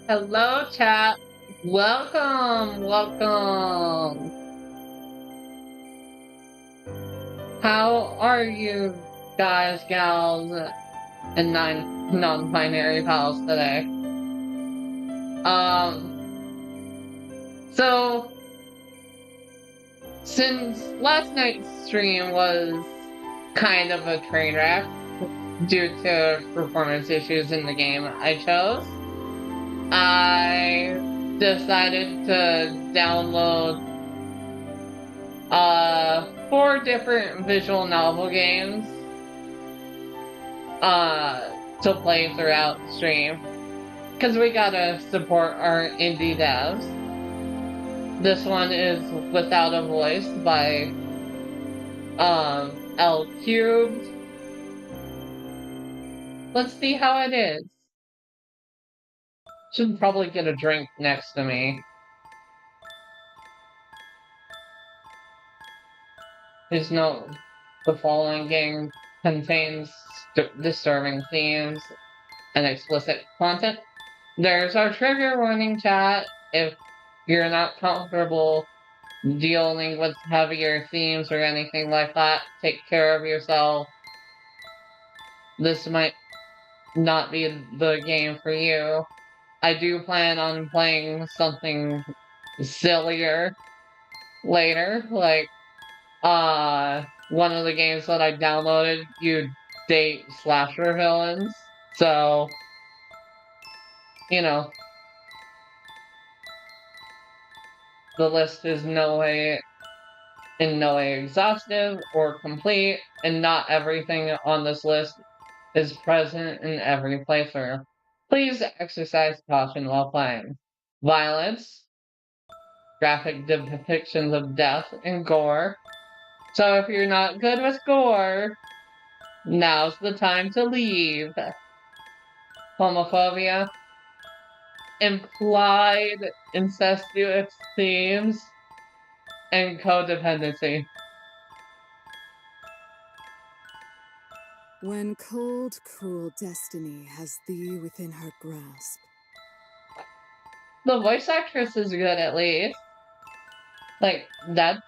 Hello, chat. Welcome. How are you guys, gals, and non-binary pals today? Um, so since last night's stream was kind of a train wreck due to performance issues in the game I chose, I decided to download four different visual novel games to play throughout the stream, because we gotta support our indie devs. This one is Without a Voice by L Cubed. Let's see how it is. Should probably get a drink next to me. Please note, the following game contains disturbing themes and explicit content. There's our trigger warning, chat. If you're not comfortable dealing with heavier themes or anything like that, take care of yourself. This might not be the game for you. I do plan on playing something sillier later, like one of the games that I downloaded, you date slasher villains. So, you know, the list is in no way exhaustive or complete, and not everything on this list is present in every playthrough. Please exercise caution while playing. Violence, graphic depictions of death and gore. So if you're not good with gore, now's the time to leave. Homophobia, implied incestuous themes, and codependency. When cold, cruel destiny has thee within her grasp. The voice actress is good, at least. Like, that's...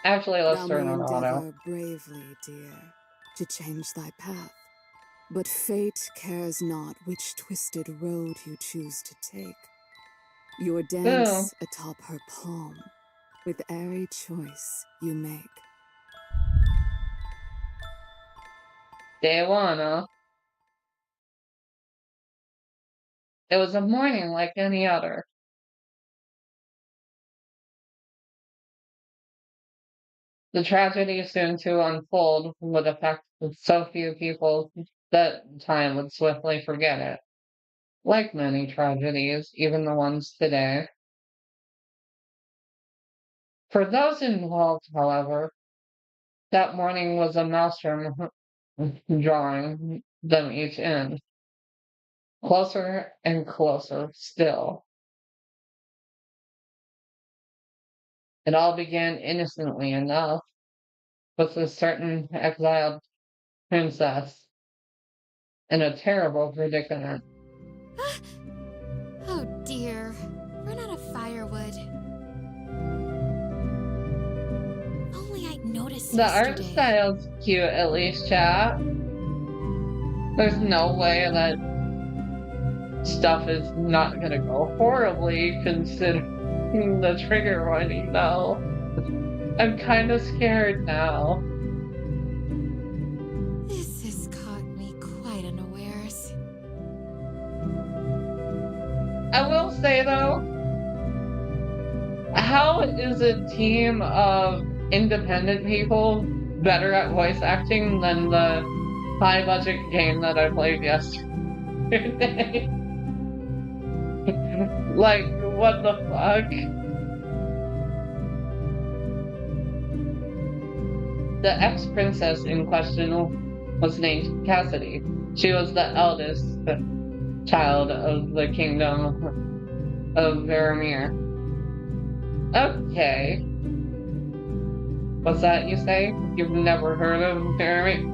Actually, let's turn on auto. Bravely, dear, to change thy path. But fate cares not which twisted road you choose to take. Your dance atop her palm, with airy choice you make. Day one, huh? It was a morning like any other. The tragedy soon to unfold would affect so few people that time would swiftly forget it. Like many tragedies, even the ones today. For those involved, however, that morning was a maelstrom drawing them each in. Closer and closer still. It all began innocently enough with a certain exiled princess in a terrible predicament. Oh dear, run out of firewood. Only I'd noticed The art style's cute, at least, chat. There's no way that stuff is not gonna go horribly considering the trigger warning, though. I'm kind of scared now. This has caught me quite unawares. I will say, though, how is a team of independent people better at voice acting than the high-budget game that I played yesterday? Like, what the fuck? The ex-princess in question was named Cassidy. She was the eldest child of the kingdom of Veramir. Okay. What's that you say? You've never heard of Veramir?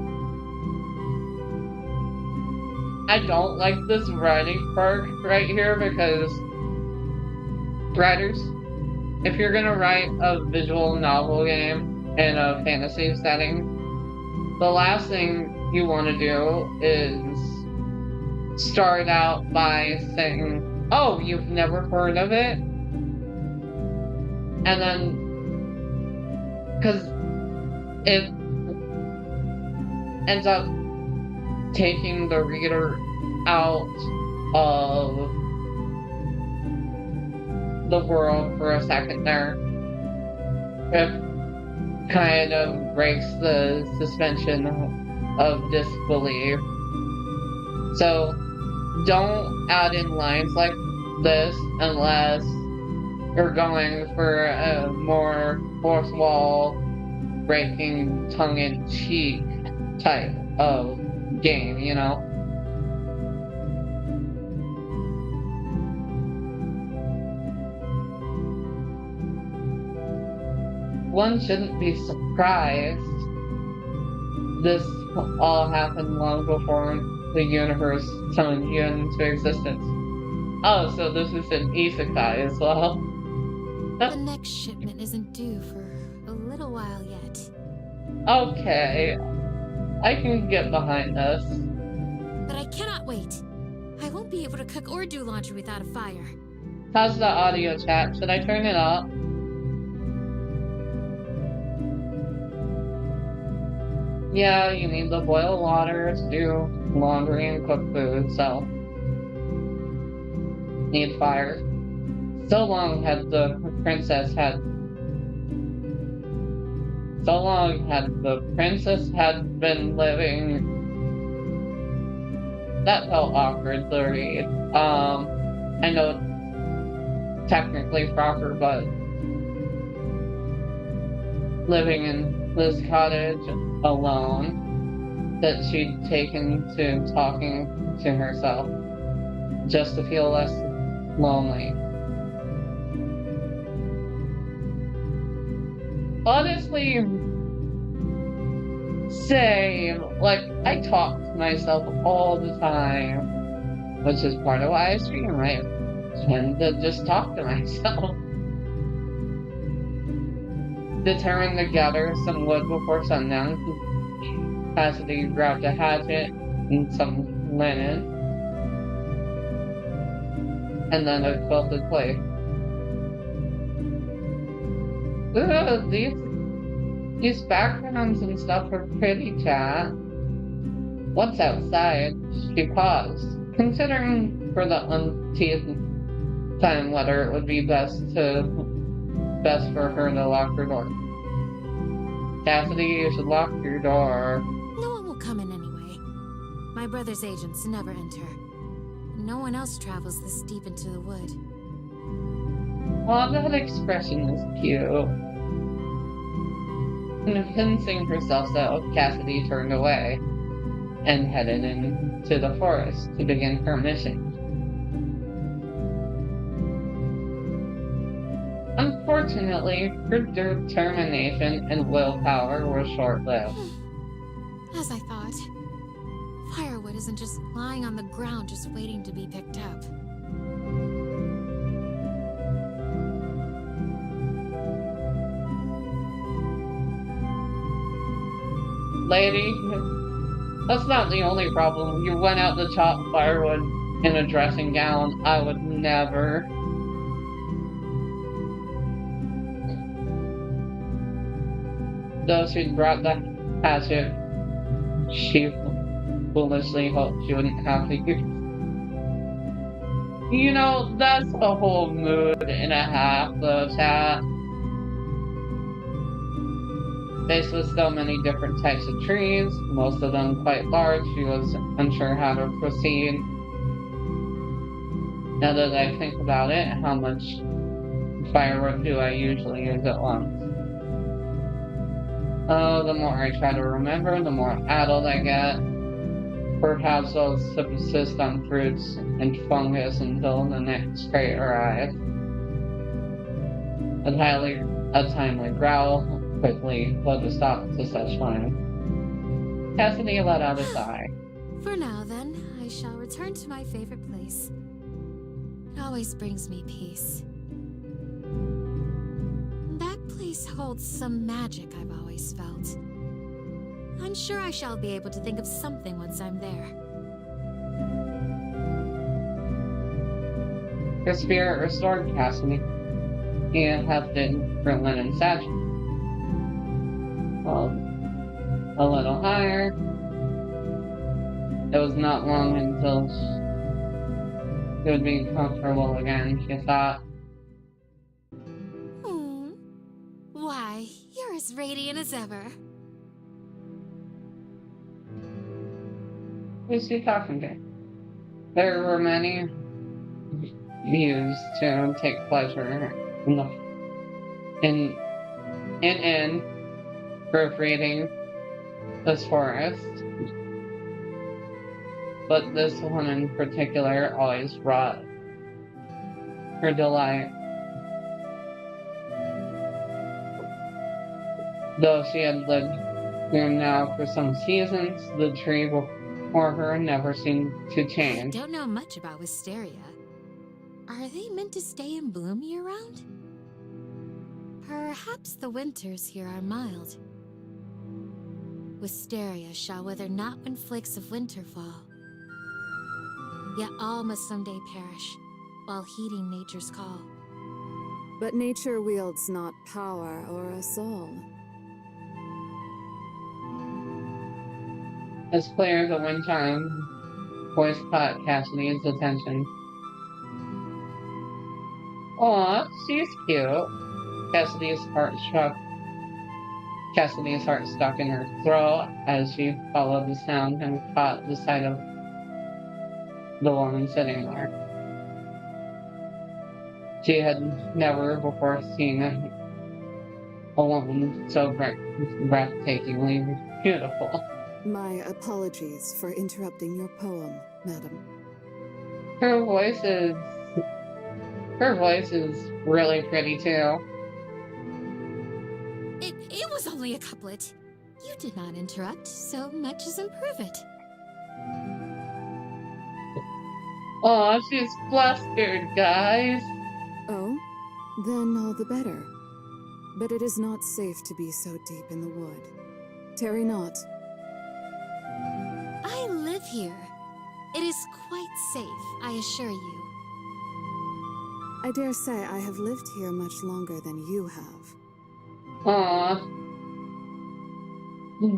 I don't like this writing part right here because writers, if you're gonna write a visual novel game in a fantasy setting, the last thing you want to do is start out by saying, "Oh, you've never heard of it?" And then, because it ends up taking the reader out of the world for a second there. It kind of breaks the suspension of disbelief. So don't add in lines like this unless you're going for a more fourth wall breaking tongue-in-cheek type of game, you know? One shouldn't be surprised. This all happened long before the universe summoned you into existence. Oh, so this is an isekai as well. The next shipment isn't due for a little while yet. Okay. I can get behind this. But I cannot wait. I won't be able to cook or do laundry without a fire. How's the audio chat? Should I turn it up? Yeah, you need to boil water to do laundry and cook food, so need fire. So long had the princess had been living. That felt awkward to read. I know technically proper, but living in this cottage alone that she'd taken to talking to herself just to feel less lonely. Honestly, same. Like, I talk to myself all the time, which is part of why I stream. I tend to just talk to myself. Determined to gather some wood before sundown, Cassidy grabbed a hatchet and some linen, and then a quilted plate. Ooh, these backgrounds and stuff are pretty, chat. What's outside? She paused, considering for the umpteenth time whether it would be best for her to lock her door. Cassidy, you should lock your door. No one will come in anyway. My brother's agents never enter. No one else travels this deep into the wood. Oh, that expression is cute. Convincing herself so, Cassidy turned away and headed into the forest to begin her mission. Unfortunately, her determination and willpower were short-lived. As I thought. Firewood isn't just lying on the ground just waiting to be picked up. Lady, that's not the only problem. You went out to chop firewood in a dressing gown. I would never. Though she'd brought the hatchet, she foolishly hoped she wouldn't have to use. You know, that's a whole mood and a half, though, chat. Faced with so many different types of trees, most of them quite large, she was unsure how to proceed. Now that I think about it, how much firewood do I usually use at once? Oh, the more I try to remember, the more addled I get. Perhaps I'll subsist on fruits and fungus until the next crate arrives. A timely growl quickly put a stop to such fun. Cassidy let out a sigh. For now, then, I shall return to my favorite place. It always brings me peace. That place holds some magic I've always felt. I'm sure I shall be able to think of something once I'm there. Her spirit restored Cassidy. He hefted Berlin and Satch. A little higher. It was not long until she would be comfortable again, she thought. Why, you're as radiant as ever. Who's he talking to? There were many views to take pleasure in proofreading this forest, but this one in particular always brought her delight. Though she had lived here now for some seasons, the tree before her never seemed to change. I don't know much about wisteria. Are they meant to stay in bloom year-round? Perhaps the winters here are mild. Wisteria shall wither not when flakes of winter fall. Yet all must someday perish, while heeding nature's call. But nature wields not power o'er us all. As clear as a wind chime, voice caught Cassidy's attention. Aw, she's cute. Cassidy's heart stuck in her throat as she followed the sound and caught the sight of the woman sitting there. She had never before seen a woman so breathtakingly beautiful. My apologies for interrupting your poem, madam. Her voice is really pretty too. It was only a couplet. You did not interrupt so much as improve it. Aw, she's flustered, guys. Oh? Then all the better. But it is not safe to be so deep in the wood. Tarry not. I live here. It is quite safe, I assure you. I dare say I have lived here much longer than you have. Aw.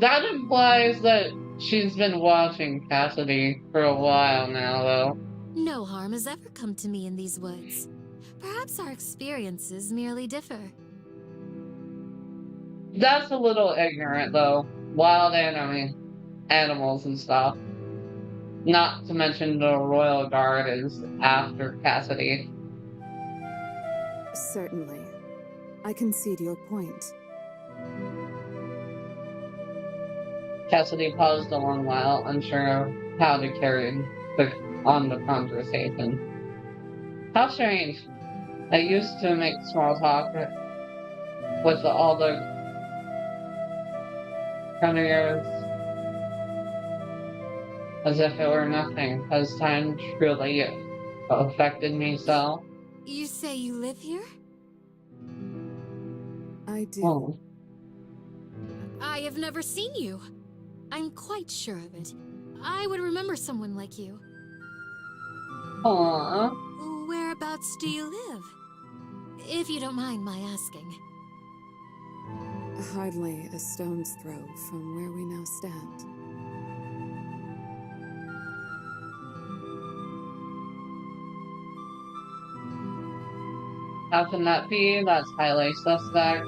That implies that she's been watching Cassidy for a while now, though. No harm has ever come to me in these woods. Perhaps our experiences merely differ. That's a little ignorant, though. Wild animals and stuff. Not to mention the Royal Guard is after Cassidy. Certainly. I concede your point. Cassidy paused a long while, unsure of how to carry on the conversation. How strange. I used to make small talk with all the courtiers as if it were nothing. Has time truly affected me so? You say you live here? I do. Oh. I have never seen you. I'm quite sure of it. I would remember someone like you. Aww. Whereabouts do you live? If you don't mind my asking. Hardly a stone's throw from where we now stand. How can that be? That's highly suspect.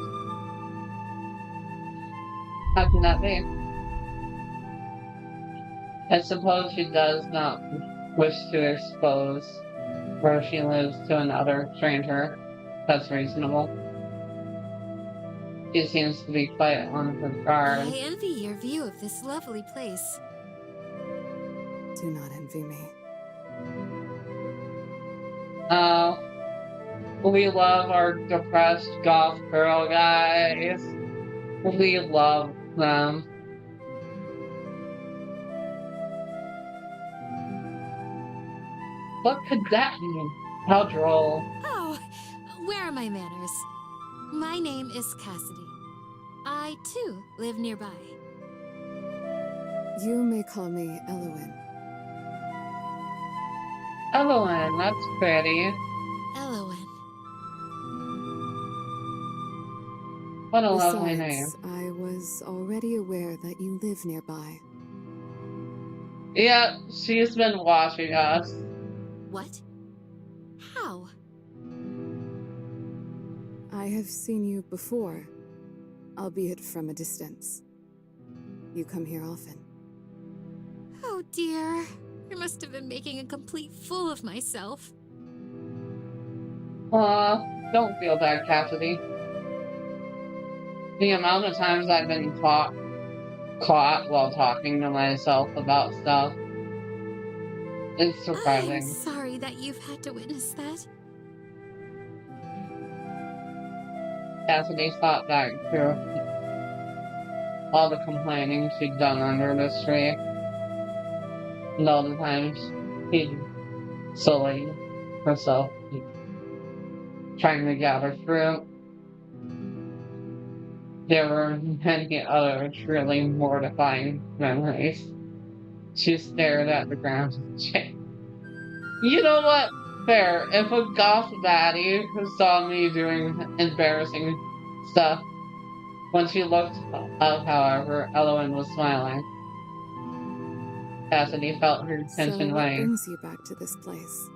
How can that be? I suppose she does not wish to expose where she lives to another stranger. That's reasonable. She seems to be quite on her guard. I envy your view of this lovely place. Do not envy me. Oh. We love our depressed goth girl guys. We love them. What could that mean? How droll. Oh, where are my manners? My name is Cassidy. I, too, live nearby. You may call me Elowen. Evelyn, that's pretty. Elowen. What a lovely name. Besides, I was already aware that you live nearby. Yeah, she's been watching us. What? How? I have seen you before, albeit from a distance. You come here often. Oh dear. I must have been making a complete fool of myself. Don't feel bad, Cassidy. The amount of times I've been caught while talking to myself about stuff, it's I'm surprising. sorry that you've had to witness that. Cassidy thought back through all the complaining she'd done under this tree, and all the times she'd sullied herself trying to gather fruit. There were many other truly mortifying memories. She stared at the ground. You know what? Fair. If a goth baddie who saw me doing embarrassing stuff, when she looked up, however, Elowen was smiling. Cassidy felt her tension So what wane. brings you back to this place?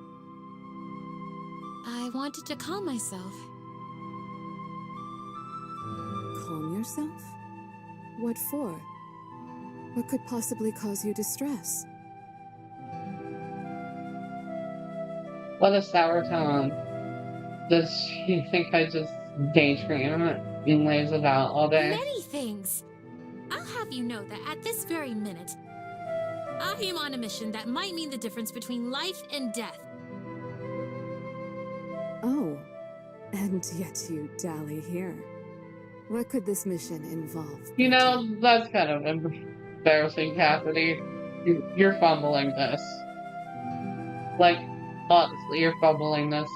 I wanted to calm myself. Calm yourself? What for? What could possibly cause you distress? What a sour tone. Does she think I just daydream and lays about all day? Many things. I'll have you know that at this very minute, I am on a mission that might mean the difference between life and death. Oh, and yet you dally here. What could this mission involve? You know, that's kind of embarrassing, Cassidy. You're fumbling this. Like, honestly, you're fumbling this.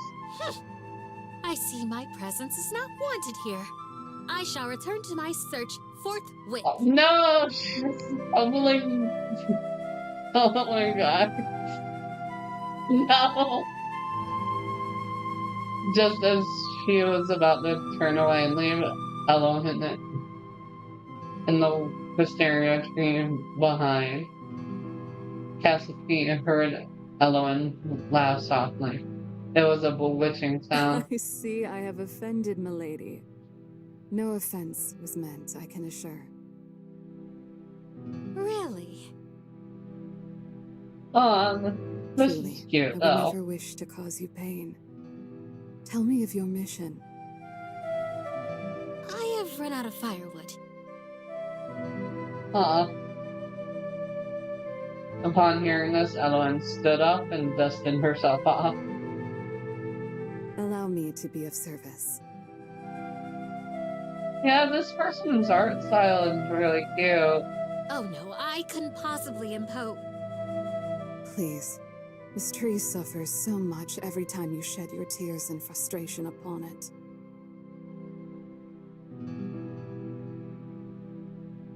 I see my presence is not wanted here. I shall return to my search forthwith. Oh, no! She's fumbling. Oh my god. No! Just as she was about to turn away and leave, alone in the wisteria tree behind, Cassidy heard Elowen laugh softly. It was a bewitching sound. I see I have offended milady. No offense was meant, I can assure. Really? This Truly, is cute, I would though. never wish to cause you pain. Tell me of your mission. I have run out of firewood. Upon hearing this, Elowen stood up and dusted herself off. Allow me to be of service. Yeah, this person's art style is really cute. Oh no, I couldn't possibly impose. Please, this tree suffers so much every time you shed your tears and frustration upon it.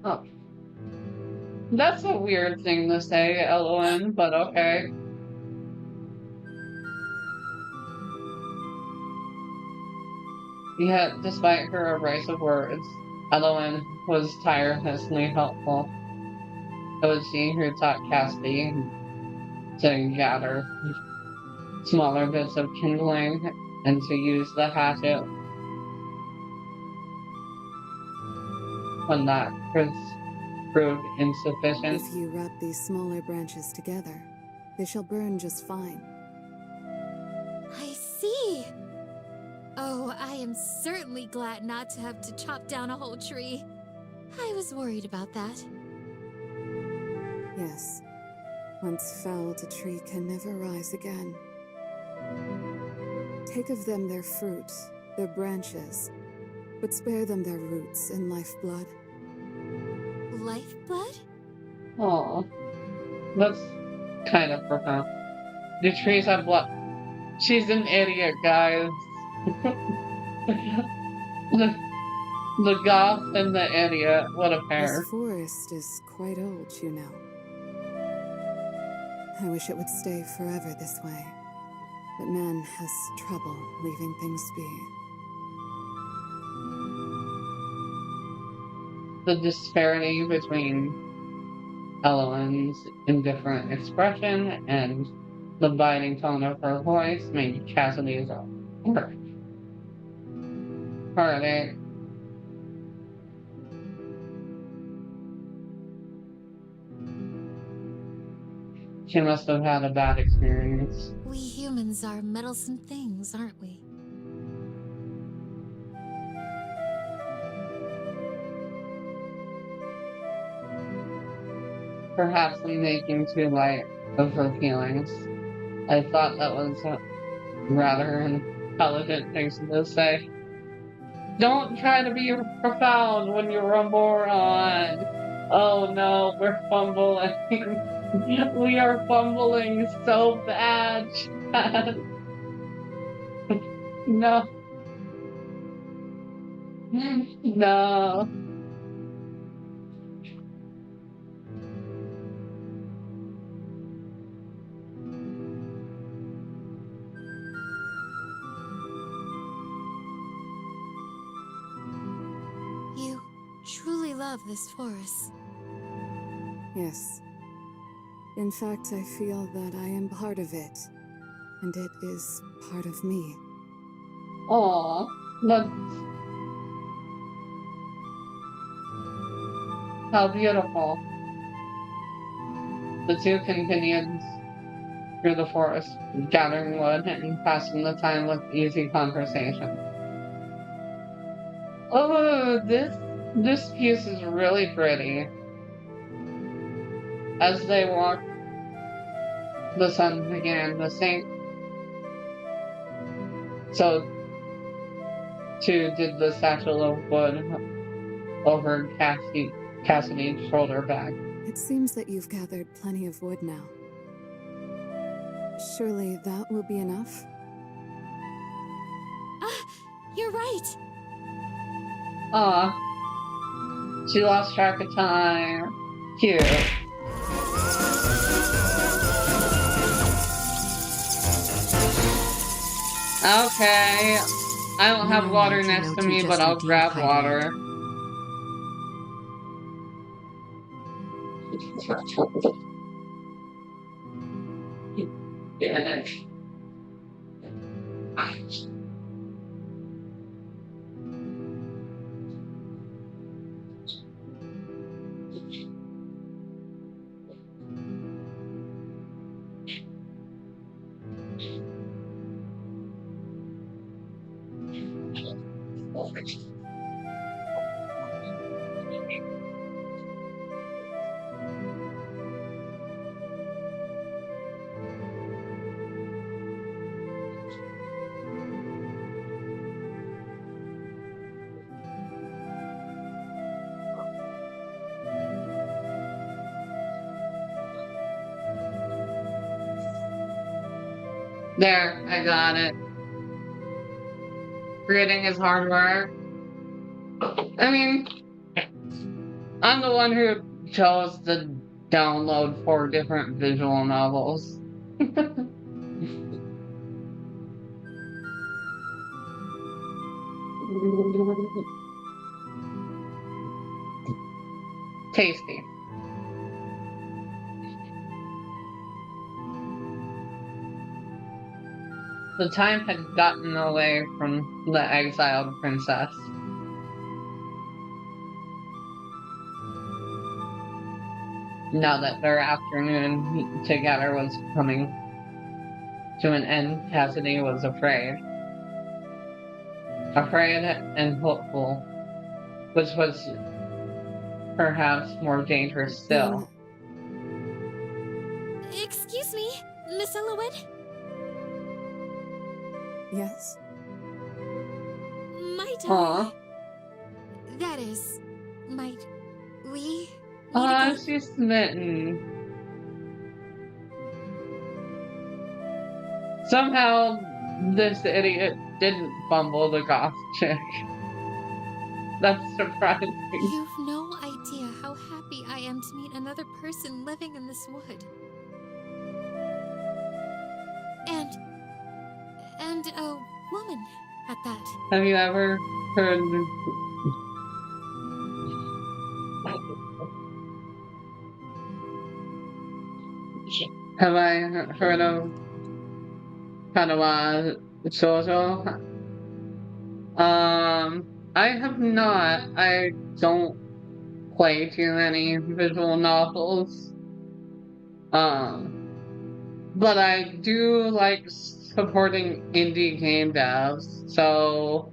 Oh. That's a weird thing to say, Elowen, but okay. Yet, despite her abrasive words, Elowen was tirelessly helpful. It was she who taught Cassidy to gather smaller bits of kindling and to use the hatchet when that proved insufficient. If you wrap these smaller branches together, they shall burn just fine. I see. Oh, I am certainly glad not to have to chop down a whole tree. I was worried about that. Yes, once felled, a tree can never rise again. Take of them their fruit, their branches, but spare them their roots and lifeblood. Lifeblood? Aw, that's kind of profound. The trees have blood. She's an idiot, guys. the goth and the idiot. What a pair. This forest is quite old, you know. I wish it would stay forever this way. But man has trouble leaving things be. The disparity between Eloine's indifferent expression and the biting tone of her voice made Cassidy's heartache. She must have had a bad experience. We humans are meddlesome things, aren't we? Perhaps I'm making too light of her feelings. I thought that was a rather intelligent thing to say. Don't try to be profound when you're a moron. Oh no, we're fumbling. We are fumbling so bad. No. No. You truly love this forest. Yes. In fact, I feel that I am part of it. And it is part of me. Aw. That's... How beautiful. The two continued through the forest, gathering wood and passing the time with easy conversation. Oh, this piece is really pretty. As they walked, the sun began to sink. So, too, did the satchel of wood over Cassidy's shoulder bag. It seems that you've gathered plenty of wood now. Surely that will be enough? You're right. Aw. She lost track of time. Cute. Okay. I don't have water next to me, but I'll grab water. There, I got it. Reading is hard work. I mean, I'm the one who chose to download 4 different visual novels. Tasty. The time had gotten away from the exiled princess. Now that their afternoon together was coming to an end, Cassidy was afraid. Afraid and hopeful, which was perhaps more dangerous still. Excuse me, Miss Elowen? Yes? Might Aw. That is, might we? Aw, she's smitten. Somehow, this idiot didn't fumble the goth chick. That's surprising. You've no idea how happy I am to meet another person living in this wood. And a woman at that. Have you ever heard... Have I heard of Katora Shoujo? I have not. I don't play too many visual novels. But I do like supporting indie game devs, so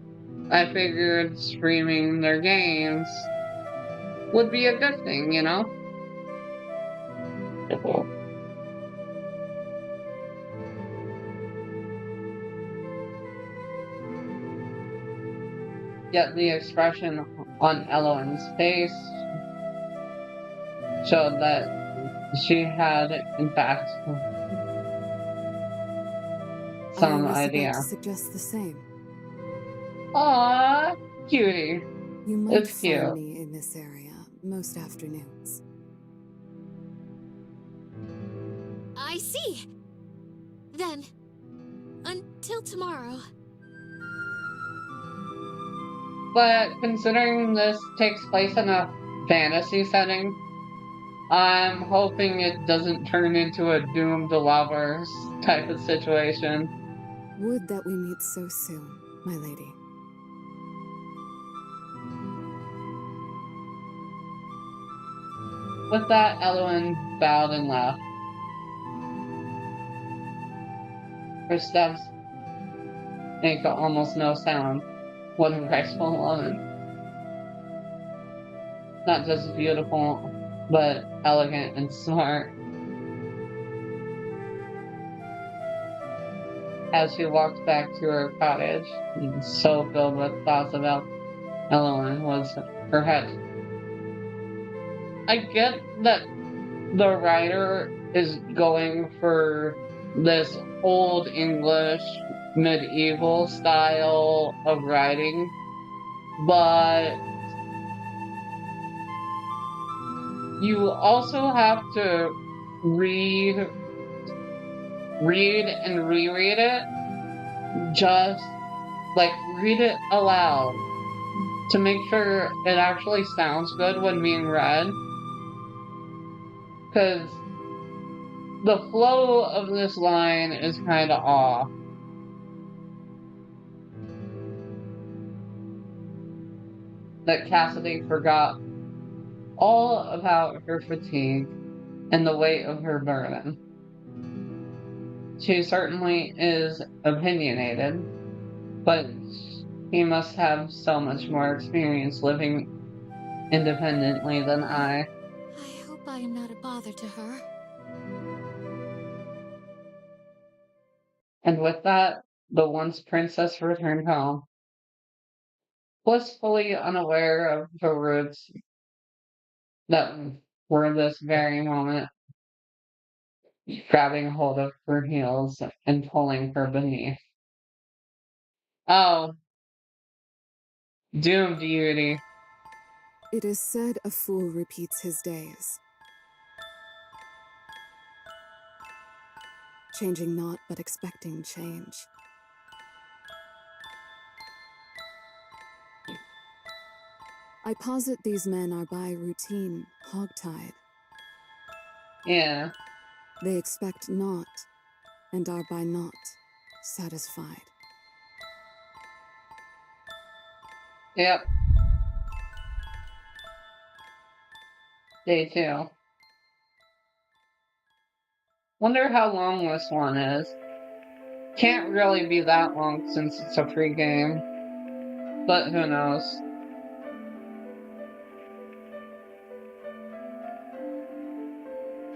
I figured streaming their games would be a good thing, you know? Yet the expression on Eloin's face showed that she had, in fact, some I was idea. about to suggest the same. Aww, cutie. You might It's cute. find me in this area most afternoons. I see. Then, until tomorrow. But considering this takes place in a fantasy setting, I'm hoping it doesn't turn into a doomed lovers type of situation. Would that we meet so soon, my lady. With that, Eloin bowed and left. Her steps make almost no sound. What a graceful woman. Not just beautiful, but elegant and smart. As she walked back to her cottage, so filled with thoughts about Eloin was her head. I get that the writer is going for this old English medieval style of writing, but you also have to read and reread it, just like read it aloud to make sure it actually sounds good when being read. Because the flow of this line is kind of off. That Cassidy forgot all about her fatigue and the weight of her burden. She certainly is opinionated, but he must have so much more experience living independently than I. I hope I am not a bother to her. And with that, the once princess returned home, blissfully unaware of her roots that were this very moment grabbing hold of her heels and pulling her beneath. Oh, doomed beauty. It is said a fool repeats his days. Changing not, but expecting change. I posit these men are by routine hogtied. Yeah. They expect not, and are by not satisfied. Yep. Day 2. Wonder how long this one is. Can't really be that long since it's a free game. But who knows?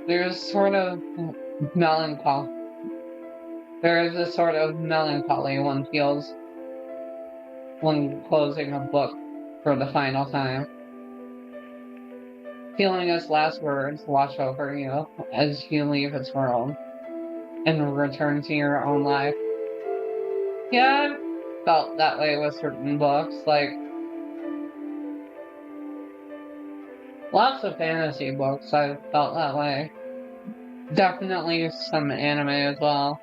There's sort of melancholy. There is a sort of melancholy one feels when closing a book for the final time. Feeling its last words wash over you as you leave its world. and return to your own life. Yeah, I've felt that way with certain books, like lots of fantasy books, I've felt that way. Definitely some anime as well.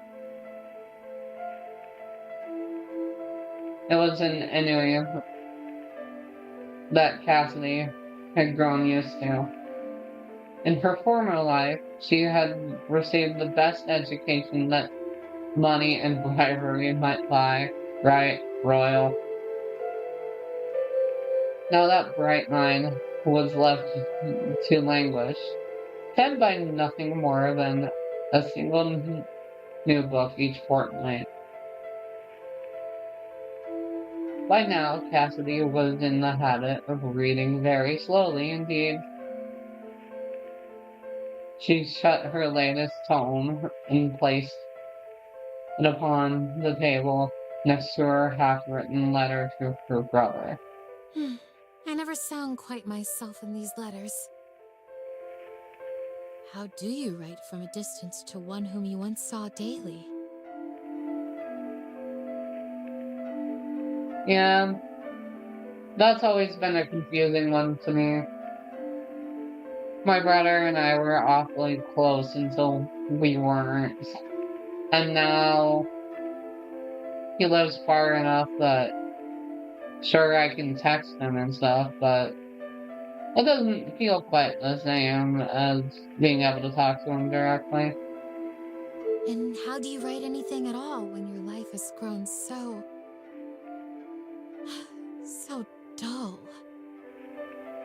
It was an Inui that Cassidy had grown used to. In her former life, she had received the best education that money and bribery might buy, right? Royal. Now that bright mind was left to languish, fed by nothing more than a single new book each fortnight. By now, Cassidy was in the habit of reading very slowly indeed. She shut her latest tome and placed it upon the table next to her half-written letter to her brother. I never sound quite myself in these letters. How do you write from a distance to one whom you once saw daily? Yeah, that's always been a confusing one to me. My brother and I were awfully close until we weren't. And now he lives far enough that sure I can text him and stuff, but it doesn't feel quite the same as being able to talk to him directly. And how do you write anything at all when your life has grown so dull?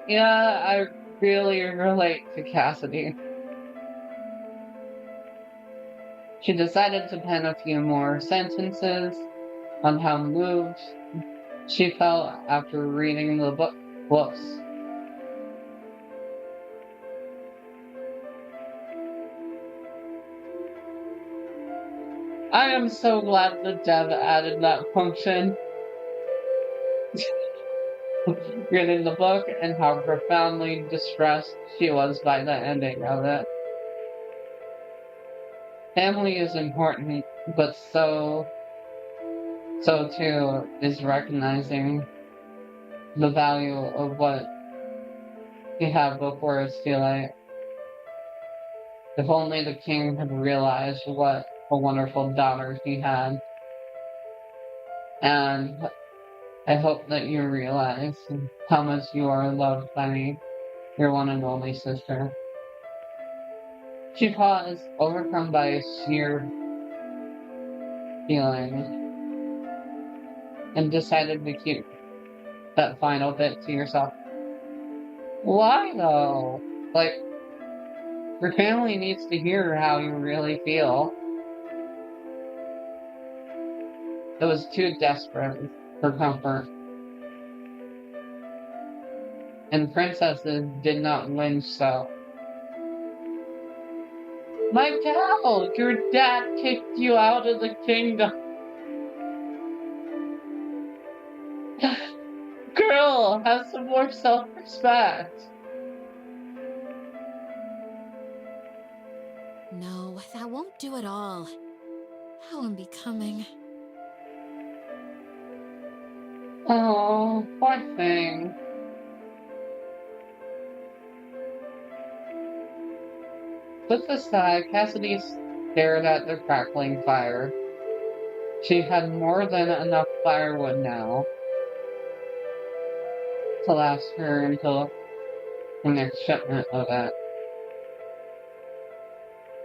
Yeah, I really relate to Cassidy. She decided to pen a few more sentences on how moved she felt after reading the books. I am so glad the dev added that function. Reading the book and how profoundly distressed she was by the ending of it. Family is important, but so too is recognizing the value of what you have before it's too late. If only the king had realized what a wonderful daughter he had. And I hope that you realize how much you are loved by your one and only sister. She paused, overcome by sheer feeling, and decided to keep that final bit to yourself. Why though? Like, your family needs to hear how you really feel. It was too desperate for comfort. And princesses did not win so. My gal, your dad kicked you out of the kingdom. Girl, have some more self-respect. No, that won't do at all. How unbecoming. Oh, poor thing. With a sigh, Cassidy stared at the crackling fire. She had more than enough firewood now to last her until the next shipment of it.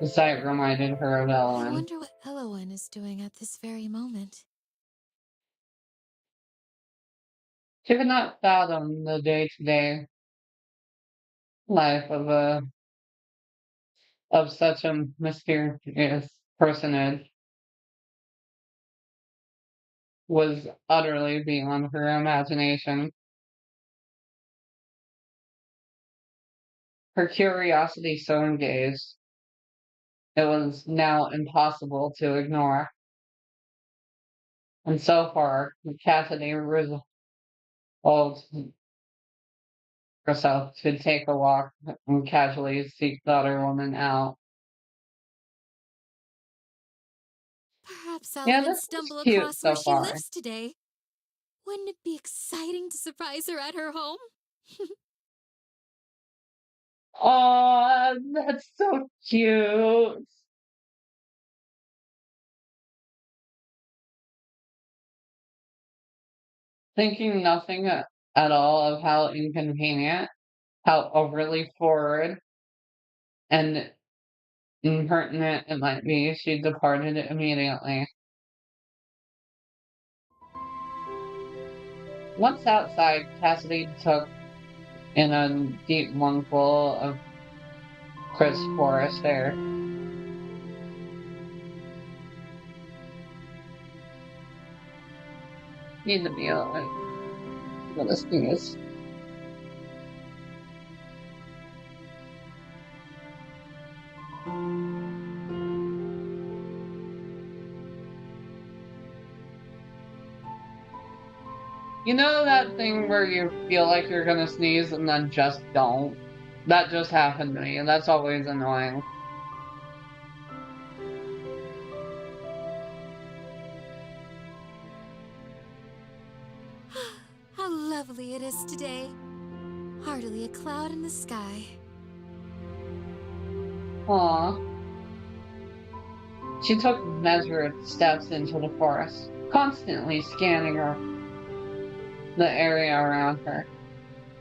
The sight reminded her of I Ellen. wonder what Elowen is doing at this very moment. She could not fathom the day-to-day life of such a mysterious personage. Was utterly beyond her imagination. Her curiosity so engaged, it was now impossible to ignore. And so far, Cassidy resolved herself to take a walk and casually seek the other woman out. I'll Yeah, even this is stumble cute across so where she far. lives today. Wouldn't it be exciting to surprise her at her home? Aw, that's so cute. Thinking nothing at all of how inconvenient, how overly forward and impertinent it might be, she departed immediately. Once outside, Cassidy took in a deep lungful of crisp forest air. Need to be like, what this thing is. You know that thing where you feel like you're gonna sneeze and then just don't? That just happened to me, and that's always annoying. How lovely it is today. Hardly a cloud in the sky. Aw. She took measured steps into the forest, constantly scanning the area around her,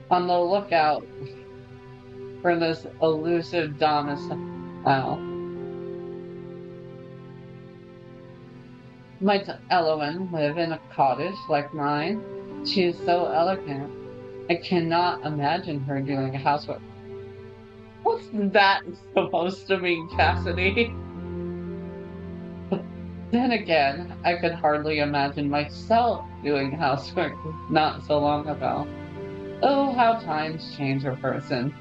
on the lookout for this elusive domicile. Might Elowen live in a cottage like mine? She is so elegant. I cannot imagine her doing housework. What's that supposed to mean, Cassidy? Then again, I could hardly imagine myself doing housework not so long ago. Oh, how times change a person.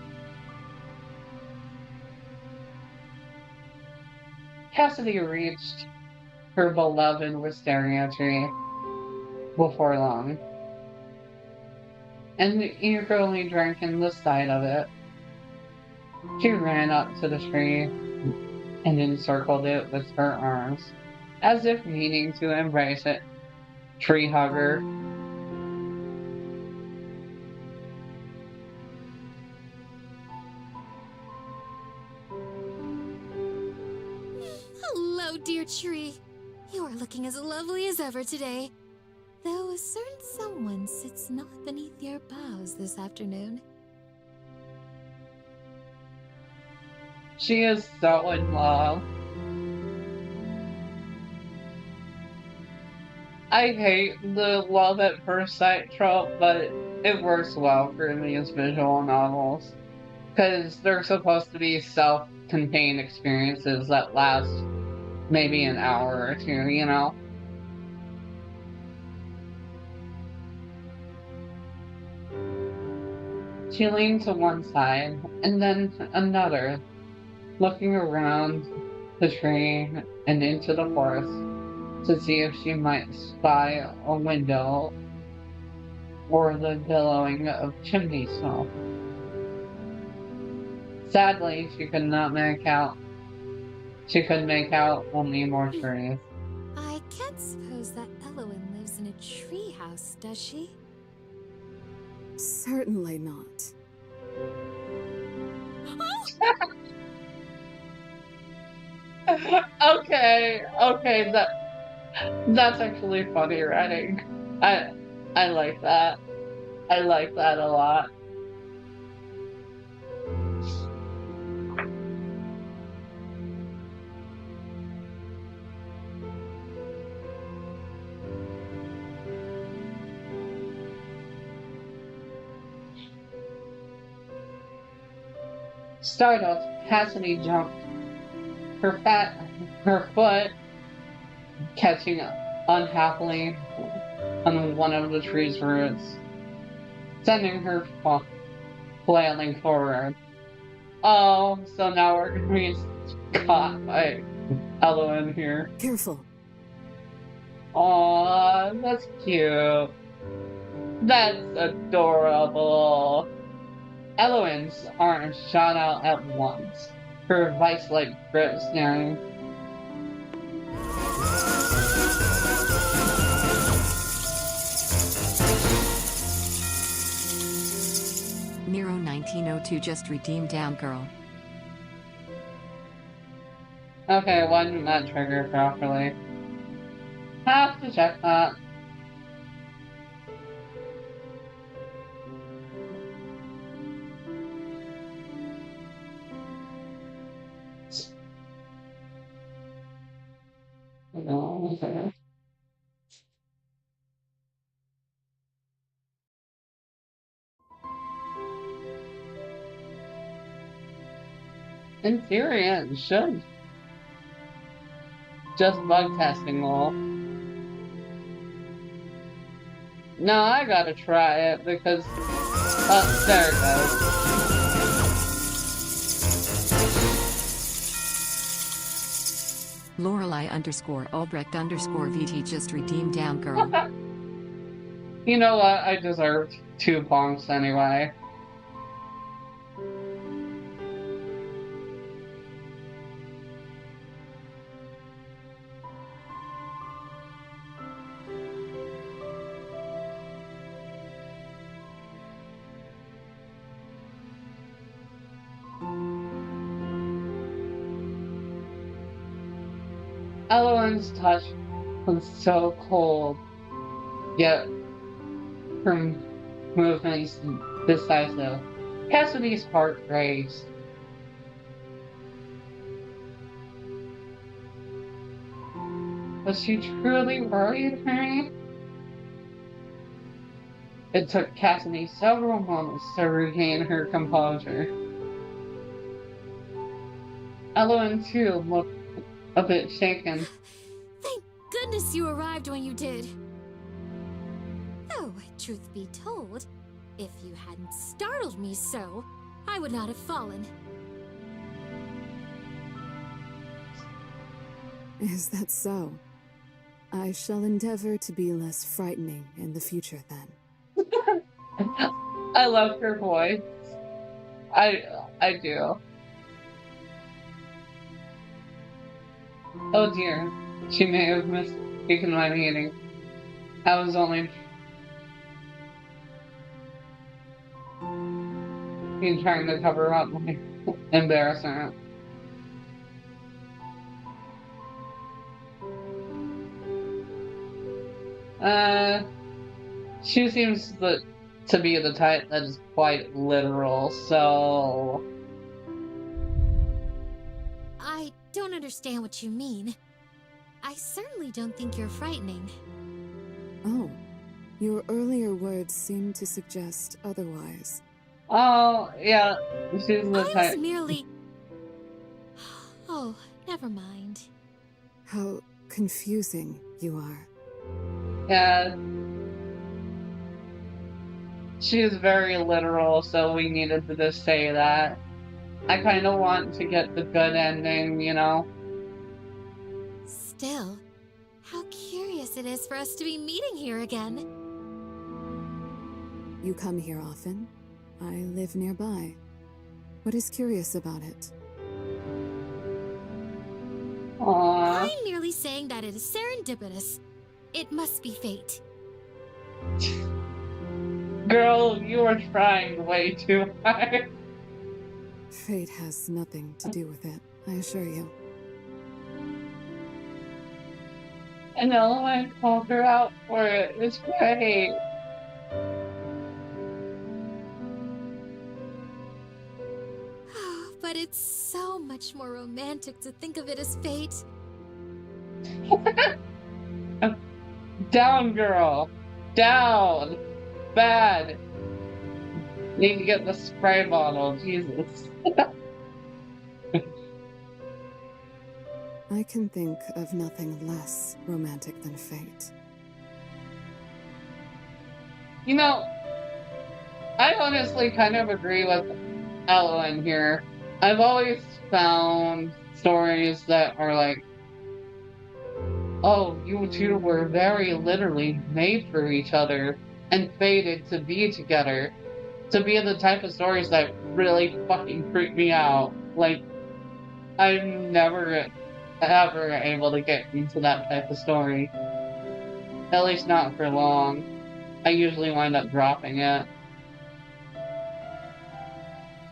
Cassidy reached her beloved wisteria tree before long, and eagerly drank in the sight of it. She ran up to the tree and encircled it with her arms, as if meaning to embrace it. Tree hugger. Hello, dear tree. You are looking as lovely as ever today. Though a certain someone sits not beneath your boughs this afternoon. She is so in love. I hate the love at first sight trope, but it works well for these visual novels. Because they're supposed to be self-contained experiences that last maybe an hour or two, you know? She leaned to one side and then another, looking around the tree and into the forest to see if she might spy a window or the billowing of chimney smoke. Sadly, she could not make out. She could make out only more trees. I can't suppose that Elowen lives in a tree house, does she? Certainly not. Okay, that's actually funny writing. I like that. I like that a lot. Startled, Cassidy jumped, her foot catching unhappily on one of the tree's roots, sending her flailing forward. Oh, so now we're gonna be caught by Elowen here. Careful. Aw, that's cute. That's adorable. Elowen's arms shot out at once, her vice-like grip snaring. Nero 1902 just redeemed down girl. Okay, why didn't that trigger properly? Have to check that. No, okay. In theory, it should. Just bug testing, lol. No, I gotta try it because... there it goes. Lorelei_Albrecht_VT just redeemed down girl. You know what? I deserved 2 bonks anyway. Eloine's touch was so cold, yet her movements decisive. Cassidy's heart raced. Was she truly worried, Harry? It took Cassidy several moments to regain her composure. Eloine, too, looked a bit shaken. Thank goodness you arrived when you did. Though, truth be told, if you hadn't startled me so, I would not have fallen. Is that so? I shall endeavor to be less frightening in the future then. I love her voice. I do. Oh dear, she may have mistaken my meaning. I was only trying to cover up my embarrassment. She seems to be the type that is quite literal, so... I don't understand what you mean. I certainly don't think you're frightening. Oh, your earlier words seem to suggest otherwise. Oh, yeah, she's the I type... was merely... Oh, never mind. How confusing you are. Yeah. She is very literal, so we needed to just say that. I kind of want to get the good ending, you know? Still, how curious it is for us to be meeting here again. You come here often? I live nearby. What is curious about it? Aww. I'm merely saying that it is serendipitous. It must be fate. Girl, you are trying way too hard. Fate has nothing to do with it, I assure you. And Eloine called her out for it. It's great. But it's so much more romantic to think of it as fate. Down, girl. Down. Bad. Need to get the spray bottle. Jesus. I can think of nothing less romantic than fate. You know, I honestly kind of agree with Eloine here. I've always found stories that are like, oh, you two were very literally made for each other and fated to be together. To be the type of stories that really fucking freak me out. Like, I'm never ever able to get into that type of story. At least not for long. I usually wind up dropping it.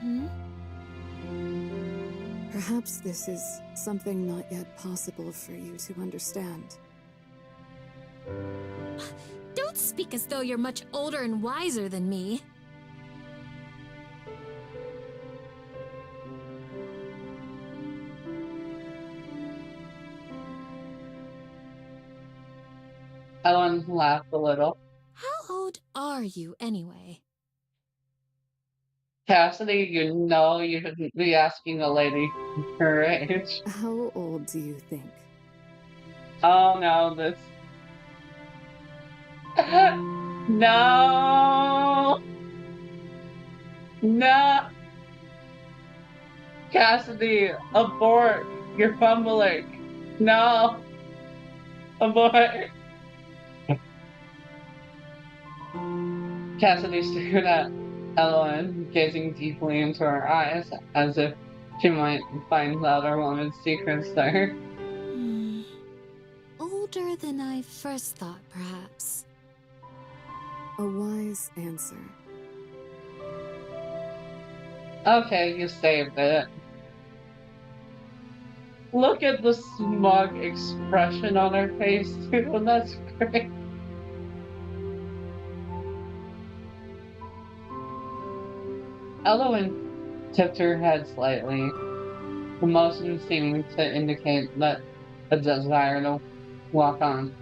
Hmm? Perhaps this is something not yet possible for you to understand. Don't speak as though you're much older and wiser than me. Ellen laughed a little. How old are you, anyway? Cassidy, you know you shouldn't be asking a lady her age. How old do you think? Oh no, this. No! No! Cassidy, abort! You're fumbling! No! Abort! Cassidy stared at Ellen, gazing deeply into her eyes, as if she might find the other woman's secrets there. Older than I first thought, perhaps. A wise answer. Okay, you saved it. Look at the smug expression on her face, too. That's great. Ellen tipped her head slightly, the motion seeming to indicate that a desire to walk on.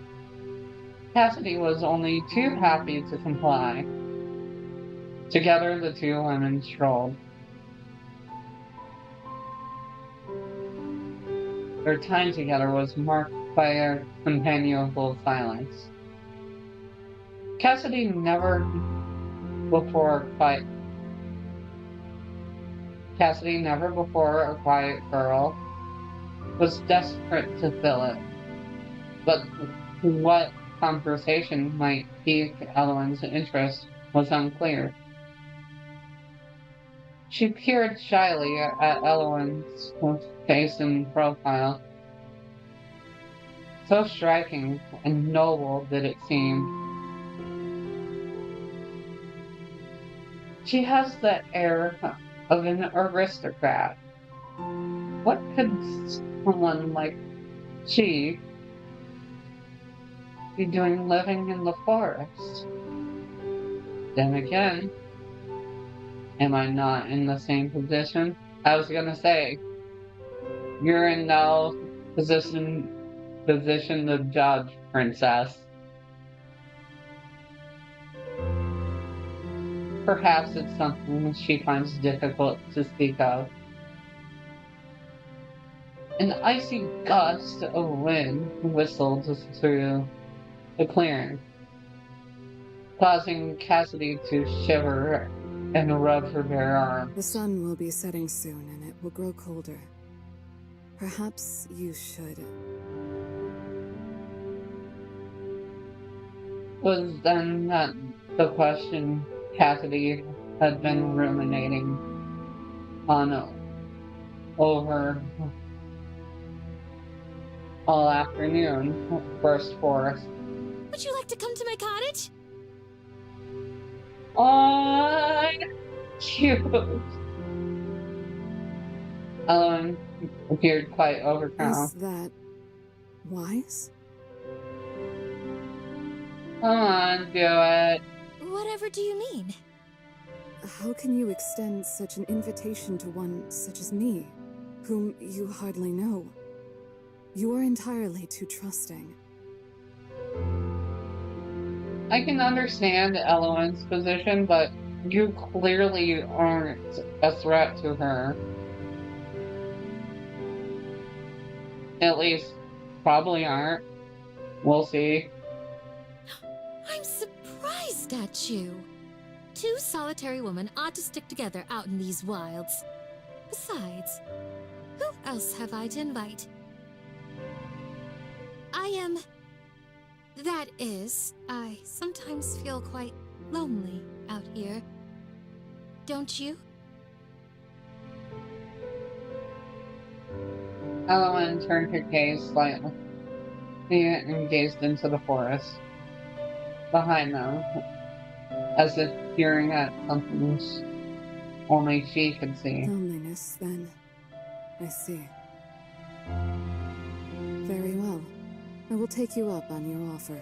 Cassidy was only too happy to comply. Together, the two women strolled. Their time together was marked by a companionable silence. Cassidy never before a quiet girl was desperate to fill it, but what conversation might pique Ellen's interest was unclear. She peered shyly at Ellen's face and profile. So striking and noble did it seem. She has the air of an aristocrat. What could someone like she be doing living in the forest? Then again, am I not in the same position? I was gonna say, you're in no position to judge, princess. Perhaps it's something she finds difficult to speak of. An icy gust of wind whistled through the clearing, causing Cassidy to shiver and rub her bare arm. The sun will be setting soon and it will grow colder. Perhaps you should. Was then that the question Cassidy had been ruminating on over all afternoon burst forth. Would you like to come to my cottage? Aww, cute. Ellen appeared quite overcome. Is that wise? Come on, do it. Whatever do you mean? How can you extend such an invitation to one such as me, whom you hardly know? You are entirely too trusting. I can understand Ellen's position, but you clearly aren't a threat to her. At least, probably aren't. We'll see. I'm surprised at you. Two solitary women ought to stick together out in these wilds. Besides, who else have I to invite? That is, I sometimes feel quite lonely out here. Don't you? Ellen turned her gaze slightly and gazed into the forest behind them, as if peering at something only she could see. Loneliness, then. I see. Very well. I will take you up on your offer.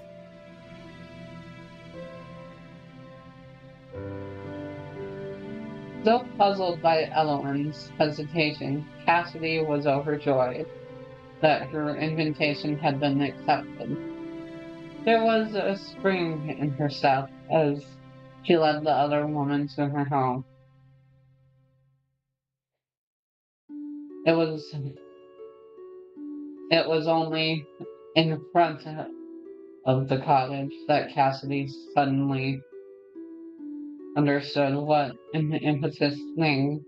Still puzzled by Elowen's hesitation, Cassidy was overjoyed that her invitation had been accepted. There was a spring in her step as she led the other woman to her home. It was only in front of the cottage that Cassidy suddenly understood what an impetus thing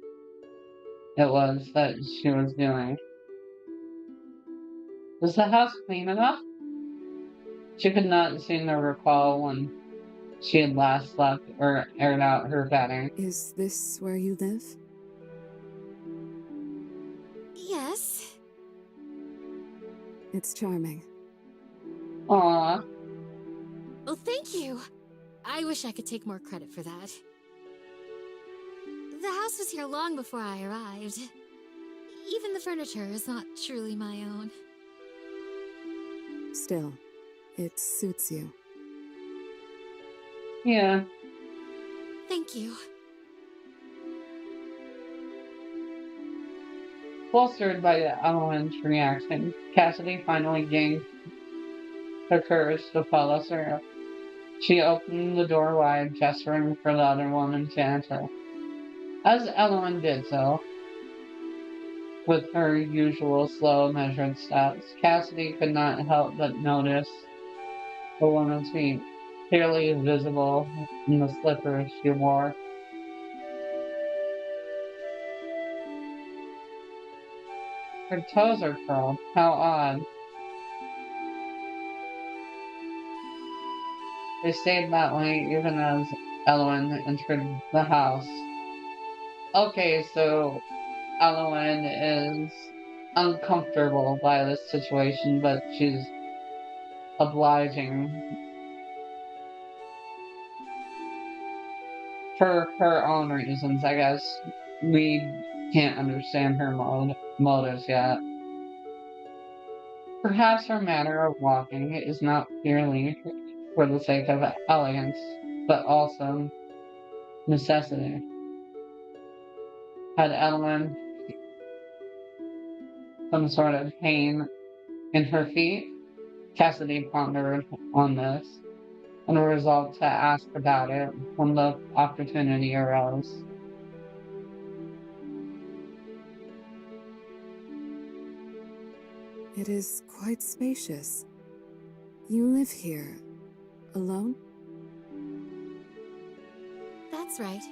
it was that she was doing. Was the house clean enough? She could not seem to recall when she had last slept or aired out her bedding. Is this where you live? Yes. It's charming. Aww. Oh, thank you. I wish I could take more credit for that. The house was here long before I arrived. Even the furniture is not truly my own. Still, it suits you. Yeah. Thank you. Bolstered by Elowen's reaction, Cassidy finally gained the courage to follow Sarah. She opened the door wide, gesturing for the other woman to enter. As Elowen did so, with her usual slow, measured steps, Cassidy could not help but notice the woman's feet, clearly visible in the slippers she wore. Her toes are curled. How odd. They stayed that way even as Elowen entered the house. Okay, so Elowen is uncomfortable by this situation, but she's obliging for her own reasons, I guess. We can't understand her motives yet. Perhaps her manner of walking is not purely for the sake of elegance, but also necessity. Had Elowen some sort of pain in her feet? Cassidy pondered on this and resolved to ask about it when the opportunity arose. It is quite spacious. You live here, alone? That's right.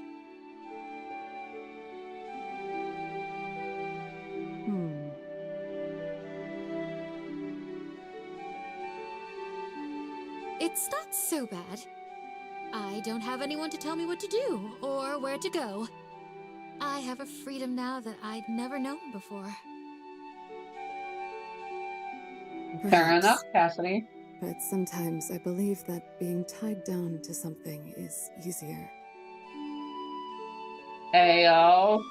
It's not so bad. I don't have anyone to tell me what to do or where to go. I have a freedom now that I'd never known before. Fair enough, Perhaps, Cassidy. but sometimes I believe that being tied down to something is easier. Ayo.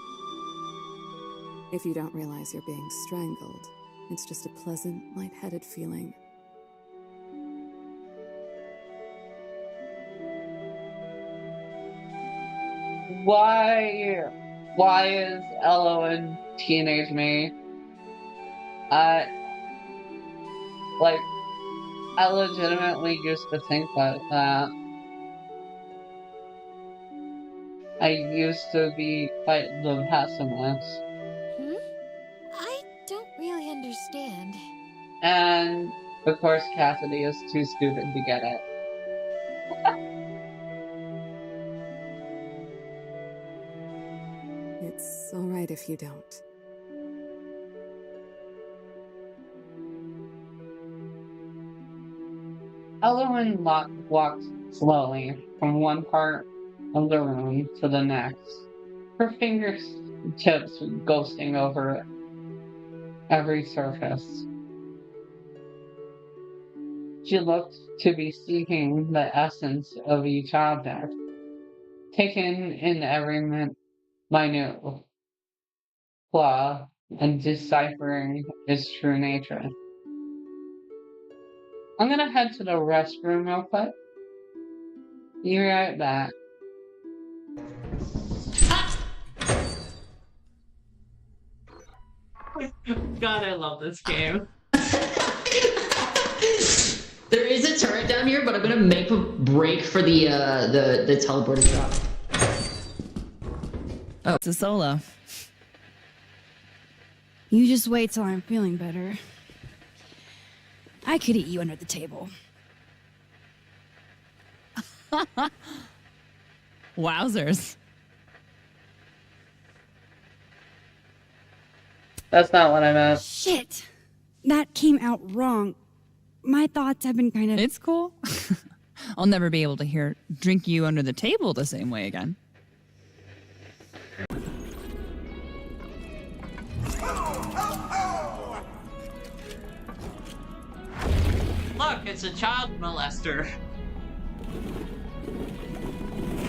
If you don't realize you're being strangled, it's just a pleasant, lightheaded feeling. Why is Elowen teenage me? I legitimately used to think like that. I used to be quite the pessimist. I don't really understand. And of course Cassidy is too stupid to get it. It's alright if you don't. Elowen walked slowly from one part of the room to the next, her fingertips ghosting over every surface. She looked to be seeking the essence of each object, taken in every minute flaw and deciphering its true nature. I'm gonna head to the restroom real quick. Be right back. God, I love this game. There is a turret down here, but I'm gonna make a break for the teleporter drop. Oh, it's a solo. You just wait till I'm feeling better. I could eat you under the table. Wowzers. That's not what I meant. Shit! That came out wrong. My thoughts have been kind of... It's cool. I'll never be able to drink you under the table the same way again. Look, it's a child molester.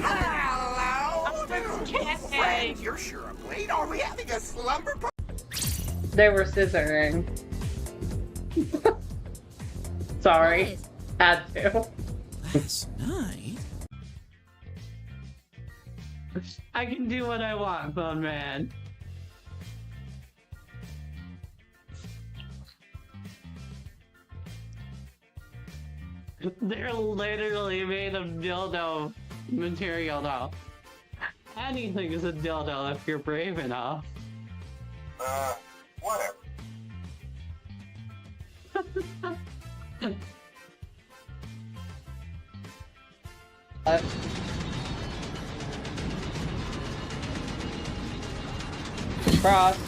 Hello, friend. You're sure I'm late. Are we having a slumber party? They were scissoring. Sorry. Had to. Last night? I can do what I want, Bone Man. They're literally made of dildo material now. Anything is a dildo if you're brave enough. Whatever. Cross.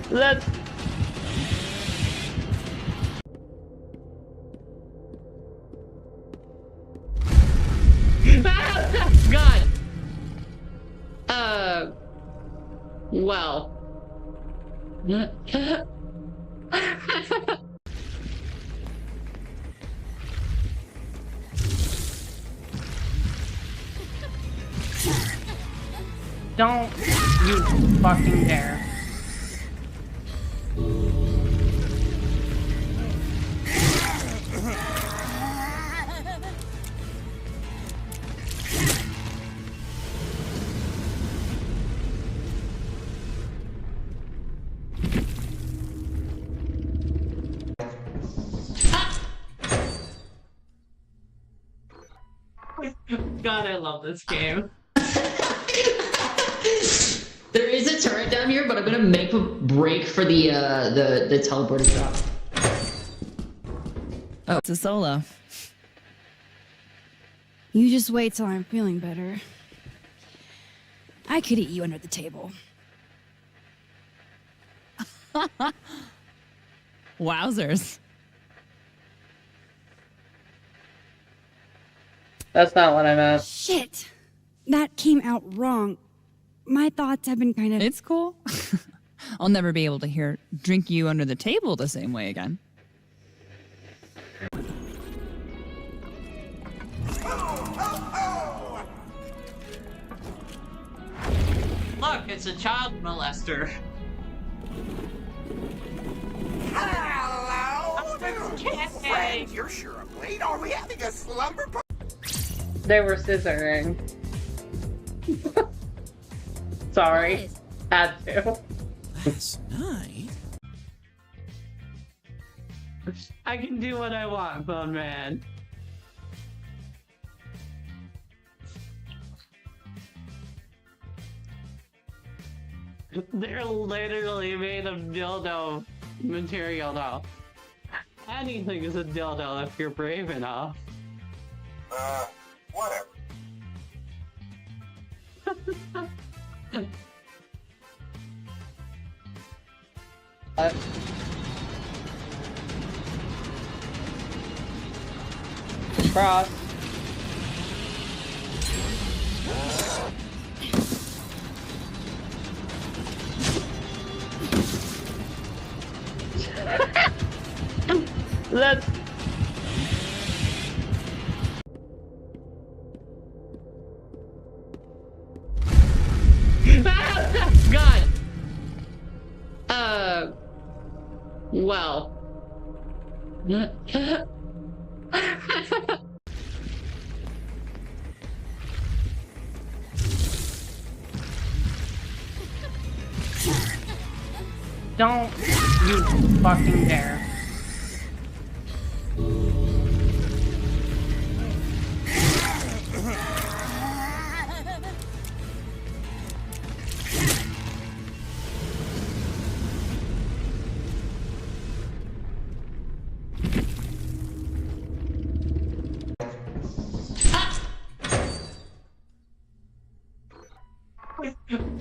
Let's. God. Well. Don't you fucking dare. God, I love this game. There is a turret down here, but I'm gonna make a break for the teleporter drop. Oh, it's a solo. You just wait till I'm feeling better. I could eat you under the table. Wowzers. That's not what I meant. Shit! That came out wrong. My thoughts have been kind of... It's cool. I'll never be able to drink you under the table the same way again. Look, it's a child molester. Hello, friend. You're sure I'm late. Are we having a slumber party? They were scissoring. Sorry. Had to. Last night? I can do what I want, Bone Man. They're literally made of dildo material now. Anything is a dildo if you're brave enough. Whatever. Cross. That's... God. Well. Don't you fucking dare.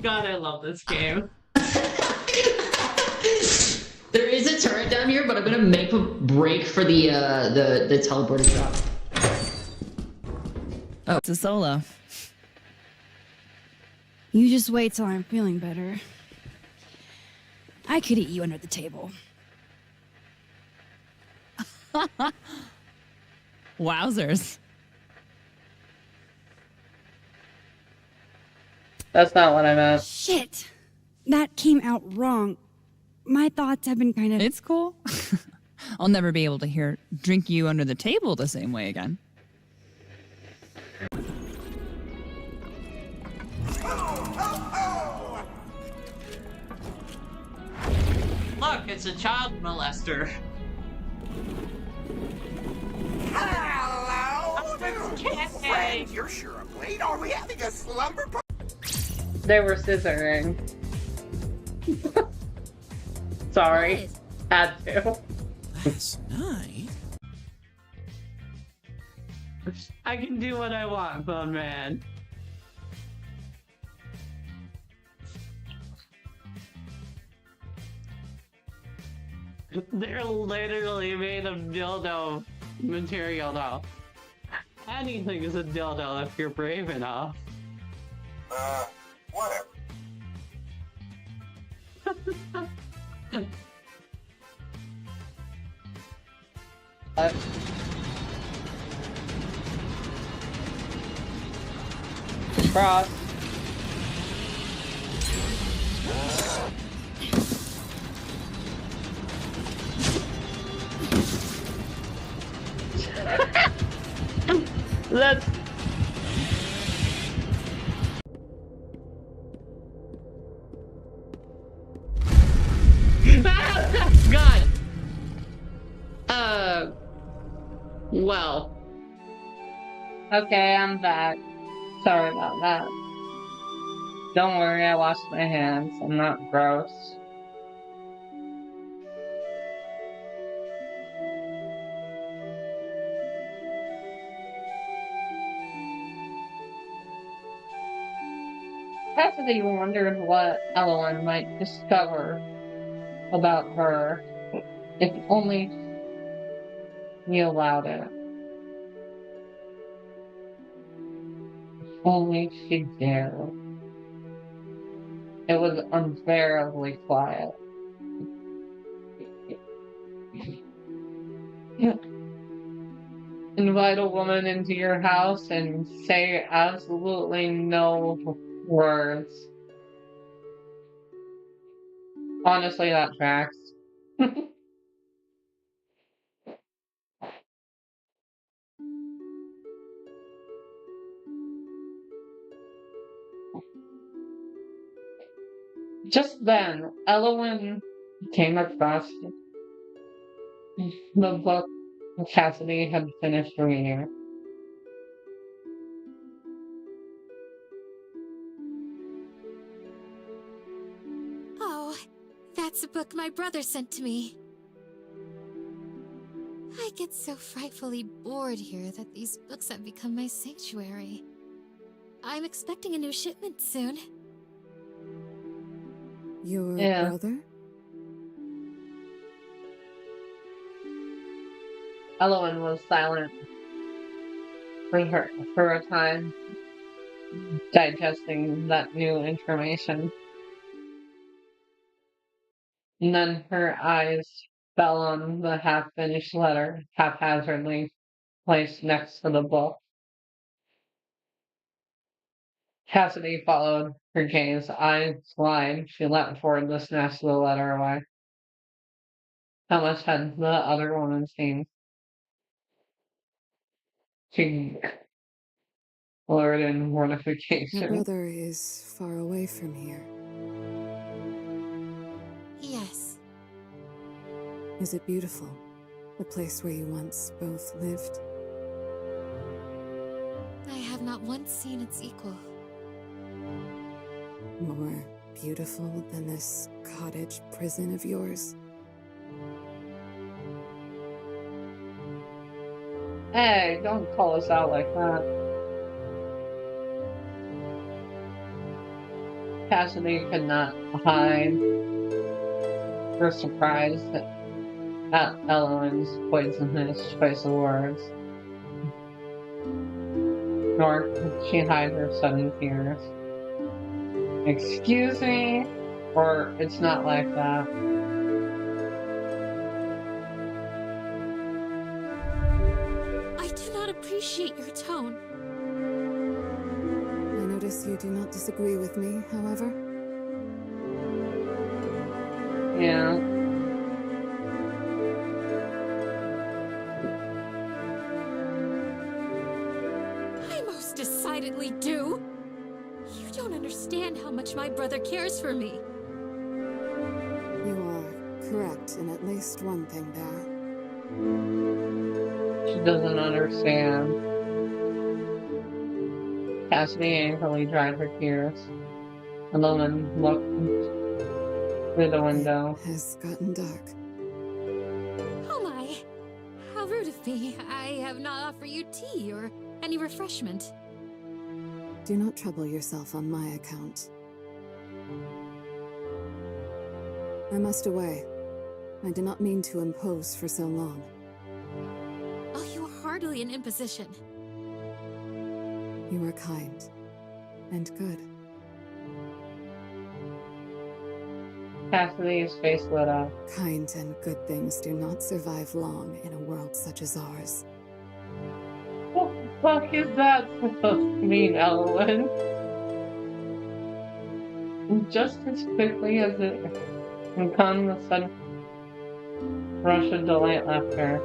God, I love this game. There is a turret down here, but I'm gonna make a break for the teleporter drop. Oh, it's a solo. You just wait till I'm feeling better. I could eat you under the table. Wowzers. That's not what I meant. Shit! That came out wrong. My thoughts have been kind of... It's cool. I'll never be able to drink you under the table the same way again. Look, it's a child molester. Hello there, friend. You're sure of late. Are we having a slumber party? They were scissoring. Sorry. Had to. Last night? I can do what I want, Bone Man. They're literally made of dildo material now. Anything is a dildo if you're brave enough. Whatever. Cross. That's... God. Well. Okay, I'm back. Sorry about that. Don't worry, I washed my hands. I'm not gross. Cassidy wondered what Elowen might discover about her if only he allowed it. If only she dared. It was unbearably quiet. Invite a woman into your house and say absolutely no words. Honestly, that tracks. Just then, Elowen came across the book Cassidy had finished reading. Oh, that's a book my brother sent to me. I get so frightfully bored here that these books have become my sanctuary. I'm expecting a new shipment soon. Your Yeah. brother? Elowen was silent for a time, digesting that new information. And then her eyes fell on the half-finished letter, haphazardly placed next to the book. Cassidy followed her gaze, eyes wide. She leapt forward to snatch the letter away. How much had the other woman seen? She blurred in Your mortification. brother is far away from here. Yes. Is it beautiful? The place where you once both lived? I have not once seen its equal. More beautiful than this cottage prison of yours? Hey, don't call us out like that. Cassidy could not hide her surprise at Ellen's poisonous choice of words, nor could she hide her sudden tears. Excuse me? Or it's not like that. I do not appreciate your tone. I notice you do not disagree with me, however. Yeah. I most decidedly do. You don't understand how much my brother cares for me. You are correct in at least one thing there. She doesn't understand. Cassidy angrily dried her tears. And then looked through the window. It has gotten dark. Oh my. How rude of me. I have not offered you tea or any refreshment. Do not trouble yourself on my account. I must away. I did not mean to impose for so long. Oh, you are hardly an imposition. You are kind and good. Cassidy's face lit up. Kind and good things do not survive long in a world such as ours. What the fuck is that supposed to mean, Ellen? Just as quickly as it can come, the sudden rush of delight left her.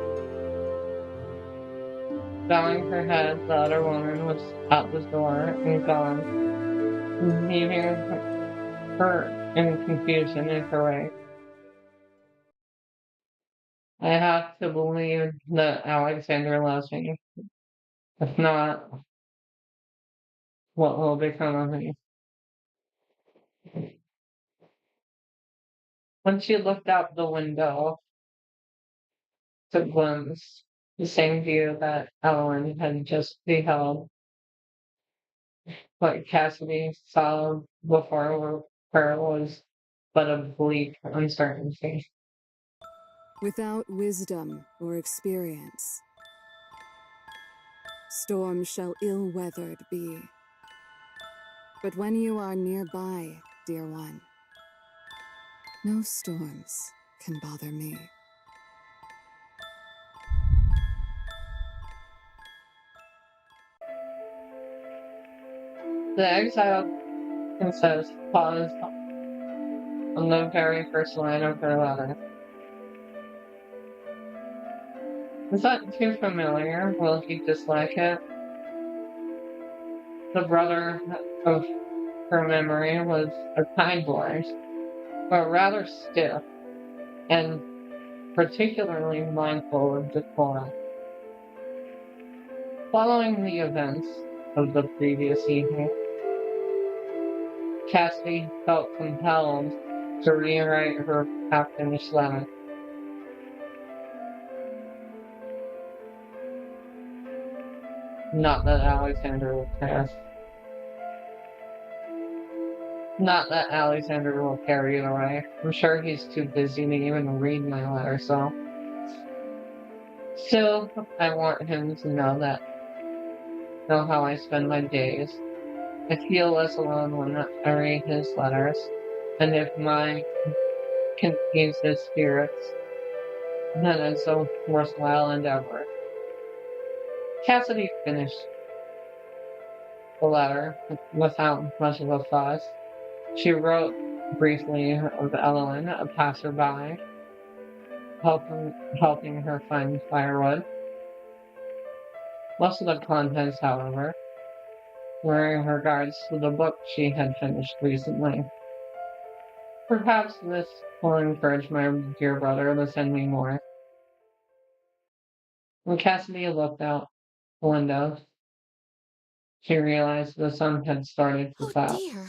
Bowing her head, the other woman was out the door and gone, leaving her in confusion in her wake. I have to believe that Alexander loves me. If not, what will become of me? When she looked out the window to glimpse the same view that Ellen had just beheld, what Cassidy saw before her was but a bleak uncertainty. Without wisdom or experience, storms shall ill-weathered be. But when you are nearby, dear one, no storms can bother me. The exiled princess paused on the very first line of her letter. Is that too familiar? Will he dislike it? The brother of her memory was a kind boy, but rather stiff and particularly mindful of decorum. Following the events of the previous evening, Cassidy felt compelled to rewrite her half-finished letter. Not that Alexander will care. Not that Alexander will care either way. I'm sure he's too busy to even read my letter, so. Still, I want him to know how I spend my days. I feel less alone when I read his letters, and if my confuse his spirits, then it's a worthwhile endeavor. Cassidy finished the letter without much of a fuss. She wrote briefly of Elowen, a passerby, helping her find firewood. Most of the contents, however, were in regards to the book she had finished recently. Perhaps this will encourage my dear brother to send me more. When Cassidy looked out the window, she realized the sun had started to Oh set. dear.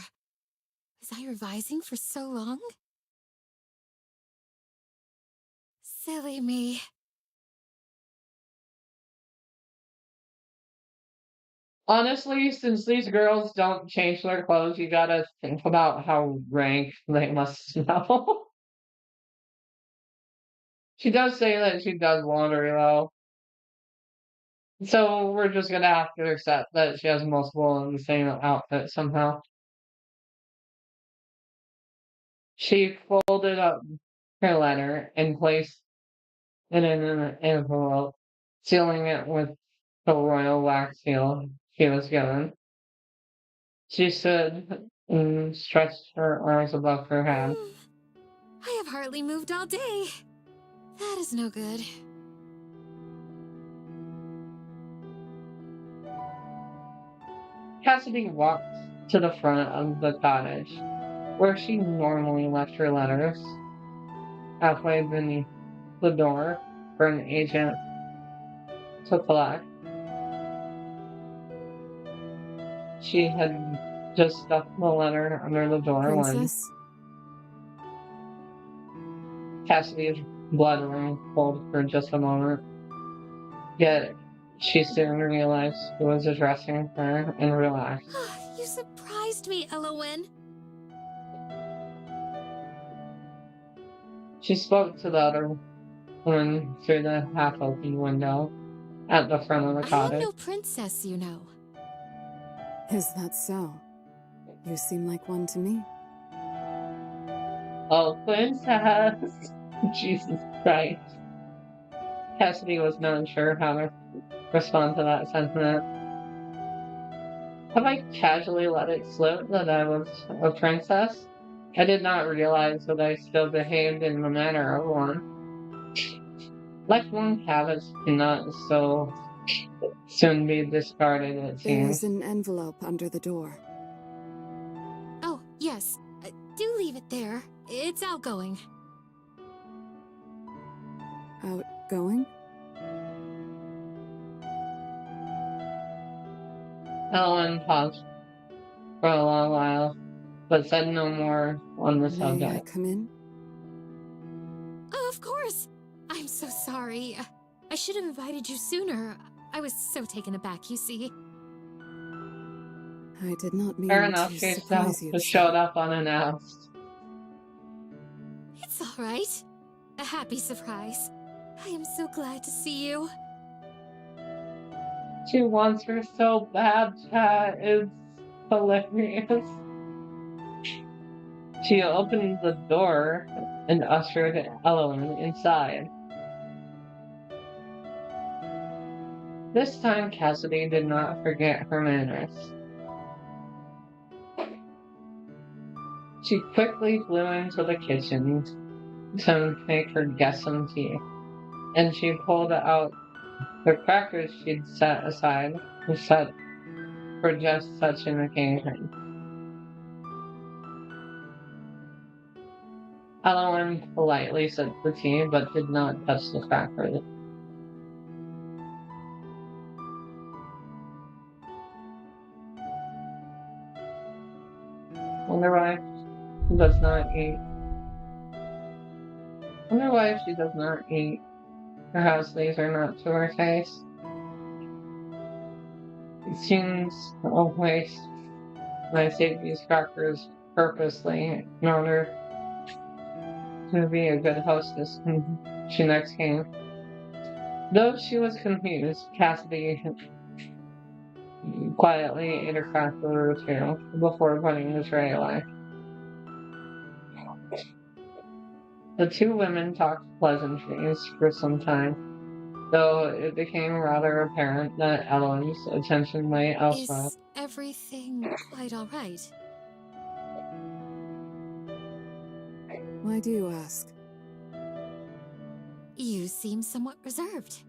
Was I revising for so long? Silly me. Honestly, since these girls don't change their clothes, you gotta think about how rank they must smell. She does say that she does laundry, though. So we're just gonna have to accept that she has multiple in the same outfit somehow. She folded up her letter and placed it in an envelope, sealing it with the royal wax seal she was given. She stood and stretched her arms above her head. I have hardly moved all day. That is no good. Cassidy walked to the front of the cottage, where she normally left her letters, halfway beneath the door for an agent to collect. She had just stuffed the letter under the door Princess? when Cassidy's blood ran cold for just a moment. Yet she soon realized who was addressing her and relaxed. You surprised me, Elowen. She spoke to the other woman through the half-open window at the front of the I am cottage. no princess, you know. Is that so? You seem like one to me. Oh, princess! Jesus Christ. Cassidy was not sure how to respond to that sentiment. Have I casually let it slip that I was a princess? I did not realize that I still behaved in the manner of one. Lifelong habits cannot so soon be discarded, it seems. There's an envelope under the door. Oh, yes. Do leave it there. It's outgoing. Outgoing? Ellen paused for a long while, but said no more on the May I subject. come in? Oh, of course. I'm so sorry. I should have invited you sooner. I was so taken aback, you see. I did not mean Fair enough, to she surprise you. showed up unannounced. It's all right. A happy surprise. I am so glad to see you. She wants her so bad, chat. It's hilarious. She opened the door and ushered Elowen inside. This time Cassidy did not forget her manners. She quickly flew into the kitchen to make her guest some tea, and she pulled out the crackers she'd set aside and set for just such an occasion. Elowen politely sipped the tea, but did not touch the crackers. Wonder why she does not eat. Wonder why she does not eat. Perhaps these are not to her taste. It seems a waste when I take these crackers purposely in order to be a good hostess when she next came. Though she was confused, Cassidy quietly ate a cracker or two before putting the tray away. The two women talked pleasantries for some time, though it became rather apparent that Ellen's attention lay elsewhere. Is everything quite all right? Why do you ask? You seem somewhat reserved.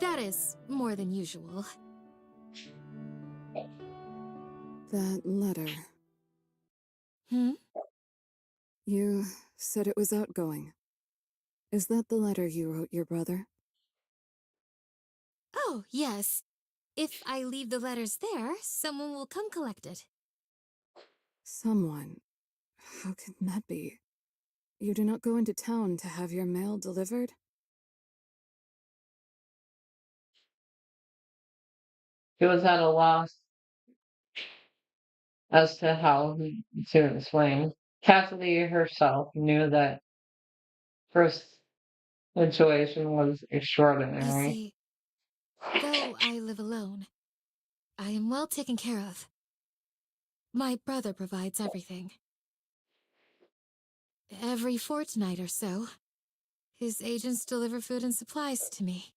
That is more than usual. That letter. Hmm? You said it was outgoing. Is that the letter you wrote your brother? Oh, yes. If I leave the letters there, someone will come collect it. Someone? How can that be? You do not go into town to have your mail delivered? He was at a loss as to how to explain. Cassidy herself knew that her situation was You extraordinary. see, though I live alone, I am well taken care of. My brother provides everything. Every fortnight or so, his agents deliver food and supplies to me.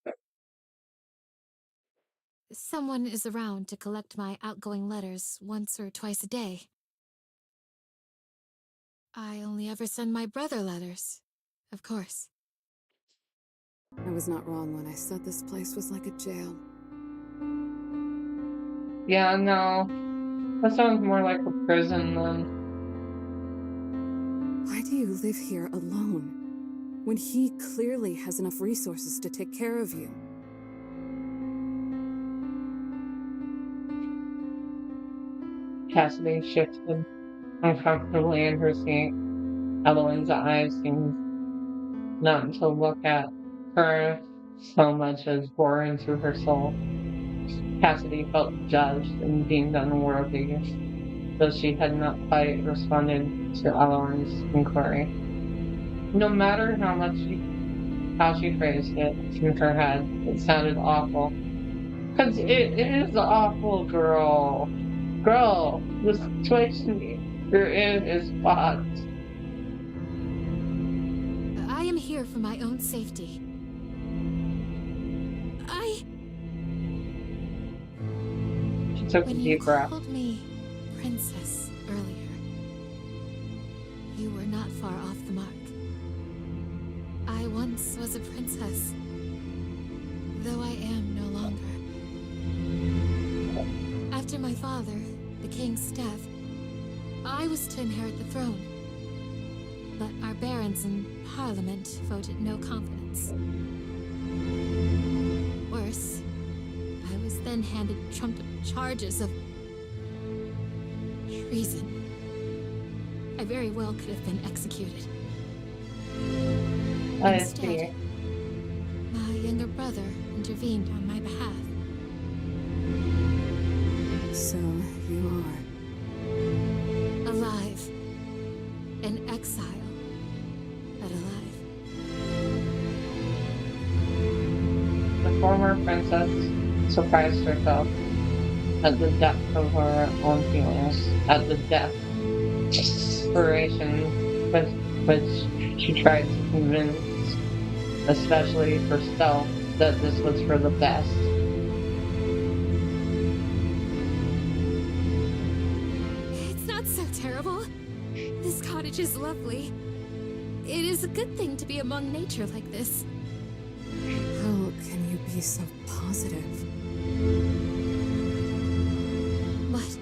Someone is around to collect my outgoing letters once or twice a day. I only ever send my brother letters, of course. I was not wrong when I said this place was like a jail. Yeah, no. That sounds more like a prison than. Why do you live here alone? When he clearly has enough resources to take care of you. Cassidy shifted uncomfortably in her seat. Evelyn's eyes seemed not to look at her so much as bore into her soul. Cassidy felt judged and deemed unworthy, though she had not quite responded to Evelyn's inquiry. No matter how she phrased it in her head, it sounded awful. 'Cause it is awful, girl. Girl, the situation you're in is fucked. I am here for my own safety. She took a When you deep breath. called me princess earlier, you were not far off the mark. I once was a princess, though I am no longer. After my father, the king's death, I was to inherit the throne. But our barons in Parliament voted no confidence. Worse, I was then handed trumped charges of treason. I very well could have been executed. I Instead, see. my younger brother intervened on my behalf. So you are. Alive. In exile. But alive. The former princess surprised herself at the depth of her own feelings, at the desperation with which she tried to convince, especially herself, that this was for the best. It's not so terrible. This cottage is lovely. It is a good thing to be among nature like this. How can you be so positive? What?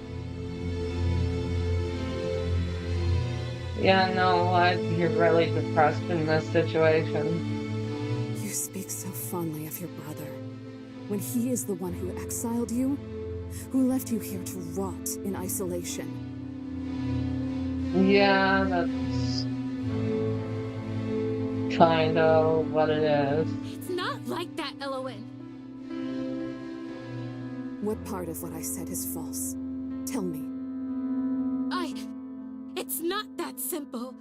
Yeah, no, what? You're really depressed in this situation. You speak so fondly of your brother, when he is the one who exiled you, who left you here to rot in isolation. Yeah, that's kind of what it is. It's not like that, Elowen. What part of what I said is false? Tell me. It's not that simple.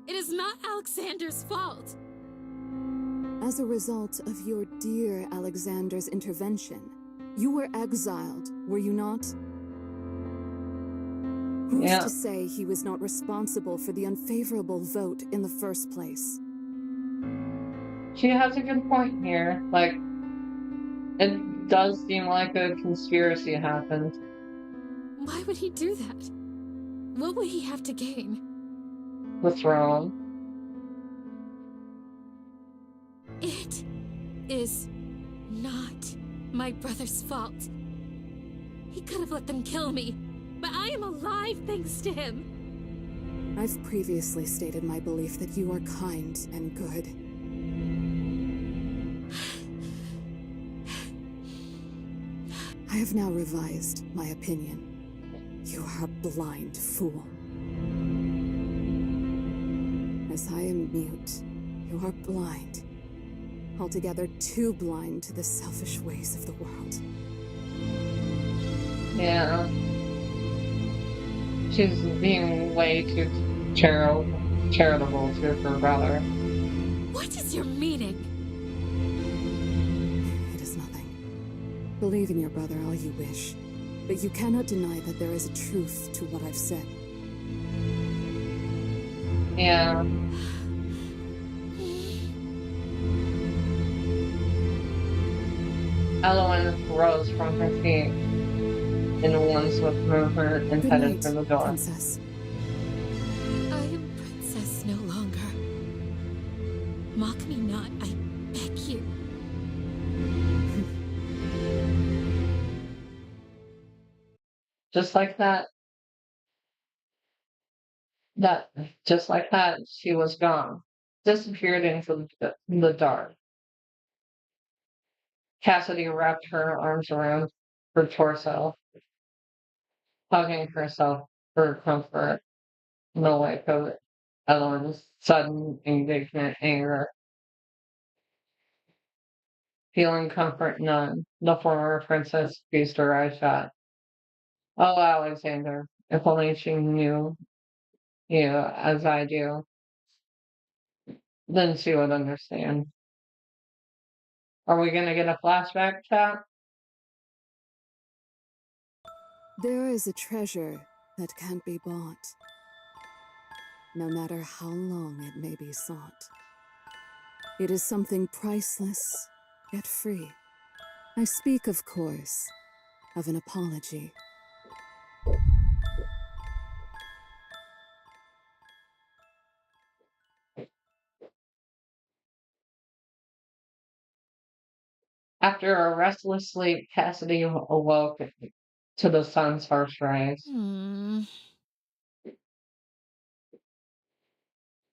It is not Alexander's fault. As a result of your dear Alexander's intervention, you were exiled, were you not? Who's Yeah. to say he was not responsible for the unfavorable vote in the first place? She has a good point here. Like, it does seem like a conspiracy happened. Why would he do that? What would he have to gain? The throne. It is not my brother's fault. He could have let them kill me, but I am alive thanks to him. I've previously stated my belief that you are kind and good. I have now revised my opinion. You are a blind fool. As I am mute, you are blind. Altogether too blind to the selfish ways of the world. Yeah. She's being way too charitable to her brother. What is your meaning? It is nothing. Believe in your brother all you wish, but you cannot deny that there is a truth to what I've said. Yeah. Elowen rose from her feet in one swift movement and Good headed night, for the door. Princess. I am princess no longer. Mock me not, I beg you. Just like that, just like that, she was gone. Disappeared into the dark. Cassidy wrapped her arms around her torso, hugging herself for comfort in the wake of Ellen's sudden indignant anger. Feeling comfort none, the former princess squeezed her eyes shut. Oh, Alexander, if only she knew you as I do, then she would understand. Are we gonna get a flashback, chat? There is a treasure that can't be bought, no matter how long it may be sought. It is something priceless, yet free. I speak, of course, of an apology. After a restless sleep, Cassidy awoke to the sun's harsh rays.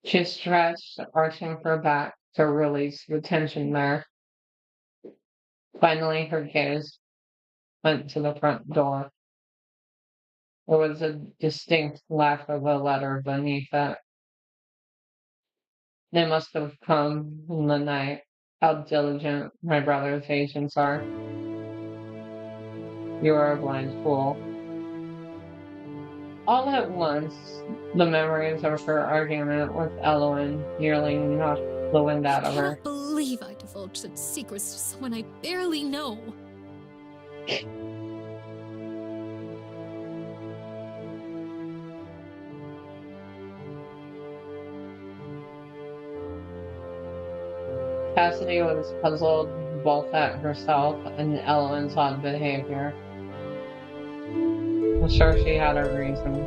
She stretched, arching her back to release the tension there. Finally, her gaze went to the front door. There was a distinct lack of a letter beneath it. They must have come in the night. How diligent my brother's agents are. You are a blind fool. All at once, the memories of her argument with Elowen nearly knocked the wind out of I her. cannot believe I divulged such secrets to someone I barely know. Cassidy was puzzled both at herself and Elowen's odd behavior. I'm sure she had her reasons.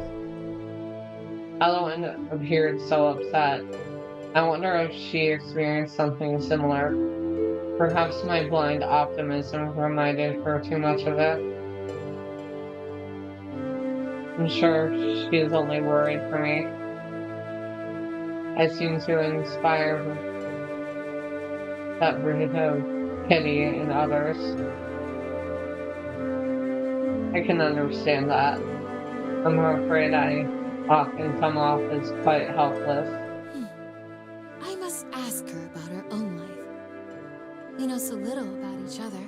Elowen appeared so upset. I wonder if she experienced something similar. Perhaps my blind optimism reminded her too much of it. I'm sure she is only worried for me. I seem to inspire that breed of pity in others. I can understand that. I'm afraid I often come off as quite helpless. I must ask her about her own life. We know so little about each other.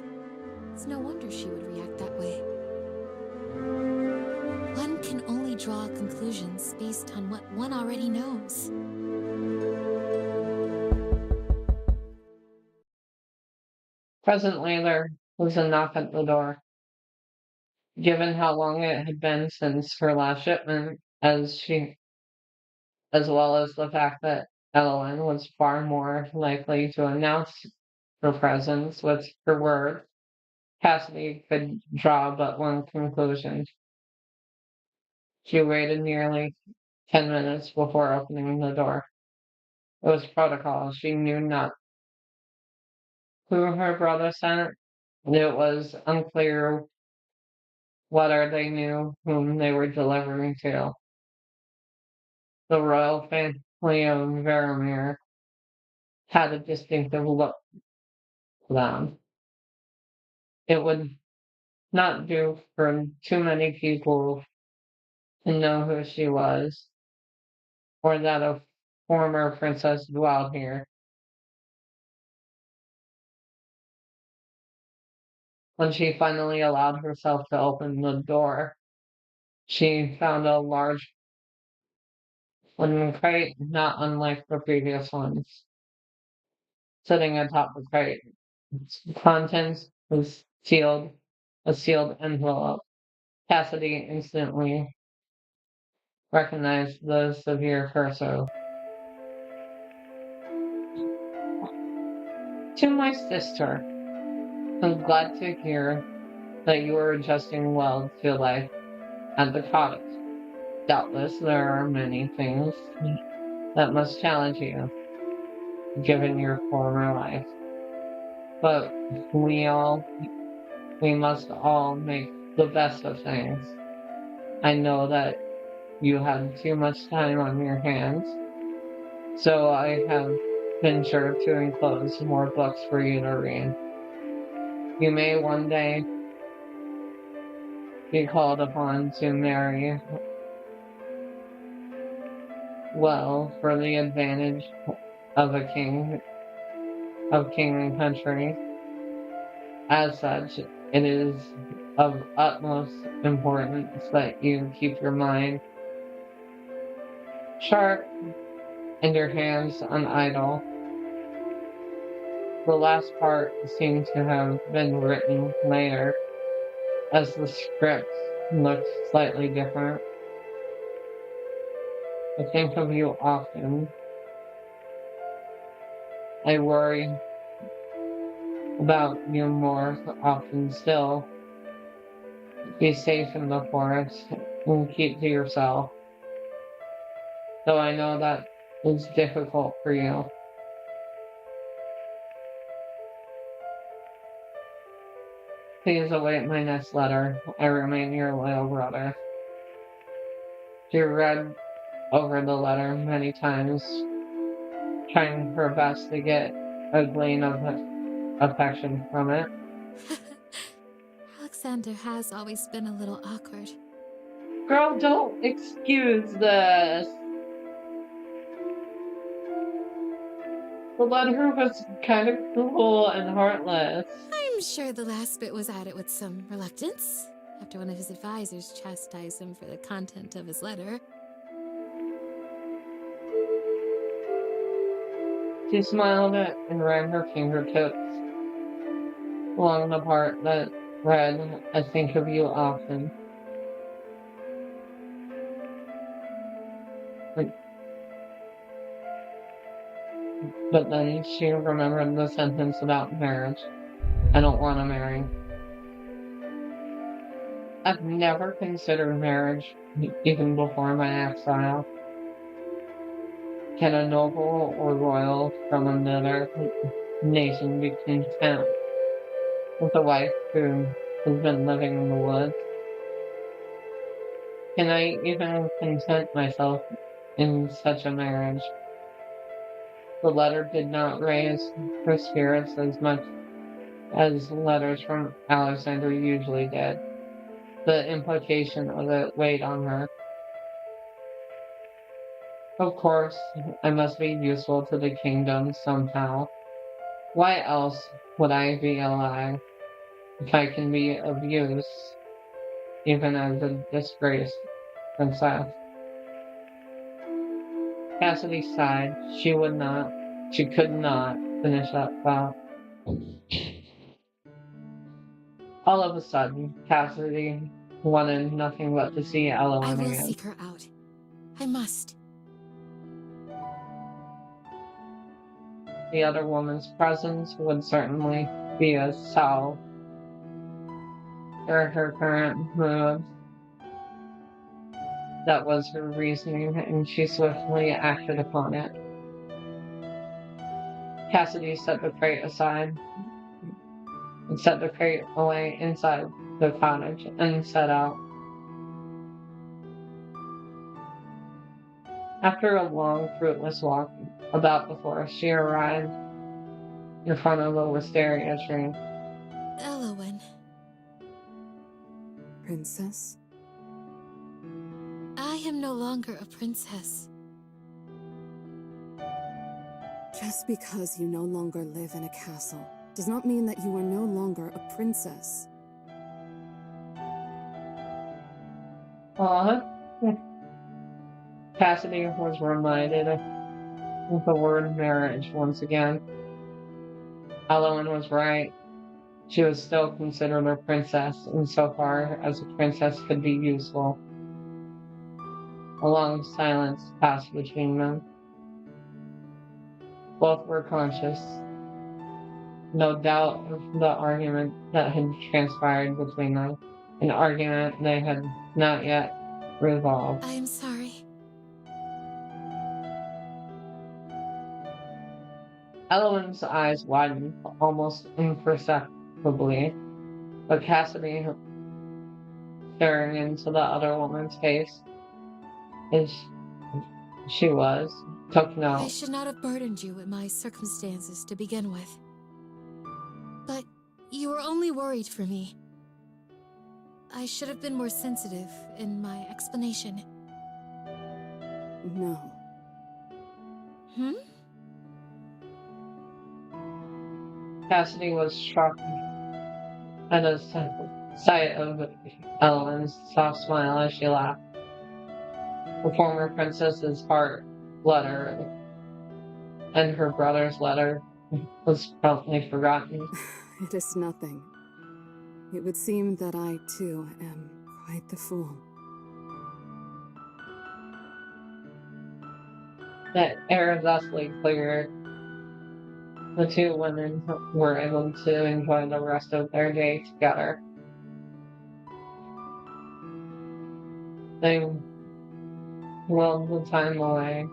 It's no wonder she would react that way. One can only draw conclusions based on what one already knows. Presently, there was a knock at the door. given how long it had been since her last shipment, as well as the fact that Evelyn was far more likely to announce her presence with her word. Cassidy could draw but one conclusion. She waited nearly 10 minutes before opening the door. It was protocol. She knew not who her brother sent. It was unclear whether they knew whom they were delivering to. The royal family of Veramir had a distinctive look to them. It would not do for too many people to know who she was, or that a former princess dwelled here. When she finally allowed herself to open the door, she found a large wooden crate, not unlike the previous ones, sitting atop the crate. Its contents was a sealed envelope. Cassidy instantly recognized the severe cursive. To my sister, I'm glad to hear that you are adjusting well to life at the cottage. Doubtless there are many things that must challenge you, given your former life. But we must all make the best of things. I know that you have too much time on your hands, so I have been sure to enclose more books for you to read. You may one day be called upon to marry well for the advantage of a king and country. As such, it is of utmost importance that you keep your mind sharp and your hands unidle. The last part seemed to have been written later, as the script looked slightly different. I think of you often. I worry about you more often still. Be safe in the forest and keep to yourself. Though I know that is difficult for you. Please await my next letter. I remain your loyal brother. She read over the letter many times, trying her best to get a gleam of affection from it. Alexander has always been a little awkward. Girl, don't excuse this. The letter was kind of cruel and heartless. I'm sure the last bit was added with some reluctance, after one of his advisors chastised him for the content of his letter. She smiled and ran her fingertips along the part that read, I think of you often. But then she remembered the sentence about marriage. I don't want to marry. I've never considered marriage, even before my exile. Can a noble or royal from another nation be content with a wife who has been living in the woods? Can I even content myself in such a marriage? The letter did not raise her spirits as much as letters from Alexander usually did. The implication of it weighed on her. Of course, I must be useful to the kingdom somehow. Why else would I be alive if I can be of use, even as a disgraced princess? Cassidy sighed. She could not finish that thought. All of a sudden, Cassidy wanted nothing but to see I Elowen will again. seek her out. I must. The other woman's presence would certainly be a salve for her current mood. That was her reasoning, and she swiftly acted upon it. Cassidy set the crate aside and set the crate away inside the cottage and set out. After a long, fruitless walk about the forest, she arrived in front of a wisteria tree. Elowen, Princess? I am no longer a princess. Just because you no longer live in a castle does not mean that you are no longer a princess. Cassidy was reminded of the word marriage once again. Elowen was right. She was still considered a princess insofar as a princess could be useful. A long silence passed between them. Both were conscious, no doubt, of the argument that had transpired between them, an argument they had not yet resolved. I am sorry. Elowen's eyes widened almost imperceptibly, but Cassidy, staring into the other woman's face, as she was, took I note. should not have burdened you with my circumstances to begin with. But you were only worried for me. I should have been more sensitive in my explanation. No. Hmm? Cassidy was struck at the sight of Elowen's soft smile as she laughed. The former princess's heart letter and her brother's letter was promptly forgotten. It is nothing. It would seem that I, too, am quite the fool. The air thusly cleared. The two women were able to enjoy the rest of their day together. They willed the time away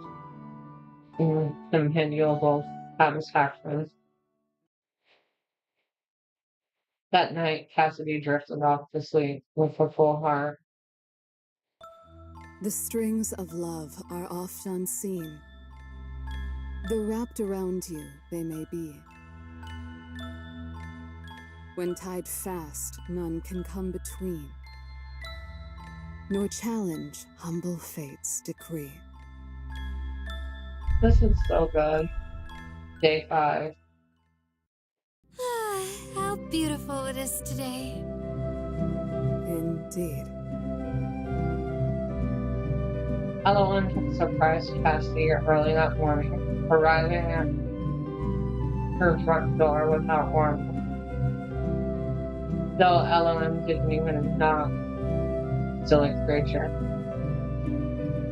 in continual satisfaction. That night, Cassidy drifted off to sleep with a full heart. The strings of love are oft unseen. Though wrapped around you, they may be. When tied fast, none can come between, nor challenge humble fate's decree. This is so good. Day 5. How beautiful it is today. Indeed. Elowen surprised Cassidy early that morning, arriving at her front door without warning. Though Elowen didn't even knock, silly creature.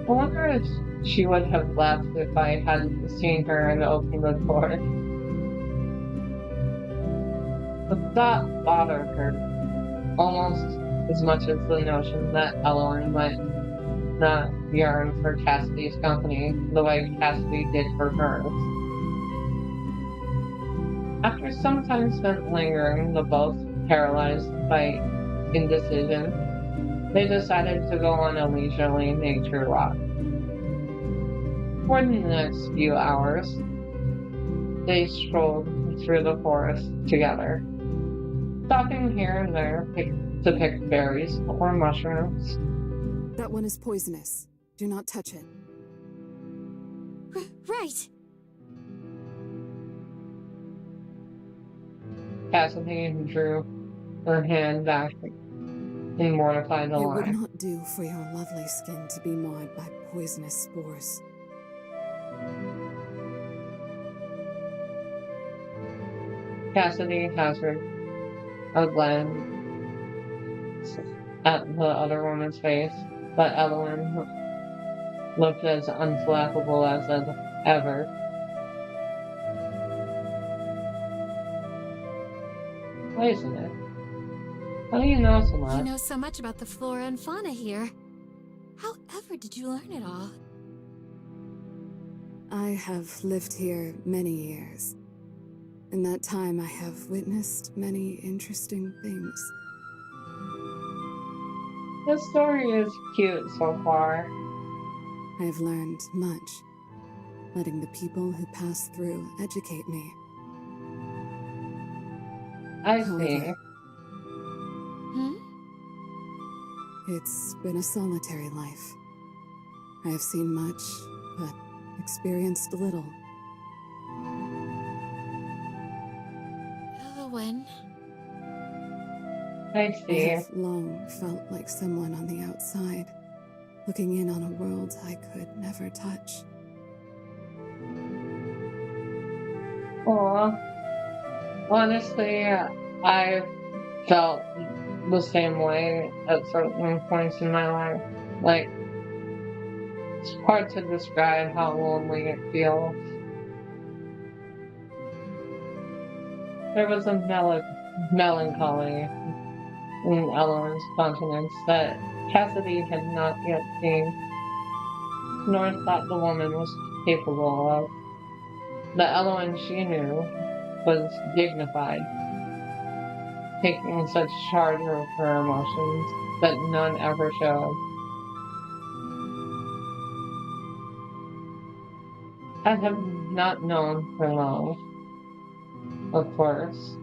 I wonder if she would have left if I hadn't seen her and opened the door. The thought bothered her, almost as much as the notion that Elowen might not yearn for Cassidy's company the way Cassidy did for hers. After some time spent lingering, the both paralyzed by indecision, they decided to go on a leisurely nature walk. For the next few hours, they strolled through the forest together, stopping here and there to pick berries or mushrooms. That one is poisonous. Do not touch it. Right. Cassidy drew her hand back in mortified It would alarm. not do for your lovely skin to be marred by poisonous spores. Cassidy hazarded a glance at the other woman's face, but Evelyn looked as unflappable as ever. Wait a minute. How do you know so much? You know so much about the flora and fauna here. However did you learn it all? I have lived here many years. In that time, I have witnessed many interesting things. This story is cute so far. I have learned much, letting the people who pass through educate me. I see. However, Hmm? it's been a solitary life. I have seen much, but experienced little. When? I I see. have long felt like someone on the outside, looking in on a world I could never touch. Aw. Honestly, I felt the same way at certain points in my life. Like, it's hard to describe how lonely it feels. There was a melancholy in Eleanor's countenance that Cassidy had not yet seen, nor thought the woman was capable of. The Eleanor she knew was dignified, taking such charge of her emotions that none ever showed. I have not known her long, of course.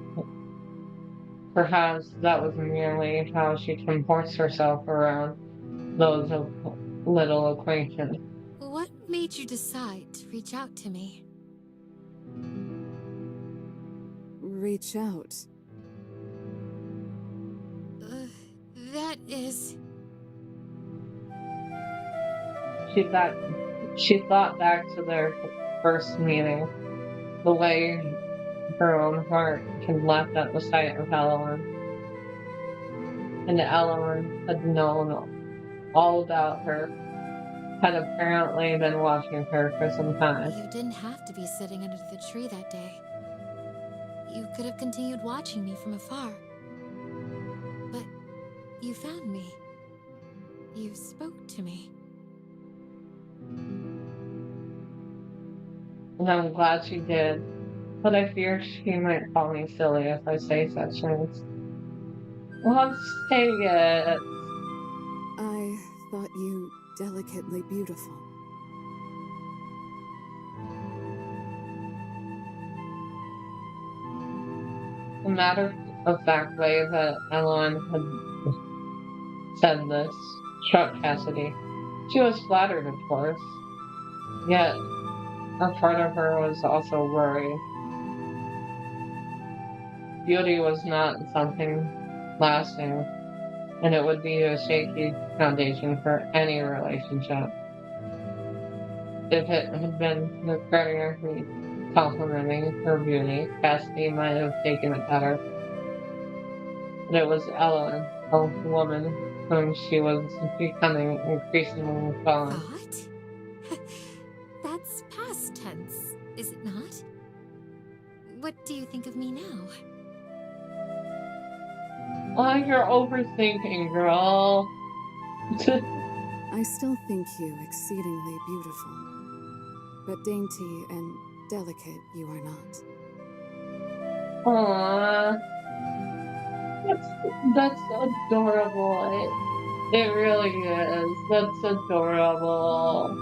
Perhaps that was merely how she comports herself around those of little acquaintance. What made you decide to reach out to me? Reach out. That is... She thought back to their first meeting, the way her own heart had leapt at the sight of Eleanor. And Eleanor had known all about her, had apparently been watching her for some time. You didn't have to be sitting under the tree that day. You could have continued watching me from afar. But you found me. You spoke to me. And I'm glad she did, but I fear she might call me silly if I say such things. Let's take it. I thought you delicately beautiful. The matter-of-fact way that Ellen had said this struck Cassidy. She was flattered, of course, yet a part of her was also worried. Beauty was not something lasting, and it would be a shaky foundation for any relationship. If it had been the courier who complimenting her beauty, Cassidy might have taken it better. But it was Ellen, a woman whom she was becoming increasingly fond. Thought? That's past tense, is it not? What do you think of me now? Oh, you're overthinking, girl. I still think you exceedingly beautiful, but dainty and delicate you are not. Aww. That's adorable. It really is. That's adorable.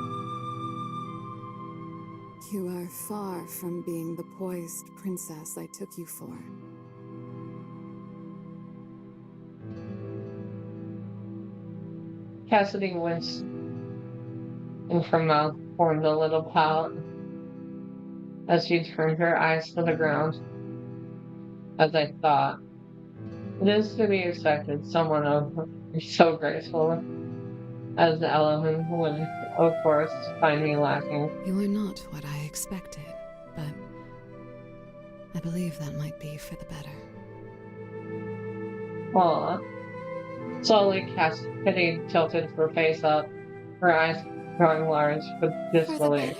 You are far from being the poised princess I took you for. Cassidy winced, and her mouth formed a little pout as she turned her eyes to the ground. As I thought, it is to be expected someone of so graceful as Ellen would, of course, find me lacking. You are not what I expected, but I believe that might be for the better. Aw. Slowly, Cassidy tilted her face up, her eyes growing large with For the disbelief.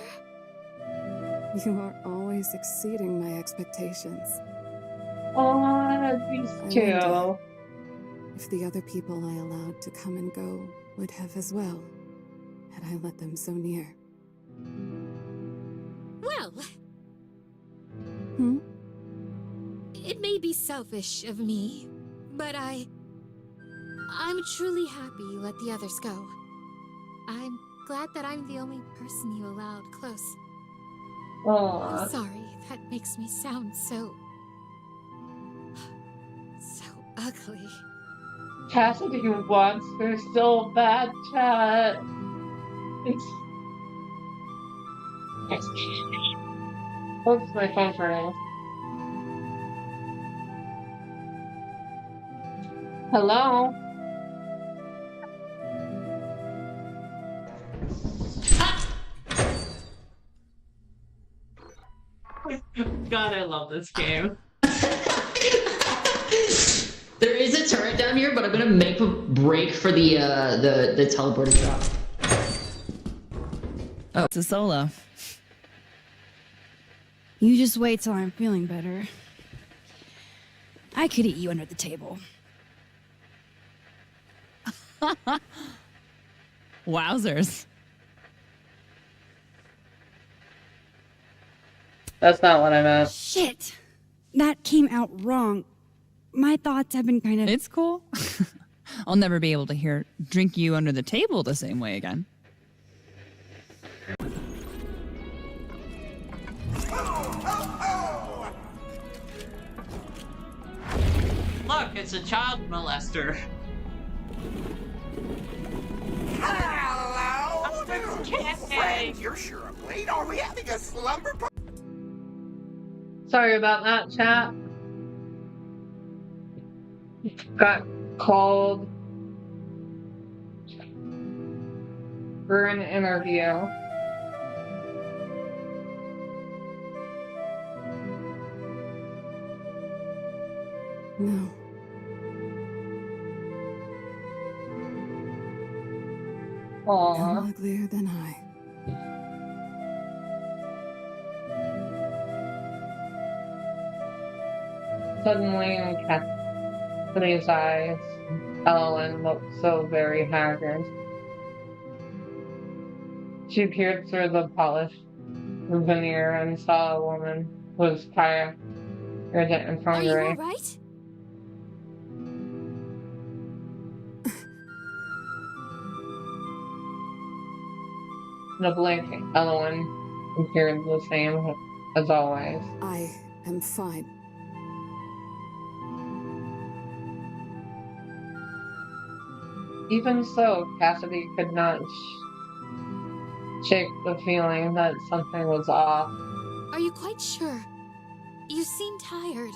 better? You are always exceeding my expectations. Oh, these I two. wonder if the other people I allowed to come and go would have as well, had I let them so near. Well, Hmm? it may be selfish of me, but I'm truly happy you let the others go. I'm glad that I'm the only person you allowed close. Aw. I'm sorry, that makes me sound so ugly. Cassidy wants her so bad, chat. Oops, my phone's ringing. Hello? God, I love this game. There is a turret down here, but I'm gonna make a break for the teleporter drop. Oh, it's a solo. You just wait till I'm feeling better. I could eat you under the table. Wowzers. That's not what I meant. Shit! That came out wrong. My thoughts have been kind of... It's cool. I'll never be able to drink you under the table the same way again. Look, it's a child molester. Hello, friend. You're sure I'm late. Are we having a slumber party? Sorry about that, chat. Got called for an interview. No. No Aww. uglier than I. Suddenly, in Cassidy's eyes, Ellen looked so very haggard. She peered through the polished veneer and saw a woman who was tired and Are you hungry. alright? In a blink, Ellen appeared the same as always. I am fine. Even so, Cassidy could not shake the feeling that something was off. Are you quite sure? You seem tired.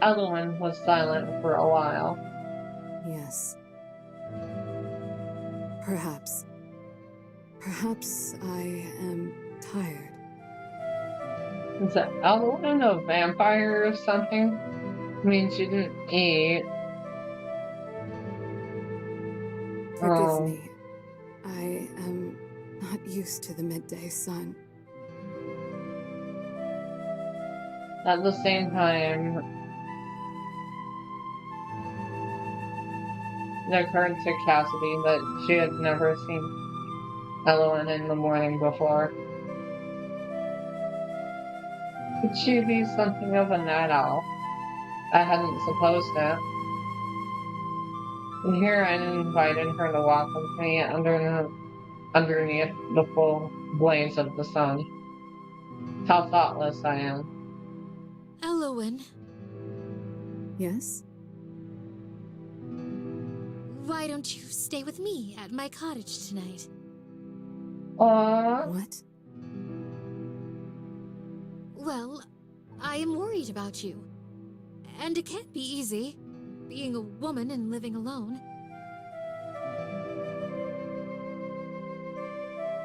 Evelyn was silent for a while. Yes. Perhaps. Perhaps I am tired. Is that Evelyn a vampire or something? I mean, she didn't eat. Forgive Oh. me. I am not used to the midday sun. At the same time, it occurred to Cassidy that she had never seen Evelyn in the morning before. Could she be something of a night owl? I hadn't supposed it. And here I invited her to walk with me underneath the full blaze of the sun. How thoughtless I am. Elowen, Yes? why don't you stay with me at my cottage tonight? Aww. What? Well, I am worried about you. And it can't be easy, being a woman and living alone.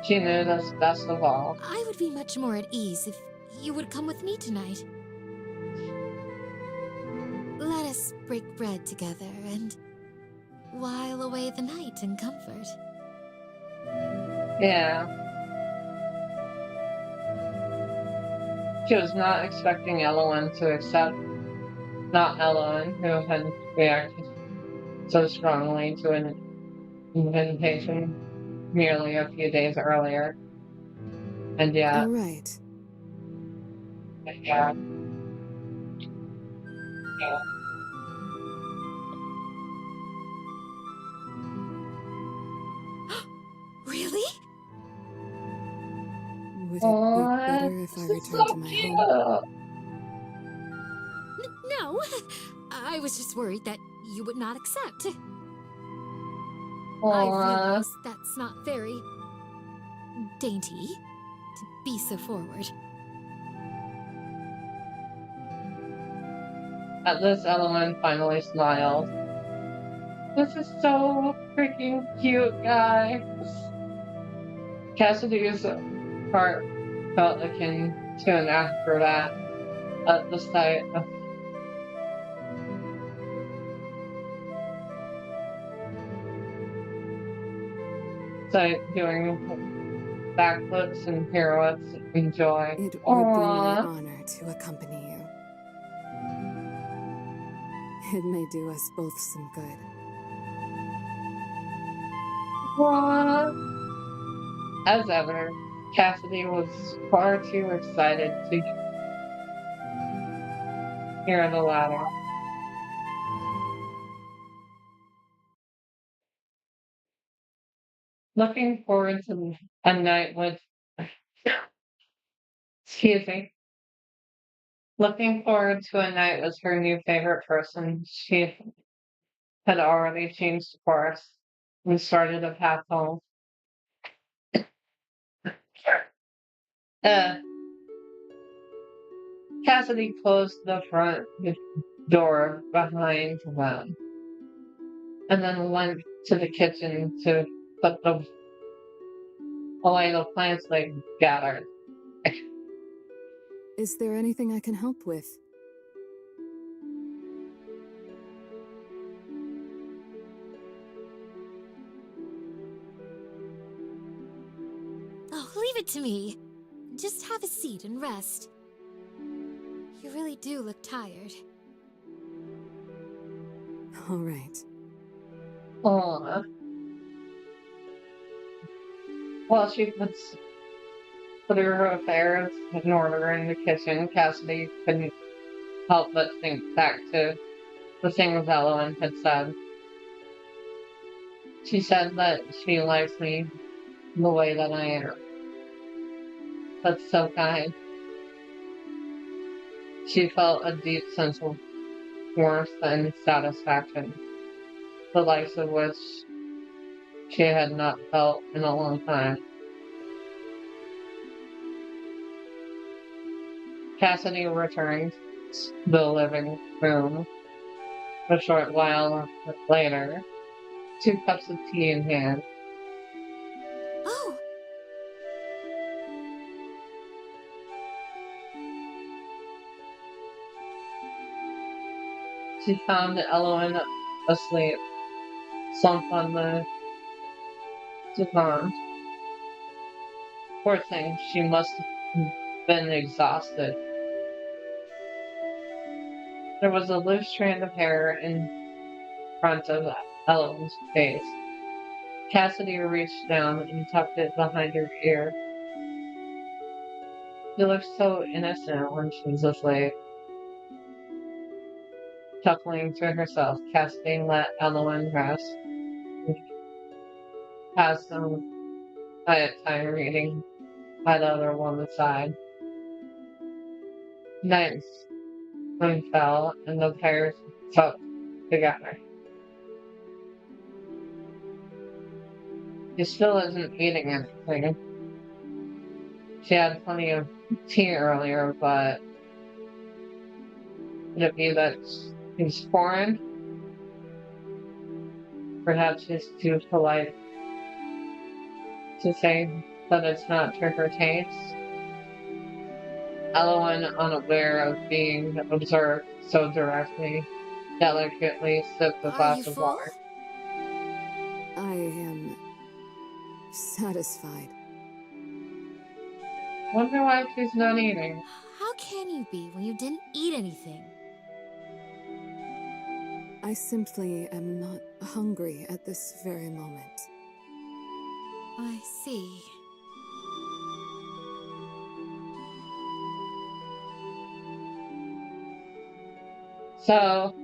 She knew this best of all. I would be much more at ease if you would come with me tonight. break bread together and while away the night in comfort. Yeah. She was not expecting Elowen to accept, not Elowen, who had reacted so strongly to an invitation merely a few days earlier. And yet, All right. yeah. Really? Would it be Aw, better if I this is returned so to my cute. home? No. I was just worried that you would not accept. I Aw. realize that's not very dainty to be so forward. At this, Elowen finally smiled. This is so freaking cute, guys. Cassidy's heart felt akin to an acrobat at the sight doing backflips and pirouettes in joy. It would be my Aww. honor to accompany you. It may do us both some good. Aww. As ever, Cassidy was far too excited to hear the latter. Looking forward to a night with, excuse me, looking forward to a night with her new favorite person. She had already changed course and started a path home. Uh, Cassidy closed the front door behind them and then went to the kitchen to put away the plants they gathered. Is there anything I can help with? Oh, leave it to me. Just have a seat and rest. You really do look tired. All right. Aw. While she put her affairs in order in the kitchen, Cassidy couldn't help but think back to the things Elowen had said. She said that she likes me the way that I am. That's so kind. She felt a deep sense of warmth and satisfaction, the likes of which she had not felt in a long time. Cassidy returned to the living room a short while later, 2 cups of tea in hand. Oh! She found Elowen asleep, slumped on the divan. Poor thing, she must have been exhausted. There was a loose strand of hair in front of Elowen's face. Cassidy reached down and tucked it behind her ear. She looked so innocent when she was asleep. Chuckling to herself, Cassidy let Elowen rest. Passed some quiet time reading by the other woman's side. Night moon fell, and the pair slept together. She still isn't eating anything. She had plenty of tea earlier, but could it be that she's foreign? Perhaps she's too polite to say that it's not to her taste. Elowen, unaware of being observed so directly, delicately sips a Are glass you of full? water. I am satisfied. Wonder why she's not eating. How can you be when you didn't eat anything? I simply am not hungry at this very moment. I see. So,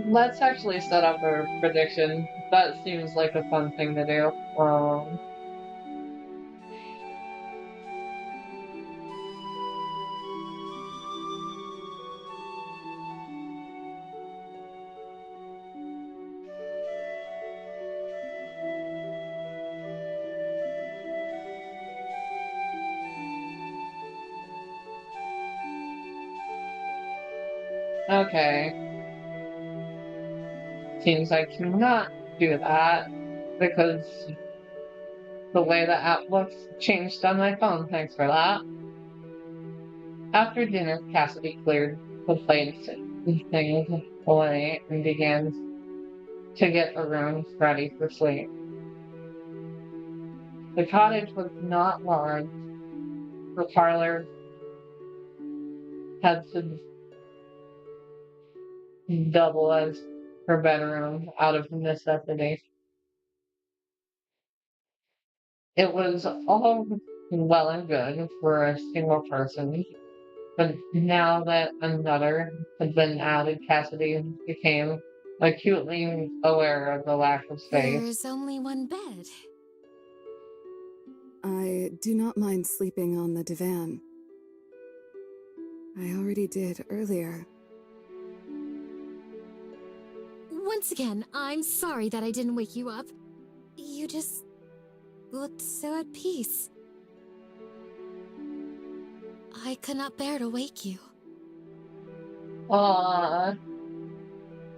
let's actually set up a prediction. That seems like a fun thing to do. Okay. Seems I cannot do that because the way the app looks changed on my phone. Thanks for that. After dinner, Cassidy cleared the plates and things away and began to get the room ready for sleep. The cottage was not large. The parlor had to double as her bedroom out of necessity. It was all well and good for a single person, but now that another had been added, Cassidy became acutely aware of the lack of space. There's only one bed. I do not mind sleeping on the divan. I already did earlier. Once again, I'm sorry that I didn't wake you up. You just looked so at peace. I could not bear to wake you. Aww.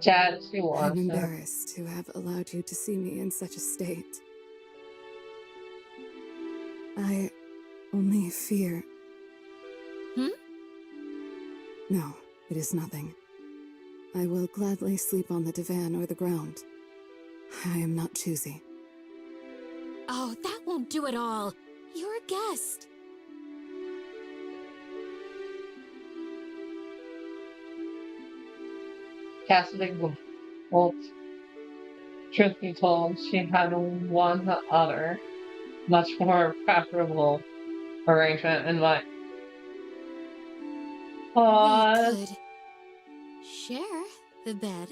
Chad, she I'm wants it. embarrassed to have allowed you to see me in such a state. I only fear... No, it is nothing. I will gladly sleep on the divan or the ground. I am not choosy. Oh, that won't do at all. You're a guest. Cassidy well, truth be told, she had one other, much more preferable arrangement in mind. We could share the bed.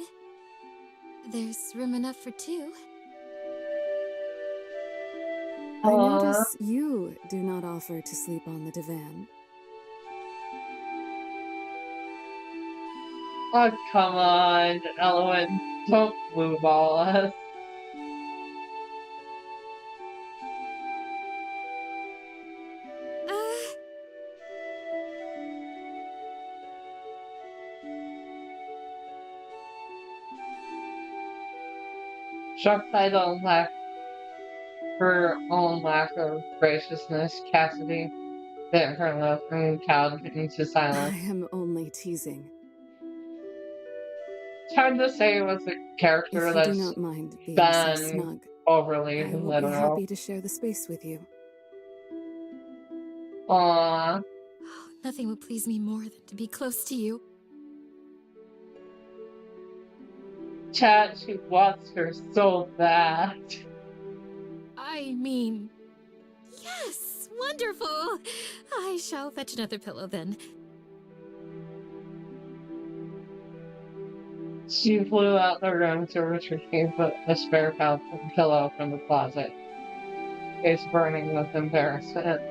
There's room enough for two. I notice you do not offer to sleep on the divan. Oh, come on, Elowen, don't blue ball us. Shocked by the her own lack of graciousness, Cassidy bit her lip and cowed into I silence. am only teasing. It's hard to say it was a character If you do that's not mind being so been snug, overly I will be literal. happy to share the space with you. Aww. Nothing would please me more than to be close to you. Chad, she wants her so bad. I mean, yes, wonderful. I shall fetch another pillow then. She flew out the room to retrieve a spare pillow from the closet, face burning with embarrassment.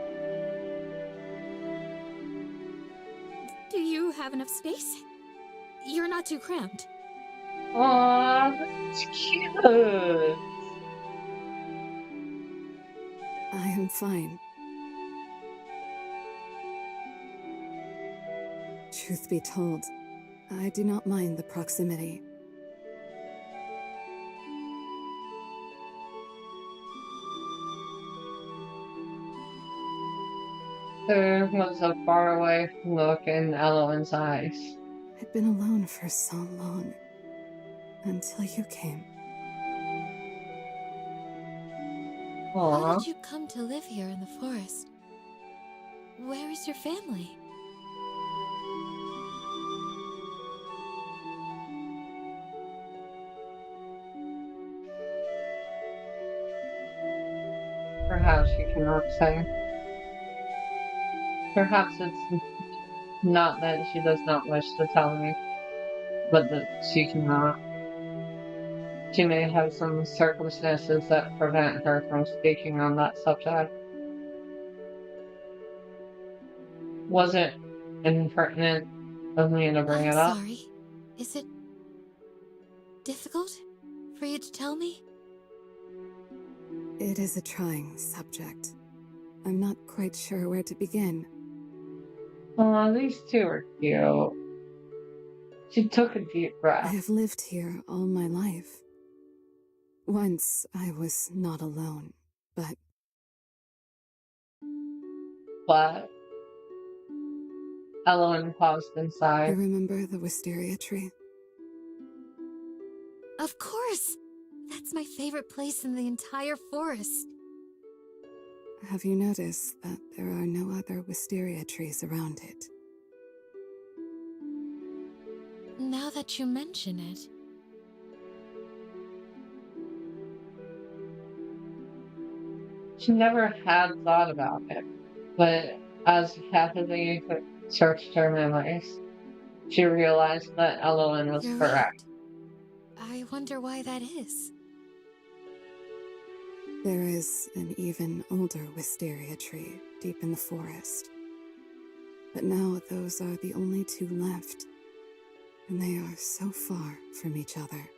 Do you have enough space? You're not too cramped. Aww, that's cute. I am fine. Truth be told, I do not mind the proximity. There was a faraway look in Elowen's eyes. I'd been alone for so long. Until you came. How Aww. did you come to live here in the forest? Where is your family? Perhaps she cannot say. Perhaps it's not that she does not wish to tell me, but that she cannot. She may have some circumstances that prevent her from speaking on that subject. Was it impertinent of me to bring I'm it up? sorry. Is it difficult for you to tell me? It is a trying subject. I'm not quite sure where to begin. Oh, these two are cute. She took a deep I breath. have lived here all my life. Once I was not alone, but Ellen paused you inside. remember the wisteria tree? Of course! That's my favorite place in the entire forest. Have you noticed that there are no other wisteria trees around it? Now that you mention it. She never had thought about it, but as Cassidy searched her memories, she realized that Elowen was You're correct. right. I wonder why that is. There is an even older wisteria tree deep in the forest. But now those are the only two left, and they are so far from each other.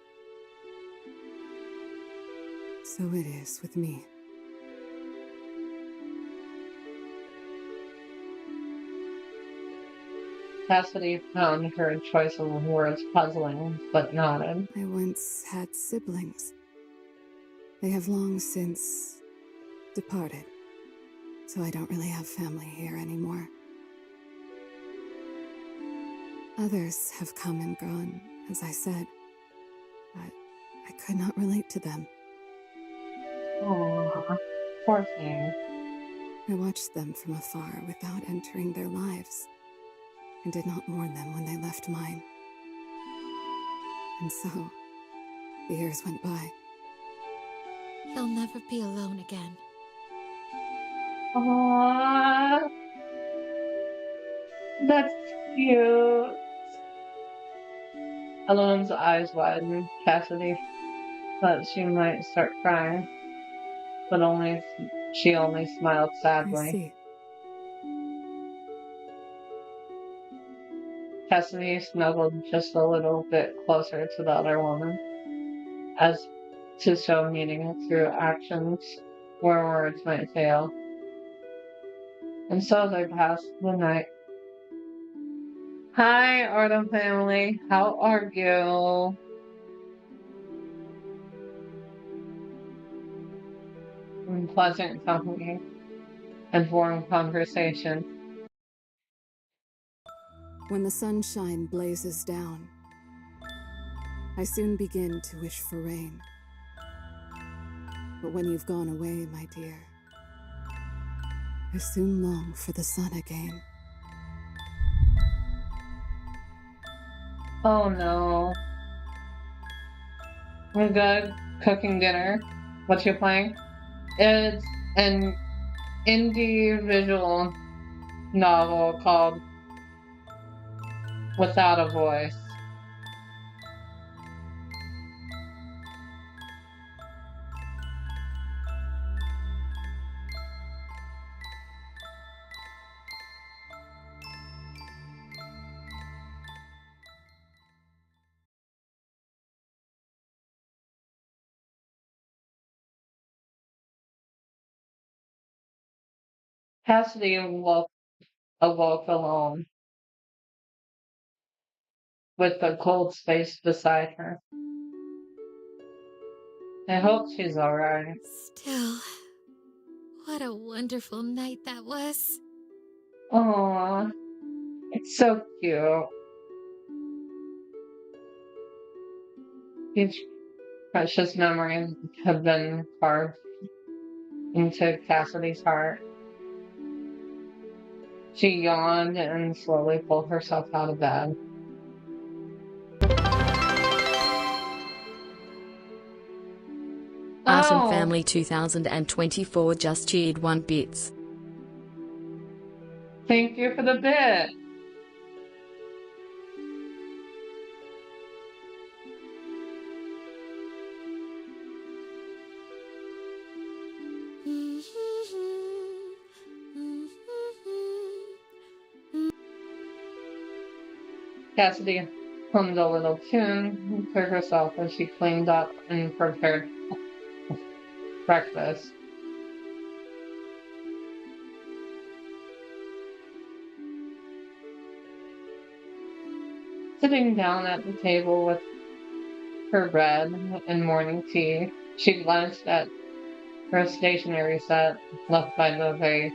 So it is with me. Cassidy found her choice of words puzzling, but nodded. I once had siblings. They have long since departed, so I don't really have family here anymore. Others have come and gone, as I said, but I could not relate to them. Aww, poor thing. I watched them from afar without entering their lives, and did not mourn them when they left mine. And so, the years went by. You'll never be alone again. Aww, that's cute. Elowen's eyes widened. Cassidy thought she might start crying, but she only smiled I sadly. see. Cassidy snuggled just a little bit closer to the other woman, as to show meaning through actions where words might fail. And so they passed the night. Hi, Artem family. How are you? In pleasant company and warm conversation. When the sunshine blazes down, I soon begin to wish for rain. But when you've gone away, my dear, I soon long for the sun again. Oh no. We're good. Cooking dinner. What you playing? It's an indie visual novel called Without a Voice. Cassidy awoke alone, with the cold space beside her. I hope she's alright. Still, what a wonderful night that was. Aww. It's so cute. These precious memories have been carved into Cassidy's heart. She yawned and slowly pulled herself out of bed. Awesome Oh, Family 2024 just cheered 1 bits. thank you for the bit. Cassidy hummed a little tune to herself as she cleaned up and prepared breakfast. Sitting down at the table with her bread and morning tea, she glanced at her stationery set left by the vase.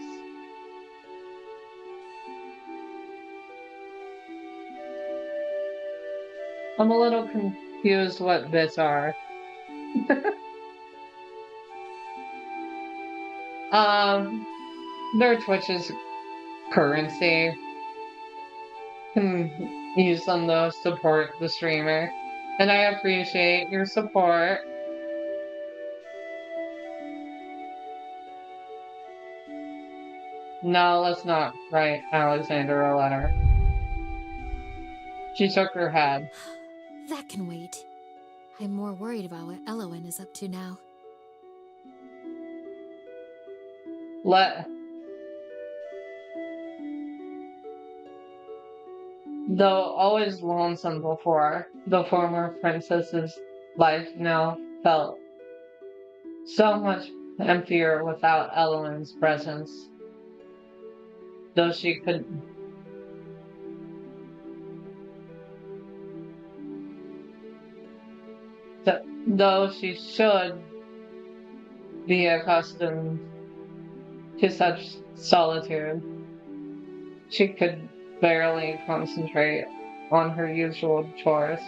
I'm a little confused what bits are. They're Twitch's currency. Can use them to support the streamer. And I appreciate your support. No, let's not write Alexander a letter. She shook her head. That can wait. I'm more worried about what Elowen is up to now. Though always lonesome before, the former princess's life now felt so much emptier without Elowen's presence. Though she could though she should be accustomed to such solitude, she could barely concentrate on her usual chores.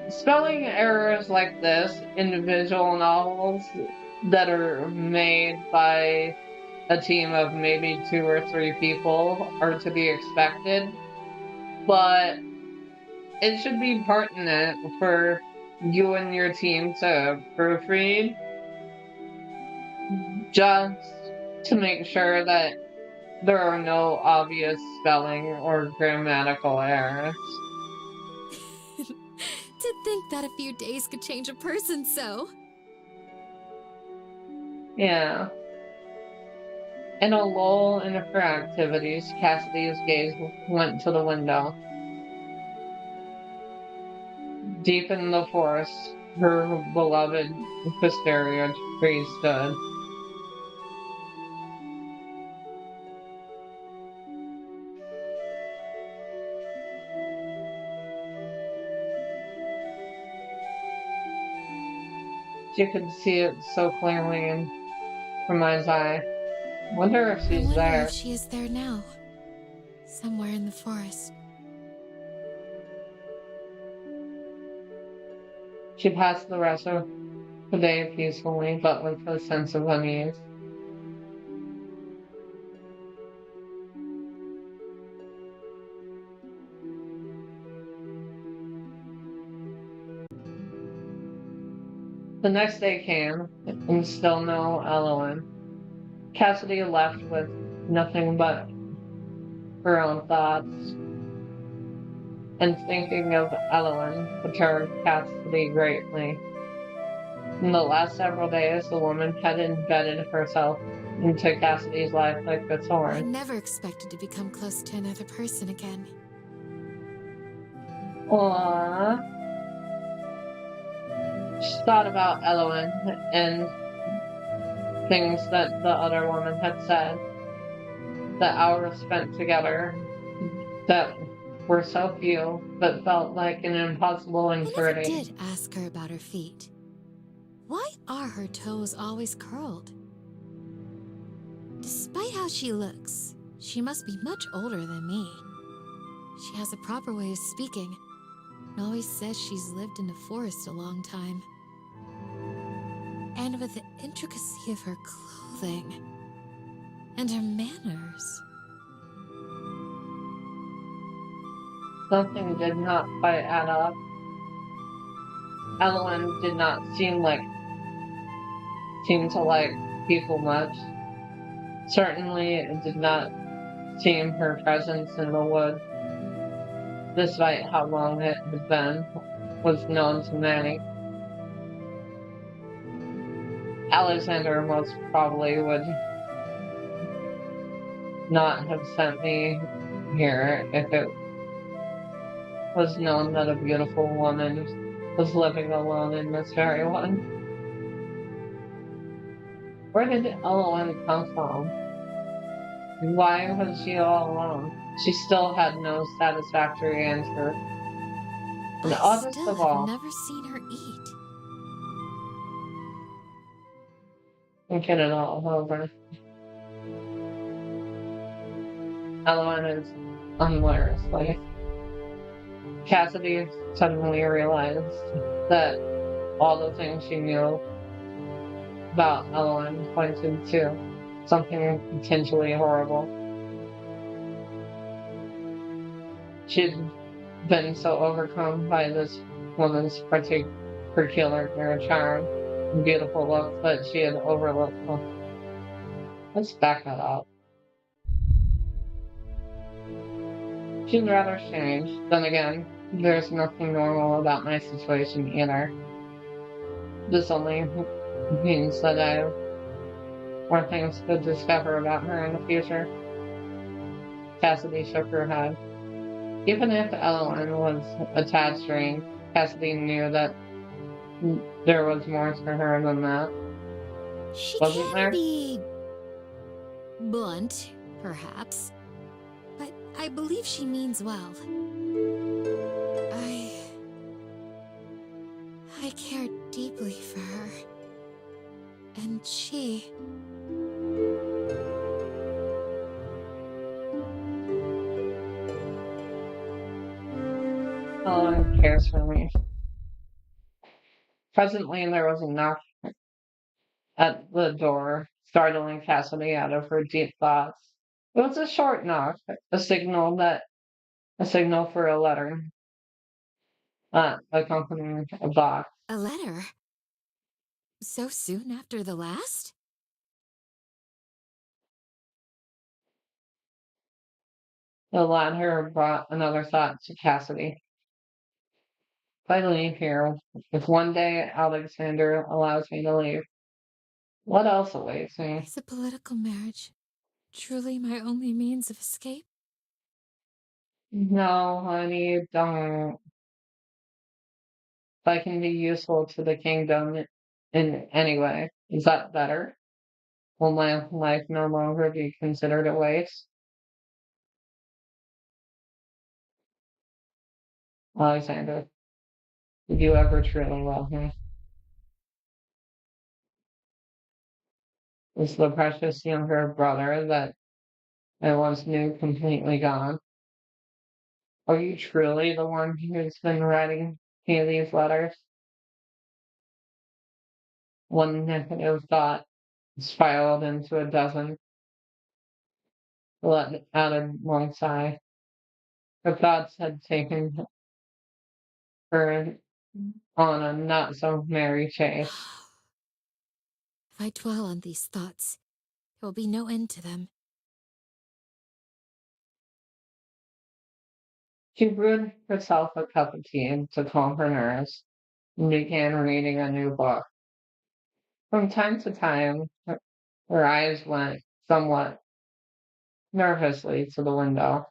Spelling errors like this in visual novels that are made by a team of maybe 2 or 3 people are to be expected, but it should be pertinent for you and your team to proofread just to make sure that there are no obvious spelling or grammatical errors. To think that a few days could change a person so. Yeah. In a lull in her activities, Cassidy's gaze went to the window. Deep in the forest, her beloved wisteria tree stood. She could see it so clearly in her mind's eye. Wonder if I she's wonder there. if she is there now. Somewhere in the forest. She passed the rest of the day peacefully, but with a sense of unease. The next day came, and still no Elowen. Cassidy left with nothing but her own thoughts. And thinking of Elowen perturbed Cassidy greatly. In the last several days, the woman had embedded herself into Cassidy's life like a I thorn. never expected to become close to another person again. Aww. She thought about Elowen and things that the other woman had said. The hours spent together that were so few, but felt like an impossible I never eternity. did ask her about her feet. Why are her toes always curled? Despite how she looks, she must be much older than me. She has a proper way of speaking, and always says she's lived in the forest a long time. And with the intricacy of her clothing and her manners. Something did not quite add up. Elowen did not seem to like people much. Certainly, it did not seem her presence in the wood, despite how long it had been, was known to many. Alexander most probably would not have sent me here if it was known that a beautiful woman was living alone in this very one. Where did Elowen come from? Why was she all alone? She still had no satisfactory answer. And I oddest still of have all, never seen her eat. thinking it all over, Elowen is unwirely. Cassidy suddenly realized that all the things she knew about Elowen pointed to something potentially horrible. She'd been so overcome by this woman's particular charm and beautiful look that she had overlooked them. Let's back that up. She's rather strange. Then again, there's nothing normal about my situation either. This only means that I have more things to discover about her in the future. Cassidy shook her head. Even if Elowen was a tad strange, Cassidy knew that there was more to her than that. She Wasn't can there? be blunt, perhaps, but I believe she means well. I care deeply for her, and she... Elowen cares for me. Presently, there was a knock at the door, startling Cassidy out of her deep thoughts. It was a short knock, a signal for a letter, accompanying a box. A letter? So soon after the last? The latter brought another thought to Cassidy. If I leave here, if one day Alexander allows me to leave, what else awaits me? Is a political marriage truly my only means of escape? No, honey, don't. If I can be useful to the kingdom in any way, is that better? Will my life no longer be considered a waste? Alexander, did you ever truly love me? Is the precious younger brother that I once knew completely gone? Are you truly the one who's been writing me these letters? One negative thought spiraled into a dozen, let out a long sigh. Her thoughts had taken her on a not so merry chase. If I dwell on these thoughts, there will be no end to them. She brewed herself a cup of tea to calm her nerves and began reading a new book. From time to time, her eyes went somewhat nervously to the window.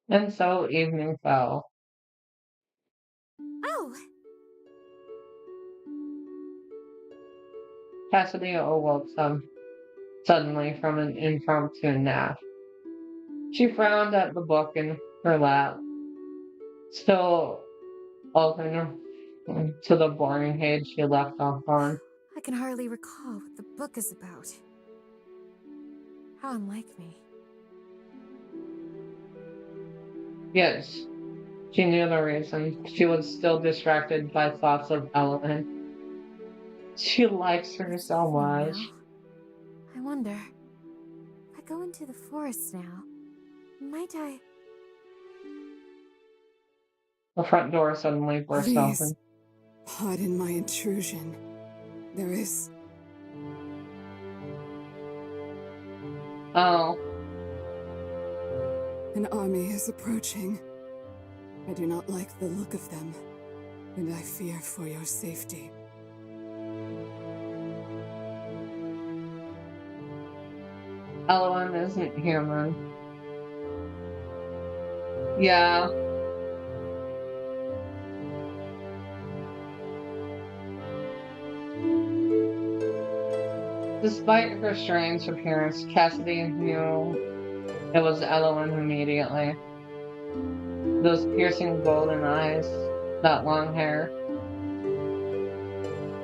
And so evening fell. Oh! Cassidy awoke suddenly from an impromptu nap. She frowned at the book in her lap, still open to the boring page she left off on. A can hardly recall what the book is about. How unlike me. Yes, she knew the reason. She was still distracted by thoughts of Ellen. She likes her so much. Now, I wonder, if I go into the forest now, might I... The front door suddenly burst Please, open. pardon my intrusion. There is... Oh, An army is approaching. I do not like the look of them, and I fear for your safety. Ellen isn't human. Yeah. Despite her strange appearance, Cassidy knew it was Ellen immediately. Those piercing golden eyes, that long hair.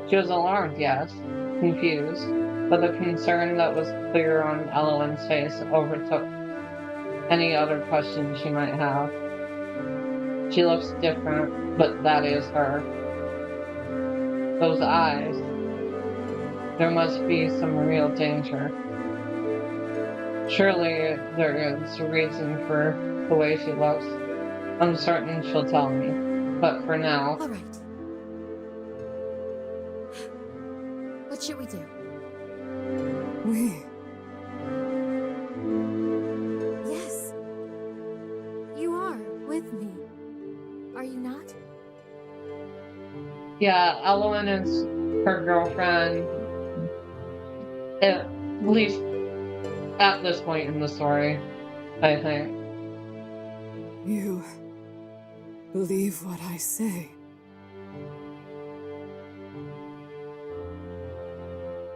She was alarmed, yes, confused, but the concern that was clear on Ellen's face overtook any other questions she might have. She looks different, but that is her. Those eyes. There must be some real danger. Surely there is a reason for the way she looks. I'm certain she'll tell me, but for now... All right. What should we do? Yes. You are with me. Are you not? Yeah, Ellen is her girlfriend. At least at this point in the story, I think. You believe what I say?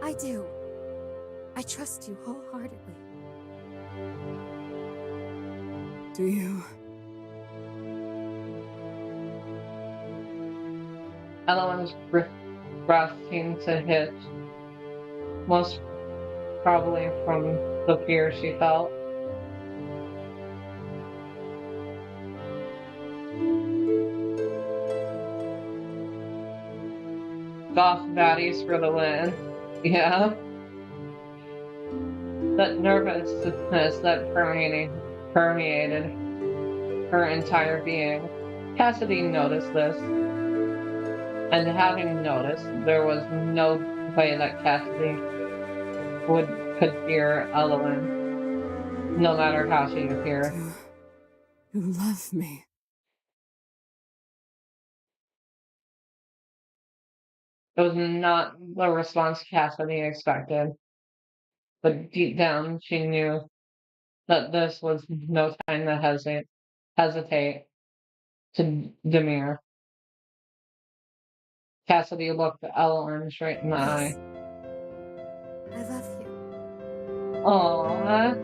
I do. I trust you wholeheartedly. Do you? Ellen's breath seemed to hitch, most probably from the fear she felt. Goth baddies for the win. Yeah. That nervousness that permeated her entire being. Cassidy noticed this. And having noticed, there was no way that Cassidy could fear Ellen, no matter how she appeared. You love me. It was not the response Cassidy expected, but deep down she knew that this was no time to hesitate, to demur. Cassidy looked Ellen straight in the eye. I love you. Aww.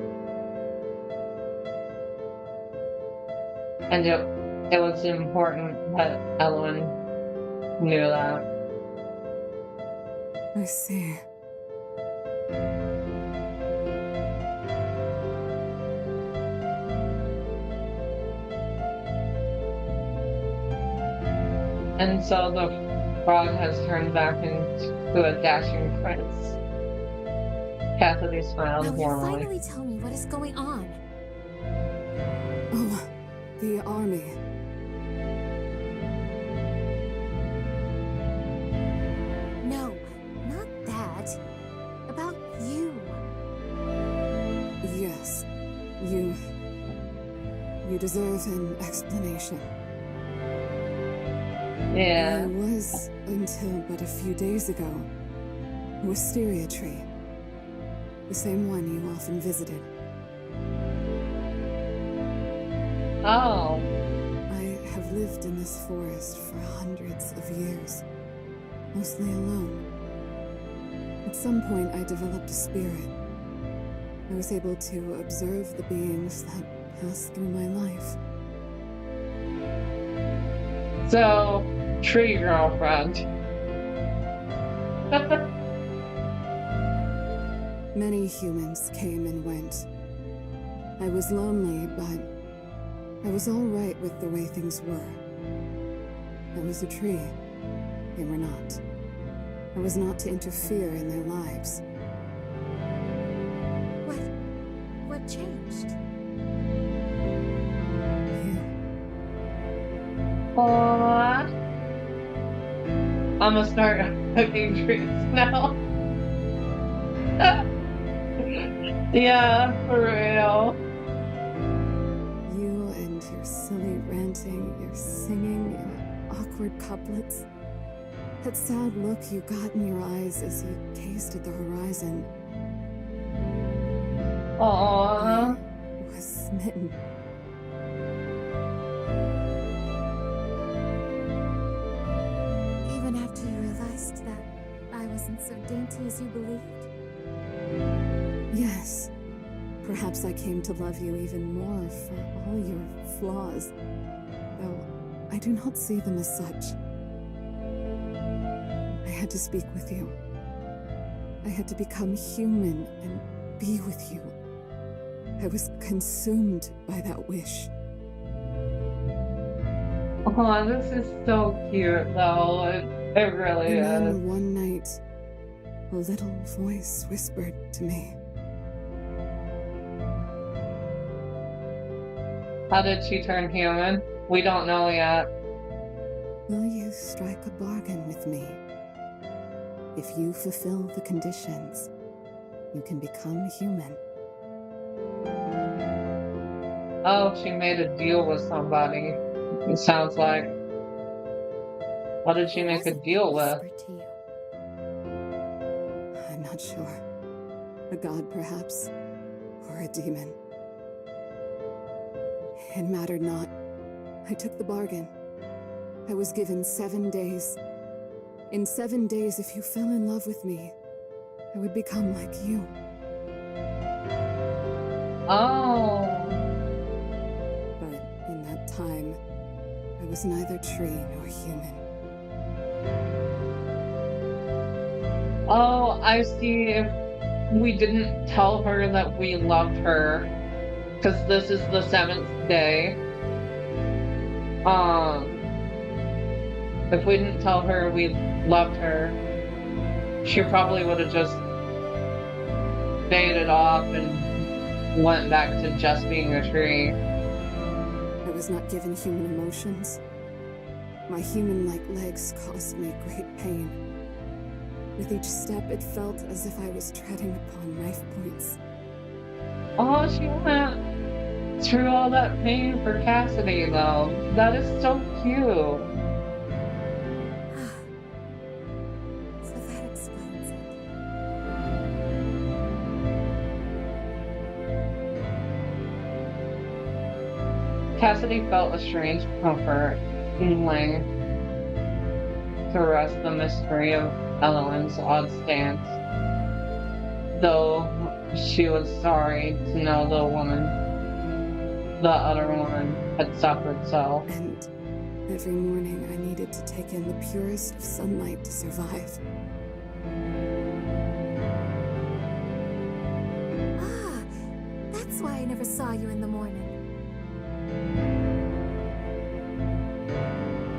And it was important that Ellen knew that. I see. And so the frog has turned back into a dashing prince. Cassidy smiled Now you warmly. finally tell me what is going on. Oh, the army. No, not that. About you. Yes, you deserve an explanation. Yeah. I was, until but a few days ago, a wisteria tree. The same one you often visited. Oh. I have lived in this forest for hundreds of years, mostly alone. At some point, I developed a spirit. I was able to observe the beings that pass through my life. So, tree girlfriend. Many humans came and went. I was lonely, but I was all right with the way things were. I was a tree. They were not. I was not to interfere in their lives. What changed? You. Aww. I'm gonna start cooking treats now. Yeah, for real. You and your silly ranting, your singing, your awkward couplets. That sad look you got in your eyes as you gazed at the horizon. Aww. I was smitten. Even after you realized that I wasn't so dainty as you believed? Yes. Perhaps I came to love you even more for all your flaws, though I do not see them as such. I had to speak with you. I had to become human and be with you. I was consumed by that wish. Oh, this is so cute, though. It really And is. then one night, a little voice whispered to me. How did she turn human? We don't know yet. Will you strike a bargain with me? If you fulfill the conditions, you can become human. Oh, she made a deal with somebody. It sounds like. What did she make a deal with? Whispered to you. I'm not sure. A god, perhaps, or a demon. It mattered not. I took the bargain. I was given 7 days. In 7 days, if you fell in love with me, I would become like you. Oh. But in that time, I was neither tree nor human. Oh, I see. If we didn't tell her that we loved her, because this is the 7th day. If we didn't tell her we loved her, she probably would have just faded off and went back to just being a tree. I was not given human emotions. My human-like legs caused me great pain. With each step, it felt as if I was treading upon knife points. Oh, she went through all that pain for Cassidy, though. That is so cute. So that explains it. Cassidy felt a strange comfort in laying to rest the mystery of Elowen's odd stance, though she was sorry to know the other woman, had suffered so. And every morning I needed to take in the purest of sunlight to survive. Ah, that's why I never saw you in the morning.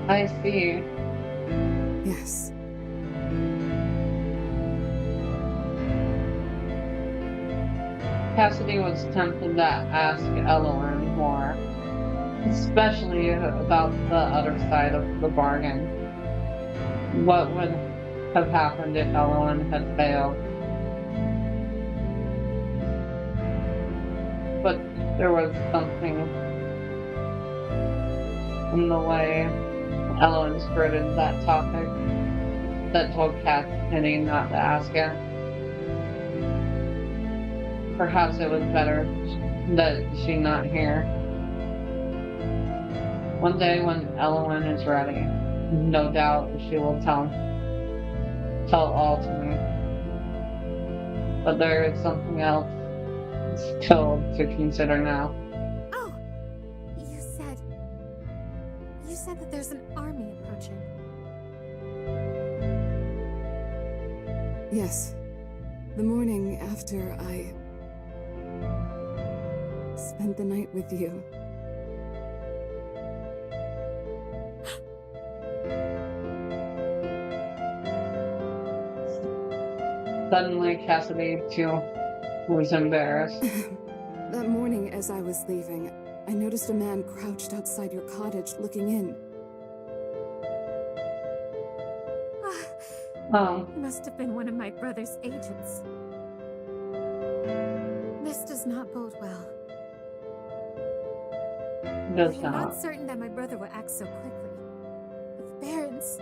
I see. Yes. Cassidy was tempted to ask Elowen more, especially about the other side of the bargain. What would have happened if Elowen had failed? But there was something in the way Elowen skirted that topic that told Cassidy not to ask it. Perhaps it was better that she not hear. One day when Elowen is ready, no doubt she will tell all to me. But there is something else still to consider now. Oh, you said that there's an army approaching. Yes. The morning after I spent the night with you. Suddenly, Cassidy, too, was embarrassed. That morning as I was leaving, I noticed a man crouched outside your cottage looking in. Oh. He must have been one of my brother's agents. This does not bode well. Does I am not. not certain that my brother will act so quickly. But the Barons...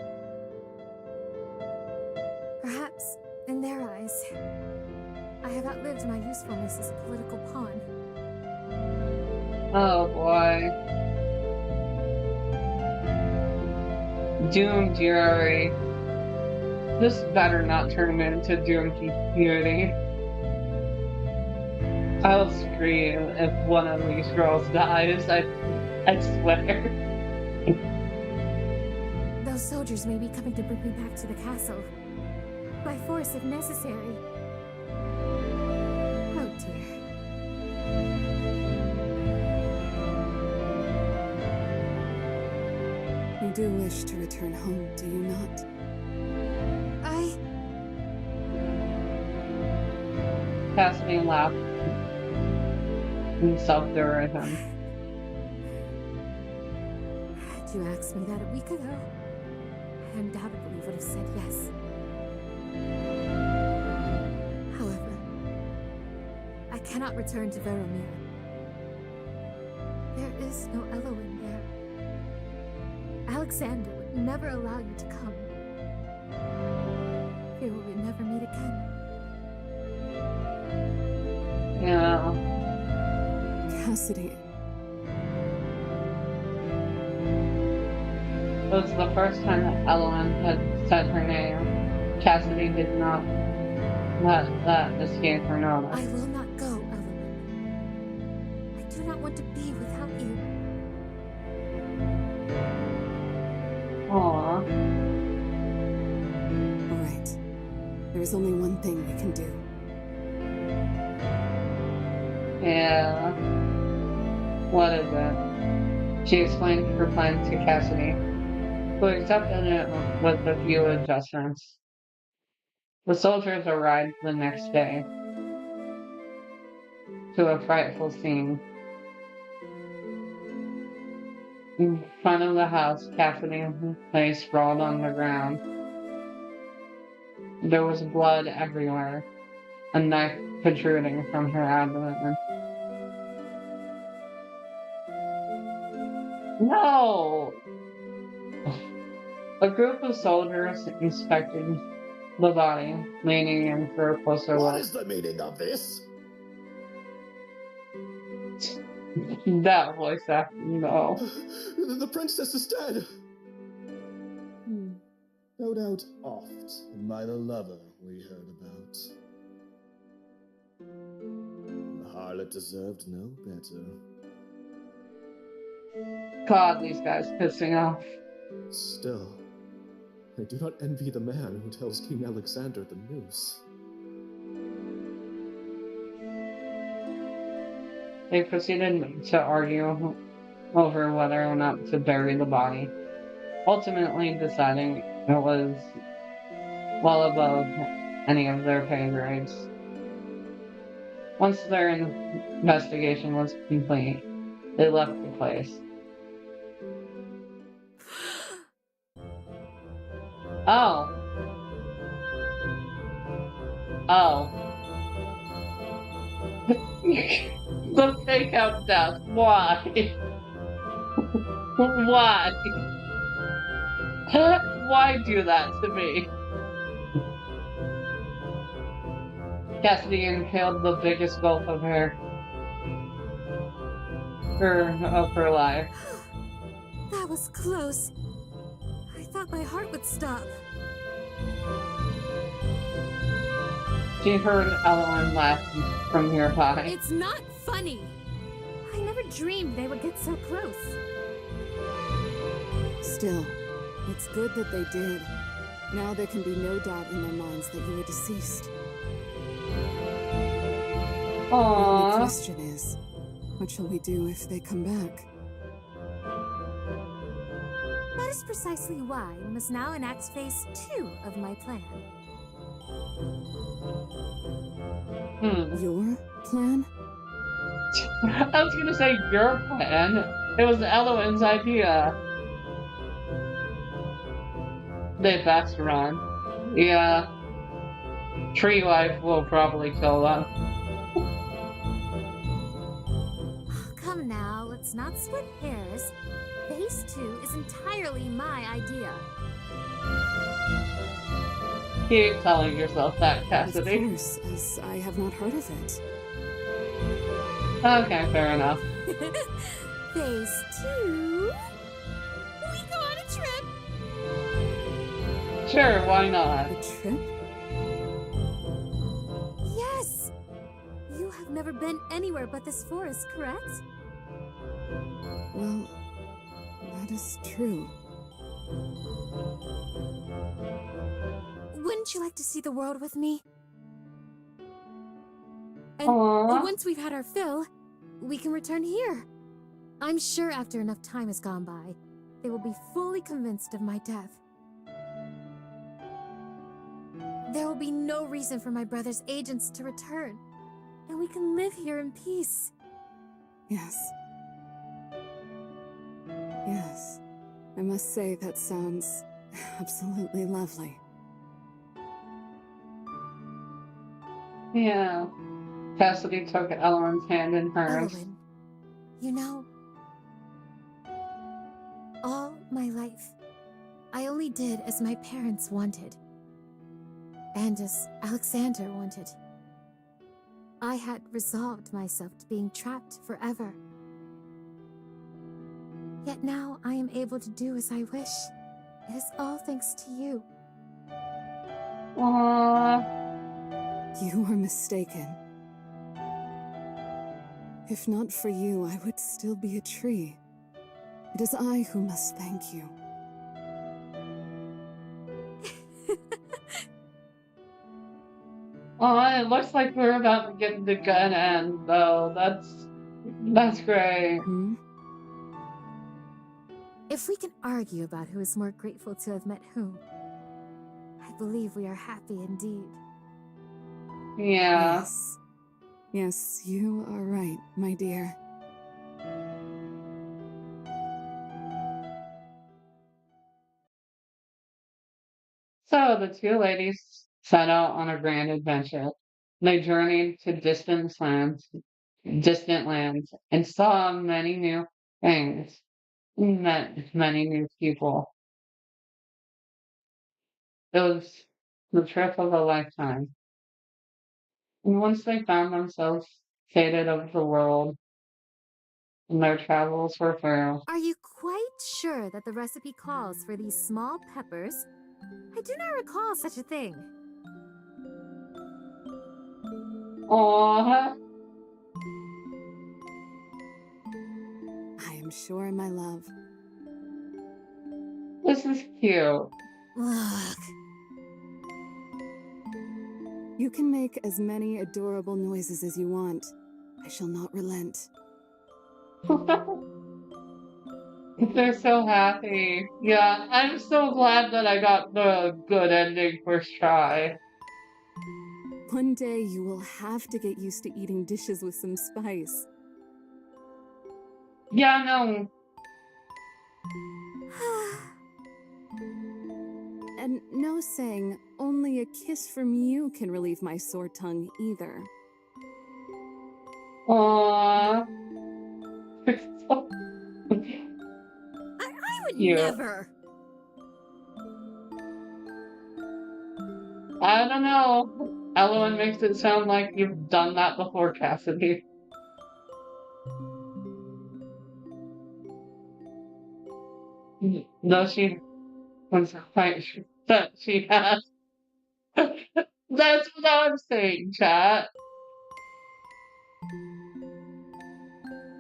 Perhaps, in their eyes, I have outlived my usefulness as a political pawn. Oh boy. Doom Fury. This better not turn into Doom Beauty. I'll scream if one of these girls dies, I swear. Those soldiers may be coming to bring me back to the castle. By force if necessary. Oh dear. You do wish to return home, do you not? Cassidy laughed in self-derision. Had you asked me that a week ago, I undoubtedly would have said yes. However, I cannot return to Veromir. There is no Eloin there. Alexander would never allow you to come. Fear we would never meet again. Yeah. Cassidy. It was the first time that Ellen had said her name. Cassidy did not let that escape her notice. I will not go, Eloin. I do not want to be without you. Aww. All right. There is only one thing we can do. Yeah. What is it? She explained her plan to Cassidy, who accepted it with a few adjustments. The soldiers arrived the next day to a frightful scene. In front of the house, Cassidy lay sprawled on the ground. There was blood everywhere, a knife protruding from her abdomen. No! A group of soldiers inspected the body, leaning in for a closer What look. is the meaning of this? That voice acting, no. The princess is dead. No doubt oft by the lover we heard about. The harlot deserved no better. God, these guys pissing off. Still, I do not envy the man who tells King Alexander the news. They proceeded to argue over whether or not to bury the body, ultimately deciding it was well above any of their pay grades. Once their investigation was complete, they left the place. Oh. The fake out death. Why? Why? Why do that to me? Cassidy inhaled the biggest gulp of her life. That was close. I thought my heart would stop. She heard Eloin laugh from nearby. It's not funny. I never dreamed they would get so close. Still, it's good that they did. Now there can be no doubt in their minds that you were deceased. The only Aww. question is, what shall we do if they come back? That is precisely why we must now enact phase 2 of my plan. Your plan? I was gonna say your plan. It was Eloin's idea. They best run. Yeah. Tree life will probably kill them. Come now, let's not split hairs. Phase 2 is entirely my idea. Keep telling yourself that, Of Cassidy. course, as I have not heard of it. Okay, fair enough. Phase 2? We go on a trip! Sure, why not? A trip? Yes! You have never been anywhere but this forest, correct? Well, that is true. Wouldn't you like to see the world with me? And Aww. once we've had our fill, we can return here. I'm sure after enough time has gone by, they will be fully convinced of my death. There will be no reason for my brother's agents to return, and we can live here in peace. Yes. Yes. I must say that sounds absolutely lovely. Yeah. Cassidy took Eloin's hand in hers. Eloin, you know, all my life, I only did as my parents wanted. And as Alexander wanted. I had resolved myself to being trapped forever. Yet now I am able to do as I wish. It is all thanks to you. Aww. You are mistaken. If not for you, I would still be a tree. It is I who must thank you. Oh, it looks like we're about to get the gun end, though. That's great. If we can argue about who is more grateful to have met whom, I believe we are happy indeed. Yeah. Yes. Yes, you are right, my dear. So the two ladies set out on a grand adventure. They journeyed to distant lands, and saw many new things. Met many new people. It was the trip of a lifetime. And once they found themselves faded of the world, and their travels were through. Are you quite sure that the recipe calls for these small peppers? I do not recall such a thing. Aww. I am sure, my love. This is cute. Look. You can make as many adorable noises as you want. I shall not relent. They're so happy. Yeah, I'm so glad that I got the good ending first try. One day you will have to get used to eating dishes with some spice. Yeah, no. And no saying, only a kiss from you can relieve my sore tongue either. Aww. I would Cute. never. I don't know. Eloin makes it sound like you've done that before, Cassidy. No, she was quite sure that she has. That's what I'm saying, chat.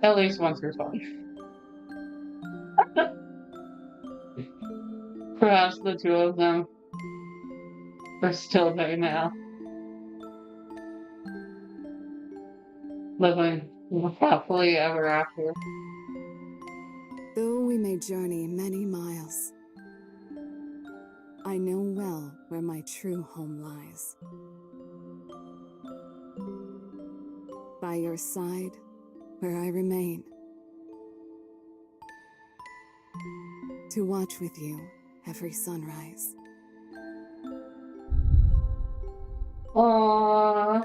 At least once or twice. Perhaps the two of them are still there now. living happily ever after. Though we may journey many miles, I know well where my true home lies. By your side, where I remain, to watch with you every sunrise. Aww.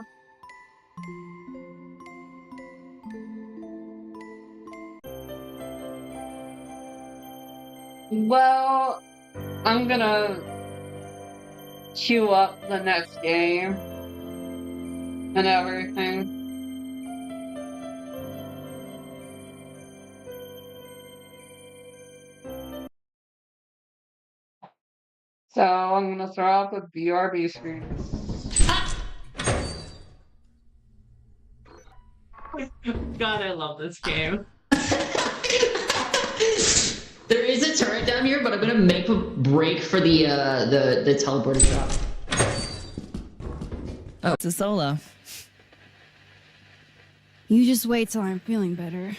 Well, I'm gonna queue up the next game and everything. So I'm gonna throw up a BRB screen. God, I love this game. There is a turret down here, but I'm gonna make a break for the teleporter shop. Oh, it's a solo. You just wait till I'm feeling better.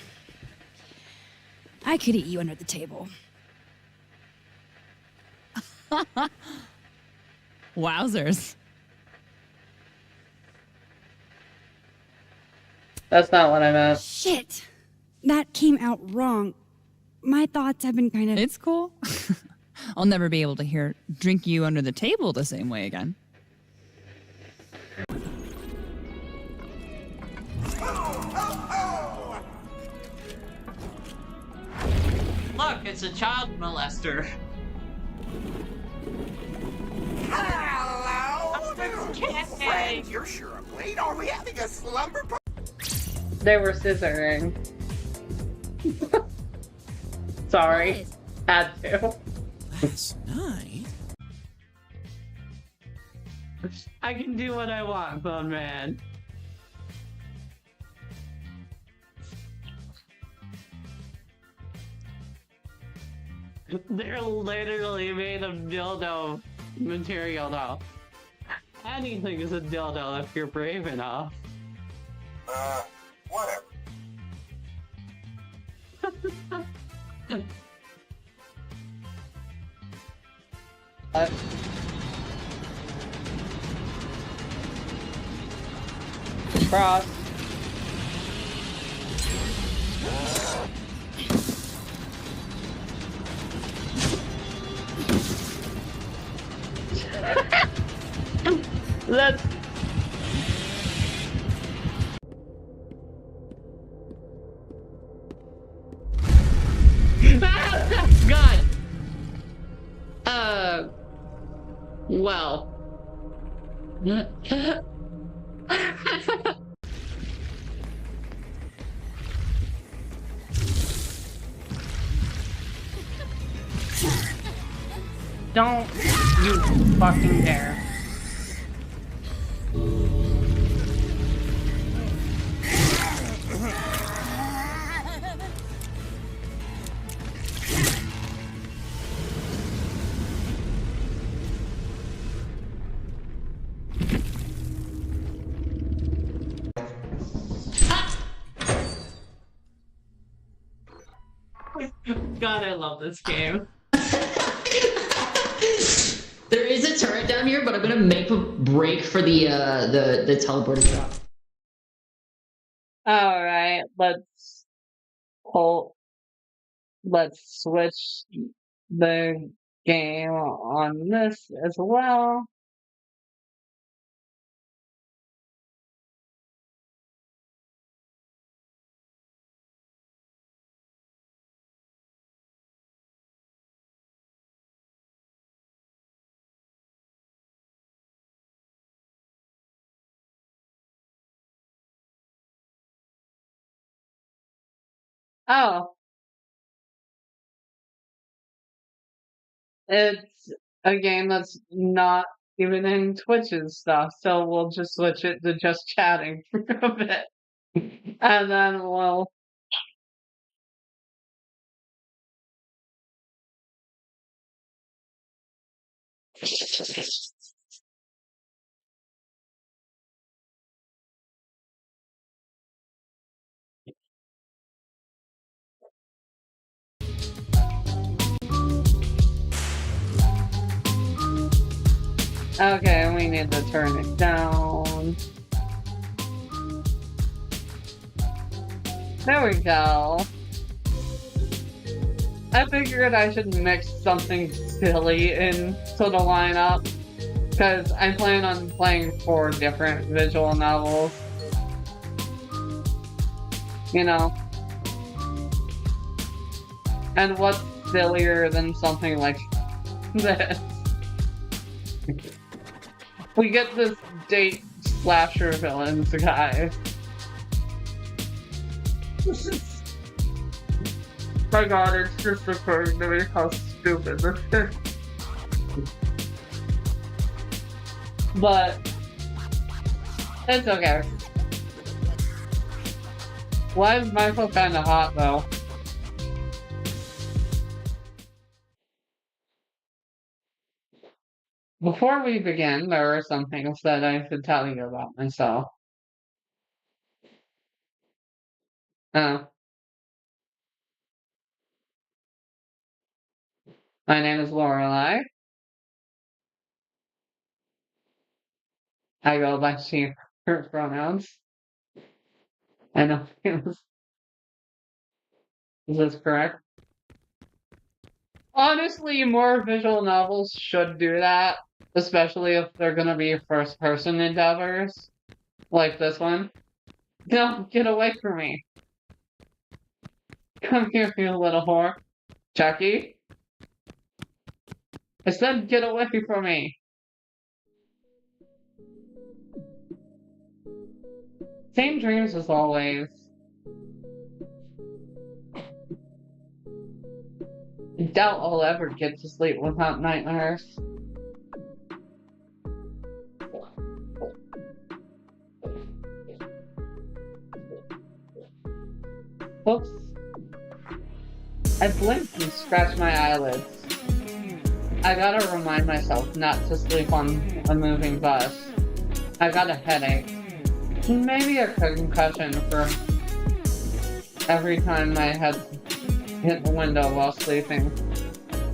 I could eat you under the table. Wowzers. That's not what I meant. Shit! That came out wrong. My thoughts have been kind of... It's cool. I'll never be able to hear drink you under the table the same way again. Look, it's a child molester. Hello, friend. You're sure I'm late. Are we having a slumber party? They were scissoring. Sorry. Had to. Last night? I can do what I want, Bone Man. They're literally made of dildo material now. Anything is a dildo if you're brave enough. Whatever. Cross. Let's. God. Well. Don't you fucking dare. God, I love this game. There is a turret down here, but I'm gonna make a break for the teleporter shop. Alright, let's switch the game on this as well. Oh, it's a game that's not even in Twitch's stuff, so we'll just switch it to just chatting for a bit. And then we'll Okay, we need to turn it down. There we go. I figured I should mix something silly into the lineup, because I plan on playing 4 different visual novels. You know? And what's sillier than something like this? We get this date slasher villains, guys. My god, it's just occurring to me how stupid this is. But it's okay. Why is Michael kinda hot though? Before we begin, there are some things that I should tell you about myself. My name is Lorelei. I go by she, her pronouns. I know. Is this correct? Honestly, more visual novels should do that, especially if they're gonna be first-person endeavors, like this one. No, get away from me. Come here, you little whore. Jackie? I said get away from me. Same dreams as always. I doubt I'll ever get to sleep without nightmares. Oops. I blinked and scratched my eyelids. I gotta remind myself not to sleep on a moving bus. I got a headache. Maybe a concussion for every time my head hit the window while sleeping.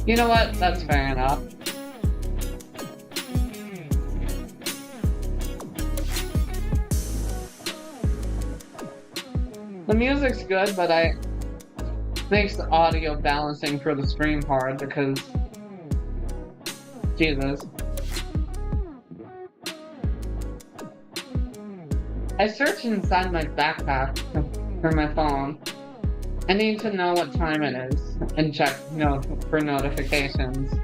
You know what? That's fair enough. The music's good, but makes the audio balancing for the stream hard because Jesus. I searched inside my backpack for my phone. I need to know what time it is and check for notifications.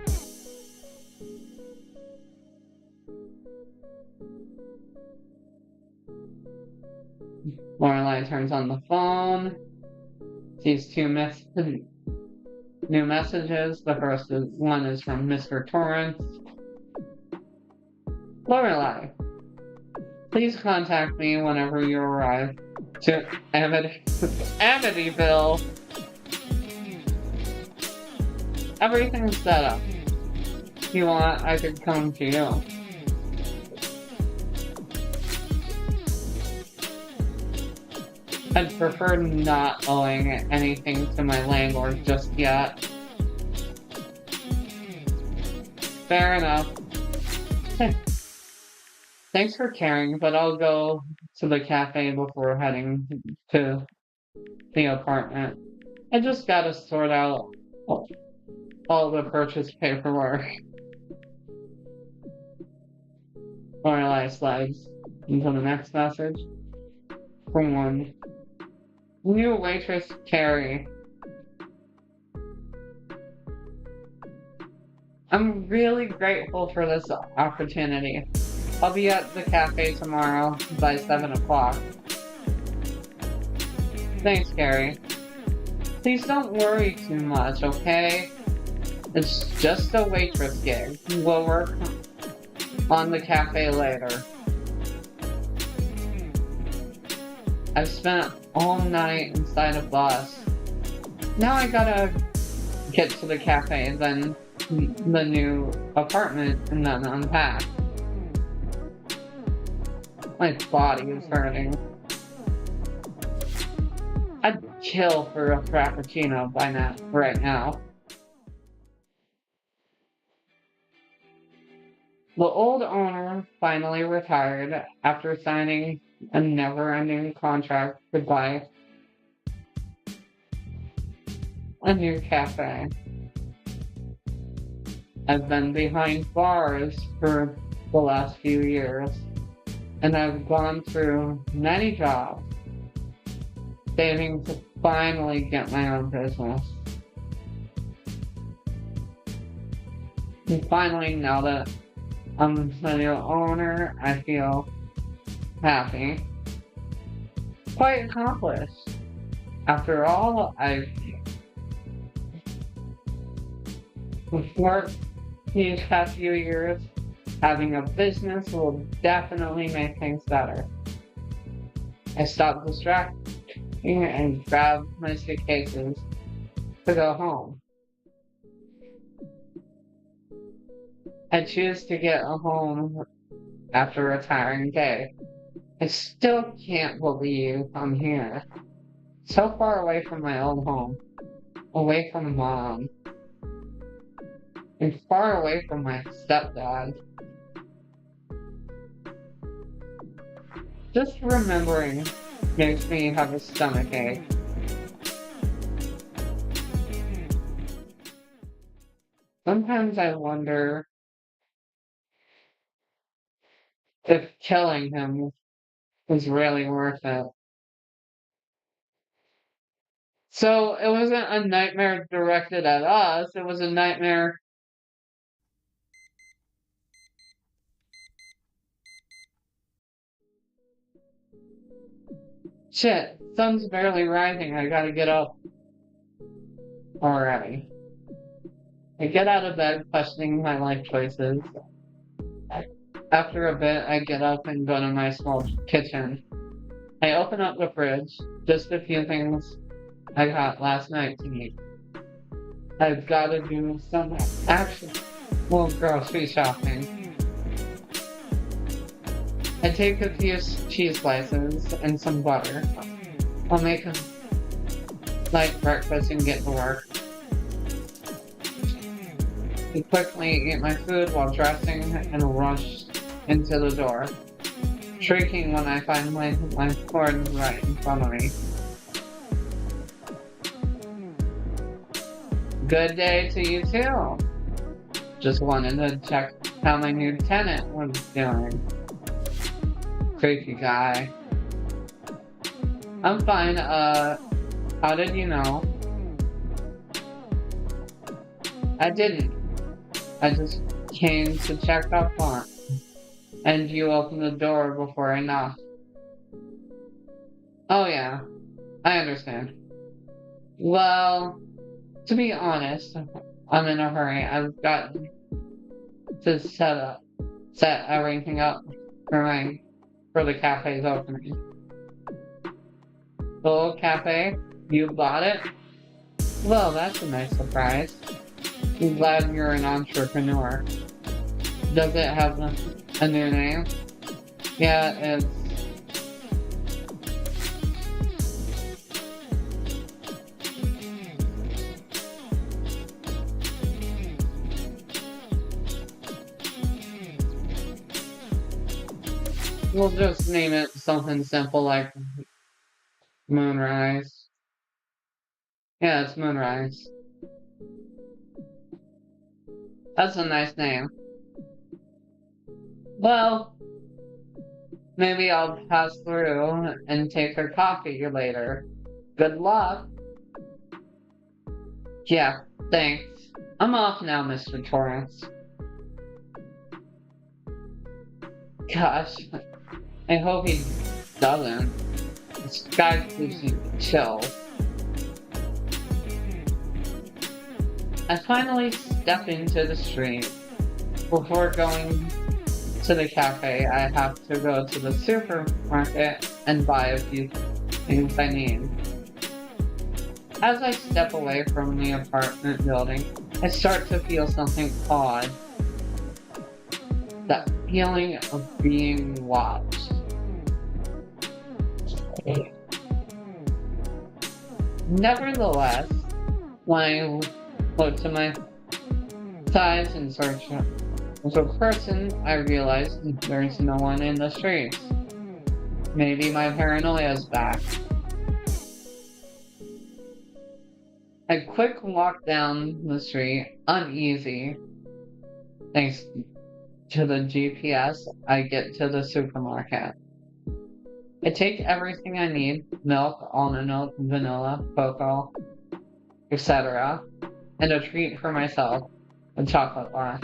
Lorelei turns on the phone. Sees 2 new messages. The first one is from Mr. Torrance. Lorelei, please contact me whenever you arrive to Amityville. Everything's set up. If you want, I could come to you. I'd prefer not owing anything to my landlord just yet. Fair enough. Thanks for caring, but I'll go to the cafe before heading to the apartment. I just gotta sort out all the purchase paperwork. Lorelei slides into the next message. From one. New waitress, Carrie. I'm really grateful for this opportunity. I'll be at the cafe tomorrow by 7 o'clock. Thanks, Carrie. Please don't worry too much, okay? It's just a waitress gig. We'll work on the cafe later. I've spent all night inside a bus. Now I gotta get to the cafe, then the new apartment, and then unpack. My body is hurting. I'd kill for a frappuccino right now. The old owner finally retired after signing a never-ending contract to buy a new cafe. I've been behind bars for the last few years, and I've gone through many jobs, saving to finally get my own business. And finally, now that I'm the new owner, I feel happy. Quite accomplished. After all, I've worked these past few years. Having a business will definitely make things better. I stopped distracting and grabbed my suitcases to go home. I choose to get home after a tiring day. I still can't believe I'm here. So far away from my old home. Away from Mom. And far away from my stepdad. Just remembering makes me have a stomachache. Sometimes I wonder if killing him was really worth it. So it wasn't a nightmare directed at us, it was a nightmare shit, sun's barely rising, I gotta get up already. I get out of bed questioning my life choices. After a bit, I get up and go to my small kitchen. I open up the fridge, just a few things I got last night to eat. I've gotta do some actual grocery shopping. I take a few cheese slices and some butter. I'll make a light breakfast and get to work. I quickly eat my food while dressing and rush into the door, shrieking when I find my cord right in front of me. Good day to you too. Just wanted to check how my new tenant was doing. Creepy guy. I'm fine, how did you know? I didn't. I just came to check up on. And you opened the door before I knocked. Oh yeah, I understand. Well, to be honest, I'm in a hurry. I've got to set everything up for the cafe's opening. The old cafe? You bought it? Well, that's a nice surprise. I'm glad you're an entrepreneur. Does it have a new name? Yeah, it's... We'll just name it something simple like Moonrise. Yeah, it's Moonrise. That's a nice name. Well, maybe I'll pass through and take a coffee later. Good luck. Yeah, thanks. I'm off now, Mr. Torrance. Gosh, I hope he doesn't. This guy gives me chills. I finally step into the street. Before going to the cafe, I have to go to the supermarket and buy a few things I need. As I step away from the apartment building, I start to feel something odd. That feeling of being watched. Nevertheless, when I look to my sides and search As a person, I realized there's no one in the streets. Maybe my paranoia's back. I quick walk down the street, uneasy. Thanks to the GPS, I get to the supermarket. I take everything I need, milk, almond milk, vanilla, cocoa, etc., and a treat for myself, a chocolate bar.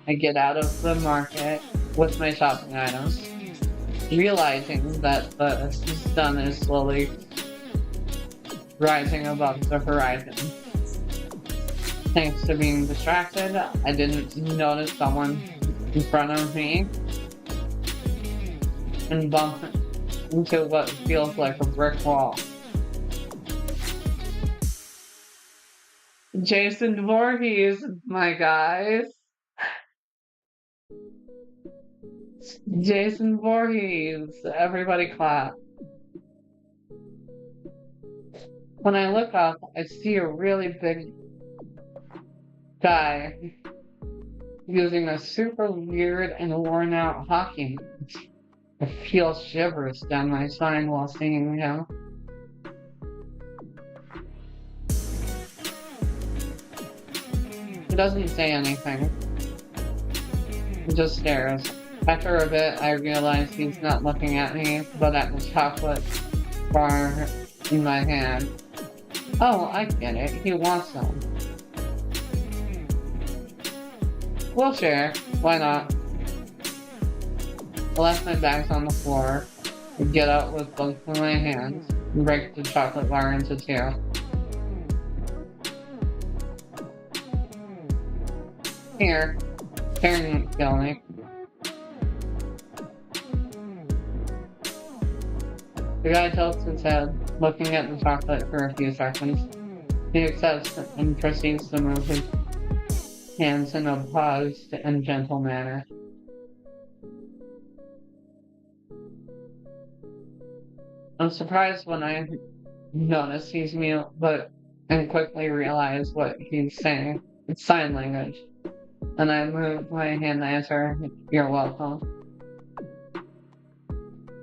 I get out of the market with my shopping items, realizing that the sun is slowly rising above the horizon. Thanks to being distracted, I didn't notice someone in front of me and bump into what feels like a brick wall. Jason Voorhees, my guys. Jason Voorhees, everybody clap. When I look up, I see a really big guy using a super weird and worn out hockey mask. I feel shivers down my spine while seeing him. He doesn't say anything. He just stares. After a bit, I realize he's not looking at me, but at the chocolate bar in my hand. Oh, I get it. He wants some. We'll share. Why not? I left my bags on the floor, get up with both of my hands, and break the chocolate bar into two. Here. Karen kill me. The guy tilts his head, looking at the chocolate for a few seconds. He accepts and proceeds to move his hands in a paused and gentle manner. I'm surprised when I notice he's mute, and quickly realize what he's saying. It's sign language. And I move my hand to answer, "You're welcome."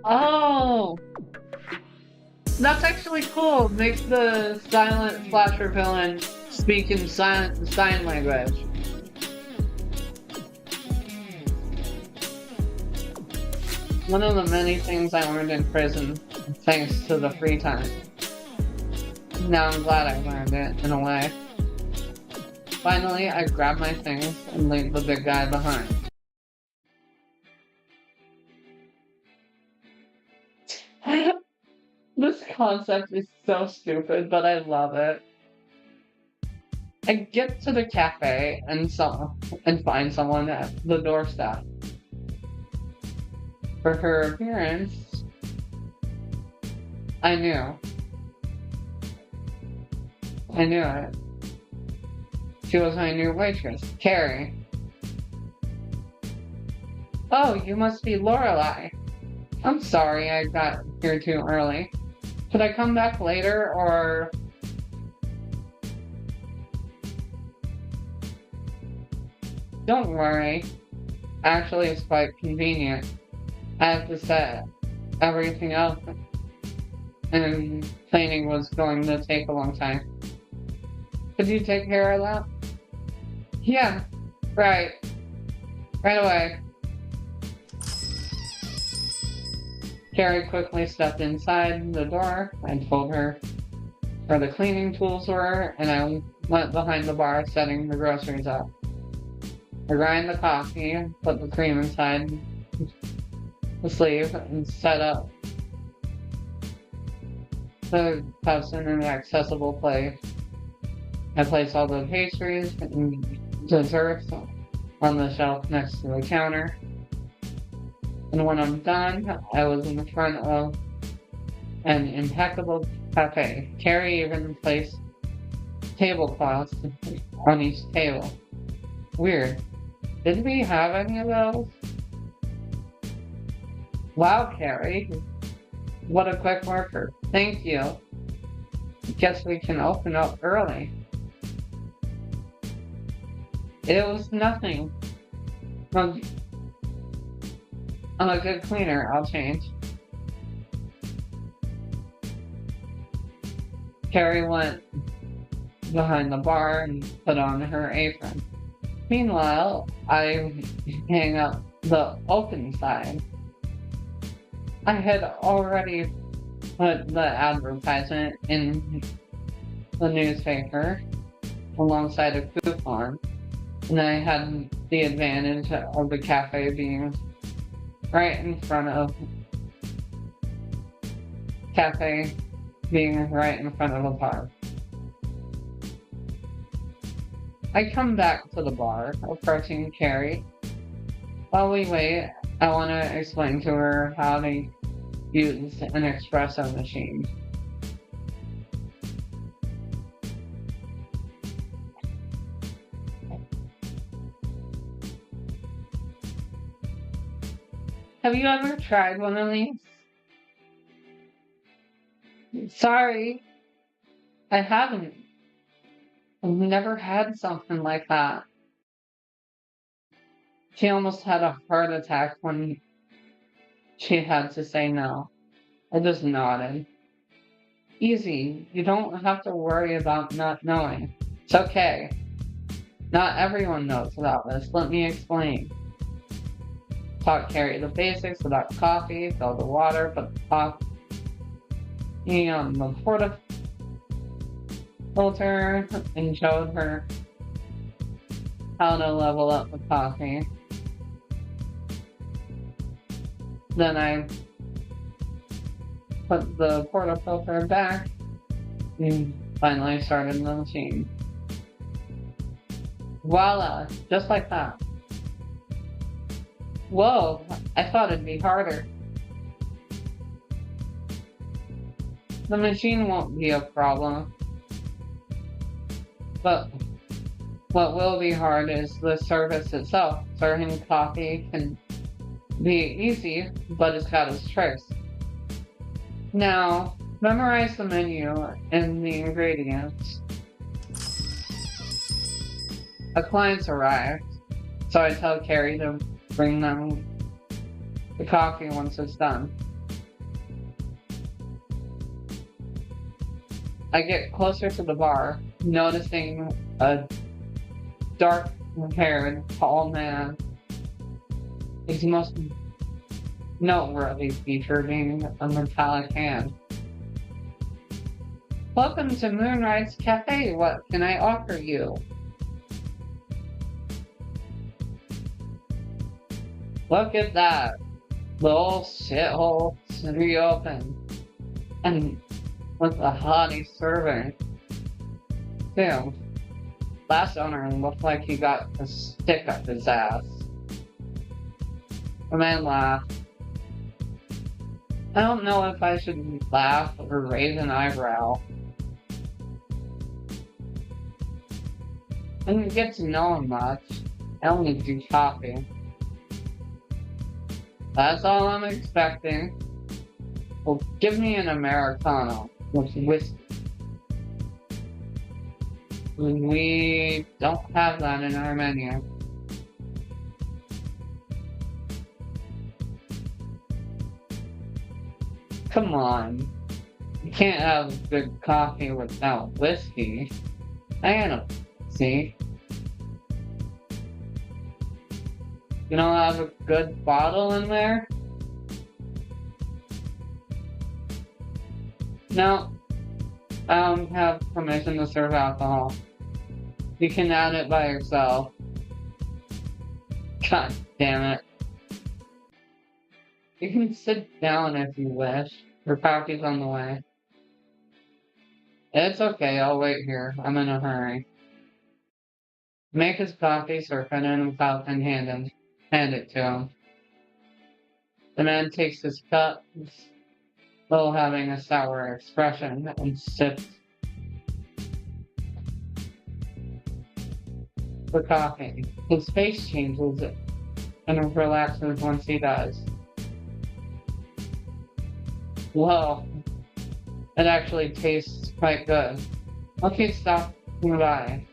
Oh! That's actually cool. Makes the silent slasher villain speak in sign language. One of the many things I learned in prison, thanks to the free time. Now I'm glad I learned it, in a way. Finally, I grab my things and leave the big guy behind. This concept is so stupid, but I love it. I get to the cafe and find someone at the doorstep. For her appearance, I knew it. She was my new waitress, Carrie. Oh, you must be Lorelei. I'm sorry I got here too early. Could I come back later, or... Don't worry. Actually, it's quite convenient. I have to set everything up, and cleaning was going to take a long time. Could you take care of that? Yeah, right. Right away. Carrie quickly stepped inside the door. I told her where the cleaning tools were, and I went behind the bar setting the groceries up. I grind the coffee, put the cream inside the sleeve, and set up the cups in an accessible place. I place all the pastries and desserts on the shelf next to the counter. And when I'm done, I was in front of an impeccable cafe. Carrie even placed tablecloths on each table. Weird. Did we have any of those? Wow, Carrie. What a quick worker. Thank you. Guess we can open up early. It was nothing. I'm a good cleaner. I'll change. Carrie went behind the bar and put on her apron. Meanwhile, I hang up the open side. I had already put the advertisement in the newspaper alongside a coupon, and I had the advantage of the cafe being right in front of the park. I come back to the bar, approaching Carrie. While we wait, I want to explain to her how to use an espresso machine. Have you ever tried one of these? Sorry, I haven't. I've never had something like that. She almost had a heart attack when she had to say no. I just nodded. Easy, you don't have to worry about not knowing. It's okay. Not everyone knows about this. Let me explain. Taught Carrie the basics about coffee, fill the water, put the coffee on the porta filter, and showed her how to level up the coffee. Then I put the portafilter back and finally started the machine. Voila, just like that. Whoa, I thought it'd be harder. The machine won't be a problem. But what will be hard is the service itself. Serving coffee can be easy, but it's got its tricks. Now, memorize the menu and the ingredients. A client's arrived, so I tell Carrie to bring them the coffee once it's done. I get closer to the bar, noticing a dark-haired, tall man. His most noteworthy feature being a metallic hand. Welcome to Moonrise Cafe. What can I offer you? Look at that. The old shithole's reopened. And with a hottie serving. Damn. Last owner looked like he got a stick up his ass. The man laughed. I don't know if I should laugh or raise an eyebrow. I didn't get to know him much. I only do coffee. That's all I'm expecting. Well, give me an Americano with whiskey. We don't have that in our menu. Come on. You can't have good coffee without whiskey. I don't see. You don't have a good bottle in there? No. I don't have permission to serve alcohol. You can add it by yourself. God damn it. You can sit down if you wish. Your coffee's on the way. It's okay, I'll wait here. I'm in a hurry. Make his coffee, serve it in a cup, and hand it to him. The man takes his cup, still having a sour expression, and sips the coffee. His face changes and relaxes once he does. Whoa, it actually tastes quite good. Okay, stop by.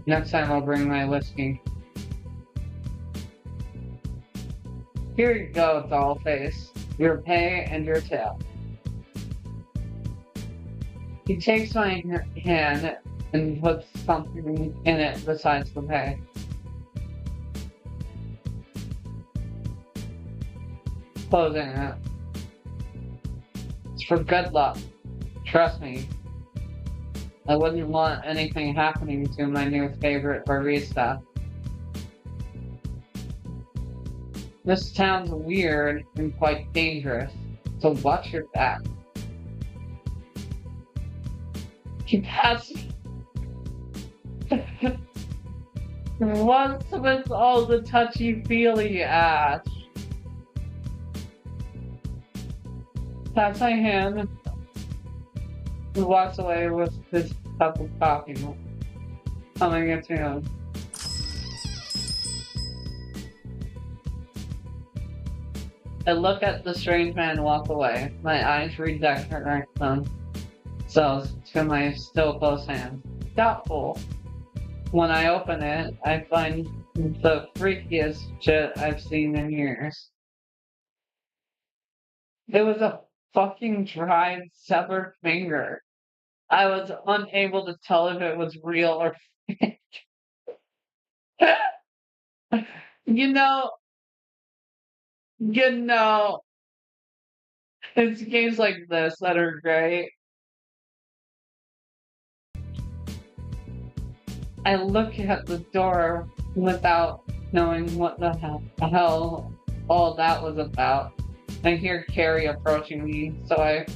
Next time I'll bring my whiskey. Here you go, dollface. Your pay and your tip. He takes my hand and puts something in it besides the pay. Closing it. It's for good luck. Trust me. I wouldn't want anything happening to my new favorite barista. This town's weird and quite dangerous, so watch your back. He passed me. What's with all the touchy-feely, Ash? Pats my hand. He walks away with his cup of coffee. Coming it to him. I look at the strange man walk away. My eyes redirect themselves to my still closed hand. Doubtful. When I open it, I find the freakiest shit I've seen in years. It was a fucking dried, severed finger. I was unable to tell if it was real or fake. You know, it's games like this that are great. I look at the door without knowing what the hell all that was about. I hear Carrie approaching me, so I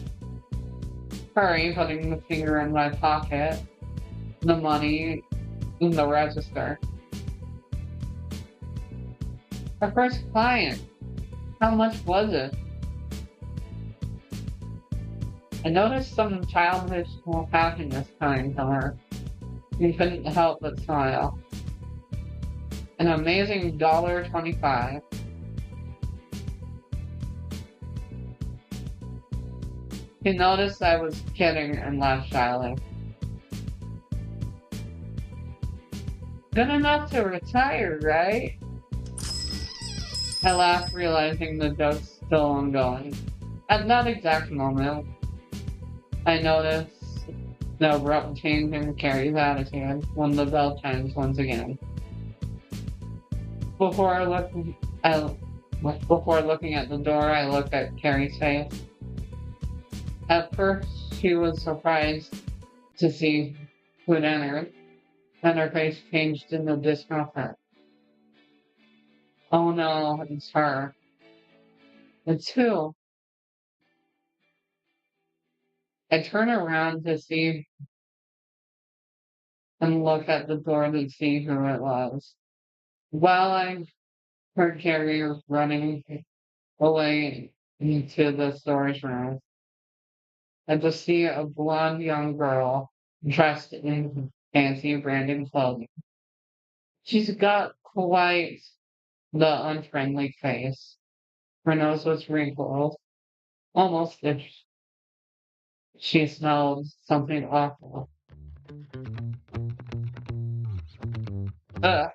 hurry, putting the finger in my pocket, the money in the register. Our first client. How much was it? I noticed some childish happiness coming from her. You couldn't help but smile. An amazing $1.25. He noticed I was kidding and laughed shyly. Good enough to retire, right? I laughed, realizing the joke's still ongoing. At that exact moment, I noticed the abrupt change in Carrie's attitude when the bell chimes once again. Before looking at the door, I looked at Carrie's face. At first, she was surprised to see who'd entered, and her face changed into discomfort. Oh no, it's her. It's who? I turn around to see and look at the door to see who it was. While I heard Carrie running away into the storage room, I just see a blonde young girl dressed in fancy branded clothing. She's got quite the unfriendly face. Her nose was wrinkled, almost if she smelled something awful. Ugh.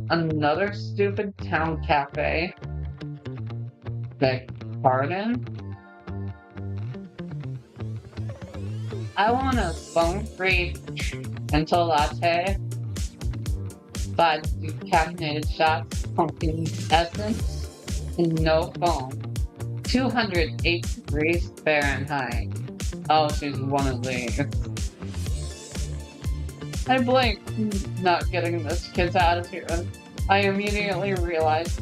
Another stupid town cafe. Beg pardon? I want a phone-free mental latte, 5 decaffeinated shots, pumpkin essence, and no foam. 208 degrees Fahrenheit. Oh, she's one of these. I blink, not getting this kid's attitude. I immediately realize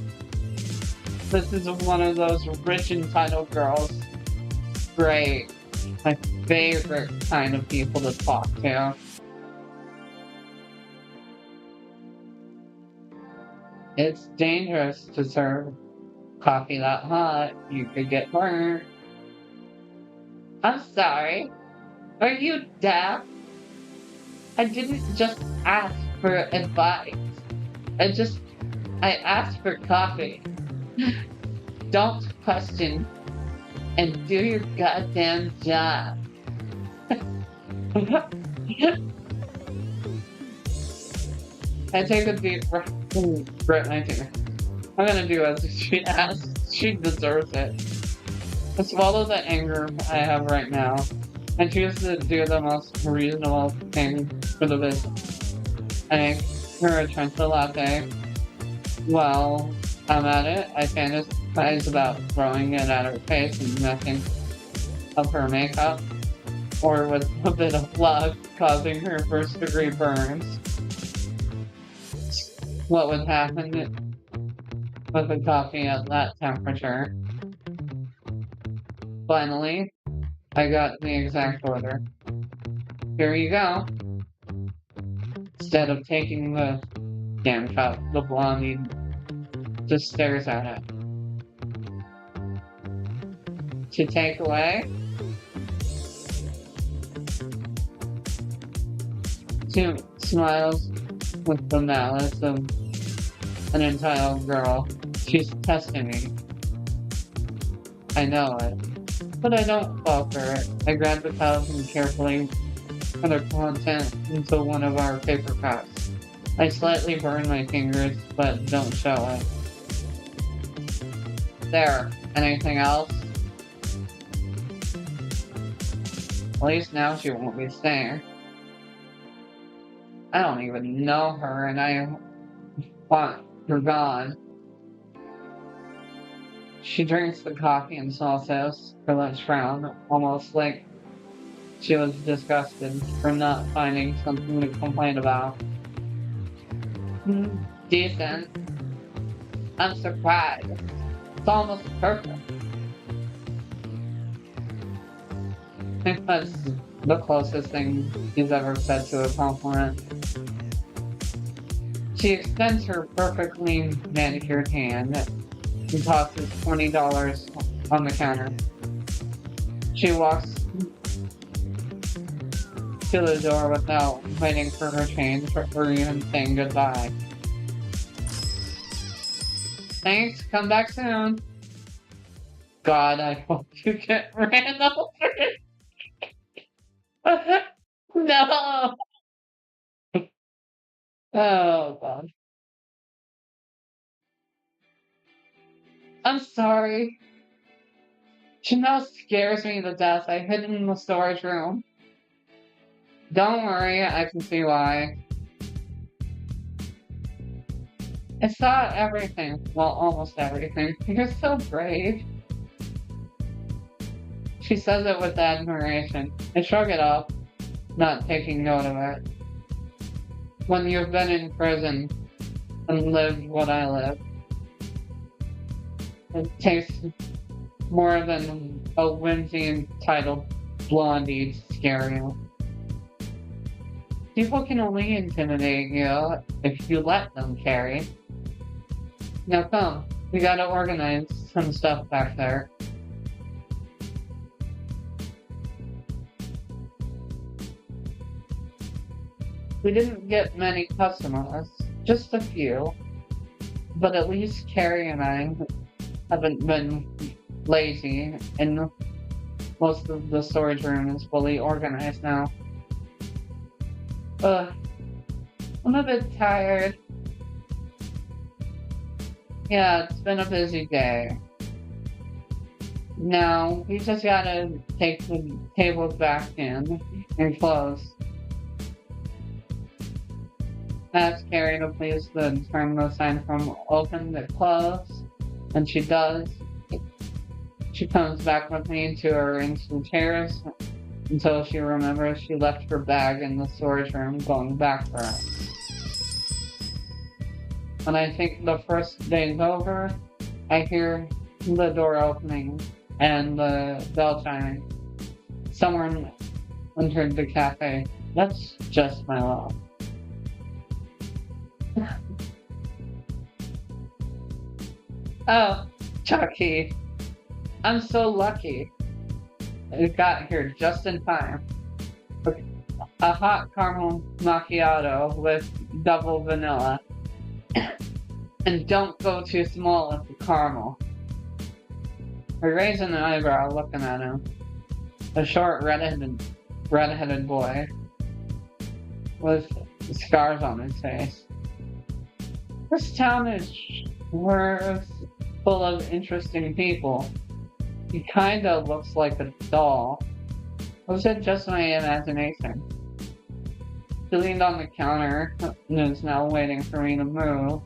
this is one of those rich entitled girls. Great. My favorite kind of people to talk to. It's dangerous to serve coffee that hot. You could get burned. I'm sorry. Are you deaf? I didn't just ask for advice. I asked for coffee. Don't question and do your goddamn job. I take a deep breath. Grit my teeth. I'm gonna do as she asks. She deserves it. I swallow the anger I have right now. I choose to do the most reasonable thing for the business. I make her a Trenta latte. While I'm at it, I fantasize about throwing it at her face and messing up her makeup, or with a bit of luck, causing her first-degree burns. What would happen with a coffee at that temperature? Finally, I got the exact order. Here you go. Instead of taking the damn cup, the blondie just stares at it. To take away, she smiles with the malice of an entitled girl. She's testing me. I know it, but I don't fall for it. I grab the cup and carefully put the content into one of our paper cups. I slightly burn my fingers, but don't show it. There. Anything else? At least now she won't be staying. I don't even know her, and I want her gone. She drinks the coffee and salsas, her lips frown, almost like she was disgusted for not finding something to complain about. Decent. I'm surprised. It's almost perfect. I think that's the closest thing he's ever said to a compliment. She extends her perfectly manicured hand and tosses $20 on the counter. She walks to the door without waiting for her change or even saying goodbye. Thanks, come back soon. God, I hope you get ran over. No! Oh, God. I'm sorry. She now scares me to death. I hid in the storage room. Don't worry, I can see why. I saw everything. Well, almost everything. You're so brave. She says it with admiration. I shrug it off, not taking note of it. When you've been in prison and lived what I lived, it takes more than a whimsy entitled blondie to scare you. People can only intimidate you if you let them, Carrie. Now come, we gotta organize some stuff back there. We didn't get many customers, just a few. But at least Carrie and I haven't been lazy, and most of the storage room is fully organized now. I'm a bit tired. Yeah, it's been a busy day. Now, we just gotta take the tables back in and close. Ask Carrie to please turn the sign from open to close, and she does. She comes back with me to arrange the chairs until she remembers she left her bag in the storage room going back for it. When I think the first day's over, I hear the door opening and the bell chiming. Someone entered the cafe. That's just my luck. Oh, Chucky. I'm so lucky. I got here just in time. A hot caramel macchiato with double vanilla. And don't go too small with the caramel. I raise an eyebrow looking at him. A short redheaded boy with scars on his face. This town is full of interesting people. He kinda looks like a doll. Was it just my imagination? He leaned on the counter and is now waiting for me to move.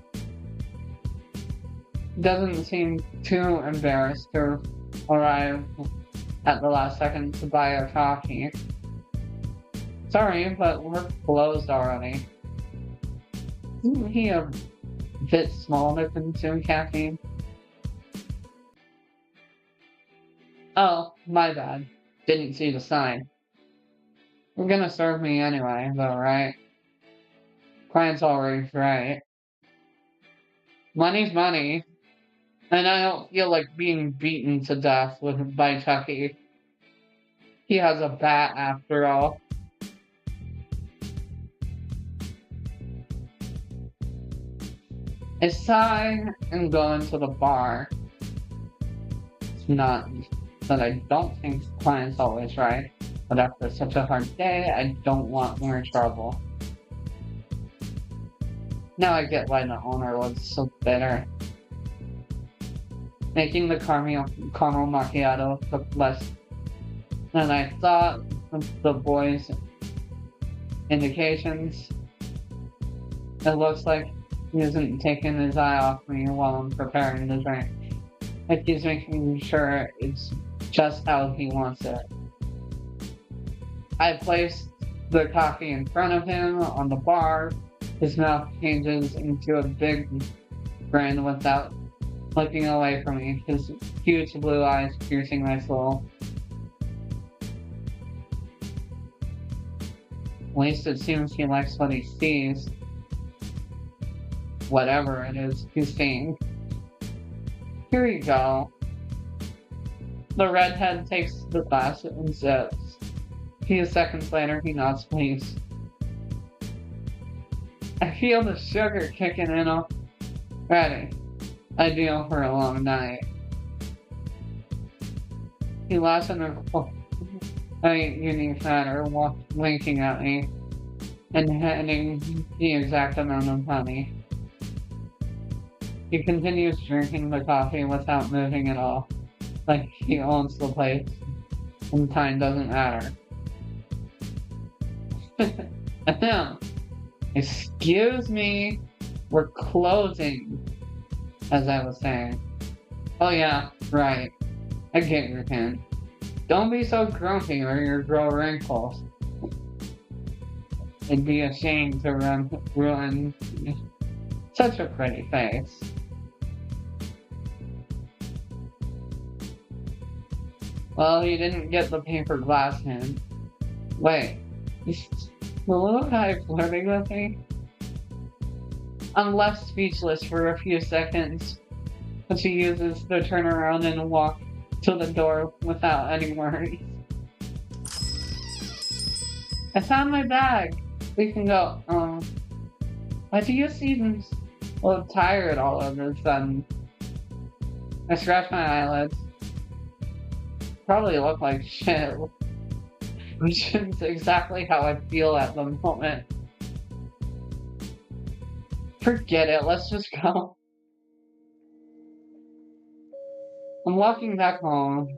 He doesn't seem too embarrassed to arrive at the last second to buy a coffee. Sorry, but we're closed already. Isn't he a bit small to consume caffeine? Oh, my bad. Didn't see the sign. You're gonna serve me anyway, though, right? Client's always right. Money's money. And I don't feel like being beaten to death by Chucky. He has a bat after all. I sigh and go into the bar. It's not that I don't think the client's always right, but after such a hard day, I don't want more trouble. Now I get why the owner was so bitter. Making the caramel macchiato took less than I thought with the boy's indications. It looks like he isn't taking his eye off me while I'm preparing the drink. Like he's making sure it's just how he wants it. I placed the coffee in front of him on the bar. His mouth changes into a big grin without looking away from me, his huge blue eyes piercing my soul. At least it seems he likes what he sees. Whatever it is he's seeing. Here you go. The redhead takes the glass and sips. A few seconds later, he nods please. I feel the sugar kicking in already. Ideal for a long night. He laughs in a unique manner, winking at me, and handing the exact amount of honey. He continues drinking the coffee without moving at all, like he owns the place, and time doesn't matter. Ahem. Excuse me, we're closing. As I was saying. Oh yeah, right. I get your hint. Don't be so grumpy or you'll grow wrinkles. It'd be a shame to ruin such a pretty face. Well, you didn't get the paper glass hint. Wait, is the little guy flirting with me? I'm left speechless for a few seconds, but she uses to turn around and walk to the door without any worries. I found my bag. We can go. Why do you seem so tired all of a sudden? I scratch my eyelids. Probably look like shit, which is exactly how I feel at the moment. Forget it, let's just go. I'm walking back home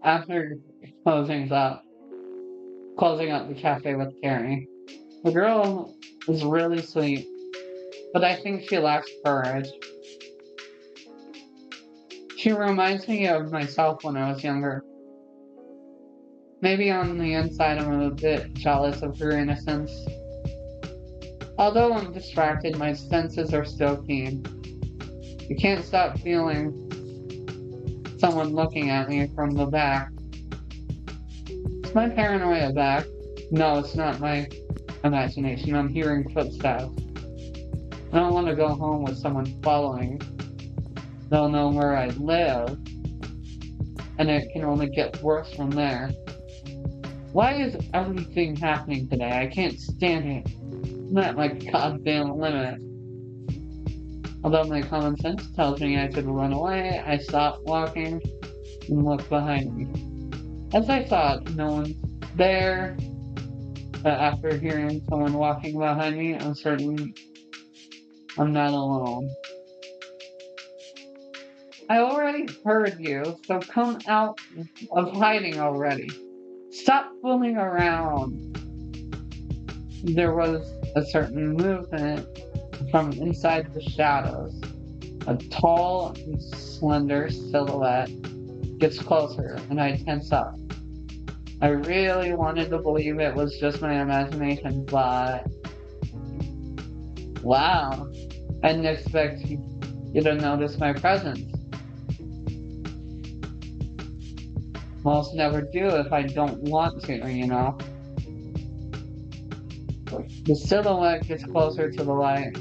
after closing up the cafe with Carrie. The girl is really sweet, but I think she lacks courage. She reminds me of myself when I was younger. Maybe on the inside I'm a bit jealous of her innocence. Although I'm distracted, my senses are still keen. You can't stop feeling someone looking at me from the back. Is my paranoia back? No, it's not my imagination. I'm hearing footsteps. I don't want to go home with someone following. They'll know where I live, and it can only get worse from there. Why is everything happening today? I can't stand it. I'm at my goddamn limit. Although my common sense tells me I should run away, I stop walking and look behind me. As I thought, no one's there, but after hearing someone walking behind me, I'm certain I'm not alone. I already heard you, so come out of hiding already. Stop fooling around. There was a certain movement from inside the shadows. A tall and slender silhouette gets closer, and I tense up. I really wanted to believe it was just my imagination, but... Wow. I didn't expect you to notice my presence. Most never do if I don't want to, you know? The silhouette gets closer to the light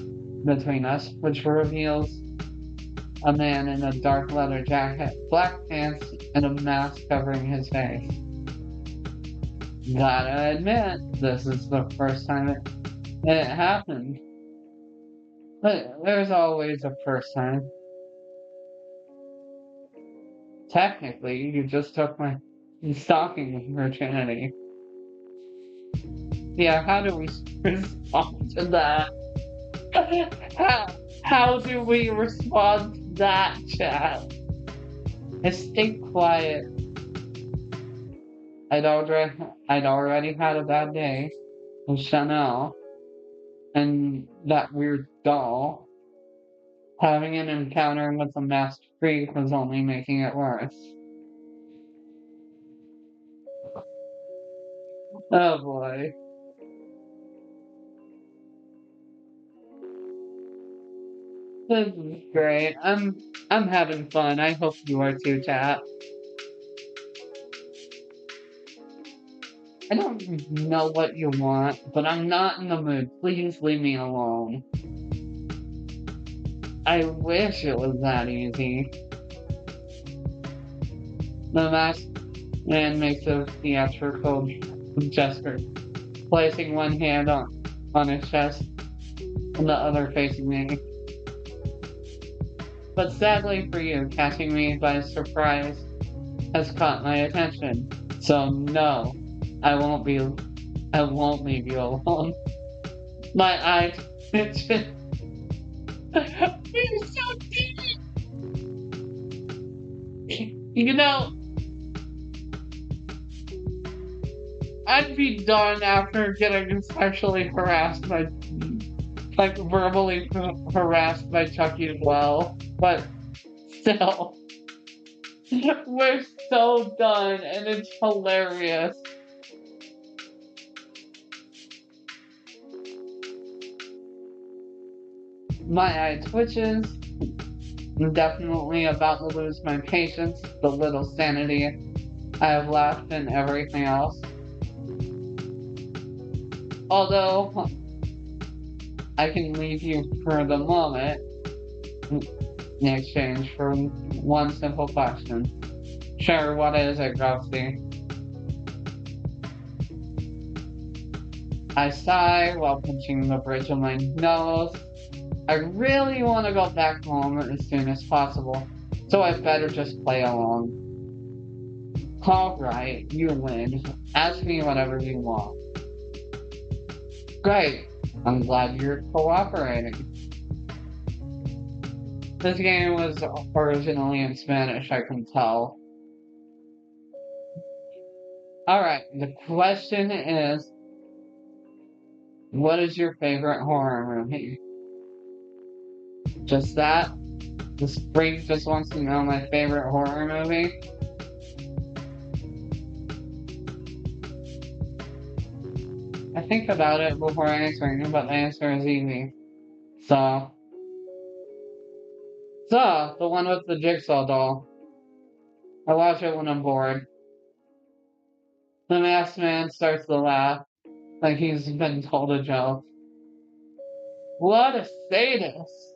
between us, which reveals a man in a dark leather jacket, black pants, and a mask covering his face. Gotta admit, this is the first time it happened. But there's always a first time. Technically, you just took my stalking virginity. Yeah, how do we respond to that? How do we respond to that, chat? I stay quiet. I'd already had a bad day with Chanel and that weird doll. Having an encounter with a masked freak was only making it worse. Oh boy. This is great. I'm having fun. I hope you are too, chat. I don't know what you want, but I'm not in the mood. Please leave me alone. I wish it was that easy. The masked man makes a theatrical gesture, placing one hand on his chest and the other facing me. But sadly for you, catching me by surprise has caught my attention. So no, I won't leave you alone. My eyes twitch. You're so deep. You know, I'd be done after getting sexually harassed by, like, verbally harassed by Chucky as well. But still, we're so done, and it's hilarious. My eye twitches. I'm definitely about to lose my patience, the little sanity I have left, and everything else. Although, I can leave you for the moment in exchange for one simple question. Sure, what is it, Ghosty? I sigh while pinching the bridge of my nose. I really want to go back home as soon as possible, so I better just play along. Alright, you win. Ask me whatever you want. Great. I'm glad you're cooperating. This game was originally in Spanish, I can tell. Alright, the question is, what is your favorite horror movie? Just that? This freak just wants to know my favorite horror movie? I think about it before answering, but the answer is easy. So, the one with the jigsaw doll. I watch it when I'm bored. The masked man starts to laugh, like he's been told a joke. What a sadist!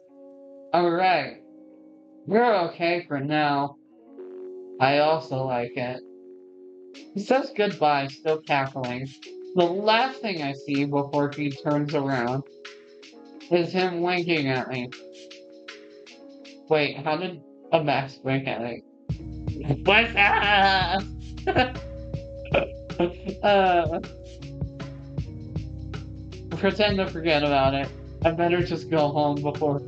Alright, you're okay for now. I also like it. He says goodbye, still cackling. The last thing I see before he turns around is him winking at me. Wait, how did a mask wink at me? What's up? Pretend to forget about it. I better just go home before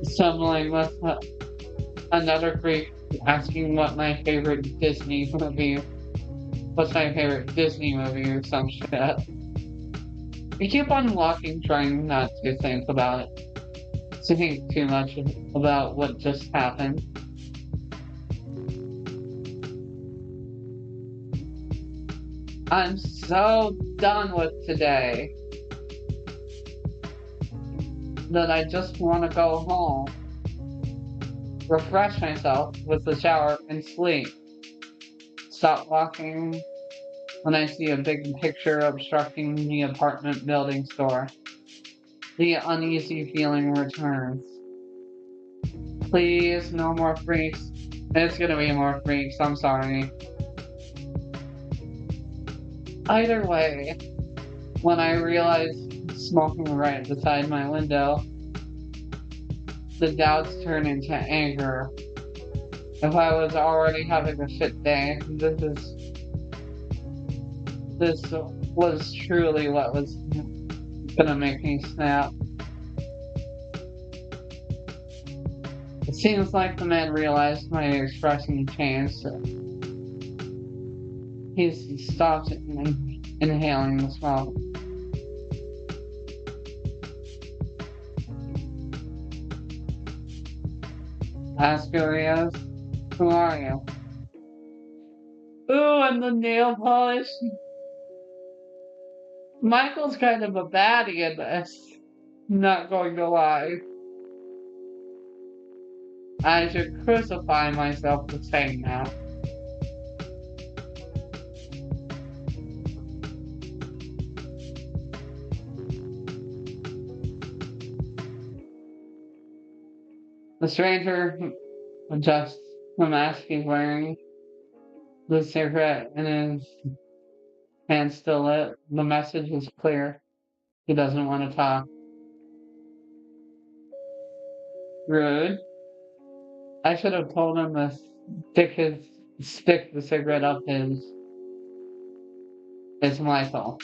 stumbling with another freak asking what's my favorite Disney movie or some shit. We keep on walking, trying not to think too much about what just happened. I'm so done with today that I just want to go home, refresh myself with the shower, and sleep. Stop walking when I see a big picture obstructing the apartment building's door. The uneasy feeling returns. Please, no more freaks. It's gonna be more freaks, I'm sorry. Either way, when I realize smoking right beside my window, the doubts turn into anger. If I was already having a shit day, this was truly what was gonna make me snap. It seems like the man realized my expression changed. He stopped inhaling the smoke. Ask who he is. Who are you? Ooh, and the nail polish. Michael's kind of a baddie in this. Not going to lie. I should crucify myself for saying that. The stranger adjusts the mask he's wearing, the cigarette in his hand still lit. The message is clear. He doesn't want to talk. Rude. I should have told him to stick the cigarette up his Michael.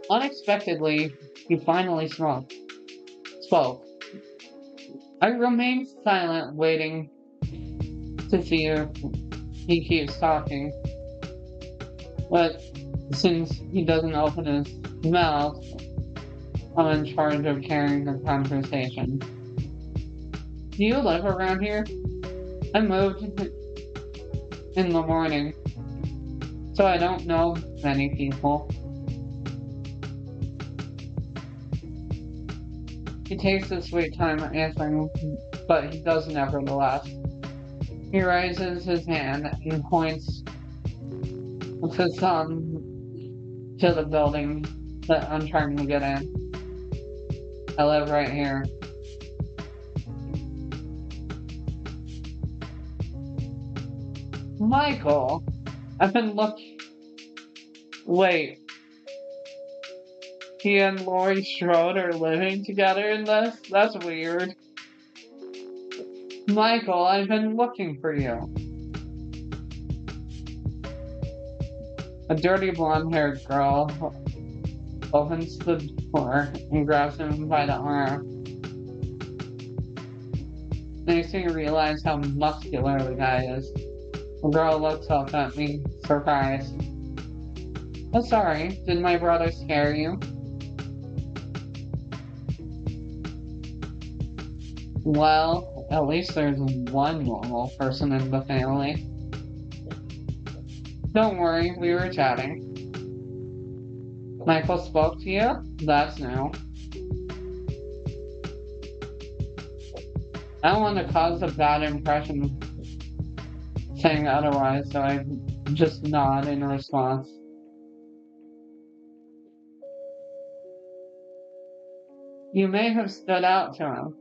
Unexpectedly, he finally spoke. I remained silent, waiting to see if he keeps talking. But since he doesn't open his mouth, I'm in charge of carrying the conversation. Do you live around here? I moved in the morning, so I don't know many people. He takes his sweet time answering, but he does nevertheless. He raises his hand and points with his thumb to the building that I'm trying to get in. I live right here. Michael, I've been looking. Wait. He and Laurie Strode are living together in this? That's weird. Michael, I've been looking for you. A dirty blonde-haired girl opens the door and grabs him by the arm. Makes me realize how muscular the guy is. The girl looks up at me, surprised. Oh, sorry. Did my brother scare you? Well, at least there's one normal person in the family. Don't worry, we were chatting. Michael spoke to you? That's new. I don't want to cause a bad impression saying otherwise, so I just nod in response. You may have stood out to him.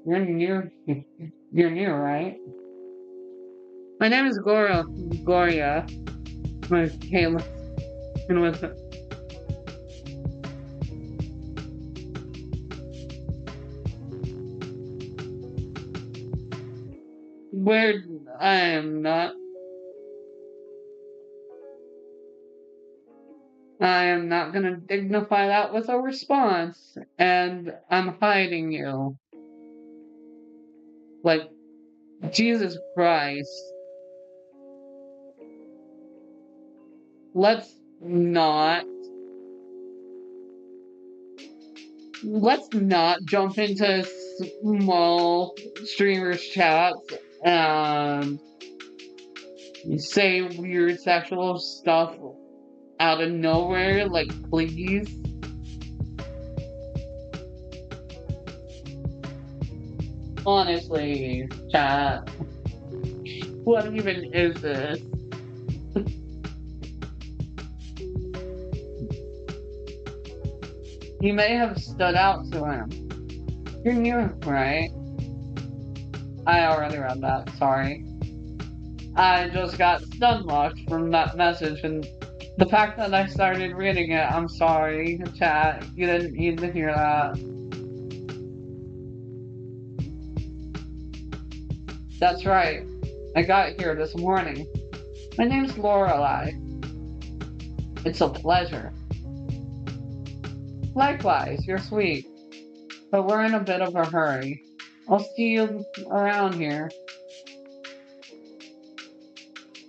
You're new, right? My name is Gloria. With Caleb. And with where I am not. I am not gonna dignify that with a response, and I'm hiding you. Like, Jesus Christ. Let's not jump into small streamers chats and say weird sexual stuff out of nowhere, like, please. Honestly, chat, what even is this? You may have stood out to him. You're new, right? I already read that, sorry. I just got stun locked from that message, and the fact that I started reading it, I'm sorry, chat. You didn't need to hear that. That's right. I got here this morning. My name's Lorelei. It's a pleasure. Likewise, you're sweet. But we're in a bit of a hurry. I'll see you around here.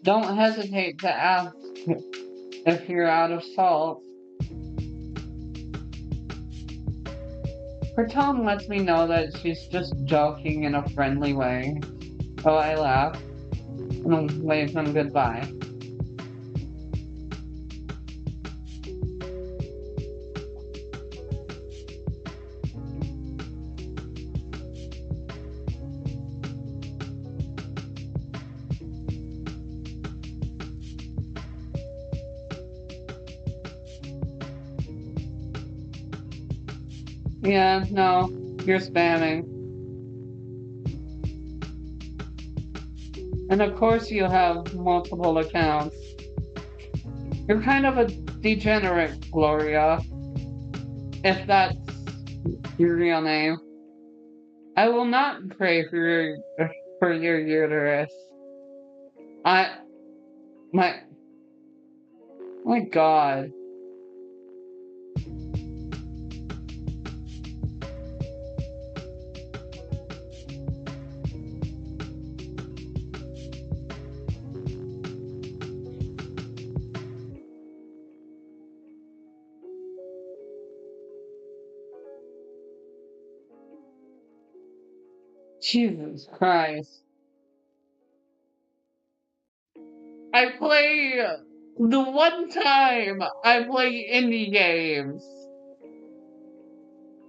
Don't hesitate to ask if you're out of salt. Her tone lets me know that she's just joking in a friendly way. So I laugh and wave them goodbye. Yeah, no, you're spamming. And of course you have multiple accounts. You're kind of a degenerate, Gloria. If that's your real name. I will not pray for your uterus. My God. Jesus Christ. I play the one time I play indie games.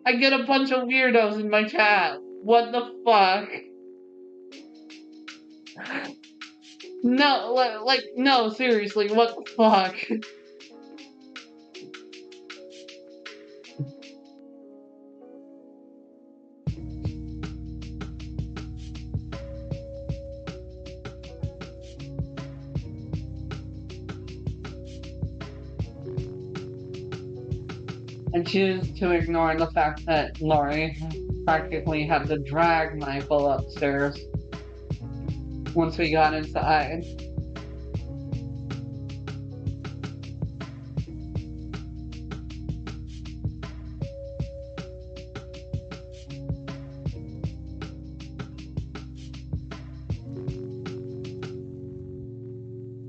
I get a bunch of weirdos in my chat. What the fuck? No, no, seriously, what the fuck? I choose to ignore the fact that Lori practically had to drag Michael upstairs once we got inside.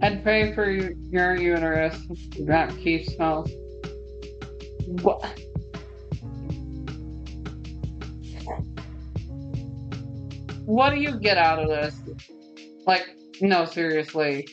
I'd pray for your uterus that Keith smells. What? What do you get out of this? Like, no, seriously.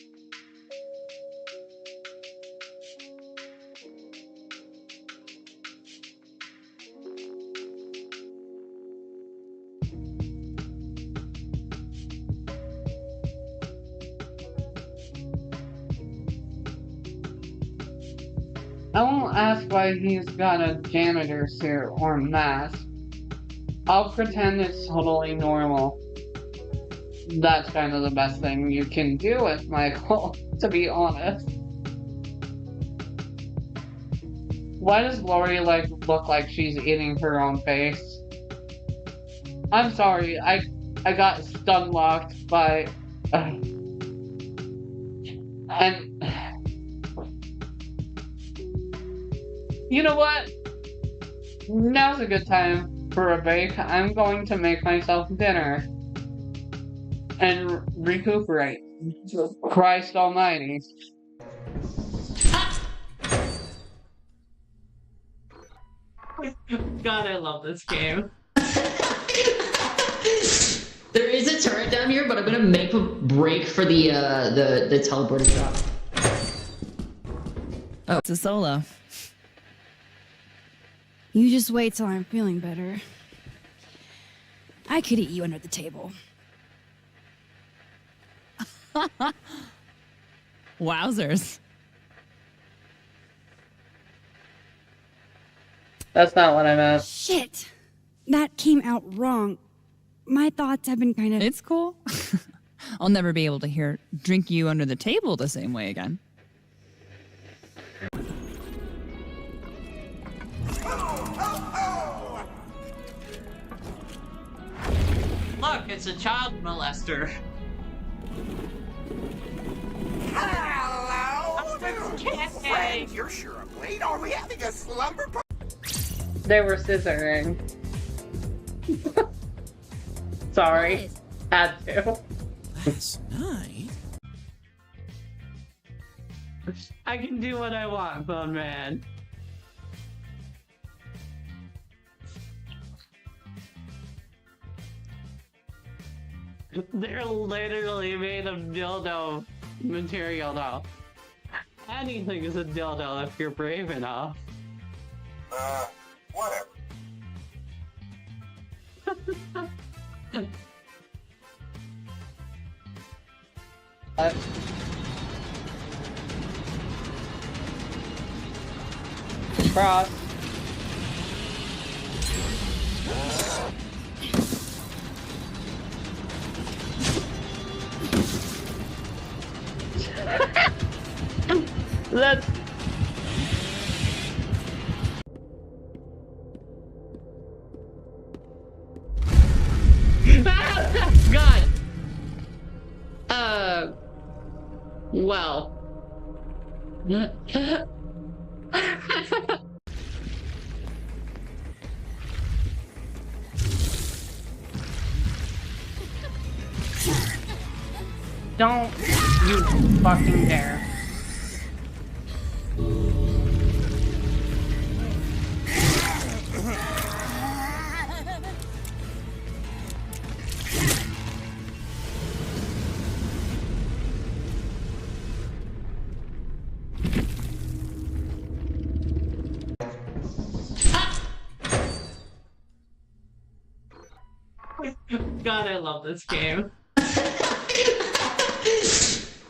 I won't ask why he's got a janitor suit or mask. I'll pretend it's totally normal. That's kind of the best thing you can do with Michael, to be honest. Why does Lori look like she's eating her own face? I'm sorry, I got stun locked by and You know what? Now's a good time for a break. I'm going to make myself dinner and recuperate. Christ almighty. God, I love this game. There is a turret down here, but I'm gonna make a break for the teleporter shop. Oh, it's a solo. You just wait till I'm feeling better. I could eat you under the table. Wowzers. That's not what I meant. Shit! That came out wrong. My thoughts have been kind of... It's cool. I'll never be able to drink you under the table the same way again. Look, it's a child molester. Hello! Friend, you're sure late. Are we having a slumber party? They were scissoring. Sorry. Had to. Last night? I can do what I want, Bone Man. They're literally made of dildo material now. Anything is a dildo if you're brave enough. Whatever. Cross. Let's. God. Well. Don't you fucking dare. God, I love this game.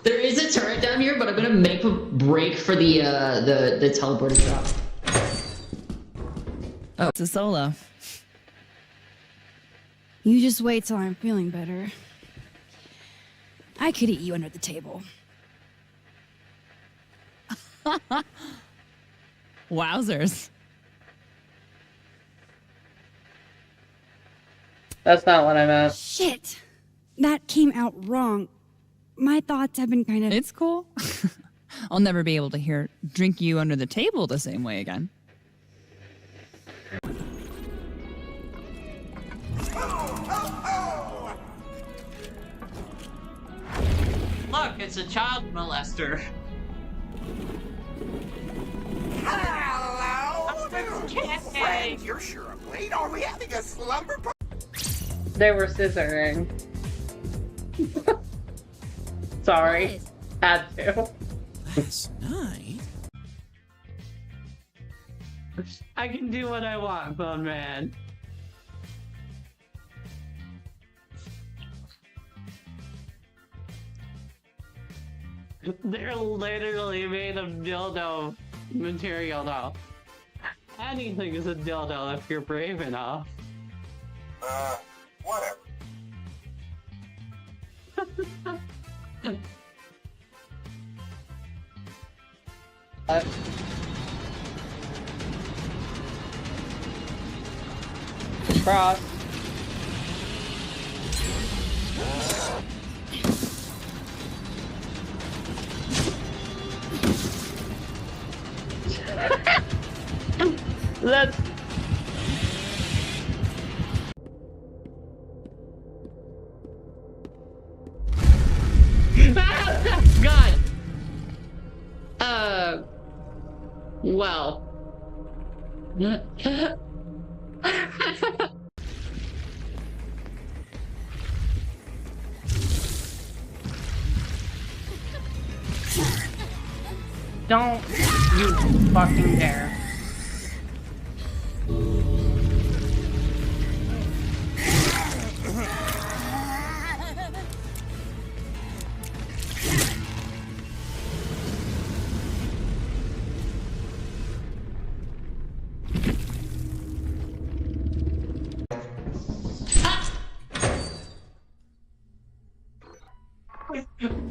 There is a turret down here, but I'm gonna make a break for the teleporter shop. Oh, it's a solo. You just wait till I'm feeling better. I could eat you under the table. Wowzers. That's not what I meant. Shit! That came out wrong. My thoughts have been kind of... It's cool. I'll never be able to drink you under the table the same way again. Look, it's a child molester. Hello! Friend, you're sure late. Are we having a slumber party? They were scissoring. Sorry. Had to. Last night? I can do what I want, Bone Man. They're literally made of dildo material now. Anything is a dildo if you're brave enough. Whatever. Cross. Let's. God. Well. Don't you fucking dare.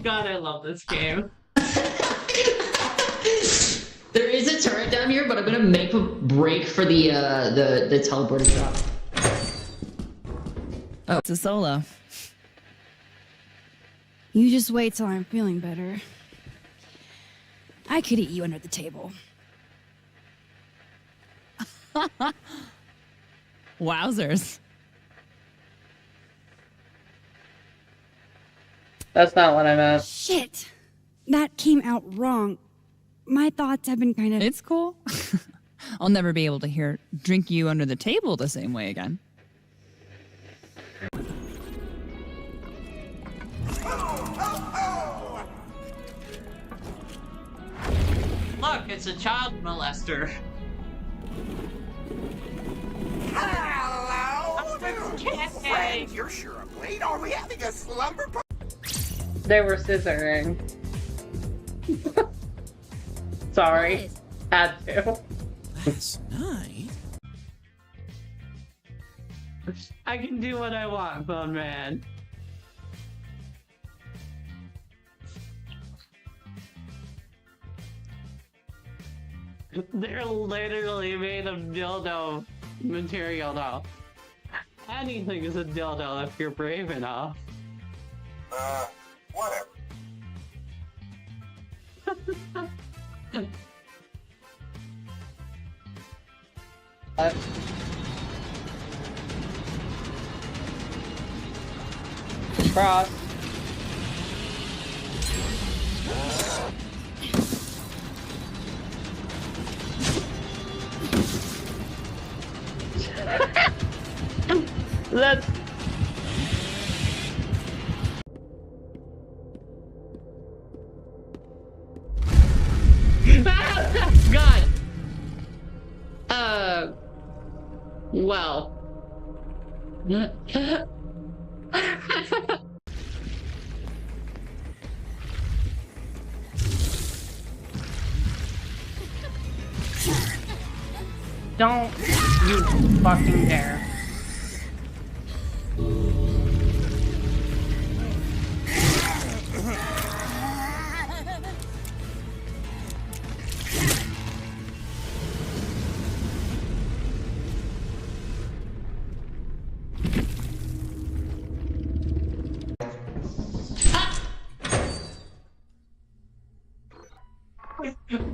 God, I love this game. There is a turret down here, but I'm gonna make a break for the teleporter shop. Oh, it's a solo. You just wait till I'm feeling better. I could eat you under the table. Wowzers. That's not what I meant. Shit! That came out wrong. My thoughts have been kind of... It's cool. I'll never be able to drink you under the table the same way again. Look, it's a child molester. Hello, friend. You're sure I'm late. Are we having a slumber party? They were scissoring. Sorry. Had to. Last night? I can do what I want, Bone Man. They're literally made of dildo material now. Anything is a dildo if you're brave enough. Whatever. Cross. Let's. God. Well. Don't you fucking dare.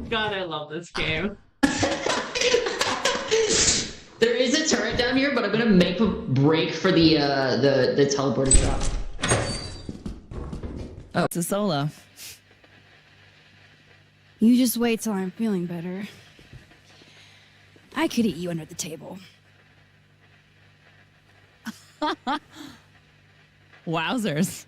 God, I love this game. There is a turret down here, but I'm gonna make a break for the teleporter shop. Oh, it's a solo. You just wait till I'm feeling better. I could eat you under the table. Wowzers.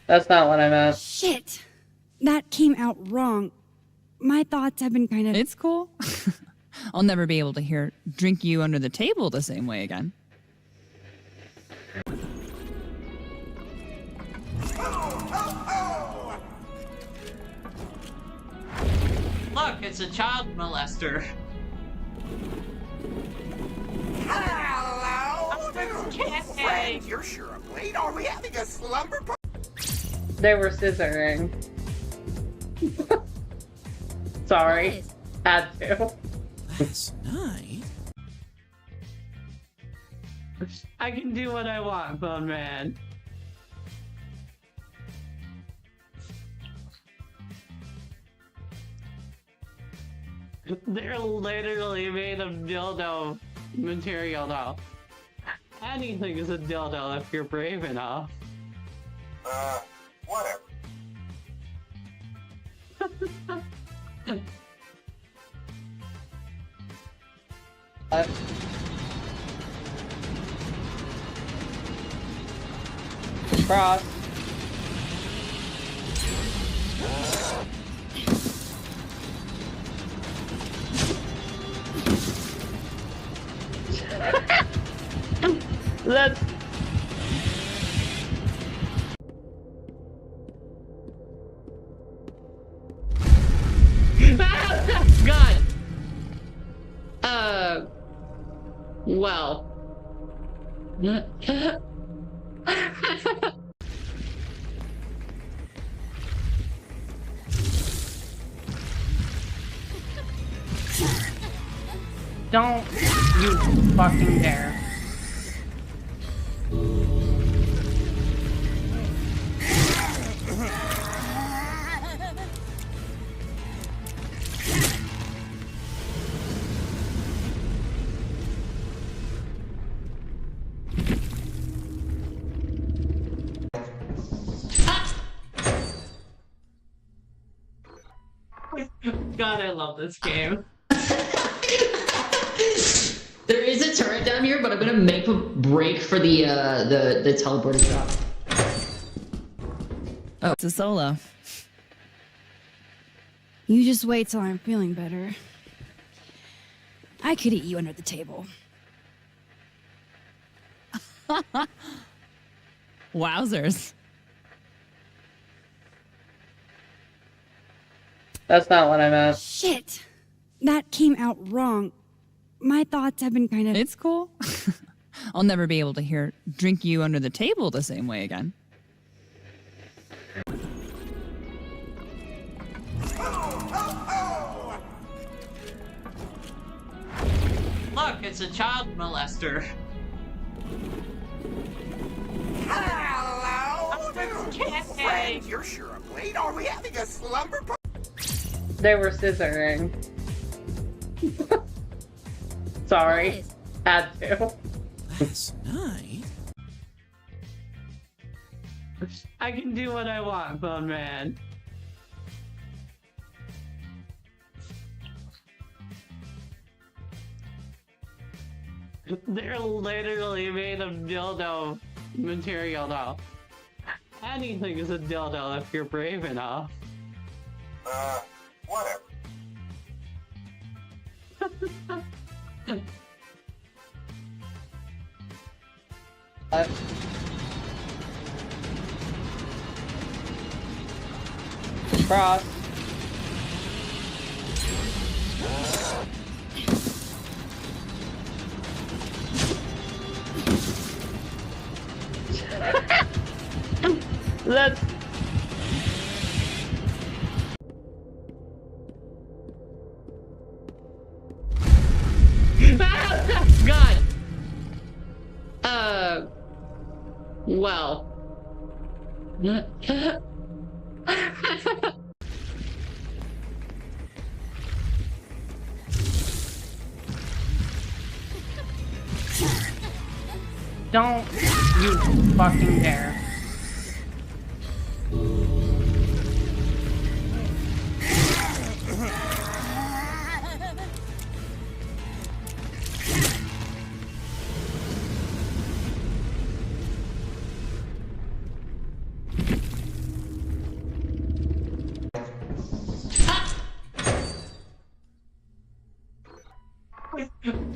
That's not what I meant. Shit! That came out wrong. My thoughts have been kind of... It's cool. I'll never be able to drink you under the table the same way again. Look, it's a child molester. Hello, friend. You're sure I'm late. Are we having a slumber party? They were scissoring. Sorry. Had to. Last night? I can do what I want, Bone Man. They're literally made of dildo material now. Anything is a dildo if you're brave enough. Whatever. Cross. Let's. God. Well. Don't you fucking dare. God, I love this game. There is a turret down here, but I'm gonna make a break for the teleporter drop. Oh, it's a solo. You just wait till I'm feeling better. I could eat you under the table. Wowzers. That's not what I meant. Shit! That came out wrong. My thoughts have been kind of... It's cool. I'll never be able to drink you under the table the same way again. Look, it's a child molester. Hello, friend. You're sure I'm late. Are we having a slumber party? They were scissoring. Sorry. Had to. Last night? I can do what I want, Bone Man. They're literally made of dildo material now. Anything is a dildo if you're brave enough. Whatever. Cross. Let's. God. Well. Don't you fucking dare.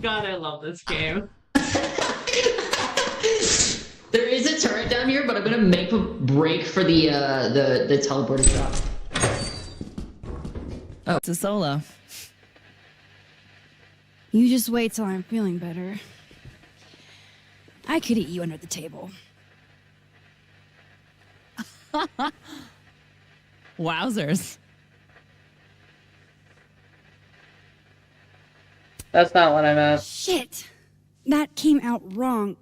God, I love this game. There is a turret down here, but I'm gonna make a break for the teleporter drop. Oh, it's a solo. You just wait till I'm feeling better. I could eat you under the table. Wowzers. That's not what I meant. Shit! That came out wrong.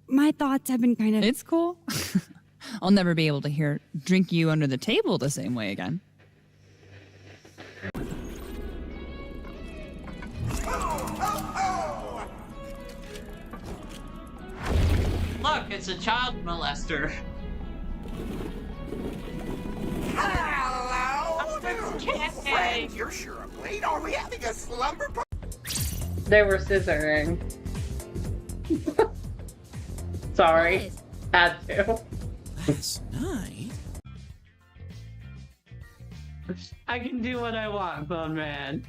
My thoughts have been kind of... It's cool. I'll never be able to drink you under the table the same way again. it's a child molester. Hello, friend. You're sure of late. Are we having a slumber party? They were scissoring. Sorry. Had to. Last night? I can do what I want, Bone Man.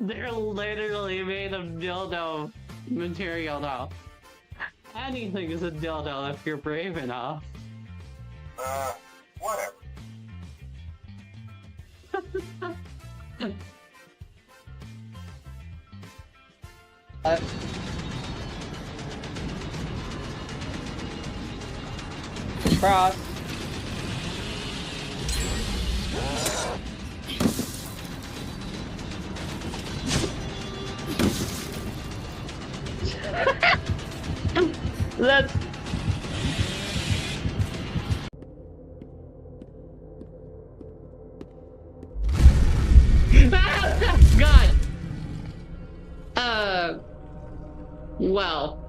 They're literally made of dildo material now. Anything is a dildo if you're brave enough. Whatever. Cross. Let's. God. Well.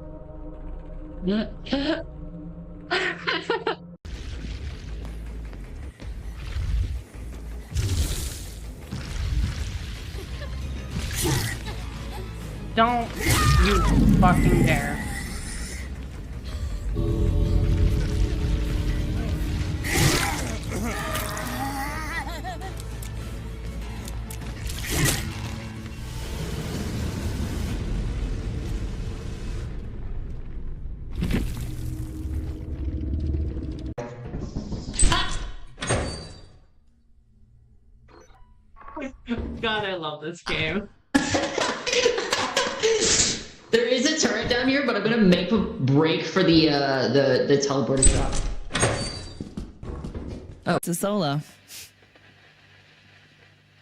Don't you fucking dare. God, I love this game. There is a turret down here, but I'm gonna make a break for the teleporter drop. Oh, it's a solo.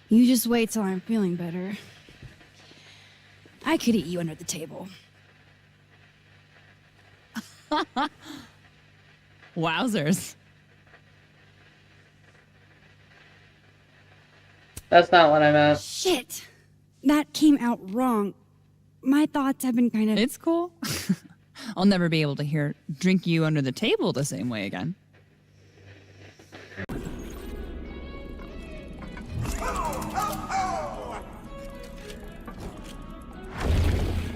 You just wait till I'm feeling better. I could eat you under the table. Wowzers. That's not what I meant. Shit! That came out wrong. My thoughts have been kind of... It's cool. I'll never be able to drink you under the table the same way again.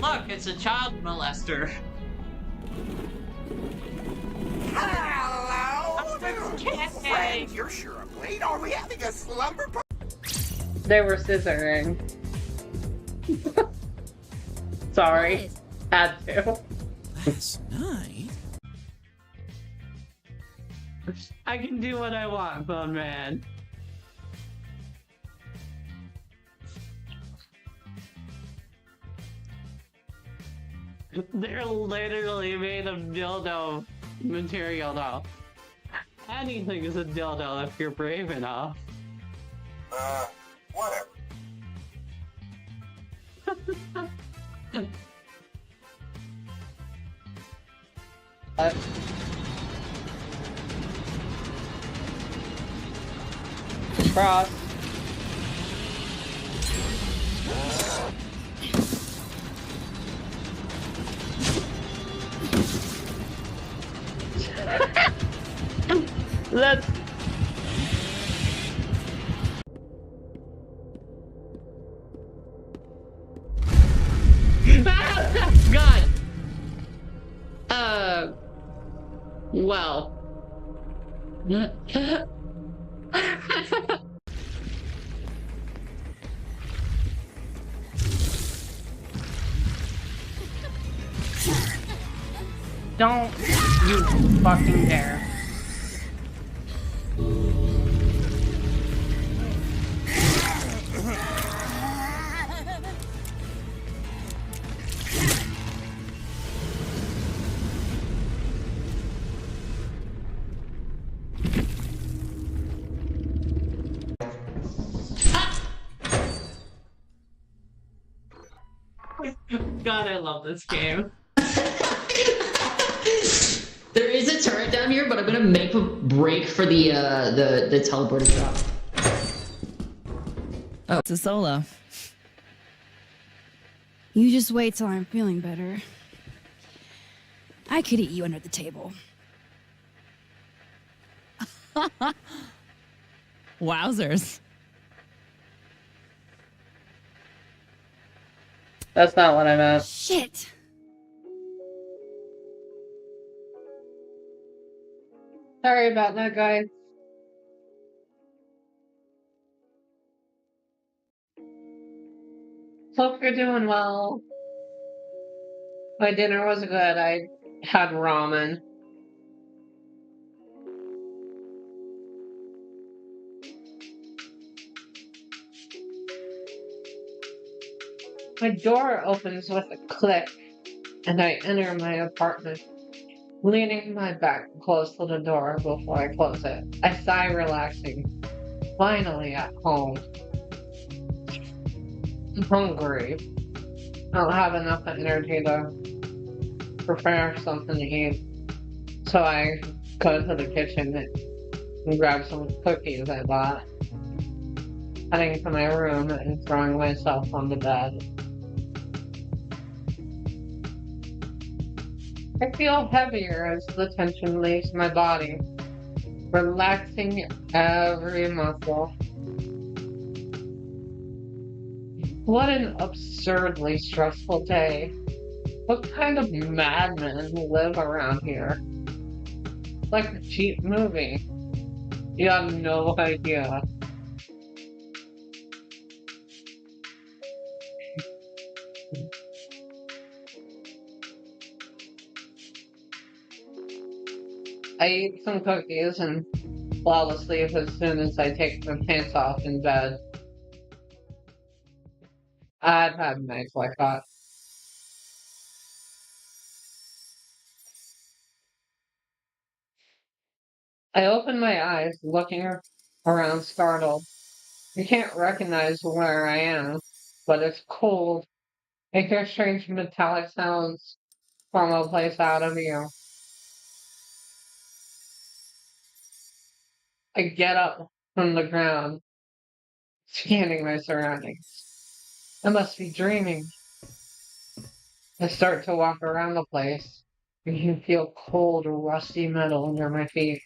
Look, it's a child molester. Hello, friend. You're sure of late. Are we having a slumber party? They were scissoring. Sorry. Had to. Last night? I can do what I want, Bone Man. They're literally made of dildo material now. Anything is a dildo if you're brave enough. Whatever. Cross. Let's. God. Well. Don't you fucking dare. God, I love this game. There is a turret down here, but I'm gonna make a break for the teleporter drop. Oh, it's a solo. You just wait till I'm feeling better. I could eat you under the table. Wowzers. That's not what I meant. Shit! Sorry about that, guys. Hope you're doing well. My dinner was good. I had ramen. My door opens with a click, and I enter my apartment, leaning my back close to the door before I close it. I sigh, relaxing. Finally at home. I'm hungry. I don't have enough energy to prepare something to eat, so I go to the kitchen and grab some cookies I bought, heading to my room and throwing myself on the bed. I feel heavier as the tension leaves my body, relaxing every muscle. What an absurdly stressful day. What kind of madmen live around here? Like a cheap movie. You have no idea. I eat some cookies and fall asleep as soon as I take my pants off in bed. I've had nights like that. I open my eyes, looking around startled. I can't recognize where I am, but it's cold. I hear strange metallic sounds from a place out of view. I get up from the ground, scanning my surroundings. I must be dreaming. I start to walk around the place. I can feel cold, rusty metal under my feet.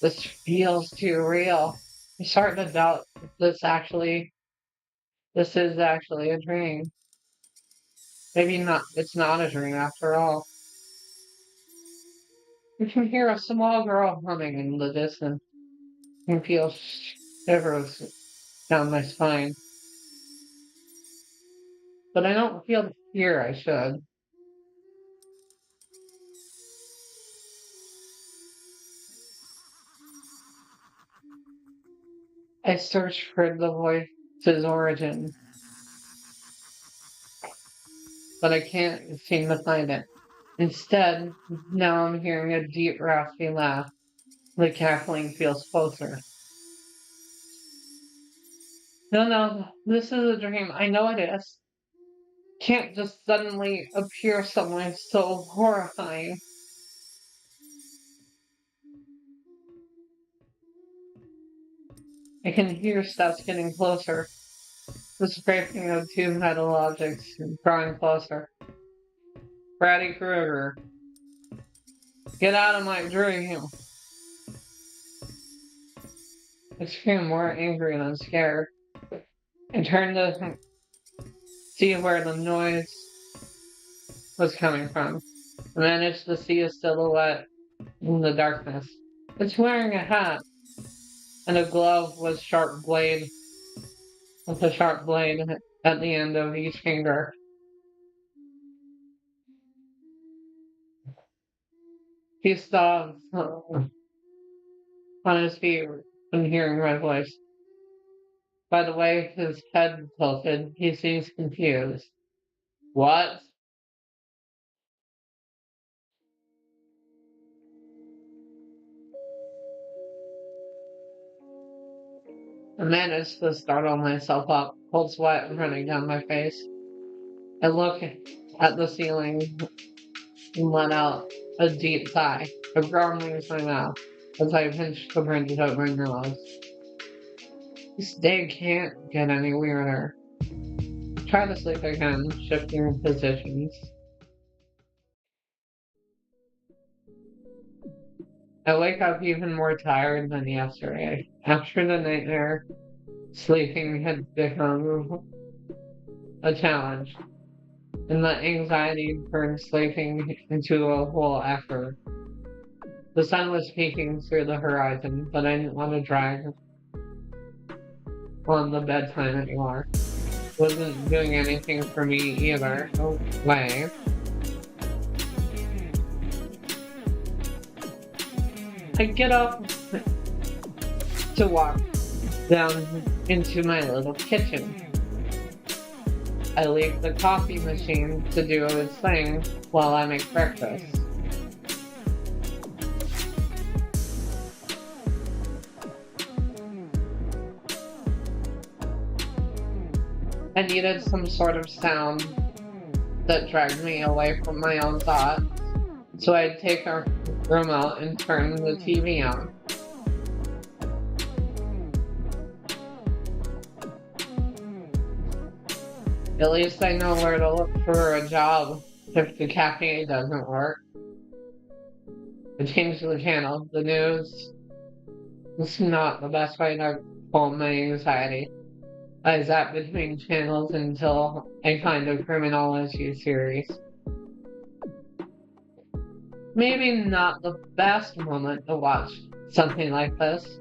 This feels too real. I'm starting to doubt if this is actually a dream. Maybe not, it's not a dream after all. You can hear a small girl humming in the distance. You can feel shivers down my spine. But I don't feel the fear I should. I search for the voice's origin, but I can't seem to find it. Instead, now I'm hearing a deep, raspy laugh. The cackling feels closer. No, this is a dream. I know it is. Can't just suddenly appear somewhere so horrifying. I can hear steps getting closer. The scraping of two metal objects drawing closer. Freddy Krueger. Get out of my dream. I scream more angry than scared. I turn to see where the noise was coming from. I managed to see a silhouette in the darkness. It's wearing a hat and a glove with a sharp blade at the end of each finger. He stops on his feet when hearing my voice. By the way his head tilted, he seems confused. What? I managed to startle myself up, cold sweat running down my face. I look at the ceiling and let out a deep sigh. A groan leaves my mouth as I pinch the bridge of my nose. This day can't get any weirder. Try to sleep again, shifting positions. I wake up even more tired than yesterday. After the nightmare, sleeping had become a challenge, and the anxiety turned sleeping into a whole effort. The sun was peeking through the horizon, but I didn't want to drag on the bedtime anymore. Wasn't doing anything for me either. No way. I get up to walk down into my little kitchen. I leave the coffee machine to do its thing while I make breakfast. I needed some sort of sound that dragged me away from my own thoughts, so I'd take our remote and turn the TV on. At least I know where to look for a job if the cafe doesn't work. I changed the channel. The news is not the best way to calm my anxiety. I zap between channels until I find a criminology series. Maybe not the best moment to watch something like this,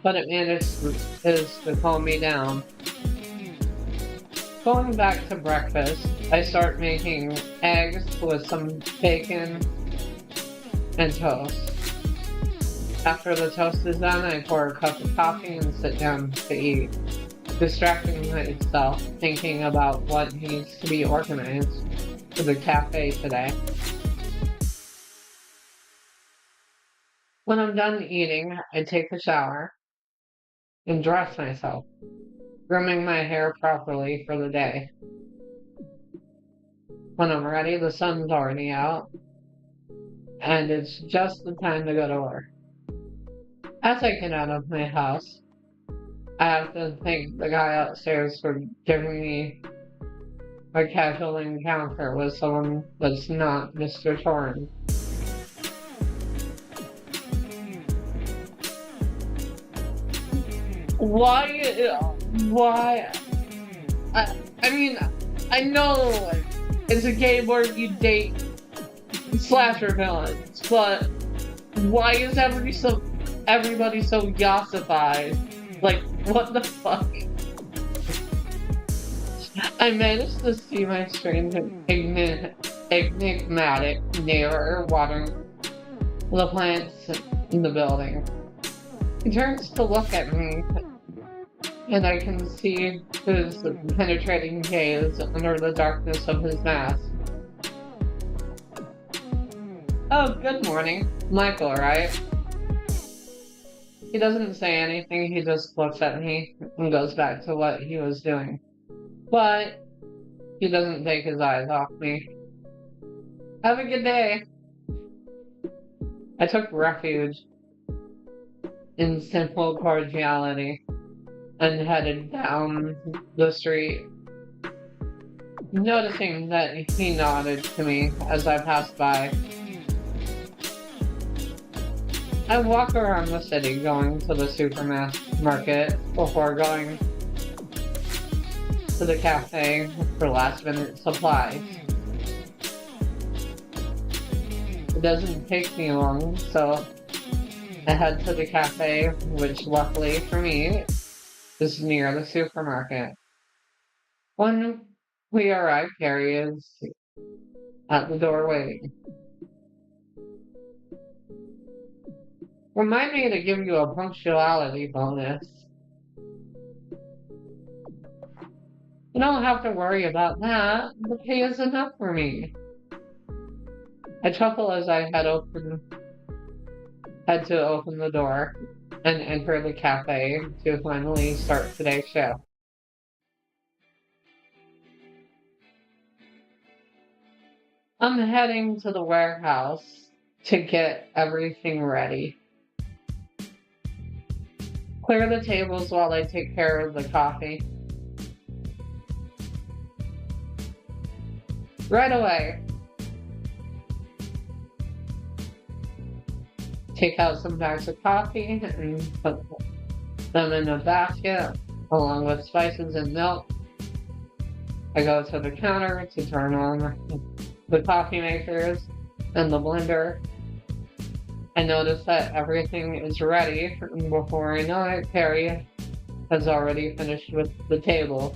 but it manages to calm me down. Going back to breakfast, I start making eggs with some bacon and toast. After the toast is done, I pour a cup of coffee and sit down to eat, distracting myself thinking about what needs to be organized for the cafe today. When I'm done eating, I take a shower and dress myself, grooming my hair properly for the day. When I'm ready, the sun's already out, and it's just the time to go to work. As I get out of my house, I have to thank the guy upstairs for giving me a casual encounter with someone that's not Mr. Torrance. Why? I mean, I know it's a game where you date slasher villains, but why is everybody so yassified? Like, what the fuck? I managed to see my strange enigmatic neighbor watering the plants in the building. He turns to look at me, and I can see his penetrating gaze under the darkness of his mask. Oh, good morning. Michael, right? He doesn't say anything, he just looks at me and goes back to what he was doing. But he doesn't take his eyes off me. Have a good day. I took refuge in simple cordiality and headed down the street, noticing that he nodded to me as I passed by. I walk around the city going to the supermarket before going to the cafe for last minute supplies. It doesn't take me long, so I head to the cafe, which luckily for me is near the supermarket. When we arrive, Carrie is at the door waiting. Remind me to give you a punctuality bonus. You don't have to worry about that. The pay is enough for me. I chuckle as I head to open the door and enter the cafe to finally start today's shift. I'm heading to the warehouse to get everything ready. Clear the tables while I take care of the coffee. Right away. Take out some bags of coffee and put them in a basket along with spices and milk. I go to the counter to turn on the coffee makers and the blender. I notice that everything is ready, and before I know it, Carrie has already finished with the table.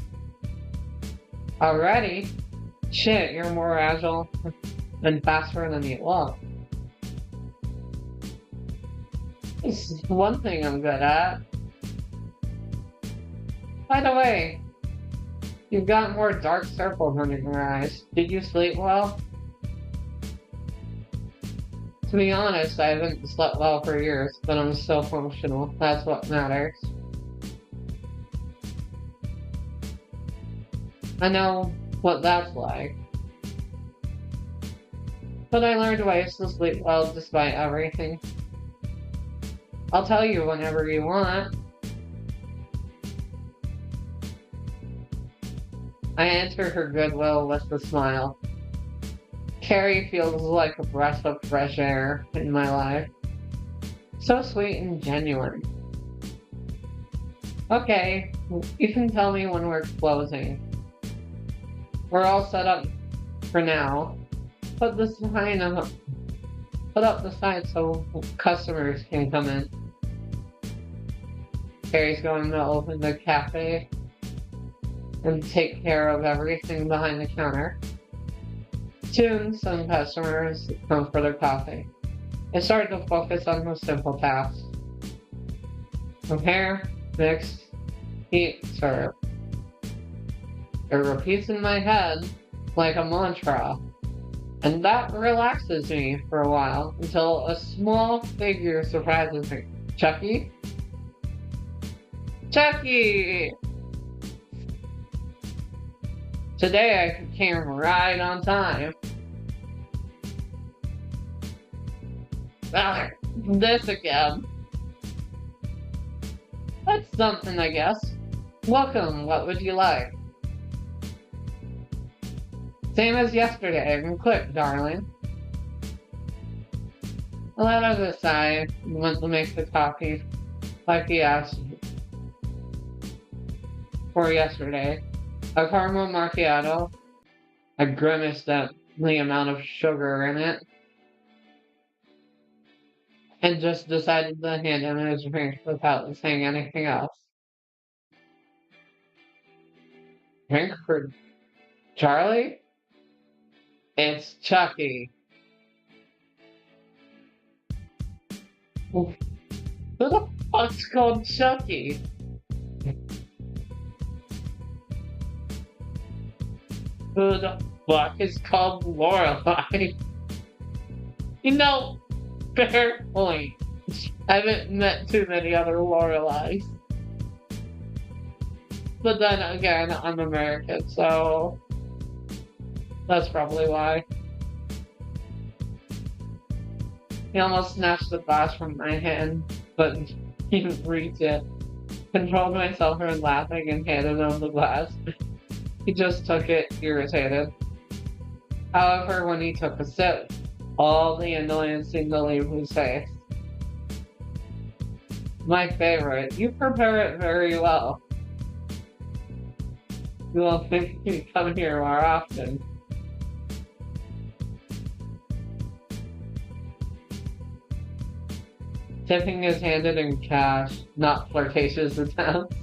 Already? Shit, you're more agile and faster than you look. This is one thing I'm good at. By the way, you've got more dark circles under your eyes. Did you sleep well? To be honest, I haven't slept well for years, but I'm still functional. That's what matters. I know what that's like. But I learned ways to sleep well despite everything. I'll tell you whenever you want. I enter her goodwill with a smile. Carrie feels like a breath of fresh air in my life. So sweet and genuine. Okay, you can tell me when we're closing. We're all set up for now. Put up the sign so customers can come in. Carrie's going to open the cafe and take care of everything behind the counter. Soon, some customers come for their coffee. I start to focus on the simple tasks. Prepare, mix, heat, serve. It repeats in my head like a mantra, and that relaxes me for a while until a small figure surprises me. Chucky? Chucky! Today I came right on time. This again. That's something, I guess. Welcome, what would you like? Same as yesterday, and quick, darling. I let out a sigh and went to make the coffee like he asked for yesterday. A caramel macchiato. I grimaced at the amount of sugar in it. And just decided to hand him his drink without saying anything else. Drink for Charlie? It's Chucky. Who the fuck's called Chucky? Who the fuck is called Lorelai? You know, fair point. I haven't met too many other Lorelais. But then again, I'm American, so that's probably why. He almost snatched the glass from my hand, but he didn't reach it. Controlled myself from laughing and handed him the glass. He just took it, irritated. However, when he took a sip, all the annoyance seemed to leave his face. My favorite. You prepare it very well. You will think you come here more often. Tipping is handed in cash, not flirtatious attempts.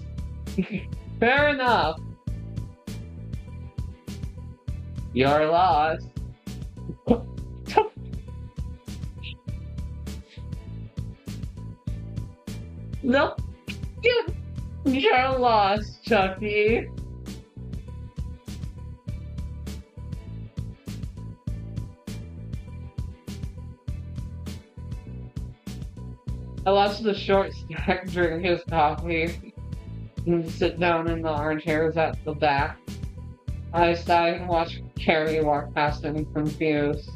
Fair enough. You're lost. No, you're lost, Chucky. I watched the short stack drink his coffee and sit down in the armchairs at the back. I sighed and watched Carrie walk past him confused.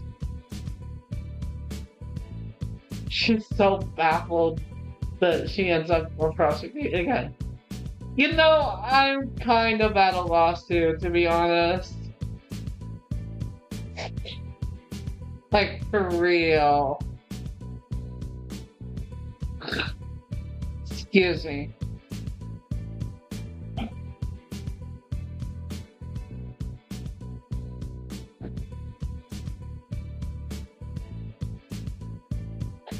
She's so baffled that she ends up approaching me again. You know, I'm kind of at a loss too, to be honest. Like, for real. Excuse me.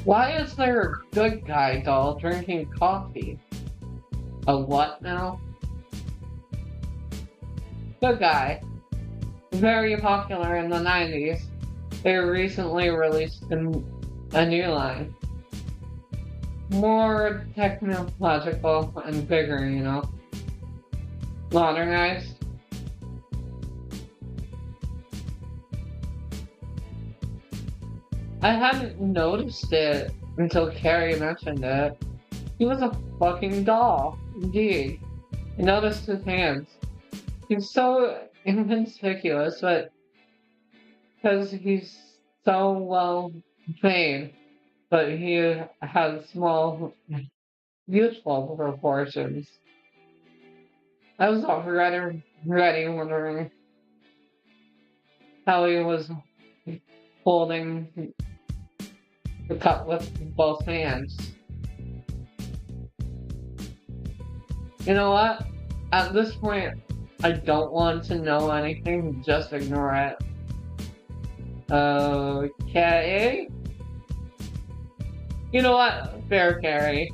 Why is there a good guy doll drinking coffee? A what now? Good guy. Very popular in the 90s. They recently released a new line. More technological and bigger, you know. Modernized. I hadn't noticed it until Carrie mentioned it. He was a fucking doll, indeed. I noticed his hands. He's so inconspicuous, but because he's so well made, but he has small, beautiful proportions. I was already wondering how he was holding the cup with both hands. You know what? At this point, I don't want to know anything, just ignore it. Okay. You know what? Fair carry.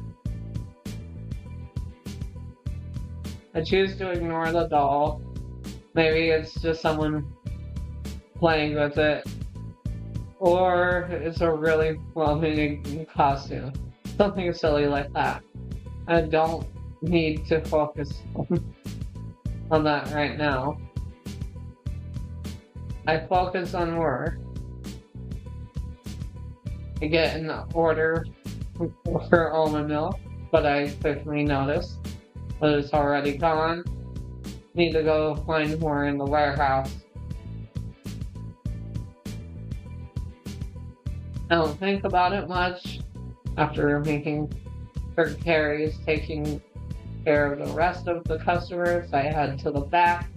I choose to ignore the doll. Maybe it's just someone playing with it. Or it's a really well-made costume. Something silly like that. I don't need to focus on that right now. I focus on work. I get an order for almond milk, but I quickly notice that it's already gone. Need to go find more in the warehouse. I don't think about it much after making sure Carrie is taking care of the rest of the customers. I head to the back.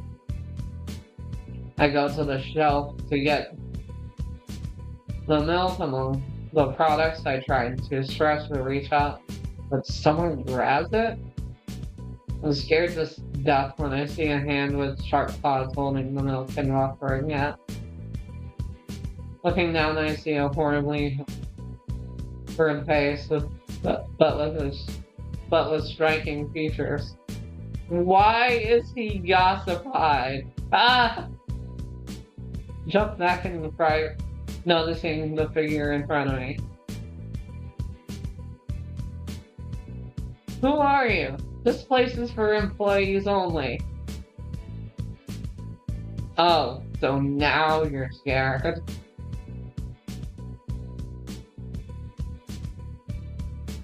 I go to the shelf to get the milk. Among the products, I tried to stretch to reach out, but someone grabs it. I'm scared to death when I see a hand with sharp claws holding the milk and offering it. Looking down, I see a horribly burned face but with striking features. Why is he gossified? Ah! Jump back in the fright, noticing the figure in front of me. Who are you? This place is for employees only. Oh, so now you're scared.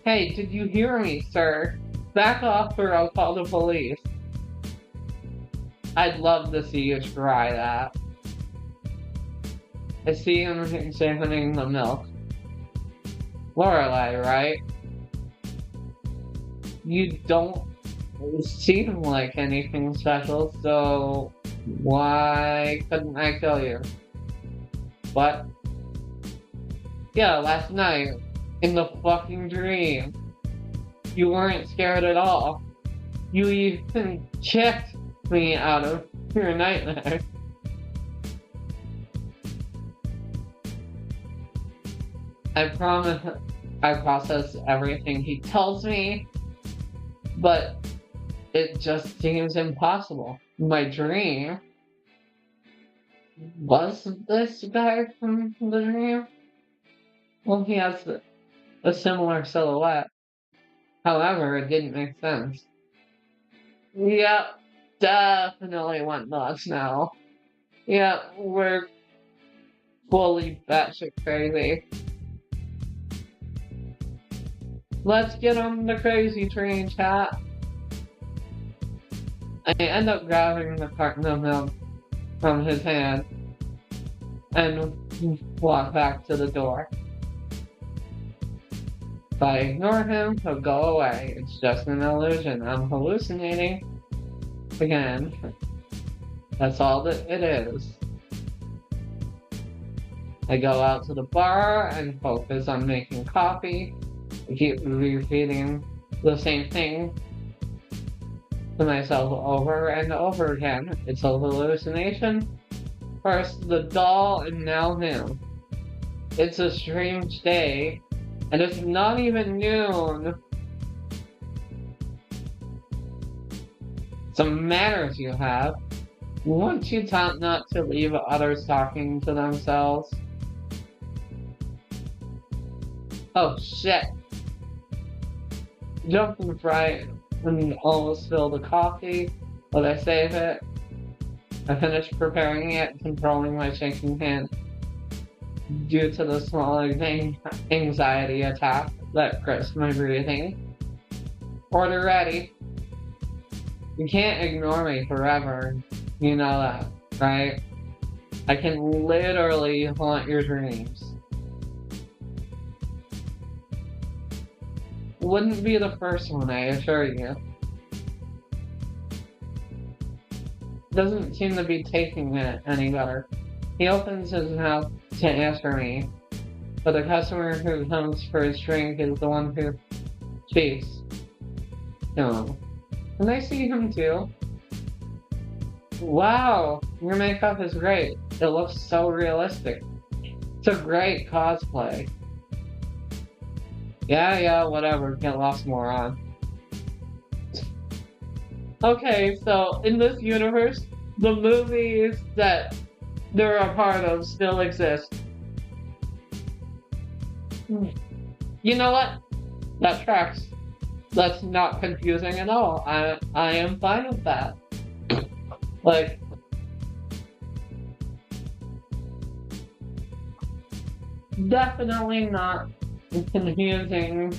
Hey, did you hear me, sir? Back off or I'll call the police. I'd love to see you try that. I see him examining the milk. Lorelei, right? You don't seem like anything special, so why couldn't I kill you? What? Yeah, last night. In the fucking dream. You weren't scared at all. You even checked me out of your nightmare. I promise I process everything he tells me, but it just seems impossible. My dream? Was this guy from the dream? Well, he has a similar silhouette. However, it didn't make sense. Yep, definitely went nuts now. Yep, we're fully batshit crazy. Let's get on the crazy train, chat. I end up grabbing the carton of milk from his hand and walk back to the door. If I ignore him, he'll go away. It's just an illusion. I'm hallucinating. Again. That's all that it is. I go out to the bar and focus on making coffee. I keep repeating the same thing to myself over and over again. It's a hallucination. First the doll and now him. It's a strange day, and it's not even noon. Some manners you have. Weren't you taught not to leave others talking to themselves? Oh shit. Jumping right and almost spilled the coffee, but I save it. I finish preparing it, controlling my shaking hand. Due to the small anxiety attack that crisps my breathing. Order ready. You can't ignore me forever. You know that, right? I can literally haunt your dreams. Wouldn't be the first one, I assure you. Doesn't seem to be taking it any better. He opens his mouth to answer me, but the customer who comes for his drink is the one who speaks to him. And I see him too. Wow, your makeup is great. It looks so realistic. It's a great cosplay. Yeah, whatever. Get lost, moron. Okay, so in this universe, the movies that they're a part of still exist. You know what? That tracks. That's not confusing at all. I am fine with that. Like, definitely not confusing.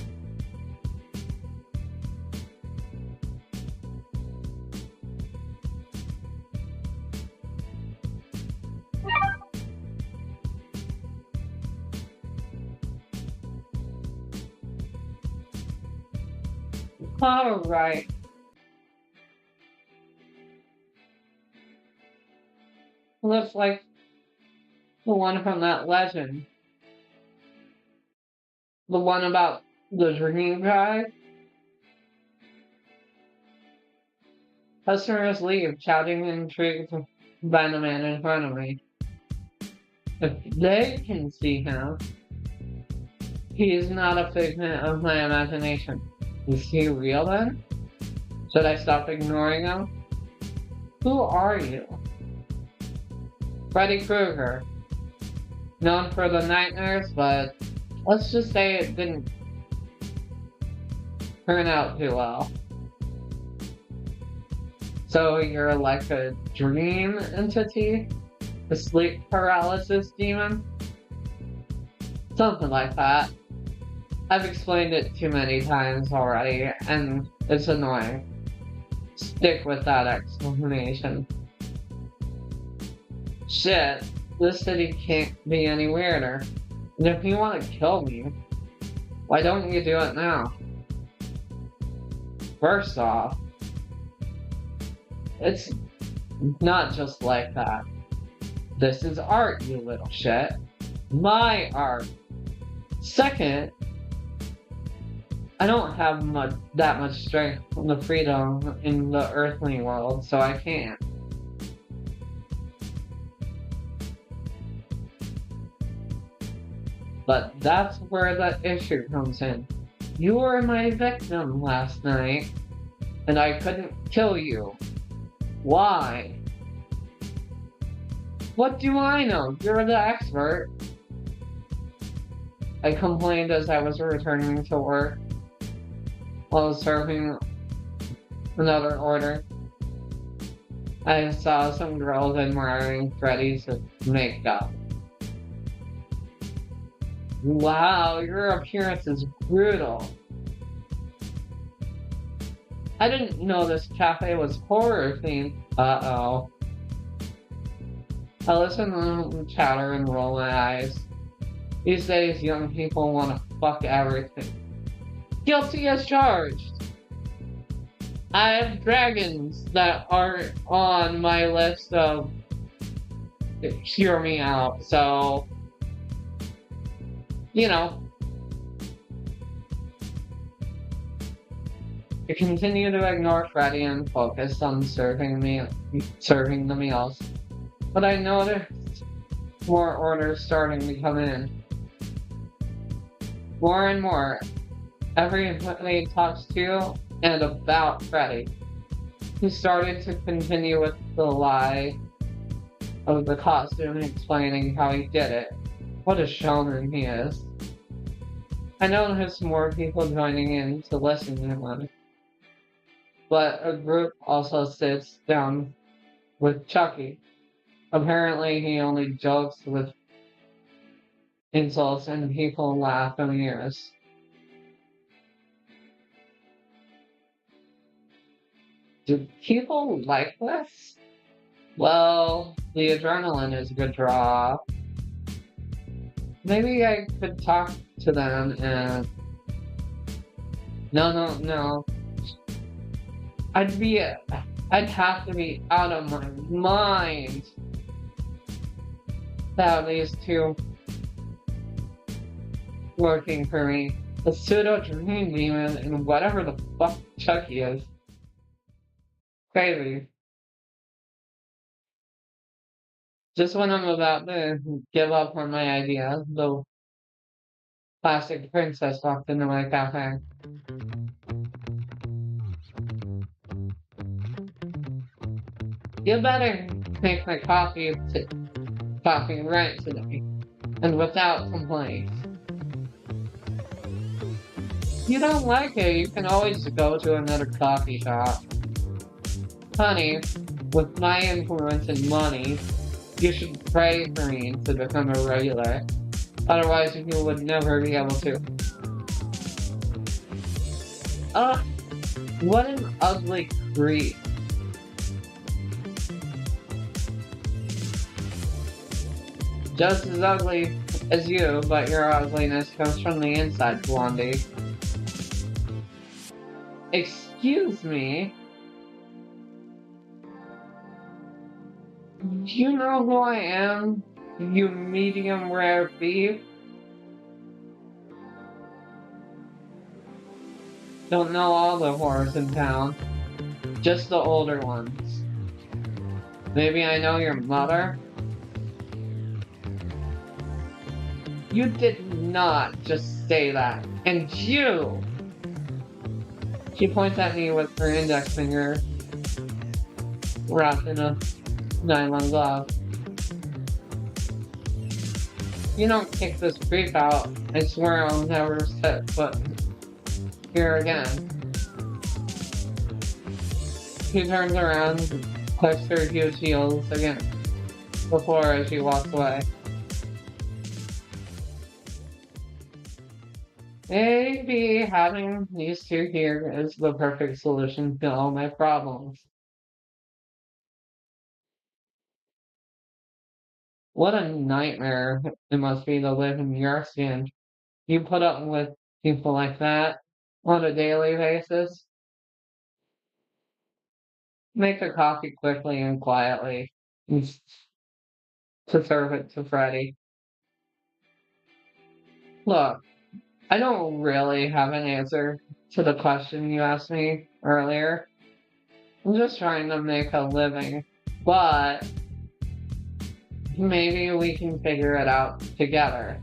Alright. Looks like the one from that legend. The one about the dream guy. Customers leave, shouting and intrigued by the man in front of me. If they can see him, he is not a figment of my imagination. Is he real then? Should I stop ignoring him? Who are you? Freddy Krueger. Known for the nightmares, but let's just say it didn't turn out too well. So you're like a dream entity? A sleep paralysis demon? Something like that. I've explained it too many times already, and it's annoying. Stick with that explanation. Shit, this city can't be any weirder. And if you want to kill me, why don't you do it now? First off, it's not just like that. This is art, you little shit. My art. Second, I don't have that much strength from the freedom in the earthly world, so I can't. But that's where the issue comes in. You were my victim last night, and I couldn't kill you. Why? What do I know? You're the expert. I complained as I was returning to work while serving another order. I saw some girls admiring Freddy's makeup. Wow, your appearance is brutal. I didn't know this cafe was horror themed. Uh-oh. I listen to them chatter and roll my eyes. These days, young people want to fuck everything. Guilty as charged. I have dragons that aren't on my list of hear me out, so You know, I continue to ignore Freddy and focus on serving the meals. But I noticed more orders starting to come in. More and more. Everybody talks to and about Freddy. He started to continue with the lie of the costume, explaining how he did it. What a showman he is. I noticed more people joining in to listen to him. But a group also sits down with Chucky. Apparently he only jokes with insults and people laugh in ears. Do people like this? Well, the adrenaline is a good draw. Maybe I could talk to them and... No. I'd have to be out of my mind to have these two working for me. A pseudo dream demon and whatever the fuck Chucky is. Crazy. Just when I'm about to give up on my idea, the plastic princess walked into my cafe. You better make my coffee right today, and without complaint. If you don't like it, you can always go to another coffee shop. Honey, with my influence and money, you should pray for me to become a regular. Otherwise, you would never be able to. Ugh, what an ugly creep. Just as ugly as you, but your ugliness comes from the inside, Blondie. Excuse me? Do you know who I am? You medium rare beef? Don't know all the whores in town. Just the older ones. Maybe I know your mother? You did not just say that. And you! She points at me with her index finger wrapped in a nylon glove. You don't kick this creep out, I swear I'll never set foot here again. She turns around, clicks her huge heels against the floor as she walks away. Maybe having these two here is the perfect solution to all my problems. What a nightmare it must be to live in your skin. You put up with people like that on a daily basis. Make the coffee quickly and quietly to serve it to Freddy. Look, I don't really have an answer to the question you asked me earlier. I'm just trying to make a living, but maybe we can figure it out together.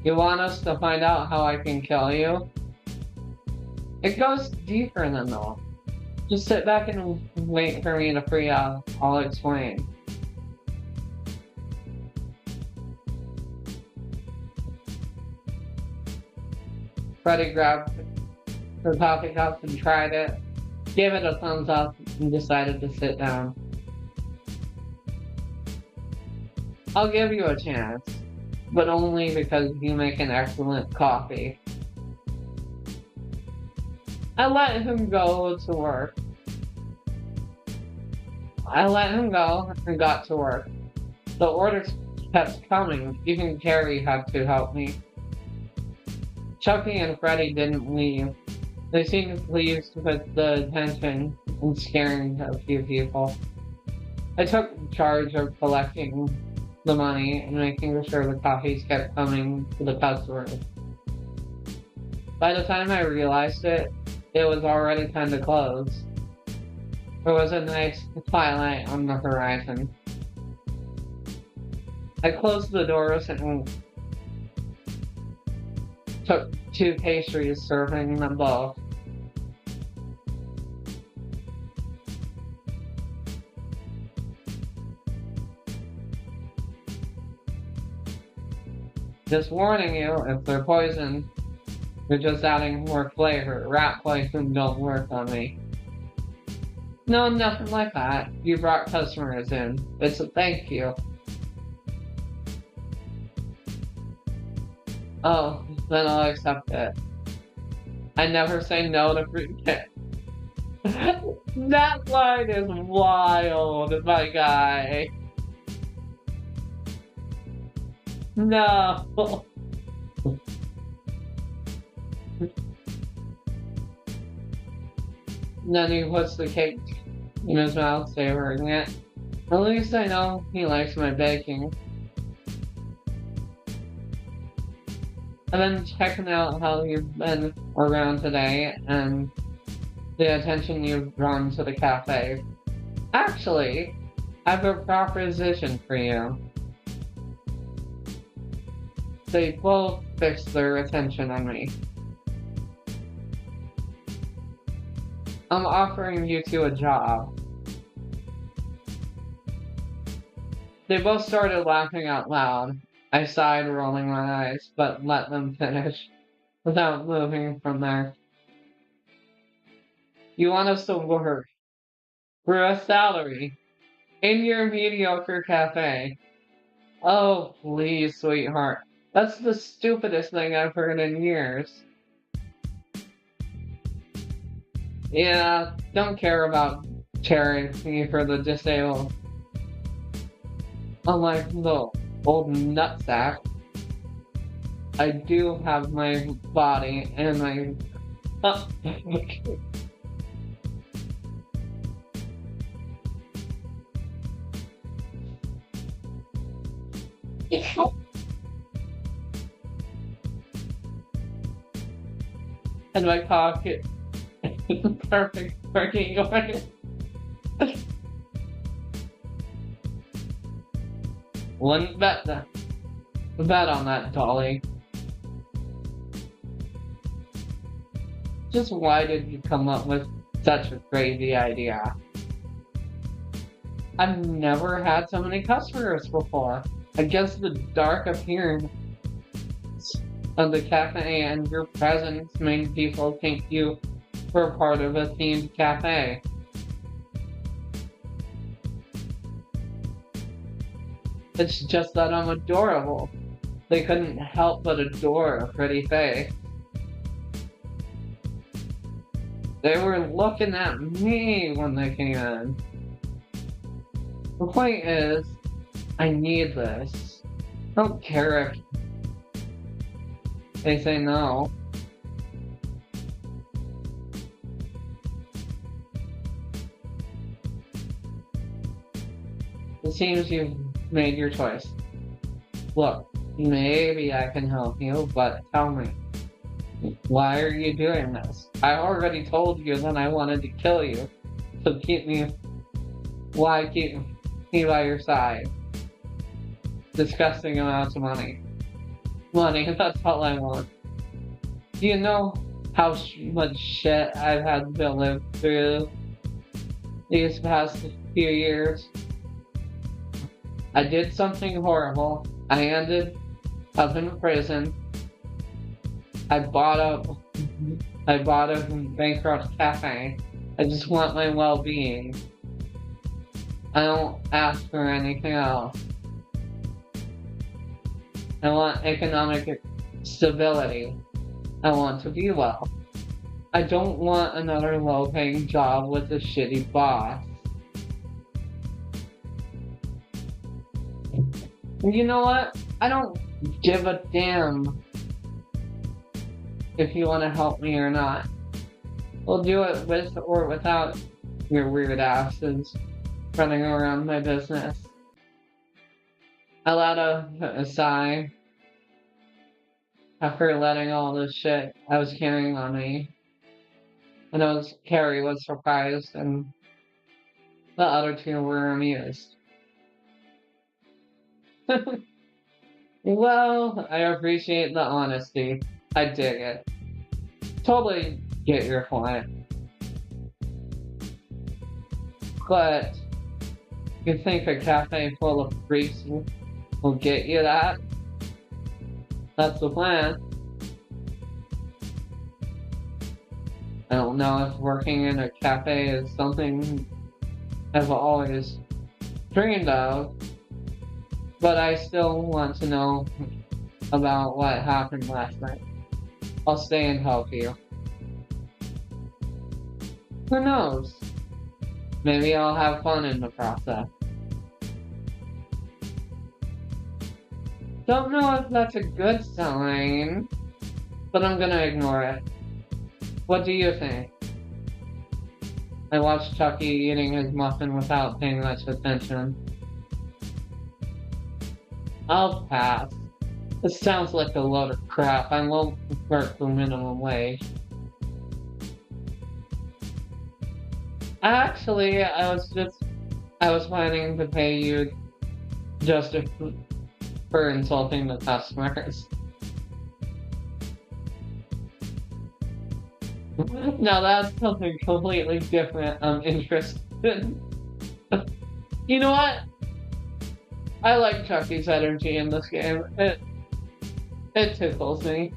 You want us to find out how I can kill you? It goes deeper than that. Just sit back and wait for me to free up. I'll explain. Freddy grabbed her coffee cup and tried it, gave it a thumbs up, and decided to sit down. I'll give you a chance, but only because you make an excellent coffee. I let him go to work. I let him go and got to work. The orders kept coming, even Carrie had to help me. Chucky and Freddy didn't leave. They seemed pleased with the attention and scaring a few people. I took charge of collecting the money and making sure the coffees kept coming to the customers. By the time I realized it, it was already time to close. There was a nice twilight on the horizon. I closed the doors and took 2 pastries, serving them both. Just warning you, if they're poisoned, you're just adding more flavor. Rat poison don't work on me. No, nothing like that. You brought customers in. It's a thank you. Oh, then I'll accept it. I never say no to fruit cake. That line is wild, my guy. No. Then he puts the cake in his mouth, savoring it. At least I know he likes my baking. I've been checking out how you've been around today and the attention you've drawn to the cafe. Actually, I have a proposition for you. They both fixed their attention on me. I'm offering you two a job. They both started laughing out loud. I sighed, rolling my eyes, but let them finish without moving from there. You want us to work for a salary in your mediocre cafe? Oh, please, sweetheart. That's the stupidest thing I've heard in years. Yeah, don't care about charity for the disabled. Unlike the old nutsack, I do have my body and my... and my pocket. Perfect working order. Wouldn't bet on that, Dolly. Just why did you come up with such a crazy idea? I've never had so many customers before. I guess the dark appearance of the cafe and your presence made people think you were part of a themed cafe. It's just that I'm adorable. They couldn't help but adore a pretty face. They were looking at me when they came in. The point is, I need this. I don't care if they say no. It seems you've made your choice. Look, maybe I can help you, but tell me, why are you doing this? I already told you that I wanted to kill you, so why keep me by your side? Disgusting amounts of money. Money, that's all I want. Do you know how much shit I've had to live through these past few years? I did something horrible. I ended up in prison. I bought a bankrupt cafe. I just want my well-being. I don't ask for anything else. I want economic stability. I want to be well. I don't want another low-paying job with a shitty boss. You know what? I don't give a damn if you want to help me or not. We'll do it with or without your weird asses running around my business. I let a sigh after letting all this shit I was carrying on me. And Carrie was surprised, and the other two were amused. Well, I appreciate the honesty. I dig it. Totally get your point. But you think a cafe full of freaks will get you that? That's the plan. I don't know if working in a cafe is something I've always dreamed of, but I still want to know about what happened last night. I'll stay and help you. Who knows? Maybe I'll have fun in the process. Don't know if that's a good sign, but I'm gonna ignore it. What do you think? I watched Chucky eating his muffin without paying much attention. I'll pass. This sounds like a load of crap. I won't work for minimum wage. Actually, I was planning to pay you just for insulting the customers. Now that's something completely different I'm interested in. You know what? I like Chucky's energy in this game. It tickles me.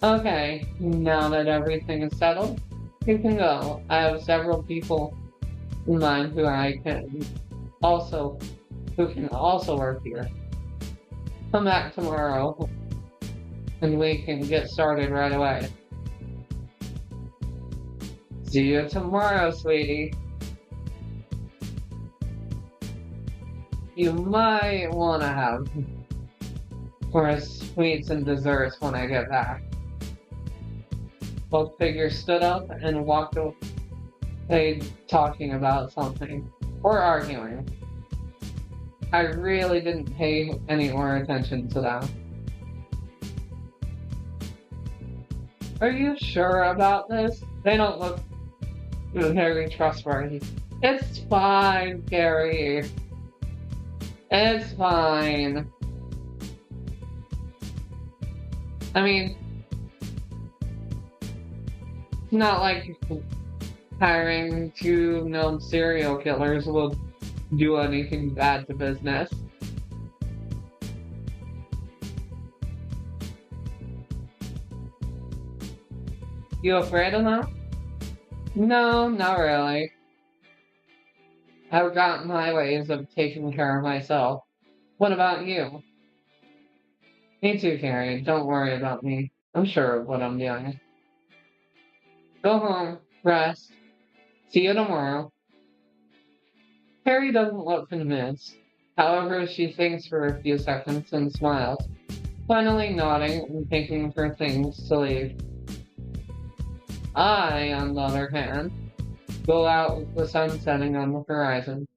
Okay, now that everything is settled, you can go. I have several people in mind who can also work here. Come back tomorrow, and we can get started right away. See you tomorrow, sweetie. You might want to have more sweets and desserts when I get back. Both figures stood up and walked away talking about something, or arguing. I really didn't pay any more attention to them. Are you sure about this? They don't look very trustworthy. It's fine, Carrie. It's fine. I mean, it's not like hiring 2 known serial killers will do anything bad to business. You afraid of them? No, not really. I've got my ways of taking care of myself. What about you? Me too, Carrie. Don't worry about me. I'm sure of what I'm doing. Go home, rest. See you tomorrow. Carrie doesn't look convinced. However, she thinks for a few seconds and smiles, finally nodding and picking up her things to leave. I, on the other hand, go out with the sun setting on the horizon.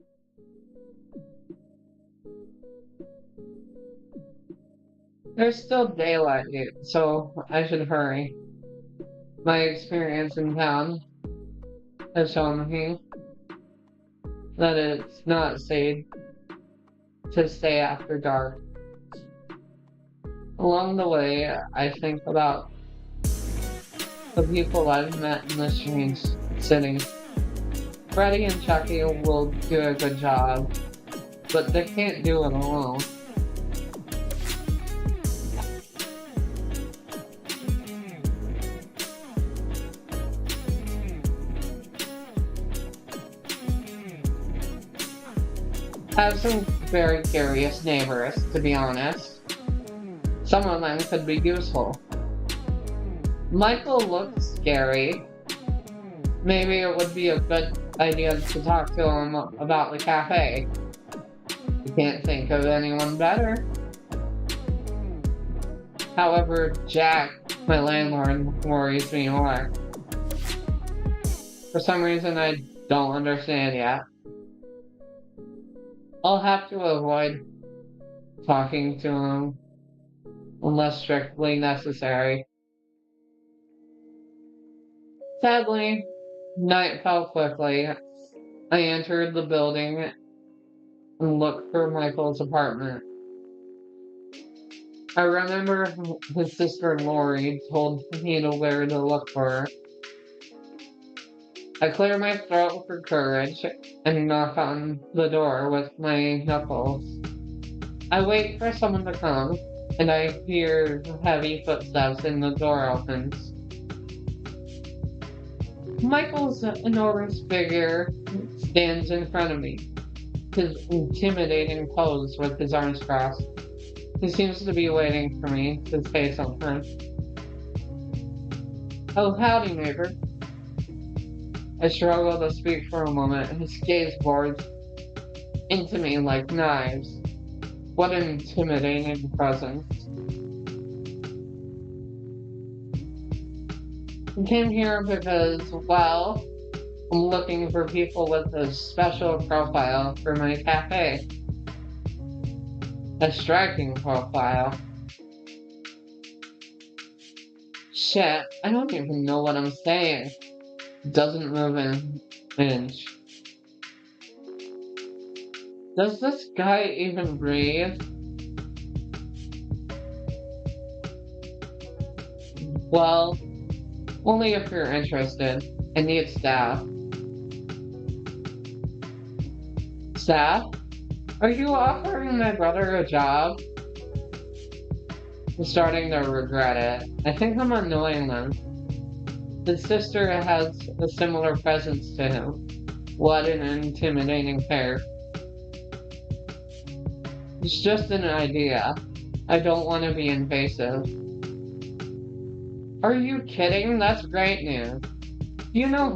There's still daylight, so I should hurry. My experience in town has shown me that it's not safe to stay after dark. Along the way, I think about the people I've met in the strange city. Freddy and Chucky will do a good job, but they can't do it alone. I have some very curious neighbors, to be honest. Some of them could be useful. Michael looks scary. Maybe it would be a good idea to talk to him about the cafe. I can't think of anyone better. However, Jack, my landlord, worries me more. For some reason I don't understand yet. I'll have to avoid talking to him unless strictly necessary. Sadly, night fell quickly. I entered the building and looked for Michael's apartment. I remember his sister Lori told me to where to look for her. I clear my throat for courage and knock on the door with my knuckles. I wait for someone to come, and I hear heavy footsteps and the door opens. Michael's enormous figure stands in front of me, his intimidating pose with his arms crossed. He seems to be waiting for me to say something. Oh, howdy, neighbor. I struggle to speak for a moment. His gaze bores into me like knives. What an intimidating presence. I came here because, well, I'm looking for people with a special profile for my cafe. A striking profile. Shit, I don't even know what I'm saying. Doesn't move an inch. Does this guy even breathe? Well, only if you're interested. I need staff. Staff? Are you offering my brother a job? I'm starting to regret it. I think I'm annoying them. His sister has a similar presence to him. What an intimidating pair. It's just an idea. I don't want to be invasive. Are you kidding? That's great news. Do you know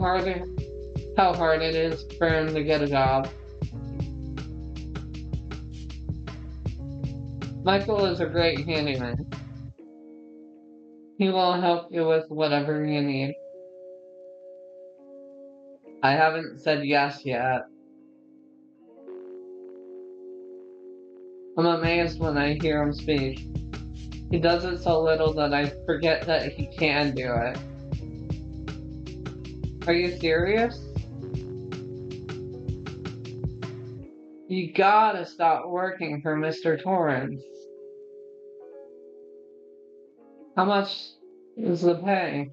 how hard it is for him to get a job? Michael is a great handyman. He will help you with whatever you need. I haven't said yes yet. I'm amazed when I hear him speak. He does it so little that I forget that he can do it. Are you serious? You gotta stop working for Mr. Torrance. How much is the pay?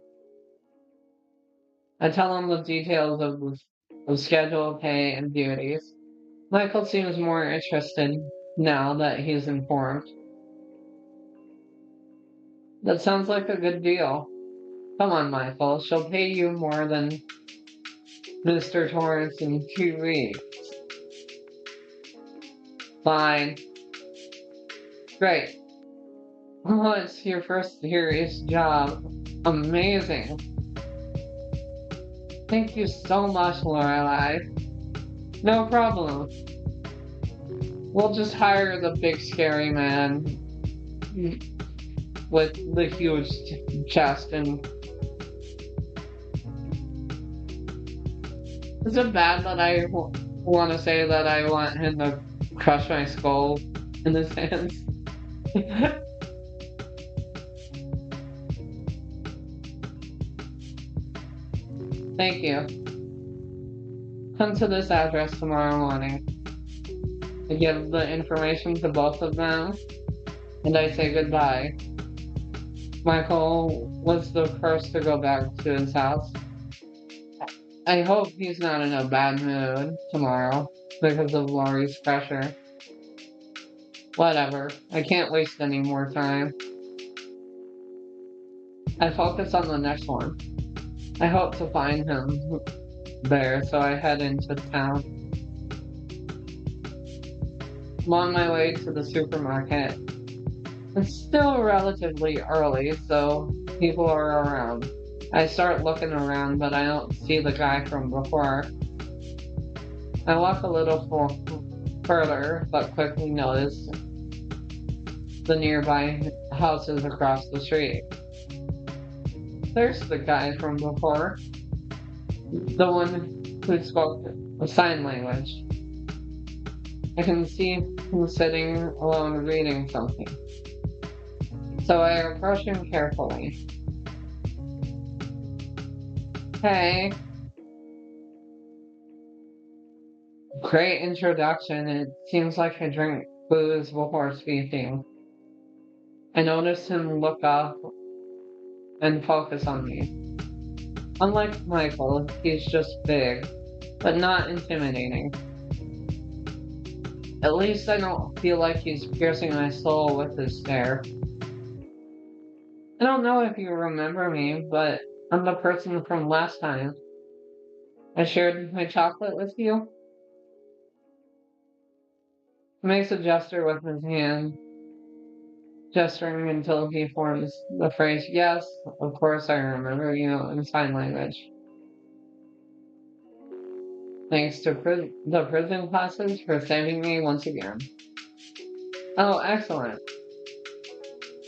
I tell him the details of schedule, pay, and duties. Michael seems more interested now that he's informed. That sounds like a good deal. Come on, Michael. She'll pay you more than Mr. Torrance in 2 weeks. Fine. Great. Oh, it's your first serious job. Amazing. Thank you so much, Lorelai. No problem. We'll just hire the big scary man with the huge chest and... Is it bad that I want to say that I want him to crush my skull in his hands? Thank you. Come to this address tomorrow morning. I give the information to both of them, and I say goodbye. Michael was the first to go back to his house. I hope he's not in a bad mood tomorrow because of Laurie's pressure. Whatever, I can't waste any more time. I focus on the next one. I hope to find him there, so I head into town. I'm on my way to the supermarket. It's still relatively early, so people are around. I start looking around, but I don't see the guy from before. I walk a little further, but quickly notice the nearby houses across the street. There's the guy from before. The one who spoke a sign language. I can see him sitting alone reading something. So I approach him carefully. Hey. Great introduction. It seems like I drink booze before speaking. I notice him look up and focus on me. Unlike Michael, he's just big, but not intimidating. At least I don't feel like he's piercing my soul with his stare. I don't know if you remember me, but I'm the person from last time. I shared my chocolate with you. He makes a gesture with his hand, gesturing until he forms the phrase, yes, of course I remember you, in sign language. Thanks to the prison classes for saving me once again. Oh, excellent.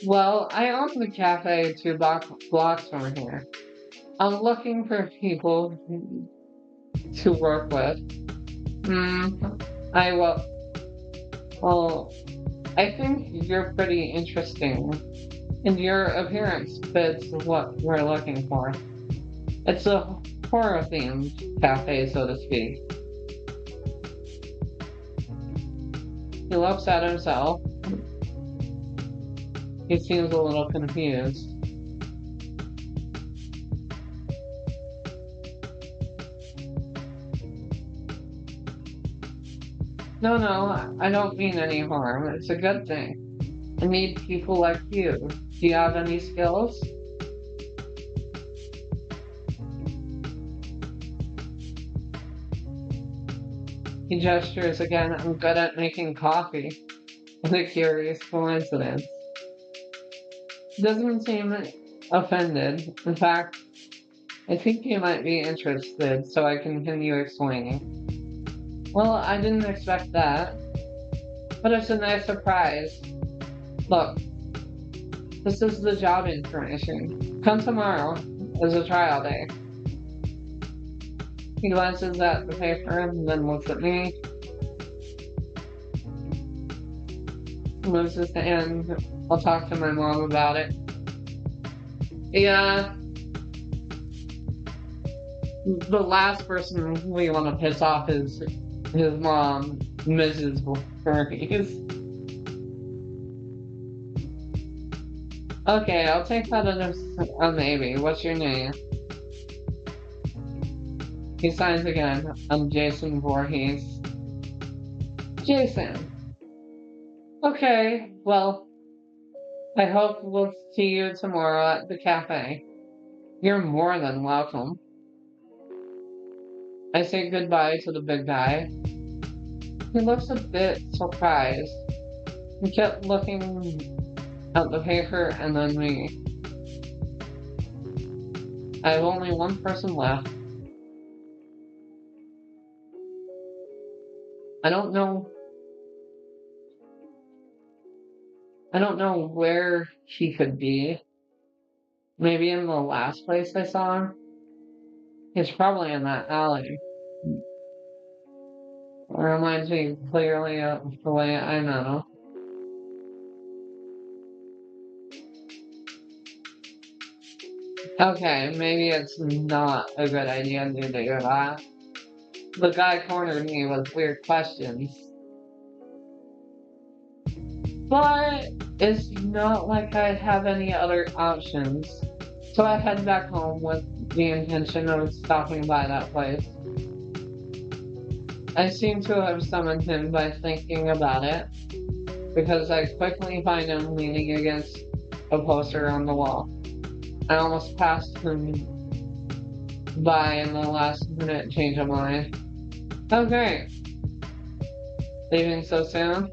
Well, I own the cafe 2 blocks from here. I'm looking for people to work with. Well, I think you're pretty interesting, and your appearance fits what we're looking for. It's a horror-themed cafe, so to speak. He looks at himself. He seems a little confused. No, I don't mean any harm. It's a good thing. I need people like you. Do you have any skills? He gestures again. I'm good at making coffee. What a curious coincidence. He doesn't seem offended. In fact, I think he might be interested, so I continue explaining. Well, I didn't expect that, but it's a nice surprise. Look, this is the job information. Come tomorrow as a trial day. He glances at the paper and then looks at me. Moves his hand. I'll talk to my mom about it. Yeah. The last person we want to piss off is his mom, Mrs. Voorhees. Okay, I'll take that as a maybe. What's your name? He signs again. I'm Jason Voorhees. Jason. Okay, well, I hope we'll see you tomorrow at the cafe. You're more than welcome. I say goodbye to the big guy. He looks a bit surprised. He kept looking at the paper and then me. I have only one person left. I don't know where he could be. Maybe in the last place I saw him. He's probably in that alley. It reminds me clearly of the way I met him. Okay, maybe it's not a good idea to do that. The guy cornered me with weird questions. But it's not like I have any other options. So I head back home with the intention of stopping by that place. I seem to have summoned him by thinking about it, because I quickly find him leaning against a poster on the wall. I almost passed him by in the last minute change of mind. Oh great. Leaving so soon?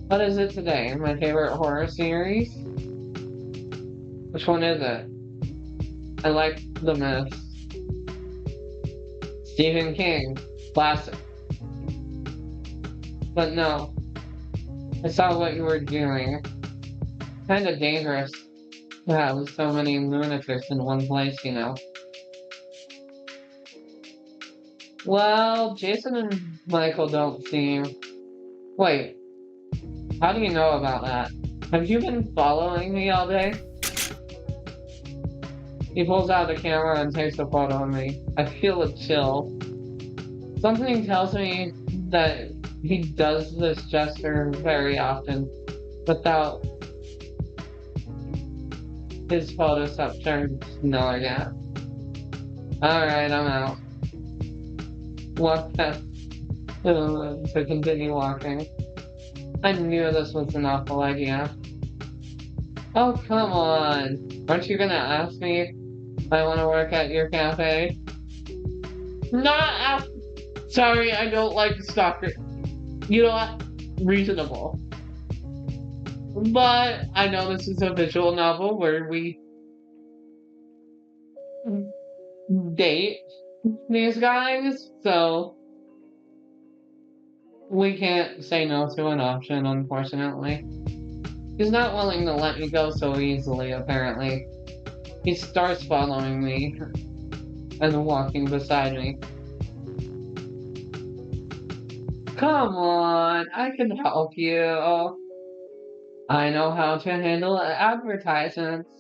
What is it today? My favorite horror series? Which one is it? I like The Mist. Stephen King. Classic. But no. I saw what you were doing. Kinda dangerous to have so many lunatics in one place, you know. Well, Jason and Michael don't seem... Wait, how do you know about that? Have you been following me all day? He pulls out the camera and takes a photo of me. I feel a chill. Something tells me that he does this gesture very often without his photoception knowing it. Alright, I'm out. Walk past to continue walking. I knew this was an awful idea. Oh, come on. Aren't you gonna ask me if I want to work at your cafe? Not Sorry, I don't like stalker. You know what? Reasonable. But I know this is a visual novel where we date these guys, so we can't say no to an option, unfortunately. He's not willing to let me go so easily, apparently. He starts following me and walking beside me. Come on, I can help you. I know how to handle advertisements.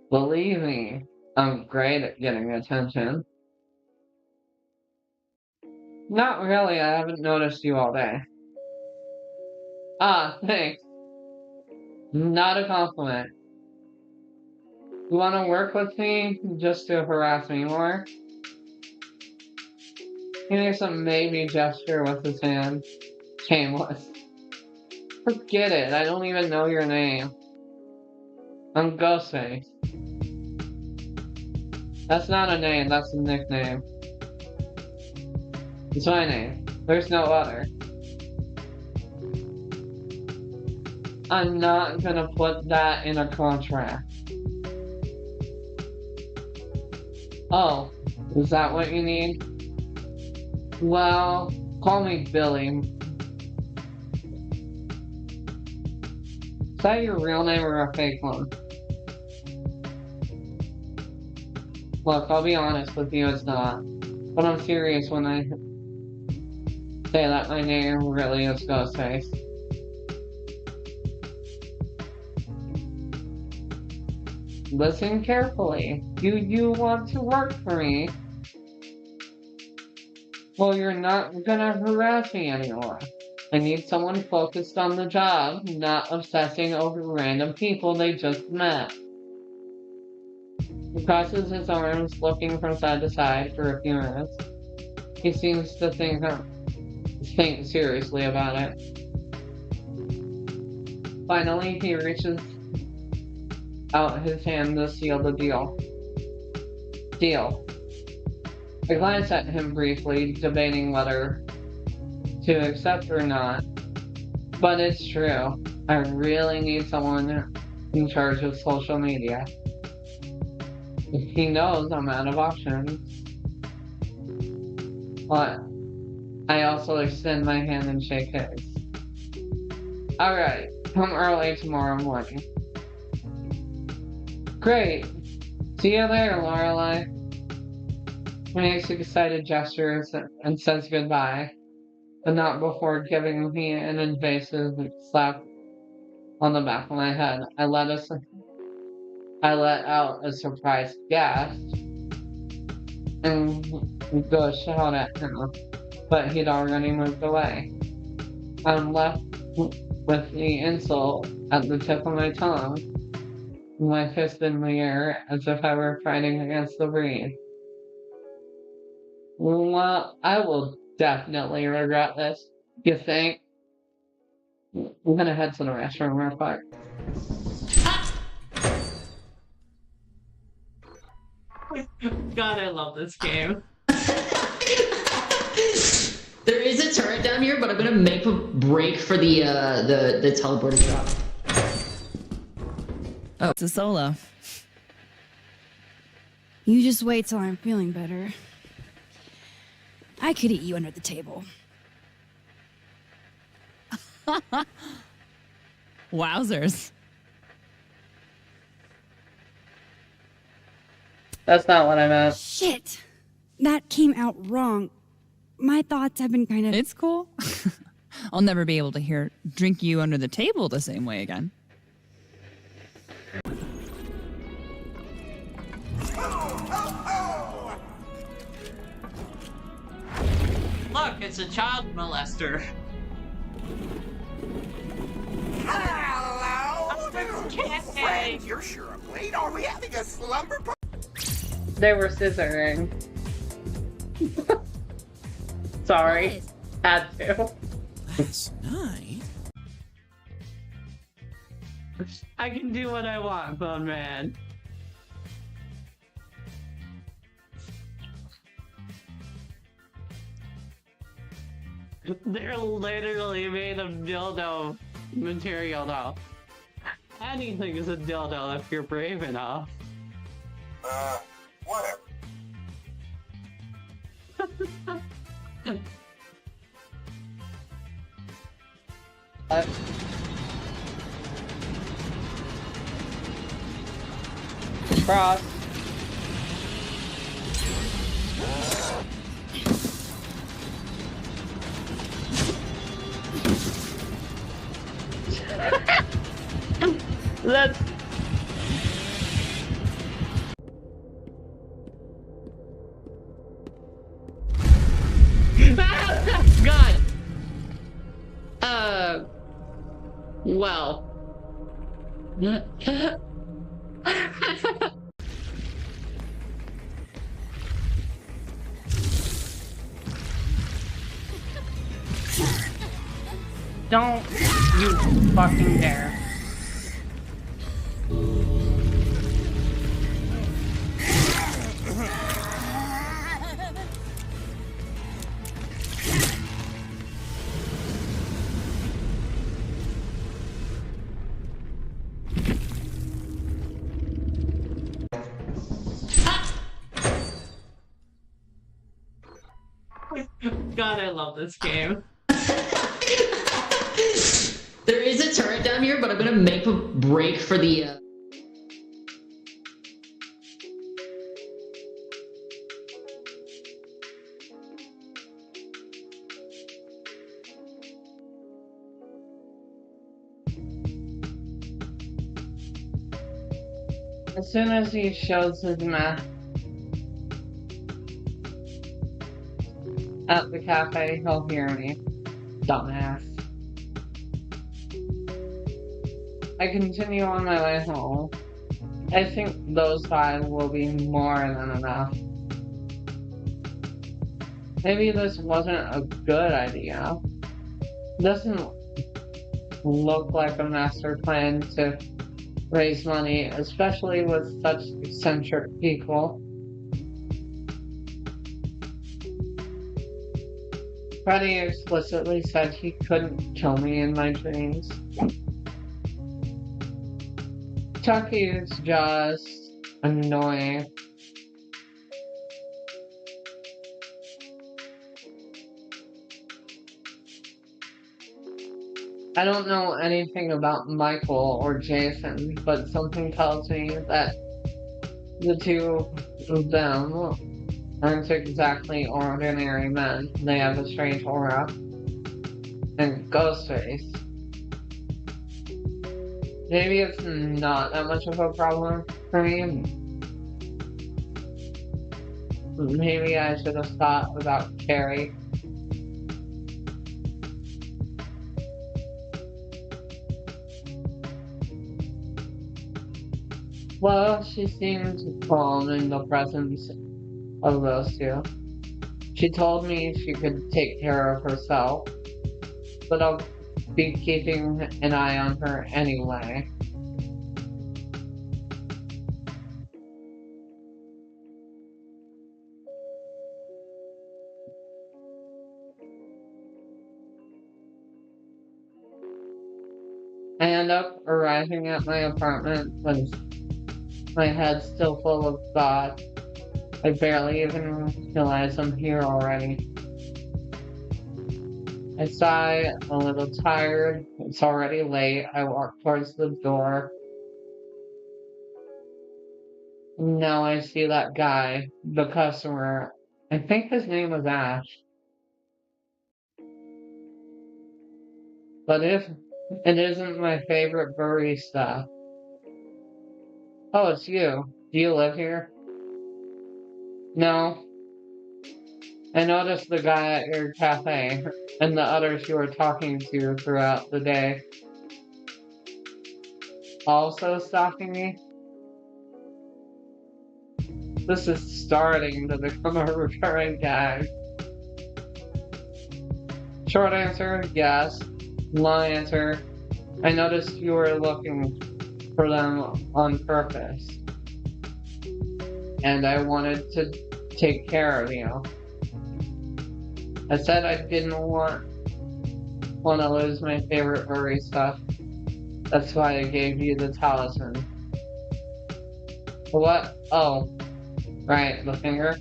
Believe me, I'm great at getting attention. Not really, I haven't noticed you all day. Ah, thanks. Not a compliment. You want to work with me just to harass me more? He makes a maybe gesture with his hand. Shameless. Forget it, I don't even know your name. I'm Ghostface. That's not a name, that's a nickname. It's my name. There's no other. I'm not gonna put that in a contract. Oh, is that what you need? Well, call me Billy. Is that your real name or a fake one? Look, I'll be honest with you, it's not. But I'm serious when I say that my name really is Ghostface. Listen carefully. Do you want to work for me? Well, you're not gonna harass me anymore. I need someone focused on the job, not obsessing over random people they just met. He crosses his arms, looking from side to side for a few minutes. He seems to think seriously about it. Finally, he reaches out his hand to seal the deal. Deal. I glance at him briefly, debating whether to accept or not. But it's true. I really need someone in charge of social media. He knows I'm out of options. But I also extend my hand and shake his. Alright, come early tomorrow morning. Great. See you there, Lorelai. He makes excited gestures and says goodbye, but not before giving me an invasive slap on the back of my head. I let out a surprised gasp and go shout at him, but he'd already moved away. I'm left with the insult at the tip of my tongue, my fist in the air as if I were fighting against the breeze. Well, I will definitely regret this. You think? I'm gonna head to the restroom real quick. God, I love this game. There is a turret down here, but I'm gonna make a break for the teleporter shop. Oh, it's a solo. You just wait till I'm feeling better. I could eat you under the table. Wowzers. That's not what I meant. Shit! That came out wrong. my thoughts have been kind of... It's cool. I'll never be able to drink you under the table the same way again. Look, it's a child molester. Hello, friend. You're sure I'm late. Are we having a slumber party? They were scissoring. Sorry. Had to. Last night? I can do what I want, Bone Man. They're literally made of dildo material now. Anything is a dildo if you're brave enough. Whatever. Cross. Let's. God. Well. Don't you fucking dare. God, I love this game. There is a turret down here, but I'm gonna make a break for the. As soon as he shows his math at the cafe, he'll hear me. Dumbass. I continue on my way home. I think those 5 will be more than enough. Maybe this wasn't a good idea. Doesn't look like a master plan to raise money, especially with such eccentric people. Freddy explicitly said he couldn't kill me in my dreams. Chucky is just annoying. I don't know anything about Michael or Jason, but something tells me that the two of them aren't exactly ordinary men. They have a strange aura and ghost face. Maybe it's not that much of a problem for me. Maybe I should have thought about Carrie. Well, she seemed calm in the presence of those two. She told me she could take care of herself, but I'll be keeping an eye on her anyway. I end up arriving at my apartment with my head still full of thought. I barely even realize I'm here already. I sigh, a little tired. It's already late. I walk towards the door. Now I see that guy, the customer. I think his name was Ash. But if it isn't my favorite barista. Oh, it's you. Do you live here? No. I noticed the guy at your cafe and the others you were talking to throughout the day. Also stalking me? This is starting to become a recurring gag. Short answer, yes. Long answer, I noticed you were looking for them on purpose. And I wanted to take care of you. I said I didn't want to lose my favorite furry stuff. That's why I gave you the talisman. What? Oh, right, the finger?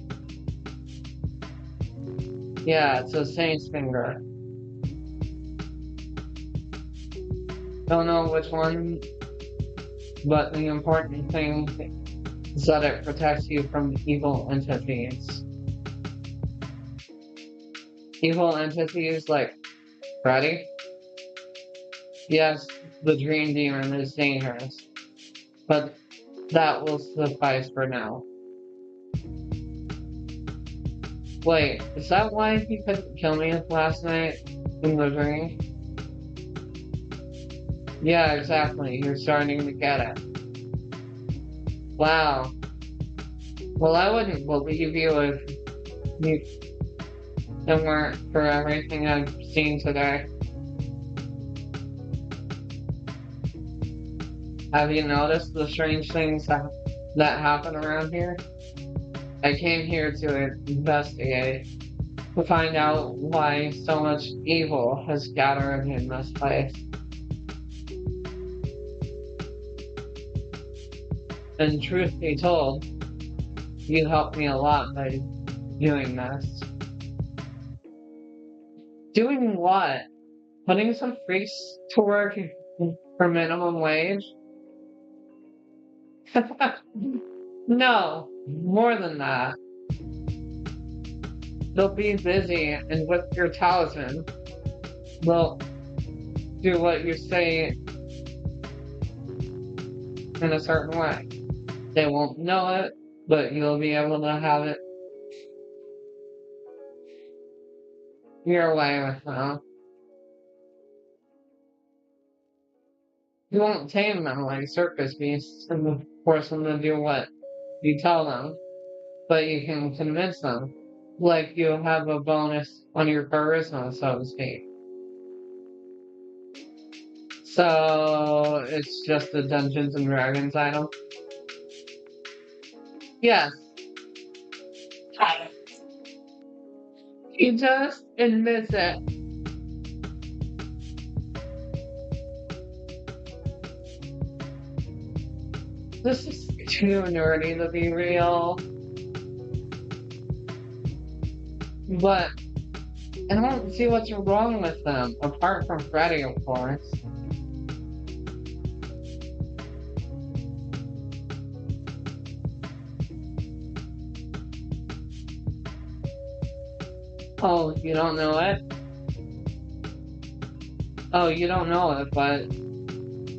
Yeah, it's a saint's finger. Don't know which one, but the important thing is that it protects you from evil entities. Evil entities like Freddy? Yes, the dream demon is dangerous, but that will suffice for now. Wait, is that why he couldn't kill me last night in the dream? Yeah, exactly. You're starting to get it. Wow. Well, I wouldn't believe you if it weren't for everything I've seen today. Have you noticed the strange things that happen around here? I came here to investigate, to find out why so much evil has gathered in this place. And truth be told, you helped me a lot by doing this. Doing what? Putting some freaks to work for minimum wage? No, more than that. They'll be busy, and with your talisman, they'll do what you say in a certain way. They won't know it, but you'll be able to have it your way with them. You won't tame them like circus beasts and force them to do what you tell them, but you can convince them, like you'll have a bonus on your charisma, so to speak. So, it's just a Dungeons and Dragons item? Yes. He just admits it. This is too nerdy to be real. But I don't see what's wrong with them, apart from Freddy, of course. Oh, you don't know it? Oh, you don't know it, but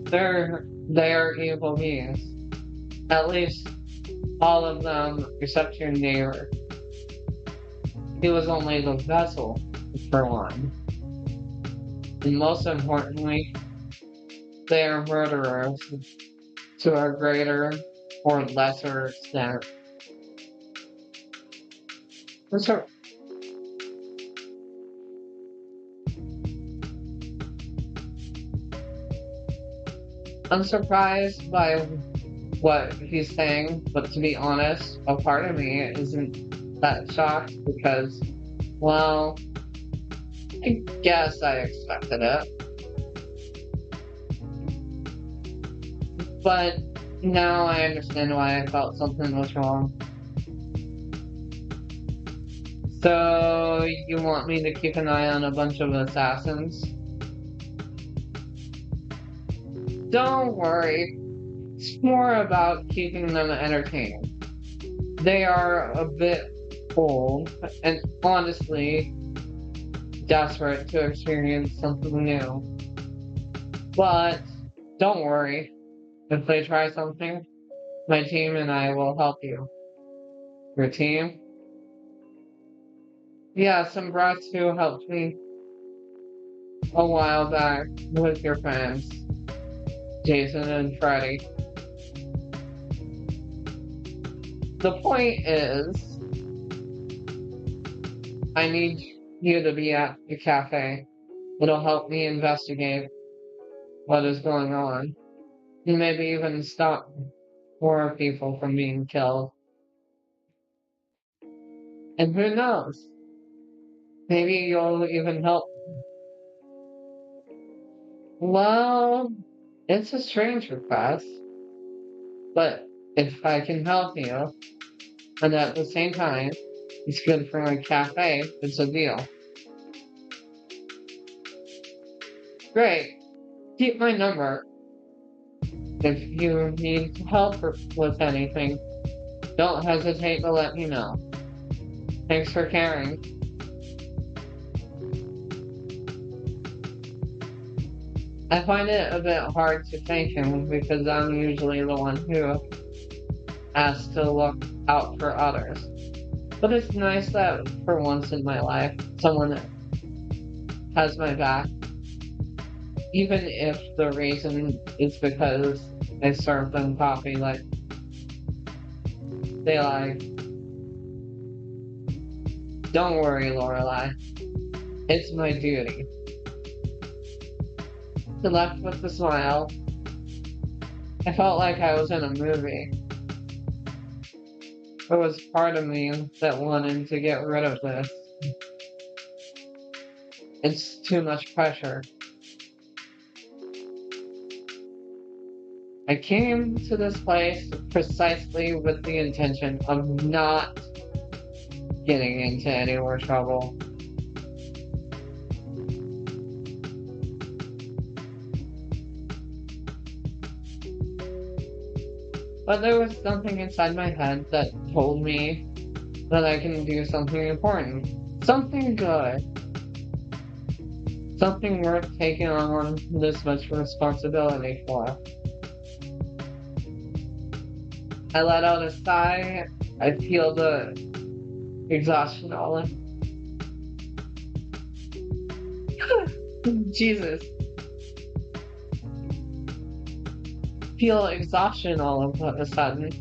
they are evil beings. At least all of them except your neighbor. He was only the vessel for one. And most importantly, they are murderers to a greater or lesser extent. I'm surprised by what he's saying, but to be honest, a part of me isn't that shocked because, well, I guess I expected it. But now I understand why I felt something was wrong. So, you want me to keep an eye on a bunch of assassins? Don't worry. It's more about keeping them entertained. They are a bit old, and honestly, desperate to experience something new. But don't worry. If they try something, my team and I will help you. Your team? Yeah, some brats who helped me a while back with your friends, Jason and Freddy. The point is, I need you to be at the cafe. It'll help me investigate what is going on. And maybe even stop more people from being killed. And who knows? Maybe you'll even help. Well, it's a strange request. But if I can help you, and at the same time, it's good for my cafe, it's a deal. Great. Keep my number. If you need help with anything, don't hesitate to let me know. Thanks for caring. I find it a bit hard to thank him because I'm usually the one who has to look out for others. But it's nice that for once in my life, someone has my back. Even if the reason is because I serve them coffee like they like. Don't worry, Lorelai. It's my duty. He left with a smile. I felt like I was in a movie. There was part of me that wanted to get rid of this. It's too much pressure. I came to this place precisely with the intention of not getting into any more trouble. But there was something inside my head that told me that I can do something important. Something good. Something worth taking on this much responsibility for. I let out a sigh. I feel the exhaustion all in. Jesus. Feel exhaustion all of a sudden.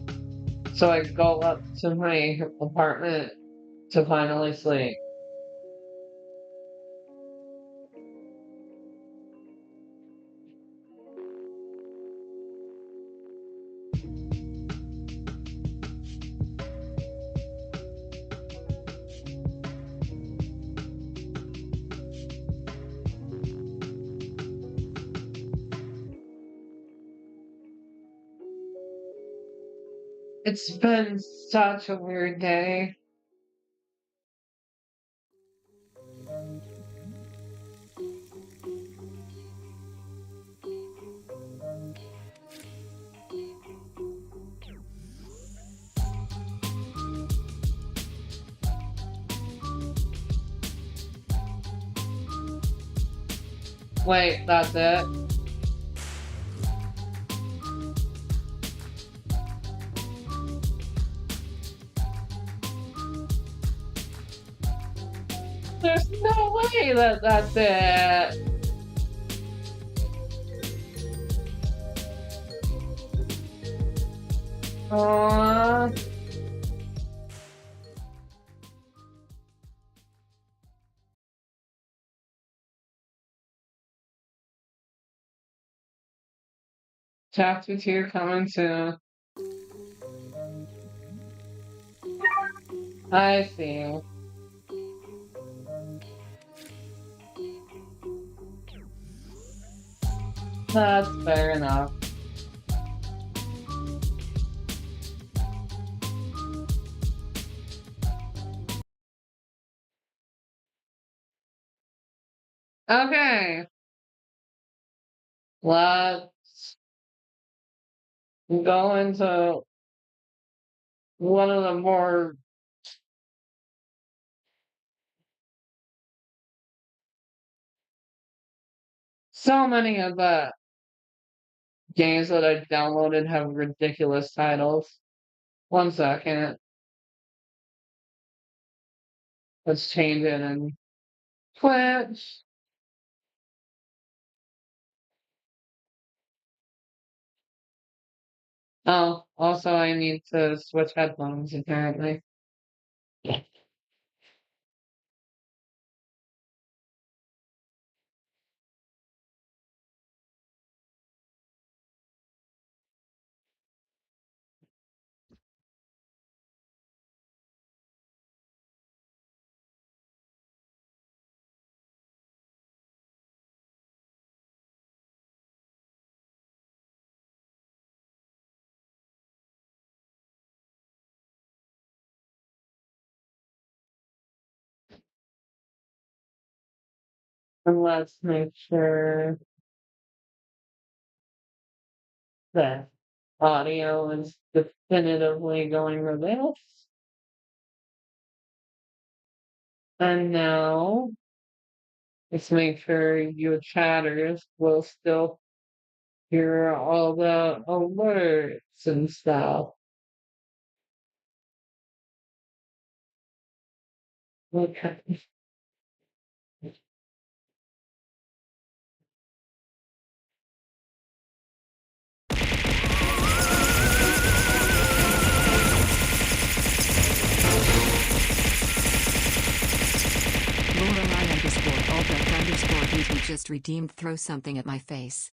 So I go up to my apartment to finally sleep. It's been such a weird day. Wait, that's it? There's no way that that's it. Aww. Chapter 2 coming soon. I see. That's fair enough. Okay. Let's go into one of the more so many of the games that I've downloaded have ridiculous titles. 1 second. Let's change it in Twitch. Oh, also I need to switch headphones apparently. And let's make sure that audio is definitively going with this. And now let's make sure your chatters will still hear all the alerts and stuff. Okay. Lorelei_Albrecht_VT just redeemed. Throw something at my face.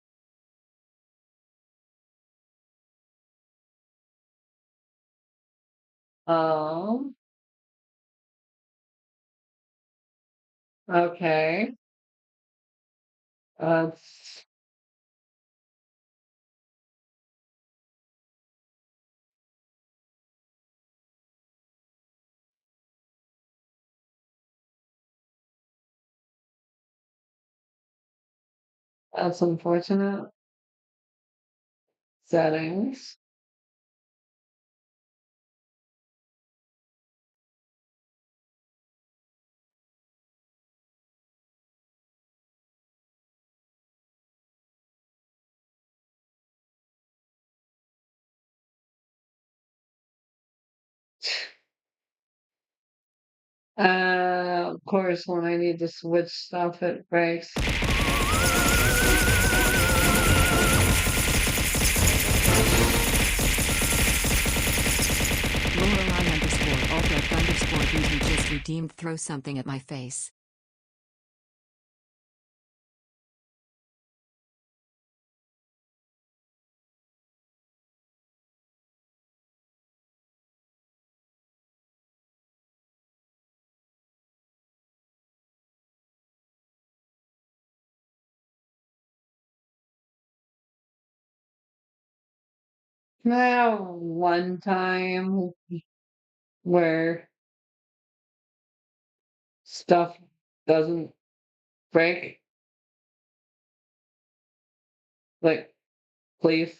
Okay. That's that's unfortunate. Settings. Of course, when I need to switch stuff, it breaks. Lorelei_Albrecht_VT just redeemed. Throw something at my face. Can I have one time where stuff doesn't break? Like, please?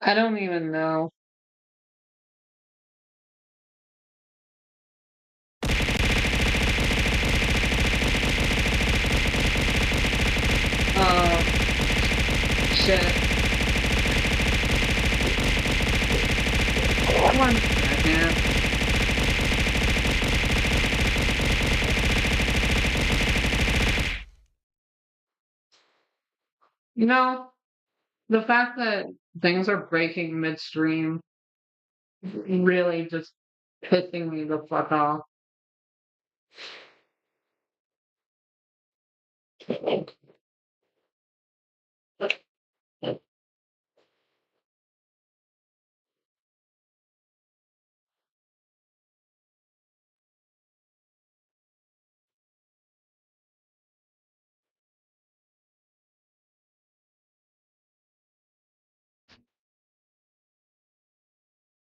I don't even know. Shit. 1 second. You know, the fact that things are breaking midstream really just pissing me the fuck off.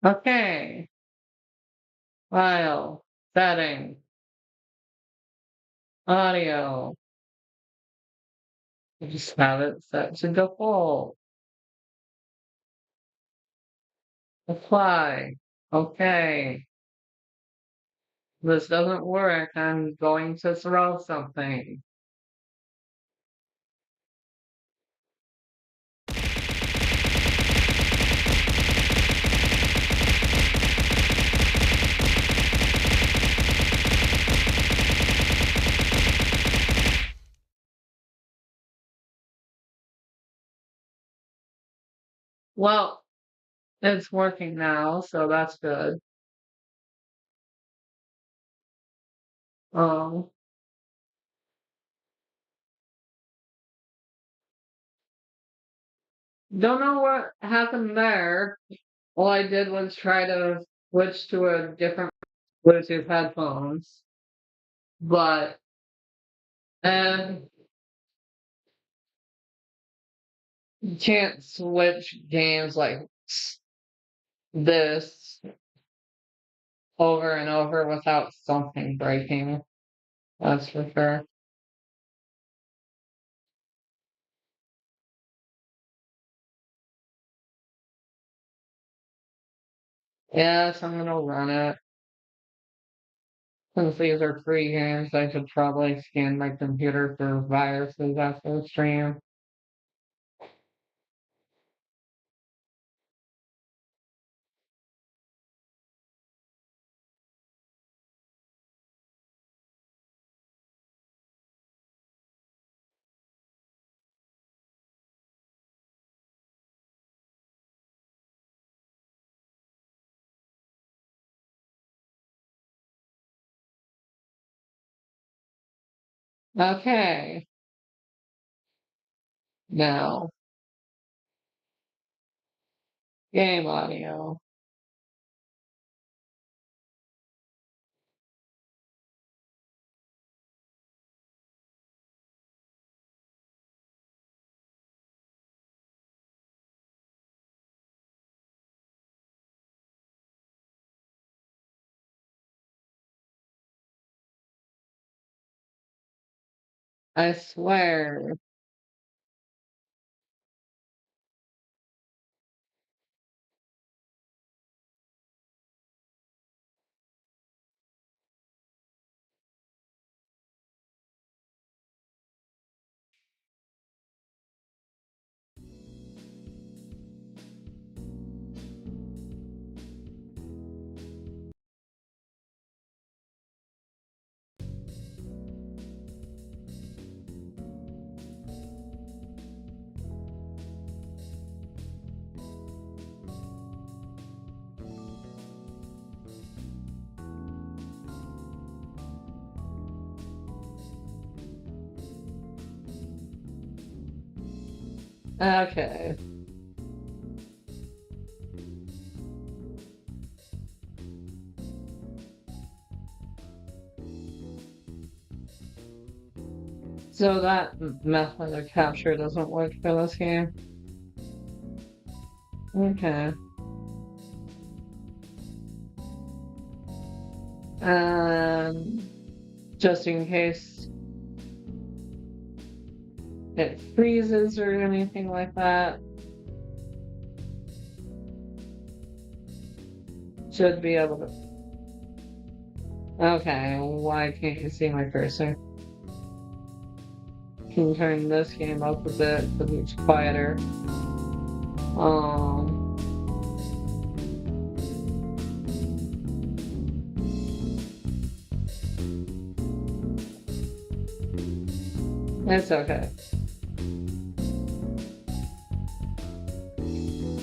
Okay. File. Setting. Audio. Just have it set to default. Apply. Okay. This doesn't work. I'm going to throw something. Well, it's working now, so that's good. Um, don't know what happened there. All I did was try to switch to a different Bluetooth headphones, but and you can't switch games like this over and over without something breaking. That's for sure. Yes, I'm gonna run it. Since these are free games, I should probably scan my computer for viruses after the stream. Okay. Now, game audio. I swear. Okay. So that method of capture doesn't work for this game. Okay. Just in case it freezes or anything like that. Should be able to. Okay, why can't you see my cursor? Can turn this game up a bit so it's quieter. It's okay.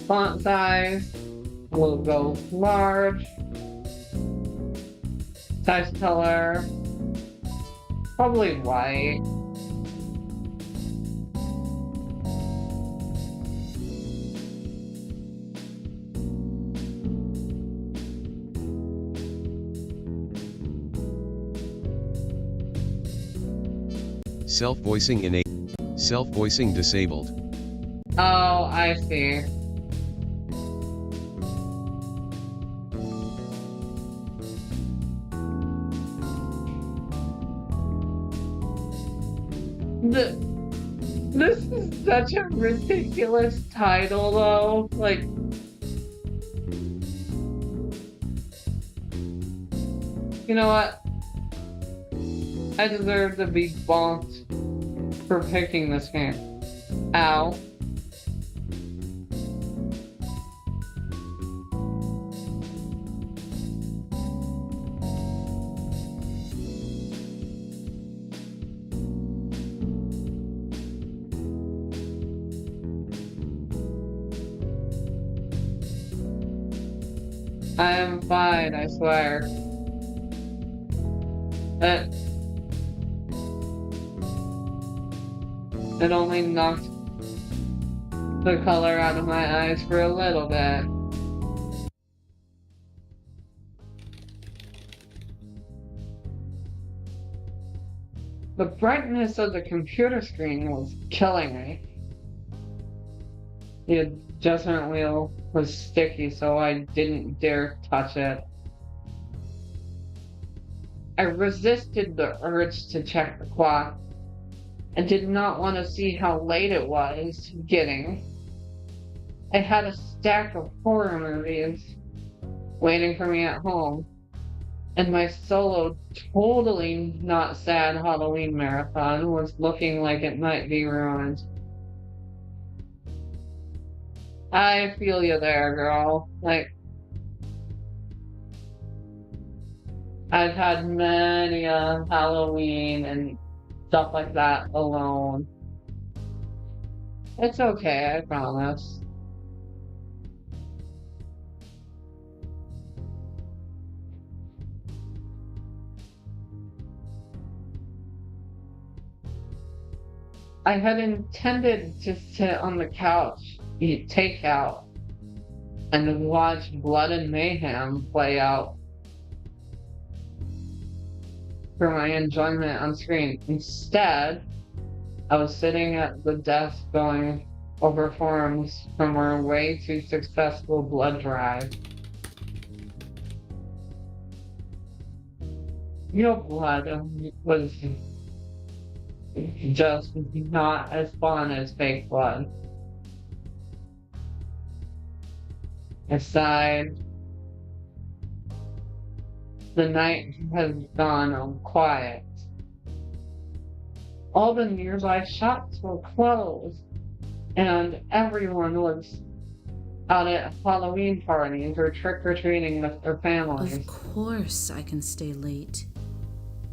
Font size will go large. Text color, probably white. Self-voicing disabled. Oh, I see. This is such a ridiculous title, though. Like, you know what? I deserve to be bonked for picking this game. Ow. I am fine, I swear. It only knocked the color out of my eyes for a little bit. The brightness of the computer screen was killing me. The adjustment wheel was sticky, so I didn't dare touch it. I resisted the urge to check the clock. I did not want to see how late it was getting. I had a stack of horror movies waiting for me at home, and my solo, totally not sad Halloween marathon was looking like it might be ruined. I feel you there, girl. Like, I've had many a Halloween and stuff like that alone. It's okay, I promise. I had intended to sit on the couch, eat takeout, and watch Blood and Mayhem play out for my enjoyment on screen. Instead, I was sitting at the desk going over forums from our way too successful blood drive. Real blood was just not as fun as fake blood. I sighed. The night has gone quiet. All the nearby shops were closed, and everyone was out at Halloween parties or trick-or-treating with their families. Of course I can stay late.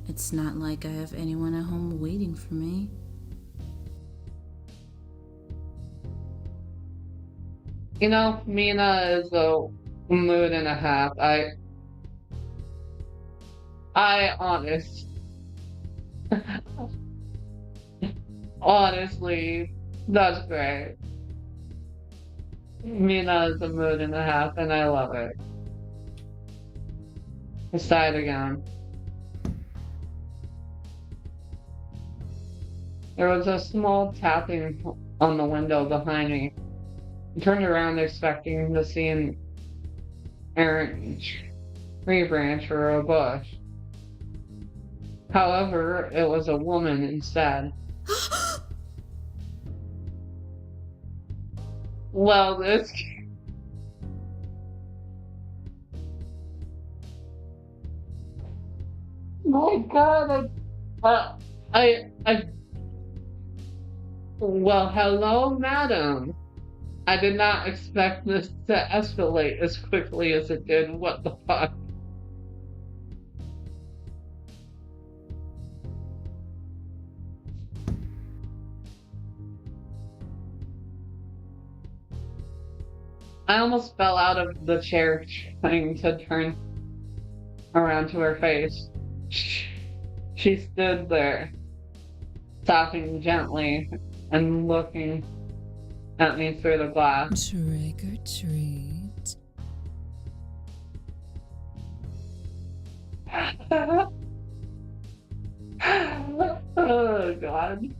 It's not like I have anyone at home waiting for me. You know, Mina is a mood and a half. Honestly, that's great. Mina is a mood and a half, and I love it. I sighed again. There was a small tapping on the window behind me. I turned around expecting to see an errant tree branch or a bush. However, it was a woman instead. Well, this... My God, Well, hello, madam. I did not expect this to escalate as quickly as it did. What the fuck? I almost fell out of the chair trying to turn around to her face. She stood there, stopping gently and looking at me through the glass. Trick or treat. Oh, God.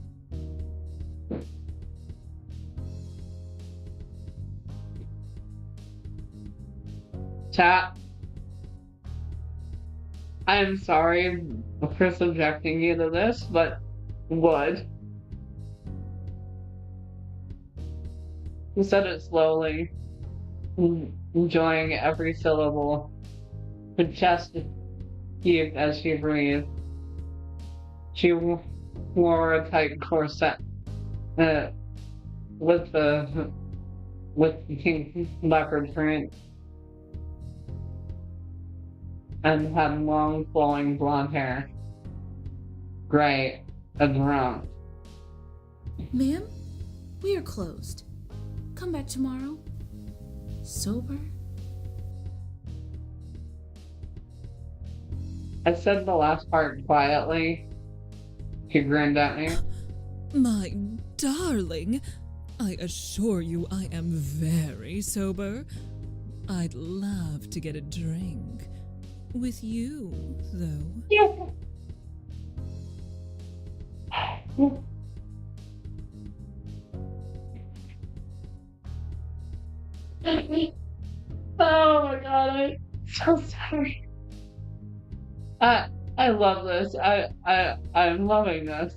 Chat. I'm sorry for subjecting you to this, but would He said it slowly, enjoying every syllable. Her chest heaved as she breathed. She wore a tight corset with the pink leopard print and had long flowing blonde hair, gray and brown. Ma'am, we are closed. Come back tomorrow. Sober? I said the last part quietly. He grinned at me. My darling, I assure you I am very sober. I'd love to get a drink. With you, though. Yeah. Oh my god, I'm so sorry. I love this. I'm loving this.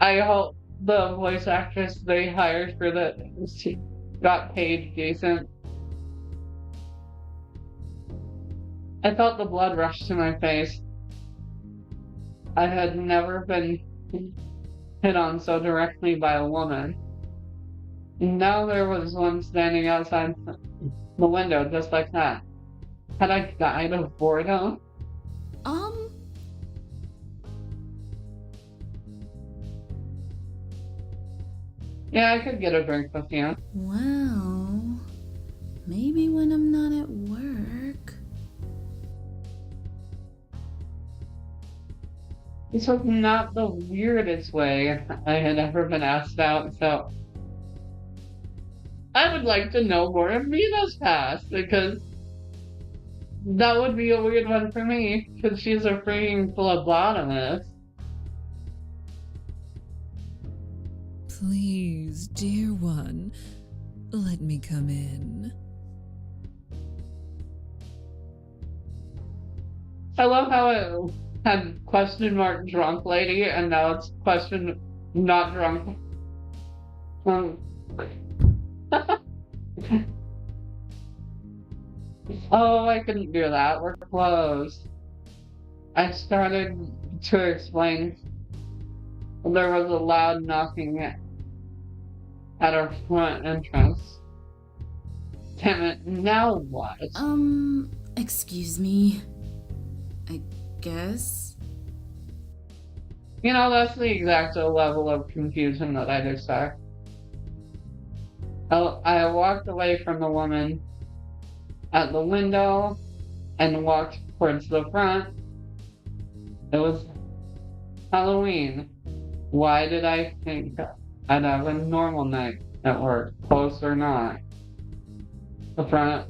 I hope the voice actress they hired for that she got paid decent. I felt the blood rush to my face. I had never been hit on so directly by a woman. Now there was one standing outside the window just like that. Had I died of boredom? Yeah, I could get a drink with you. Well, maybe when I'm not at work. This was not the weirdest way I had ever been asked out, so I would like to know more of Mina's past, because that would be a weird one for me, because she's a freaking phlebotomist. Please, dear one, let me come in. I love how it had question mark drunk lady, and now it's question not drunk. Oh, I couldn't do that. We're closed. I started to explain. There was a loud knocking at our front entrance. Damn it, now what? Excuse me. I guess? You know, that's the exact level of confusion that I'd expect. I walked away from the woman at the window and walked towards the front. It was Halloween. Why did I think I'd have a normal night at work, close or not? The front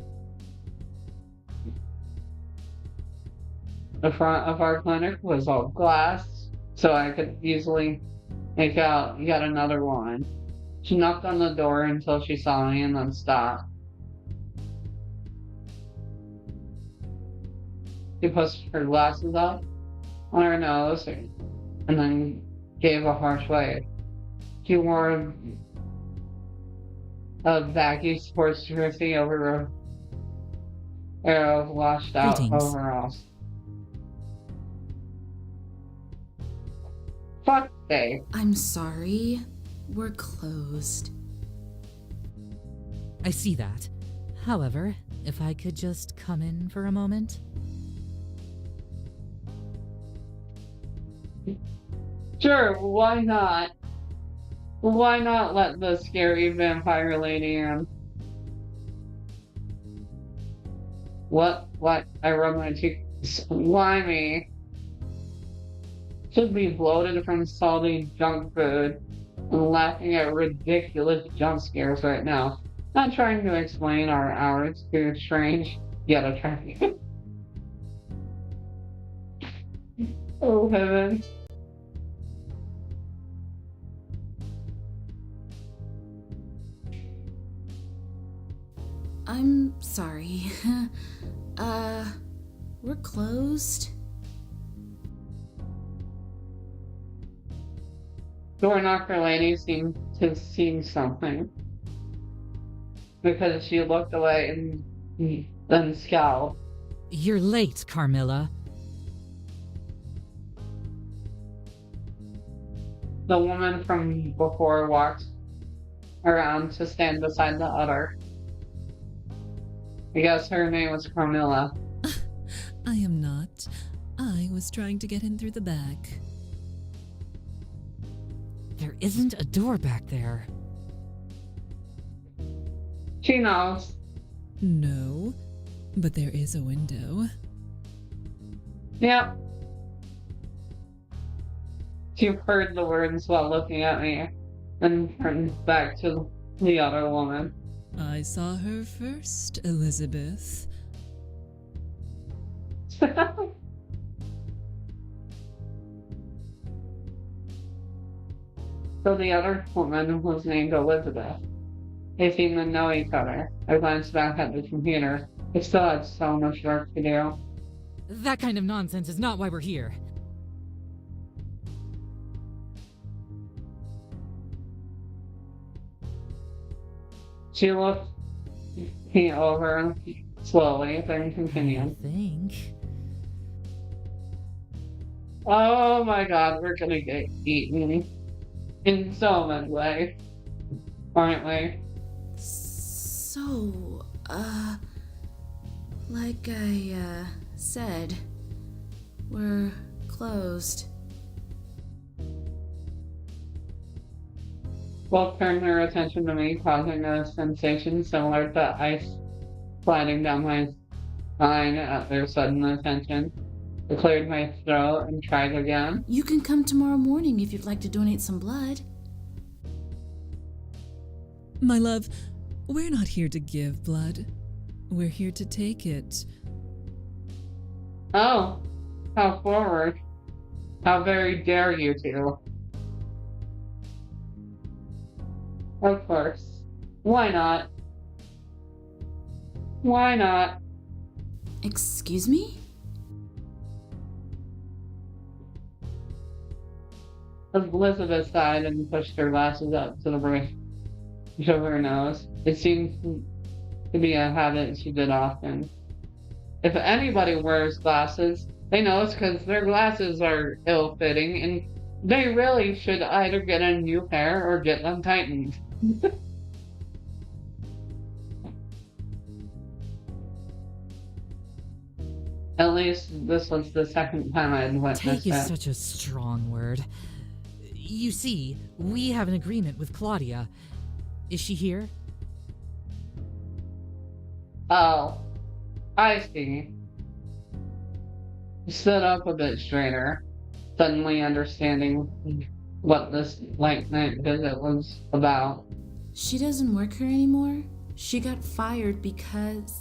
of our clinic was all glass, so I could easily make out yet another one. She knocked on the door until she saw me and then stopped. She pushed her glasses up on her nose and then gave a harsh wave. She wore a baggy sports jersey over a pair of washed out overalls. Fuck they. I'm sorry. We're closed. I see that. However, if I could just come in for a moment? Sure, why not? Why not let the scary vampire lady in? What? I rub my cheeks. Why me? Should be bloated from salty junk food and laughing at ridiculous jump scares right now. Not trying to explain our hours to strange yet attractive. Oh heaven. I'm sorry. We're closed. Door knocker lady seemed to see something. because she looked away and then scowled. You're late, Carmilla. The woman from before walked around to stand beside the other. I guess her name was Carmilla. I am not. I was trying to get in through the back. There isn't a door back there. She knows. No, but there is a window. Yep. She heard the words while looking at me and turned back to the other woman. I saw her first, Elizabeth. So the other woman was named Elizabeth. They seemed to know each other. I glanced back at the computer. I still had so much work to do. That kind of nonsense is not why we're here. She looked me over slowly, then continued. I think. Oh my god, we're gonna get eaten in so many ways, aren't we? So, like I, said, we're closed. Both turned their attention to me, causing a sensation similar to ice sliding down my spine at their sudden attention. I cleared my throat and tried again. You can come tomorrow morning if you'd like to donate some blood. My love, we're not here to give blood. We're here to take it. Oh, how forward. How very dare you two. Of course. Why not? Why not? Excuse me? Elizabeth sighed and pushed her glasses up to the bridge of her nose. It seemed to be a habit she did often. If anybody wears glasses, they know it's because their glasses are ill-fitting and they really should either get a new pair or get them tightened. At least this was the second time I had witnessed Take is it. such a strong word. You see, we have an agreement with Claudia. Is she here? Oh, I see. Stood up a bit straighter, suddenly understanding what this late-night visit was about. She doesn't work here anymore. She got fired because...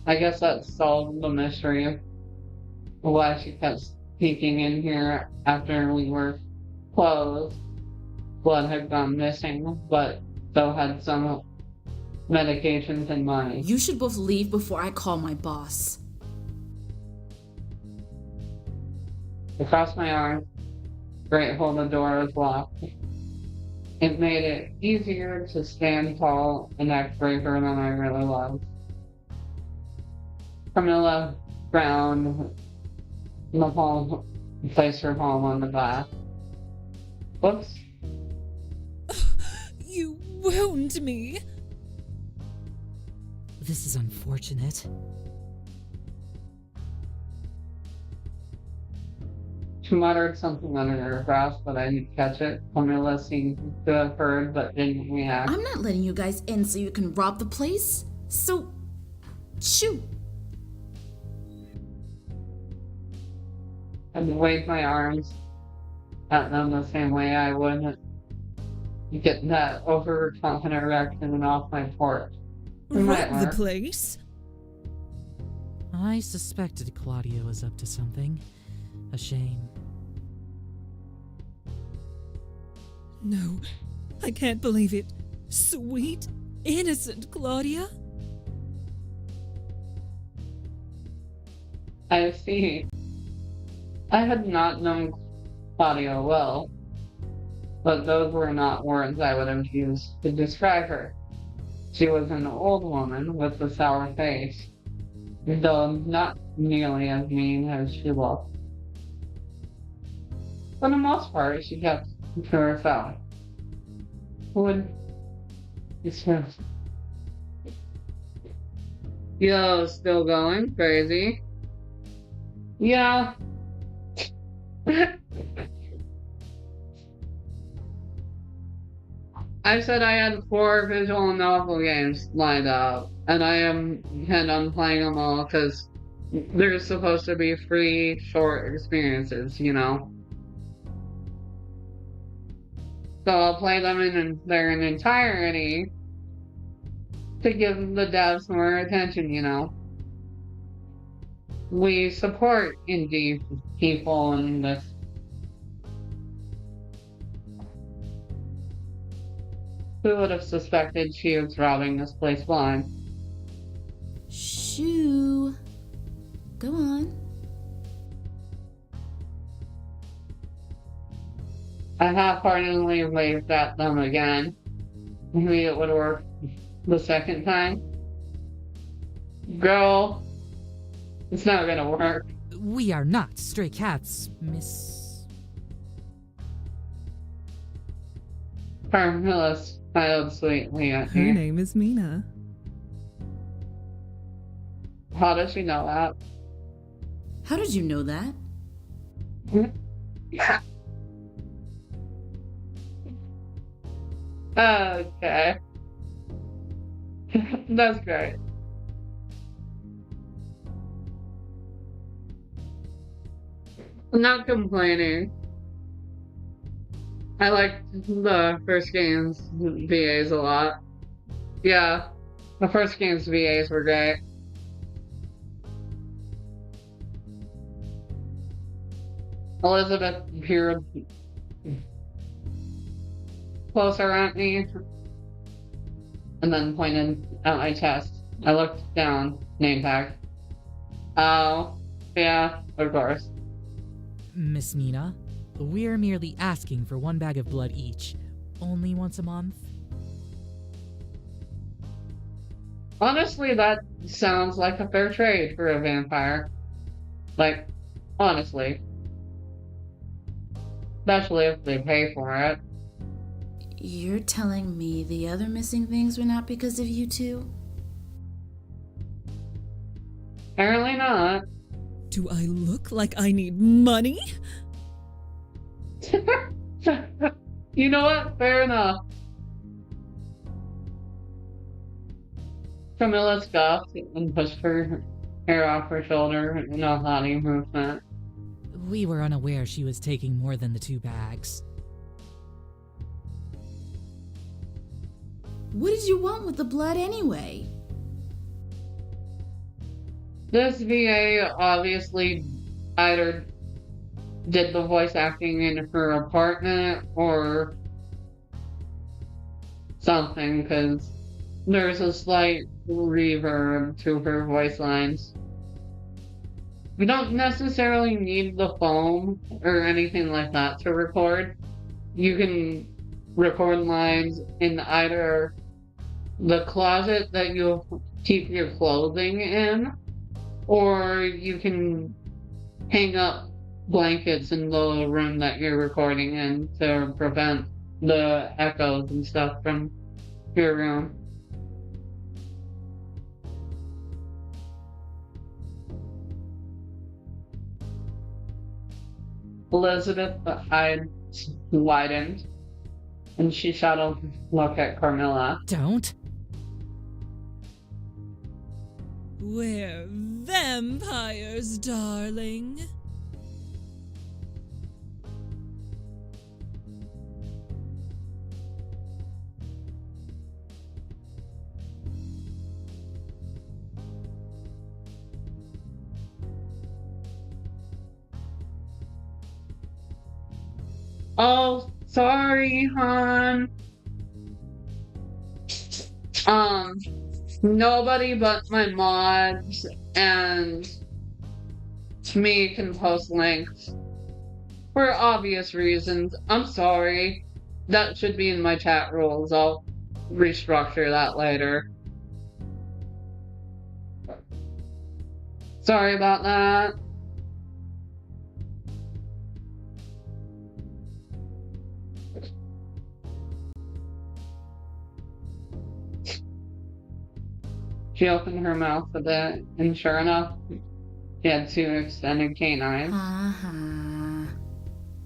I guess that solved the mystery of why she kept peeking in here after we were closed. Blood had gone missing, but so had some medications and money. You should both leave before I call my boss. Across my arm, great hold the door was locked. It made it easier to stand tall and act braver than I really was. Camilla frowned in the palm and placed her palm on the glass. Whoops. You wound me. This is unfortunate. She muttered something under her breath, but I didn't catch it. Camilla seemed to have heard, but didn't react. I'm not letting you guys in so you can rob the place. So, shoot. I waved my arms at them the same way I would get that overconfident erection and off my porch. Rob the place? I suspected Claudia was up to something. A shame. No, I can't believe it. Sweet, innocent Claudia? I see. I had not known Claudia well. but those were not words I would have used to describe her. She was an old woman with a sour face, though not nearly as mean as she looked. For the most part, she kept to herself. Yo, still going? Crazy. Yeah. I said I had 4 visual novel games lined up, and I intend on playing them all because they're supposed to be free, short experiences, you know? So I'll play them in their entirety to give the devs more attention, you know? We support indie people in this. Who would have suspected she was robbing this place blind? Shoo. Go on. I half-heartedly waved at them again. Maybe it would work the second time. Girl, it's not gonna work. We are not stray cats, Miss... Carmilla smiled sweetly at me. Her name is Mina. How does she know that? How did you know that? Okay. That's great. I'm not complaining. I liked the first game's VAs a lot. Yeah, the first game's VAs were great. Elizabeth peered closer at me and then pointed at my chest. I looked down, name tag. Oh, yeah, of course. Miss Mina, we're merely asking for 1 bag of blood each. Only once a month? Honestly, that sounds like a fair trade for a vampire. Like, honestly. Especially if they pay for it. You're telling me the other missing things were not because of you two? Apparently not. Do I look like I need money? You know what? Fair enough. Camilla scoffed and pushed her hair off her shoulder in a haughty movement. We were unaware she was taking more than the 2 bags. What did you want with the blood anyway? This VA obviously either did the voice acting in her apartment or something, because there's a slight reverb to her voice lines. We don't necessarily need the foam or anything like that to record. You can record lines in either the closet that you keep your clothing in, or you can hang up blankets in the room that you're recording in to prevent the echoes and stuff from your room. Elizabeth's eyes widened, and she shot a look at Carmilla. Don't. We're vampires, darling. Oh, sorry, hon. Nobody but my mods and me can post links. For obvious reasons. I'm sorry. that should be in my chat rules. I'll restructure that later. Sorry about that. She opened her mouth a bit, and sure enough, she had 2 extended canines.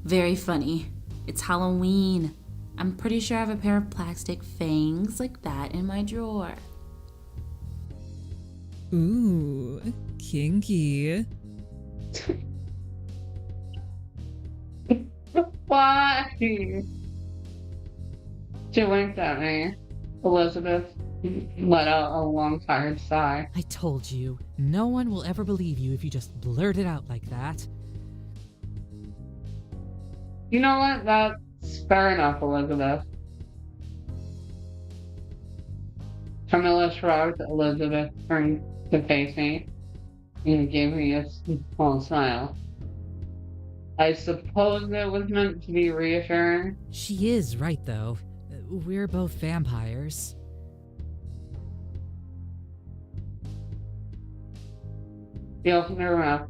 Very funny. It's Halloween. I'm pretty sure I have a pair of plastic fangs like that in my drawer. Ooh, kinky. Why? She winked at me. Elizabeth let out a long, tired sigh. I told you, no one will ever believe you if you just blurt it out like that. You know what? That's fair enough, Elizabeth. Camilla shrugged. Elizabeth turned to face me and gave me a small smile. I suppose it was meant to be reassuring. She is right, though. We're both vampires. She opened her mouth,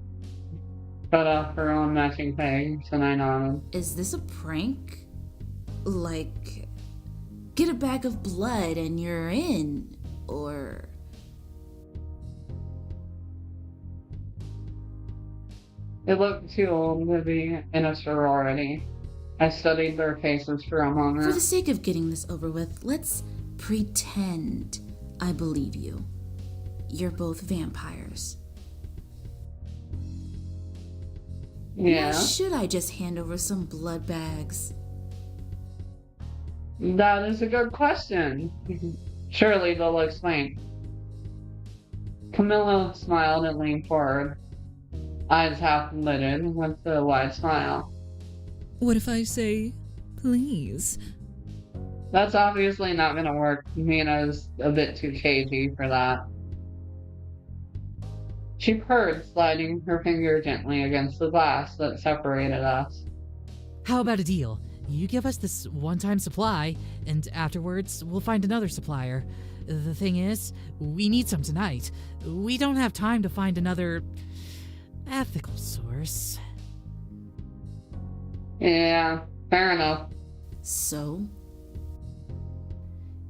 cut off her own matching fangs, and I nodded. Is this a prank? Like, get a bag of blood and you're in? Or... It looked too old to be in a sorority. I studied their faces for a moment. For the sake of getting this over with, let's pretend I believe you. You're both vampires. Yeah. Why should I just hand over some blood bags? That is a good question. Surely they'll explain. Camilla smiled and leaned forward, eyes half lidded with a wide smile. What if I say, please? That's obviously not gonna work. Mina's a bit too cagey for that. She purred, sliding her finger gently against the glass that separated us. How about a deal? You give us this one-time supply, and afterwards we'll find another supplier. The thing is, we need some tonight. We don't have time to find another ethical source. Yeah, fair enough. So?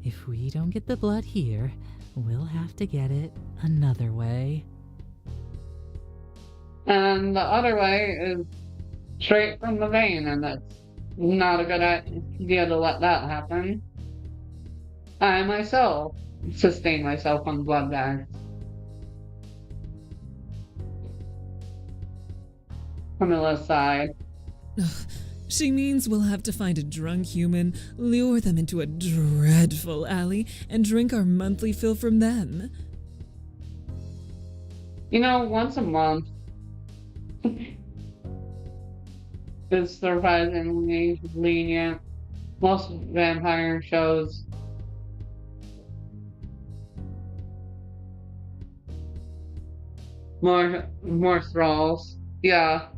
If we don't get the blood here, we'll have to get it another way. And the other way is straight from the vein, and that's not a good idea to let that happen. I myself sustain myself on blood bags. Camilla sighed. She means we'll have to find a drunk human, lure them into a dreadful alley, and drink our monthly fill from them. You know, once a month is surprisingly lenient. Most vampire shows more thralls. Yeah.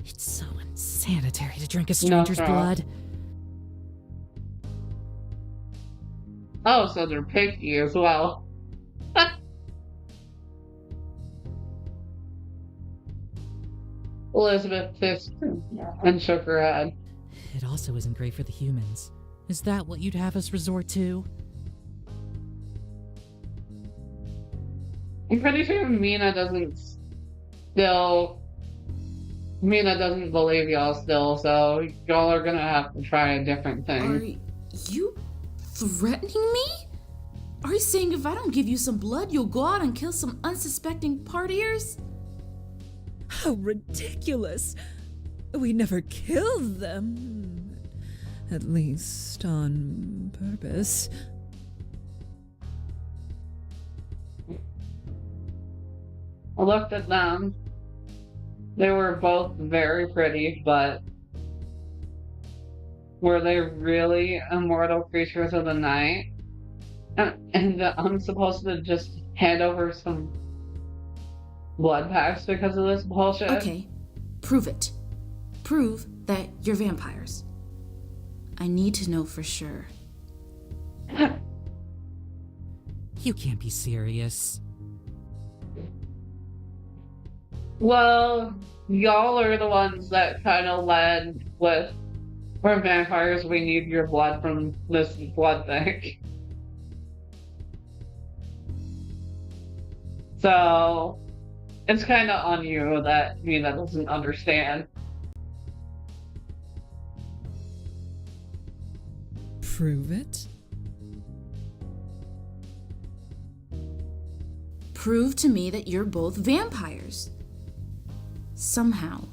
It's so insanitary to drink a stranger's blood. Oh, so they're picky as well. Elizabeth fixed and shook her head. It also isn't great for the humans. Is that what you'd have us resort to? I'm pretty sure Mina doesn't believe y'all still, so y'all are gonna have to try a different thing. Are you threatening me? Are you saying if I don't give you some blood, you'll go out and kill some unsuspecting partiers? How ridiculous! We never killed them. At least on purpose. I looked at them. They were both very pretty, but were they really immortal creatures of the night? And I'm supposed to just hand over some blood packs because of this bullshit? Okay, prove it. prove that you're vampires. I need to know for sure. You can't be serious. Well, y'all are the ones that kind of led with, we're vampires, we need your blood from this blood thing. So, it's kind of on you that Mina doesn't understand. Prove it? Prove to me that you're both vampires. Somehow.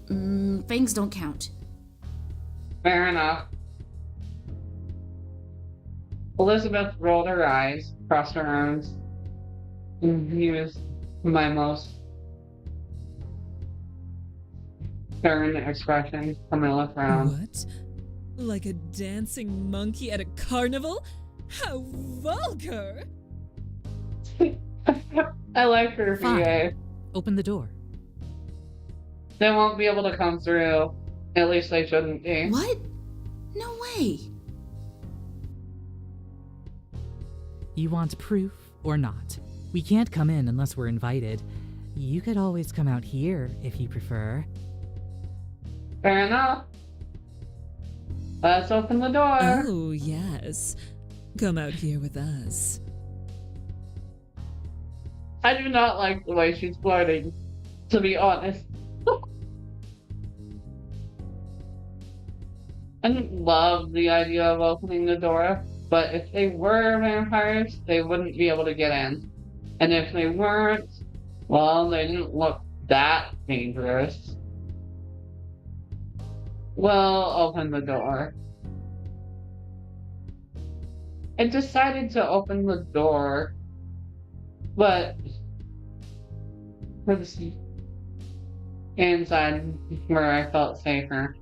Fangs don't count. Fair enough. Elizabeth rolled her eyes, crossed her arms, and used my most stern expression. Camilla frowned. What? Like a dancing monkey at a carnival? How vulgar! I like her VA. Open the door. They won't be able to come through. At least they shouldn't be. What? No way. You want proof or not? We can't come in unless we're invited. You could always come out here if you prefer. Fair enough. Let's open the door. Oh, yes. Come out here with us. I do not like the way she's flirting, to be honest. I didn't love the idea of opening the door, but if they were vampires, they wouldn't be able to get in. And if they weren't, well, they didn't look that dangerous. We'll open the door. I decided to open the door, but let's see, inside where I felt safer.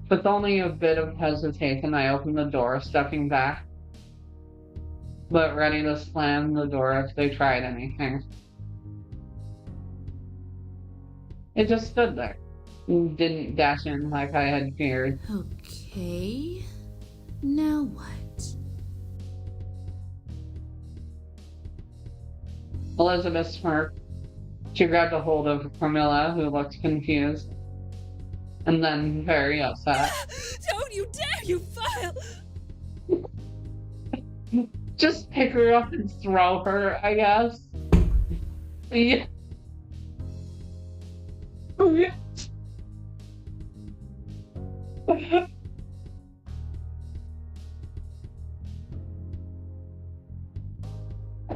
With only a bit of hesitation, I opened the door, stepping back, but ready to slam the door if they tried anything. It just stood there, didn't dash in like I had feared. Okay. Now what? Elizabeth smirked. She grabbed a hold of Carmilla, who looked confused, and then very upset. Don't you dare, you vile! Just pick her up and throw her, I guess. Yeah.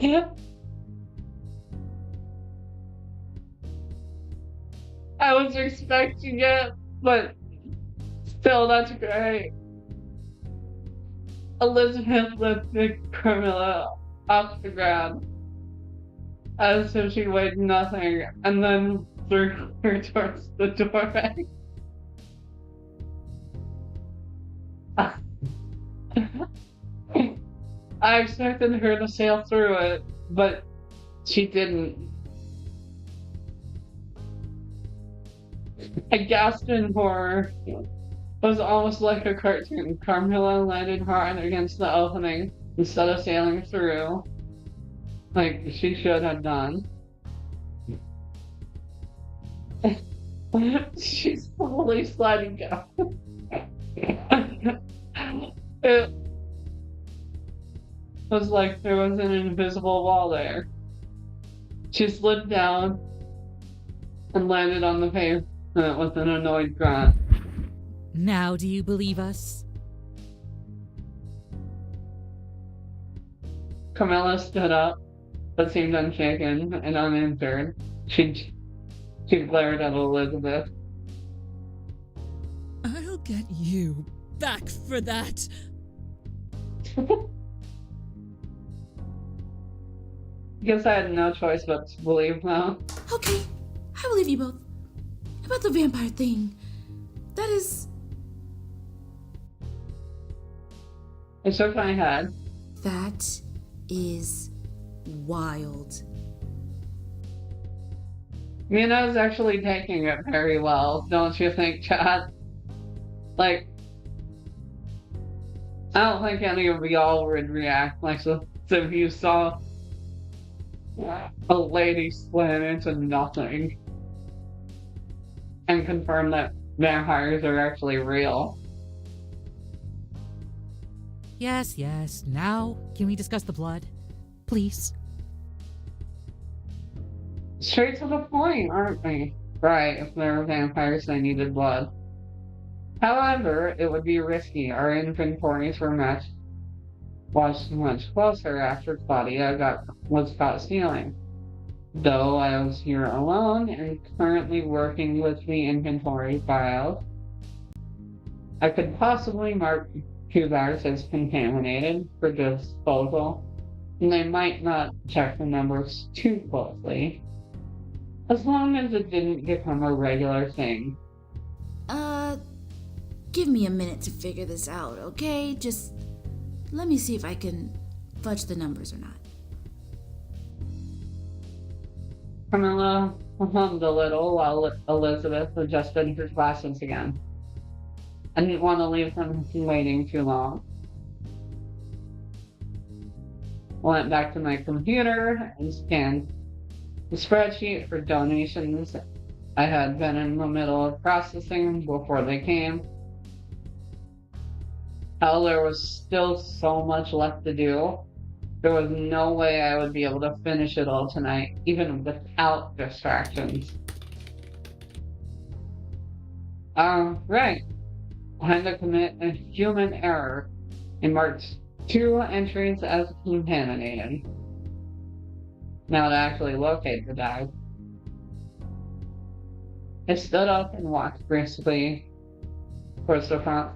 Yeah. I was expecting it, but still, that's great. Elizabeth lifted Carmilla off the ground as if she weighed nothing, and then threw her towards the doorway. I expected her to sail through it, but she didn't. I gasped in horror. It was almost like a cartoon. Carmilla landed hard against the opening instead of sailing through, like she should have done. She's slowly sliding down. It was like there was an invisible wall there. She slid down and landed on the pavement with an annoyed grunt. Now do you believe us? Carmilla stood up, but seemed unshaken and uninjured. She glared at Elizabeth. I'll get you back for that. Guess I had no choice but to believe now. Okay, I believe you both. About the vampire thing. That is... I shook my head. That is wild. Mina's actually taking it very well, don't you think, chat? Like, I don't think any of y'all would react like so if you saw a lady split into nothing and confirm that vampires are actually real. Yes, yes. Now, can we discuss the blood? Please. Straight to the point, aren't we? Right, if there were vampires, they needed blood. However, it would be risky. Our inventories were much closer after Claudia was caught stealing. Though I was here alone and currently working with the inventory files, I could possibly mark 2 bags as contaminated for disposal, and they might not check the numbers too closely, as long as it didn't become a regular thing. Give me a minute to figure this out, okay? Just let me see if I can fudge the numbers or not. Camilla hummed a little while Elizabeth adjusted her glasses again. I didn't want to leave them waiting too long. I went back to my computer and scanned the spreadsheet for donations I had been in the middle of processing before they came. Hell, there was still so much left to do. There was no way I would be able to finish it all tonight, even without distractions. Right. I had to commit a human error and marked 2 entries as contaminated. Now to actually locate the bag. I stood up and walked briskly towards the front.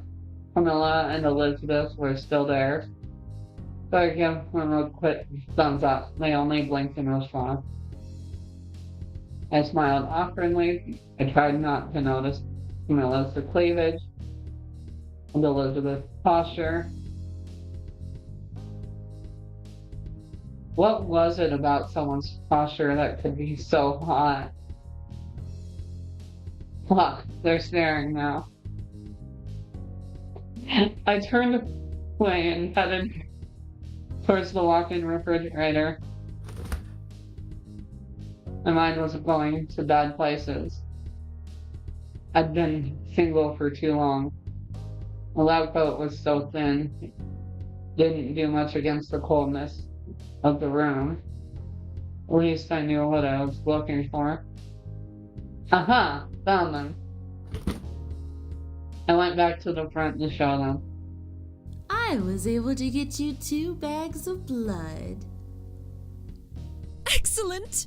Camilla and Elizabeth were still there, so I gave them a quick thumbs up. They only blinked in response. I smiled awkwardly. I tried not to notice Camilla's cleavage and Elizabeth's posture. What was it about someone's posture that could be so hot? Look, they're staring now. I turned away and headed towards the walk-in refrigerator. My mind wasn't going to bad places. I'd been single for too long. The lab coat was so thin, didn't do much against the coldness of the room. At least I knew what I was looking for. Aha! Found them. I went back to the front to show them. I was able to get you 2 bags of blood. Excellent!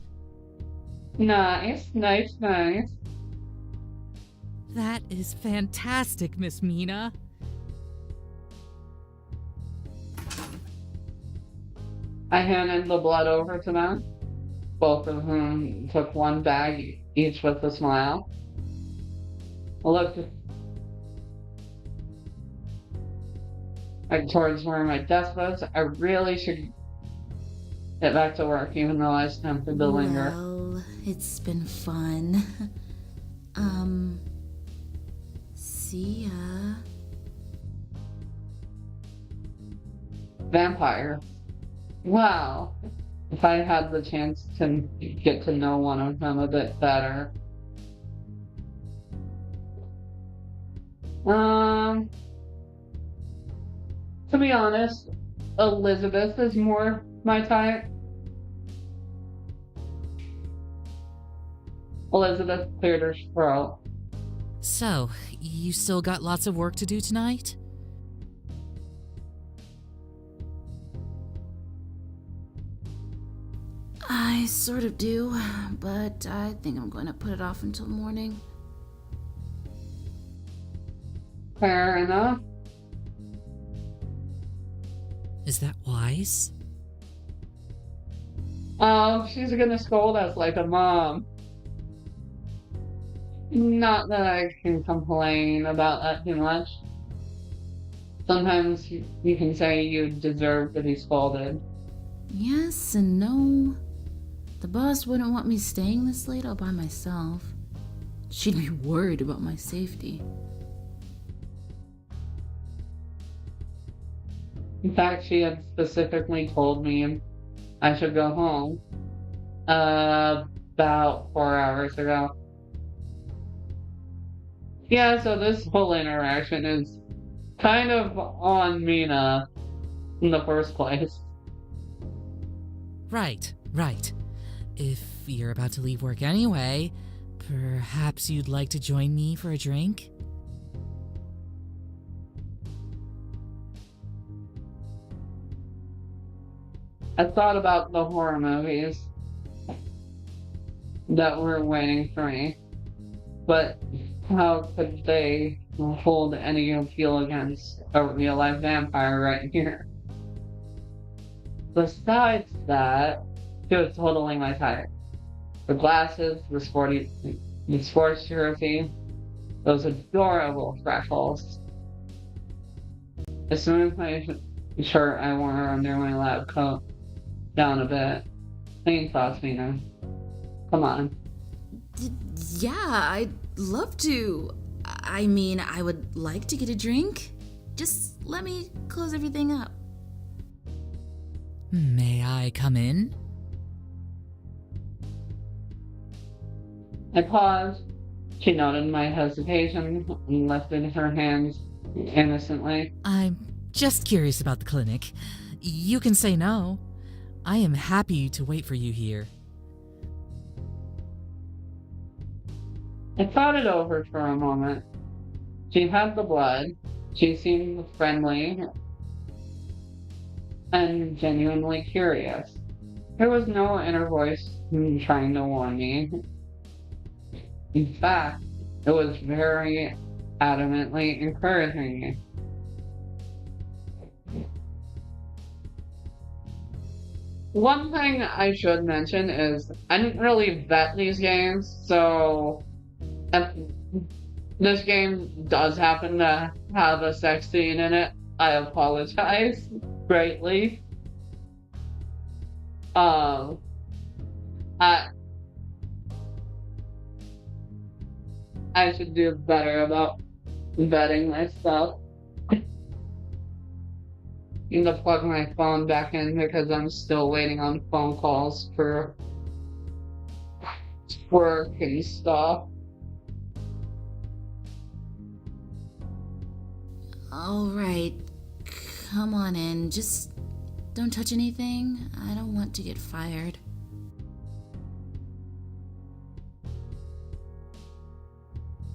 Nice, nice, nice. That is fantastic, Miss Mina. I handed the blood over to them, both of whom took 1 bag each with a smile. I looked towards where my desk was. I really should get back to work, even though I was tempted to linger. Well, it's been fun. See ya. Vampire. Wow. If I had the chance to get to know one of them a bit better. To be honest, Elizabeth is more my type. Elizabeth cleared her throat. So, you still got lots of work to do tonight? I sort of do, but I think I'm going to put it off until morning. Fair enough. Is that wise? She's gonna scold us like a mom. Not that I can complain about that too much. Sometimes you can say you deserve to be scolded. Yes and no. The boss wouldn't want me staying this late all by myself. She'd be worried about my safety. In fact, she had specifically told me I should go home about 4 hours ago. Yeah, so this whole interaction is kind of on Mina in the first place. Right. If you're about to leave work anyway, perhaps you'd like to join me for a drink? I thought about the horror movies that were waiting for me, but how could they hold any appeal against a real-life vampire right here? Besides that, she was totally my type. The glasses, the sports jersey, those adorable freckles. As soon as my shirt I wore under my lab coat down a bit. Clean thoughts, Mina. Come on. Yeah, I'd love to. I mean, I would like to get a drink. Just let me close everything up. May I come in? I paused. She noted my hesitation and lifted her hands innocently. I'm just curious about the clinic. You can say no. I am happy to wait for you here. I thought it over for a moment. She had the blood. She seemed friendly and genuinely curious. There was no inner voice trying to warn me. In fact, it was very adamantly encouraging me. One thing I should mention is I didn't really vet these games, so if this game does happen to have a sex scene in it, I apologize greatly. I should do better about vetting my stuff. Need to plug my phone back in because I'm still waiting on phone calls for work and stuff. Alright, come on in. Just don't touch anything. I don't want to get fired.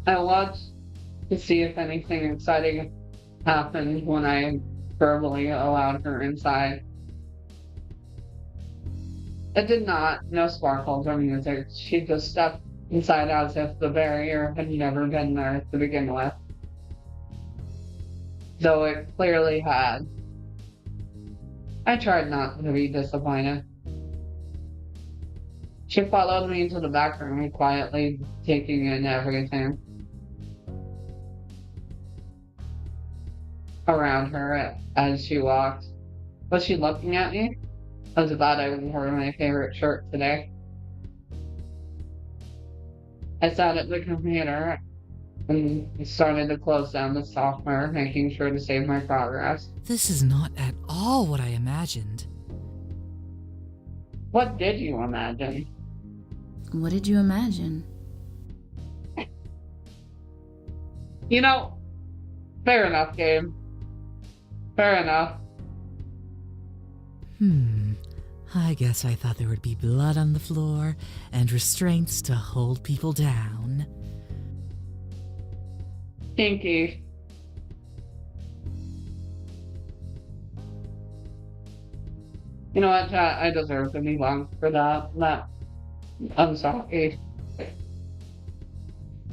I watched to see if anything exciting happened when I verbally allowed her inside. It did not. No sparkles or music. She just stepped inside as if the barrier had never been there to begin with. Though it clearly had. I tried not to be disappointed. She followed me into the back room, quietly taking in everything around her as she walked. Was she looking at me? I was glad I wore my favorite shirt today. I sat at the computer and started to close down the software, making sure to save my progress. This is not at all what I imagined. What did you imagine? What did you imagine? You know, fair enough, Gabe. Fair enough. I guess I thought there would be blood on the floor and restraints to hold people down. Kinky. You know what, chat? I deserve to be bunked for that. I'm sorry.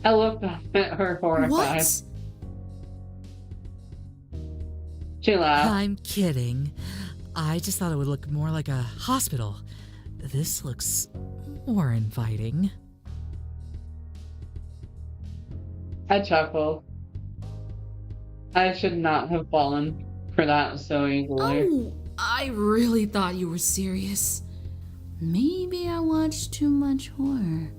I looked up at her horrified. What? She laughed. I'm kidding. I just thought it would look more like a hospital. This looks more inviting. I chuckled. I should not have fallen for that so easily. Oh, I really thought you were serious. Maybe I watch too much horror.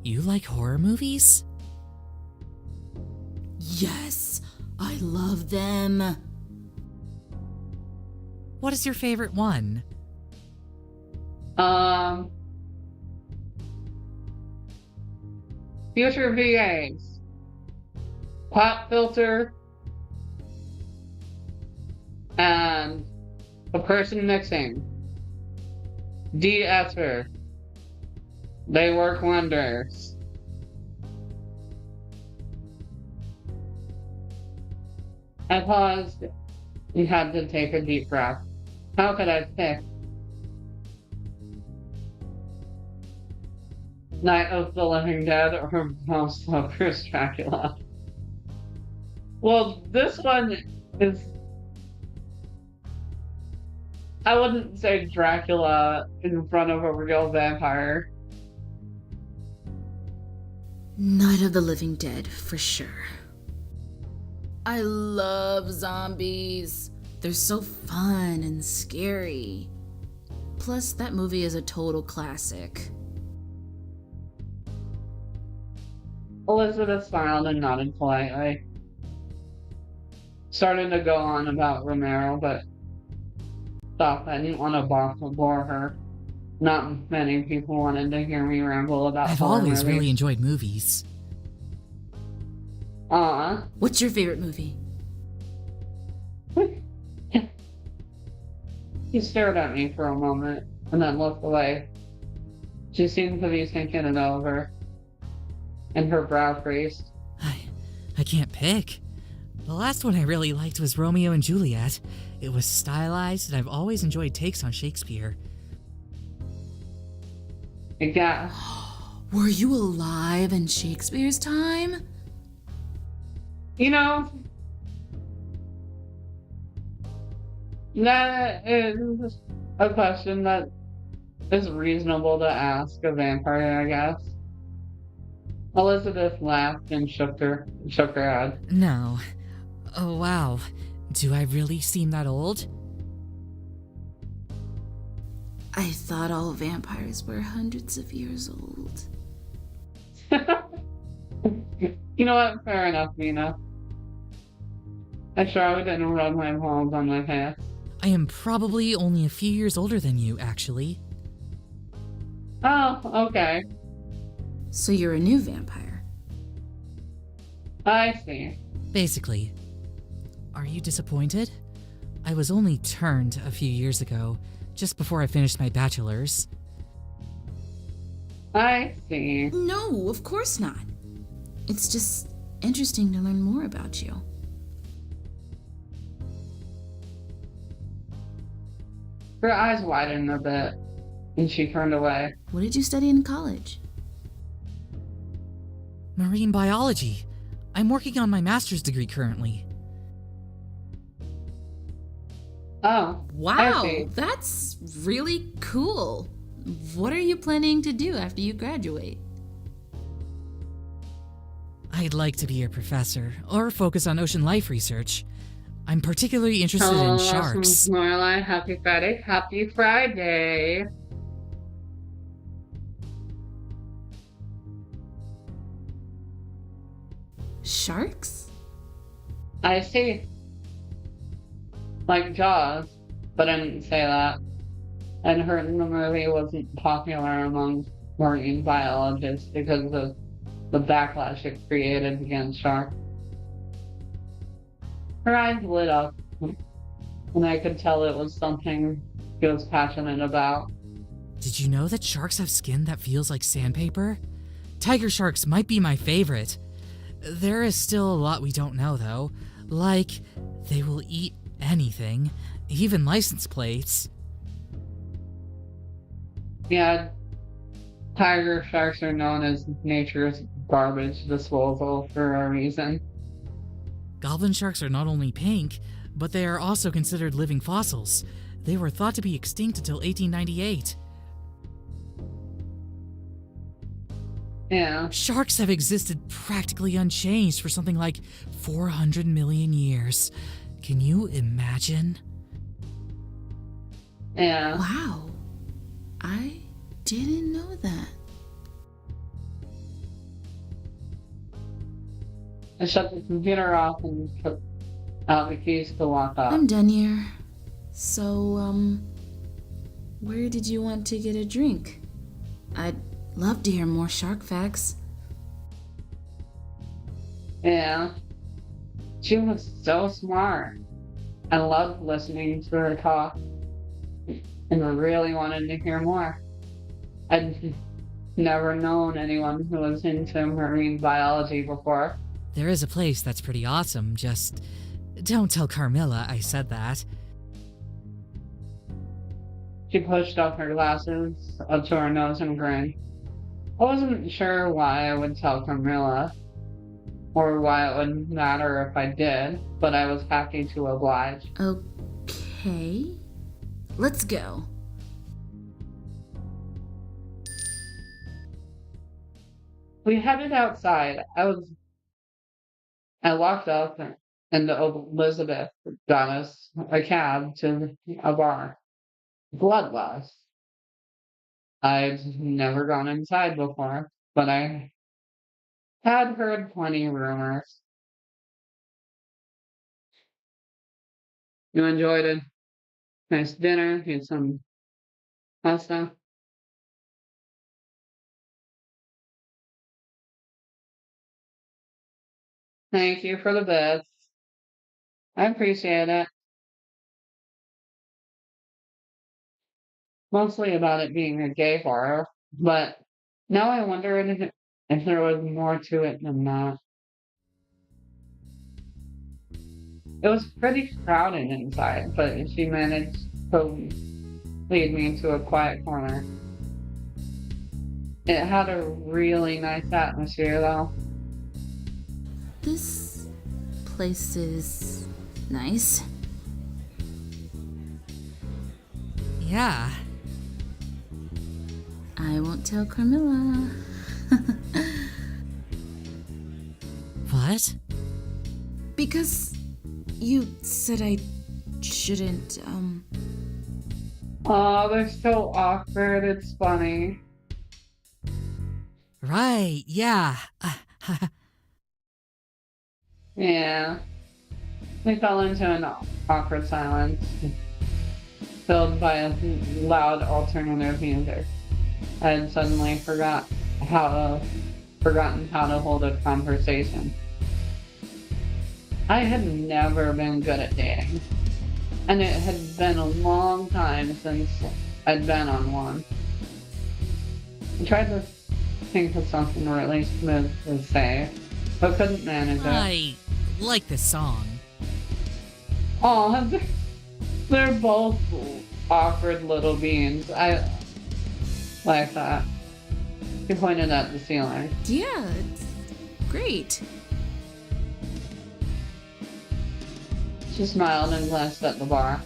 You like horror movies? Yes, I love them. What is your favorite one? Future VAs. Pop filter. And a person mixing. De-esser. They work wonders. I paused and had to take a deep breath. How could I pick? Night of the Living Dead or Most Lovers Dracula? Well, this one is... I wouldn't say Dracula in front of a real vampire. Night of the Living Dead, for sure. I love zombies. They're so fun and scary. Plus, that movie is a total classic. Elizabeth smiled and nodded politely. Started to go on about Romero, but stopped. I didn't want to bore her. Not many people wanted to hear me ramble about I've horror always movies. really enjoyed movies. What's your favorite movie? He stared at me for a moment and then looked away. She seemed to be thinking it over, and her brow creased. I can't pick. The last one I really liked was Romeo and Juliet. It was stylized, and I've always enjoyed takes on Shakespeare. Yeah. Were you alive in Shakespeare's time? You know, that is a question that is reasonable to ask a vampire, I guess. Elizabeth laughed and shook her head. No. Oh, wow. Do I really seem that old? I thought all vampires were hundreds of years old. You know what? Fair enough, Mina. I sure didn't rub my palms on my pants. I am probably only a few years older than you, actually. Oh, okay. So you're a new vampire? I see. Basically. Are you disappointed? I was only turned a few years ago, just before I finished my bachelor's. I see. No, of course not. It's just interesting to learn more about you. Her eyes widened a bit, and she turned away. What did you study in college? Marine biology. I'm working on my master's degree currently. Oh, wow, that's really cool. What are you planning to do after you graduate? I'd like to be a professor, or focus on ocean life research. I'm particularly interested in sharks. Lorelai, happy Friday. Happy Friday. Sharks? I see. Like Jaws, but I didn't say that. And her in the movie wasn't popular among marine biologists because of the backlash it created against sharks. Her eyes lit up, and I could tell it was something she was passionate about. Did you know that sharks have skin that feels like sandpaper? Tiger sharks might be my favorite. There is still a lot we don't know, though. Like, they will eat anything, even license plates. Yeah, tiger sharks are known as nature's garbage disposal for a reason. Goblin sharks are not only pink, but they are also considered living fossils. They were thought to be extinct until 1898. Yeah. Sharks have existed practically unchanged for something like 400 million years. Can you imagine? Yeah. Wow. I didn't know that. I shut the computer off and took out the keys to lock up. I'm done here. So, where did you want to get a drink? I'd love to hear more shark facts. Yeah. She was so smart. I loved listening to her talk and I really wanted to hear more. I'd never known anyone who was into marine biology before. There is a place that's pretty awesome, just don't tell Carmilla I said that. She pushed up her glasses up to her nose and grinned. I wasn't sure why I would tell Carmilla, or why it would matter if I did, but I was happy to oblige. Okay. Let's go. We headed outside. I walked up and Elizabeth got us a cab to a bar. Bloodlust. I'd never gone inside before, but I had heard plenty of rumors. You enjoyed a nice dinner, had some pasta. Thank you for the bits. I appreciate it. Mostly about it being a gay bar, but now I wonder if there was more to it than that. It was pretty crowded inside, but she managed to lead me to a quiet corner. It had a really nice atmosphere, though. This place is nice. Yeah. I won't tell Carmilla. What? Because you said I shouldn't, Oh, they're so awkward, it's funny. Right, yeah. Yeah. We fell into an awkward silence, filled by a loud alternative music. I had suddenly forgotten how to hold a conversation. I had never been good at dating, and it had been a long time since I'd been on one. I tried to think of something really smooth to say, but couldn't manage it. I like this song. Aw, they're both awkward little beans. I like that. He pointed at the ceiling. Yeah, it's great. She smiled and glanced at the bar.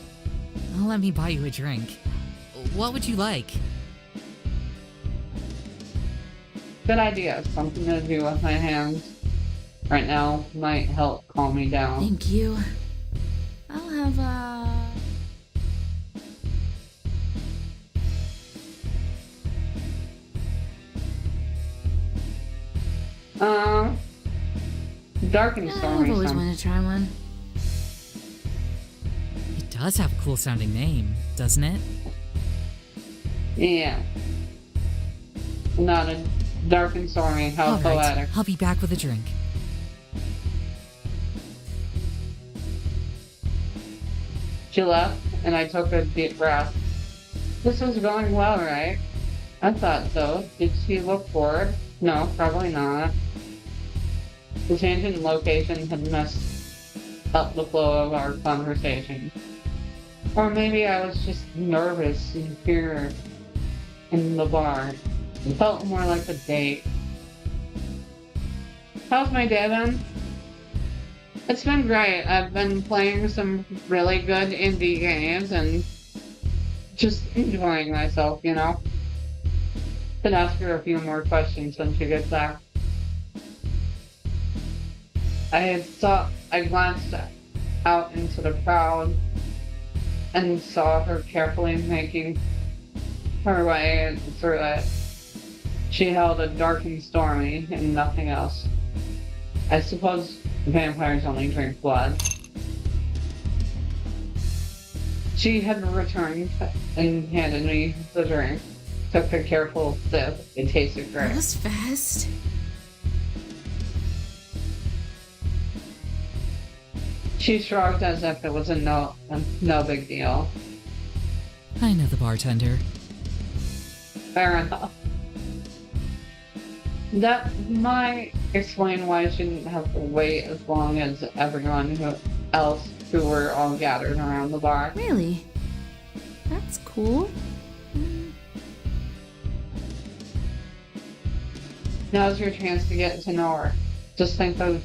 Let me buy you a drink. What would you like? Good idea. Something to do with my hands right now might help calm me down. Thank you. I'll have a... Dark and stormy. I've always wanted to try one. It does have a cool sounding name, doesn't it? Yeah. Not a dark and stormy. How All right, poetic. I'll be back with a drink. She left, and I took a deep breath. This was going well, right? I thought so. Did she look bored? No, probably not. The change in location had messed up the flow of our conversation. Or maybe I was just nervous here in the bar. It felt more like a date. How's my day been? It's been great. I've been playing some really good indie games and just enjoying myself, you know? Could ask her a few more questions when she gets back. I glanced out into the crowd and saw her carefully making her way through it. She held a dark and stormy and nothing else. I suppose vampires only drink blood. She had returned and handed me the drink. Took a careful sip. It tasted great. That was fast. She shrugged as if it was no big deal. I know the bartender. Fair enough. That might explain why she didn't have to wait as long as everyone else who were all gathered around the bar. Really? That's cool. Now's your chance to get to know her. Just think of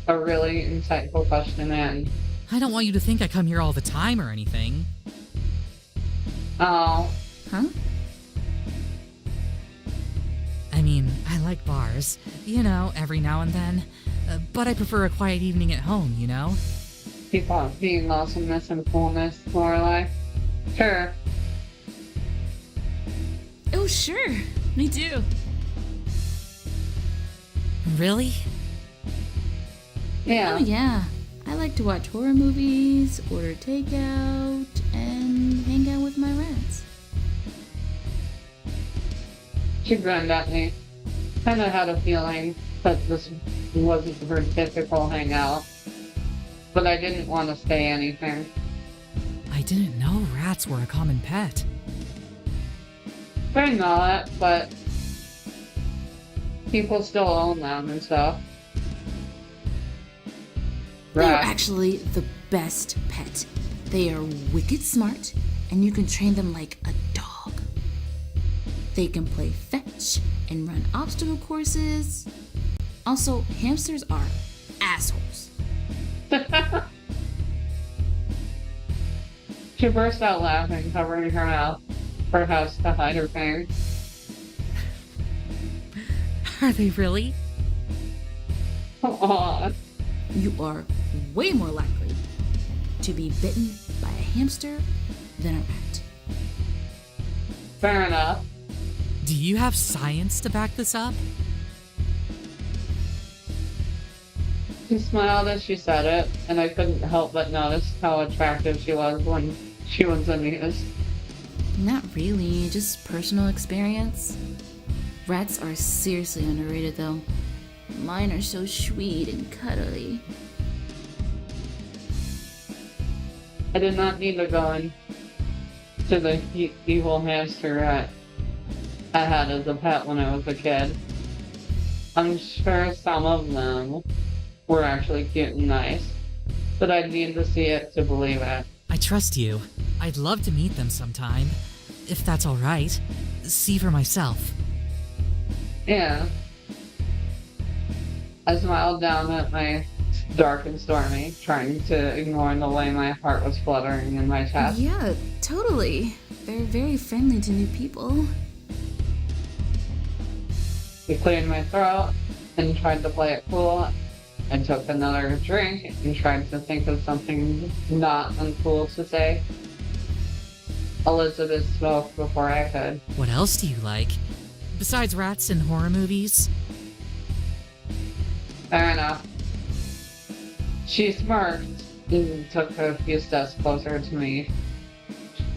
a really insightful question and... I don't want you to think I come here all the time or anything. Oh. Huh? I mean, I like bars, you know, every now and then. But I prefer a quiet evening at home, you know? People being awesomeness and coolness, more like. Sure. Oh, sure. Me too. Really? Yeah. Oh, yeah. I like to watch horror movies, order takeout, and hang out with my rats. She grinned at me. Kinda had a feeling that this wasn't her typical hangout. But I didn't want to say anything. I didn't know rats were a common pet. They're not, but people still own them and stuff. They're Rats. actually the best pet. They are wicked smart, and you can train them like a dog. They can play fetch and run obstacle courses. Also, hamsters are assholes. She burst out laughing, covering her mouth, perhaps to hide her pain. Are they really? Aww. You are way more likely to be bitten by a hamster than a rat. Fair enough. Do you have science to back this up? She smiled as she said it, and I couldn't help but notice how attractive she was when she was amused. Not really, just personal experience. Rats are seriously underrated though. Mine are so sweet and cuddly. I did not need to go in to the evil hamster rat I had as a pet when I was a kid. I'm sure some of them were actually cute and nice, but I'd need to see it to believe it. I trust you. I'd love to meet them sometime, if that's all right. See for myself. Yeah. I smiled down at my dark and stormy, trying to ignore the way my heart was fluttering in my chest. Yeah, totally. They're very friendly to new people. He cleared my throat and tried to play it cool. I took another drink and tried to think of something not uncool to say. Elizabeth spoke before I could. What else do you like? Besides rats and horror movies? Fair enough. She smirked and took a few steps closer to me,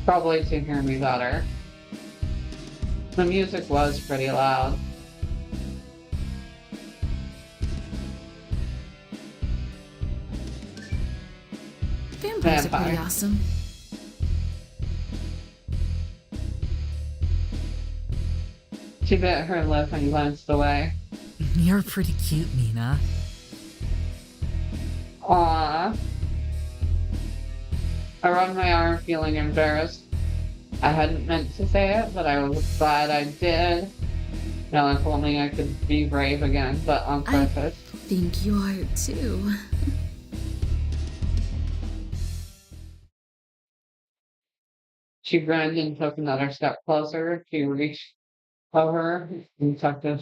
probably to hear me better. The music was pretty loud. Vampires are pretty awesome. She bit her lip and glanced away. You're pretty cute, Mina. Aww. I rubbed my arm, feeling embarrassed. I hadn't meant to say it, but I was glad I did. Now, if only I could be brave again, but on purpose. I think you are too. She grinned and took another step closer. She reached over and tucked her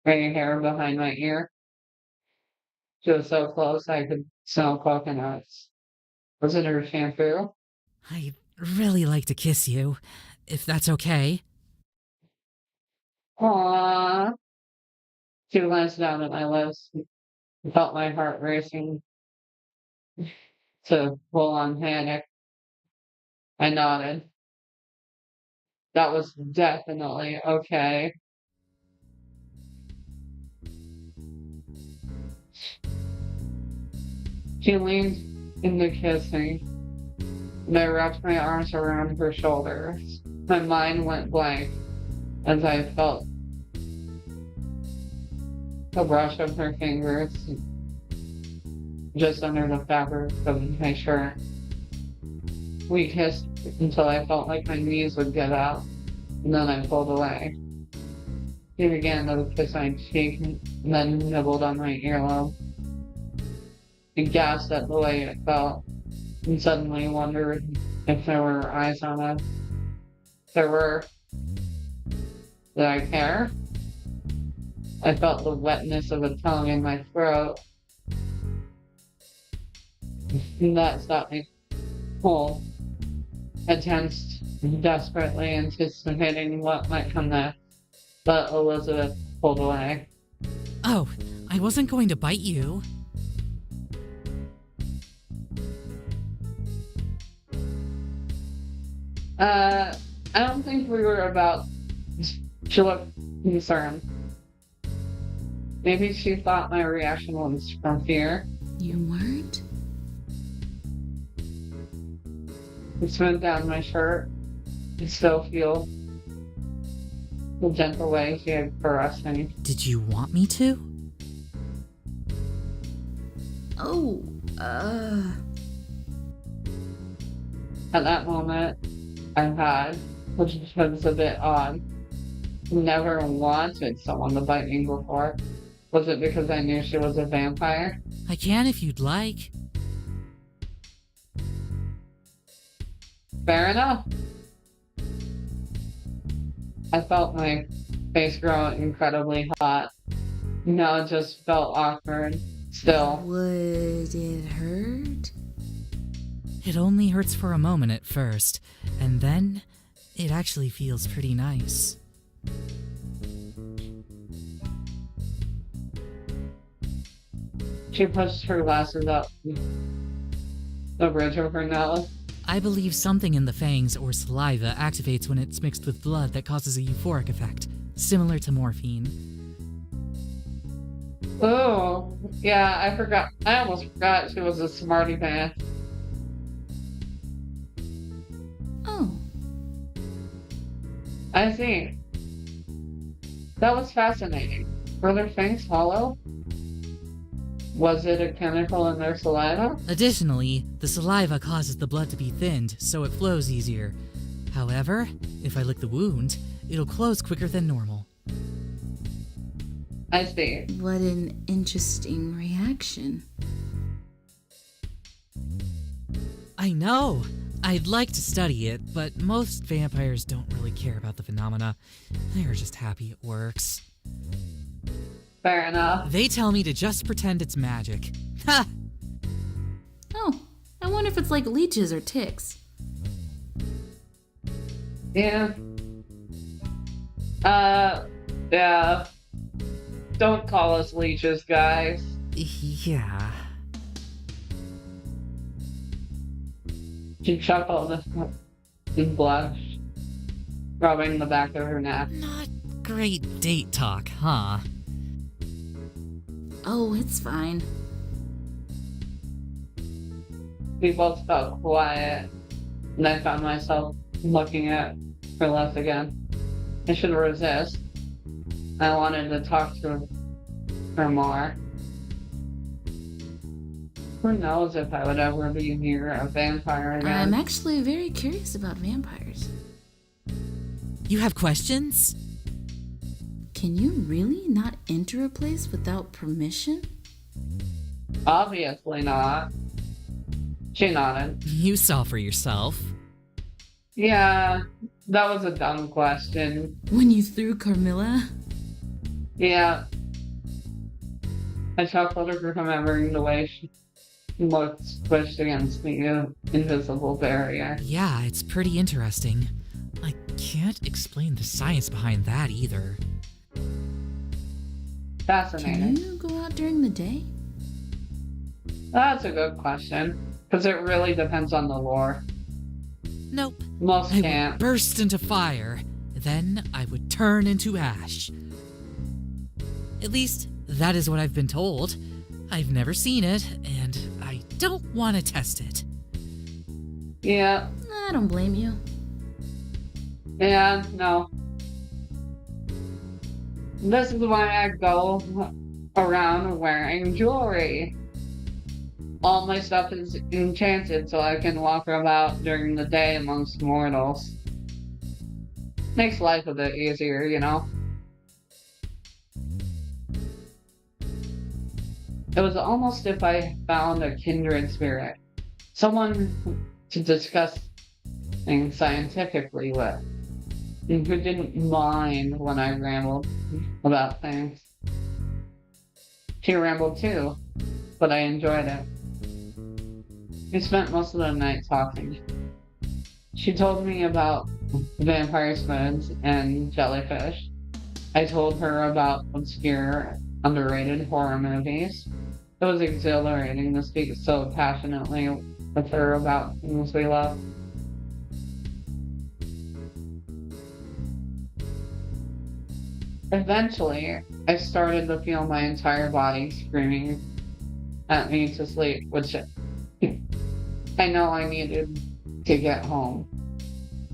gray hair behind my ear. She was so close I could smell coconuts. Was it her shampoo? I'd really like to kiss you, if that's okay. Aww. She glanced down at my lips, felt my heart racing to full-on panic. I nodded. That was definitely okay. She leaned into kissing, and I wrapped my arms around her shoulders. My mind went blank as I felt the brush of her fingers just under the fabric of my shirt. We kissed until I felt like my knees would give out, and then I pulled away. She began to kiss my cheek and then nibbled on my earlobe. I gasped at the way it felt, and suddenly wondered if there were eyes on us. There were. Did I care? I felt the wetness of a tongue in my throat. And that stopped me cold. I tensed, desperately anticipating what might come next, but Elizabeth pulled away. Oh, I wasn't going to bite you. I don't think we were about. She looked concerned. Maybe she thought my reaction was from fear. You weren't? It smoothed down my shirt. I still feel the gentle way she had caressed me. Did you want me to? Oh, At that moment, I had, which was a bit odd. Never wanted someone to bite me before. Was it because I knew she was a vampire? I can if you'd like. Fair enough. I felt my face grow incredibly hot. No, it just felt awkward. Still. Would it hurt? It only hurts for a moment at first, and then it actually feels pretty nice. She pushed her glasses up the bridge of her nose. I believe something in the fangs or saliva activates when it's mixed with blood that causes a euphoric effect, similar to morphine. Oh, yeah, I forgot. I almost forgot she was a smarty pants. Oh. I see. That was fascinating. Were their fangs hollow? Was it a chemical in their saliva? Additionally, the saliva causes the blood to be thinned, so it flows easier. However, if I lick the wound, it'll close quicker than normal. I see. What an interesting reaction. I know! I'd like to study it, but most vampires don't really care about the phenomena. They're just happy it works. Fair enough. They tell me to just pretend it's magic. Ha! Oh, I wonder if it's like leeches or ticks. Yeah. Yeah. Don't call us leeches, guys. Yeah. She chuckled and blushed, rubbing the back of her neck. Not great date talk, huh? Oh, it's fine. We both felt quiet, and I found myself looking at her lips again. I should resist. I wanted to talk to her more. Who knows if I would ever be near a vampire again. I'm actually very curious about vampires. You have questions? Can you really not enter a place without permission? Obviously not. She nodded. You saw for yourself. Yeah, that was a dumb question. When you threw Carmilla? Yeah. I chuckled at her remembering the way looks pushed against the invisible barrier. Yeah, it's pretty interesting. I can't explain the science behind that either. Fascinating. Can you go out during the day? That's a good question, because it really depends on the lore. Nope. Most I can't. would burst into fire, then I would turn into ash. At least, that is what I've been told. I've never seen it, and I don't want to test it. Yeah. I don't blame you. Yeah, no. This is why I go around wearing jewelry. All my stuff is enchanted so I can walk about during the day amongst mortals. Makes life a bit easier, you know? It was almost if I found a kindred spirit. Someone to discuss things scientifically with. And who didn't mind when I rambled about things. She rambled too, but I enjoyed it. We spent most of the night talking. She told me about vampire squids and jellyfish. I told her about obscure, underrated horror movies. It was exhilarating to speak so passionately with her about things we love. Eventually, I started to feel my entire body screaming at me to sleep, which I know I needed to get home,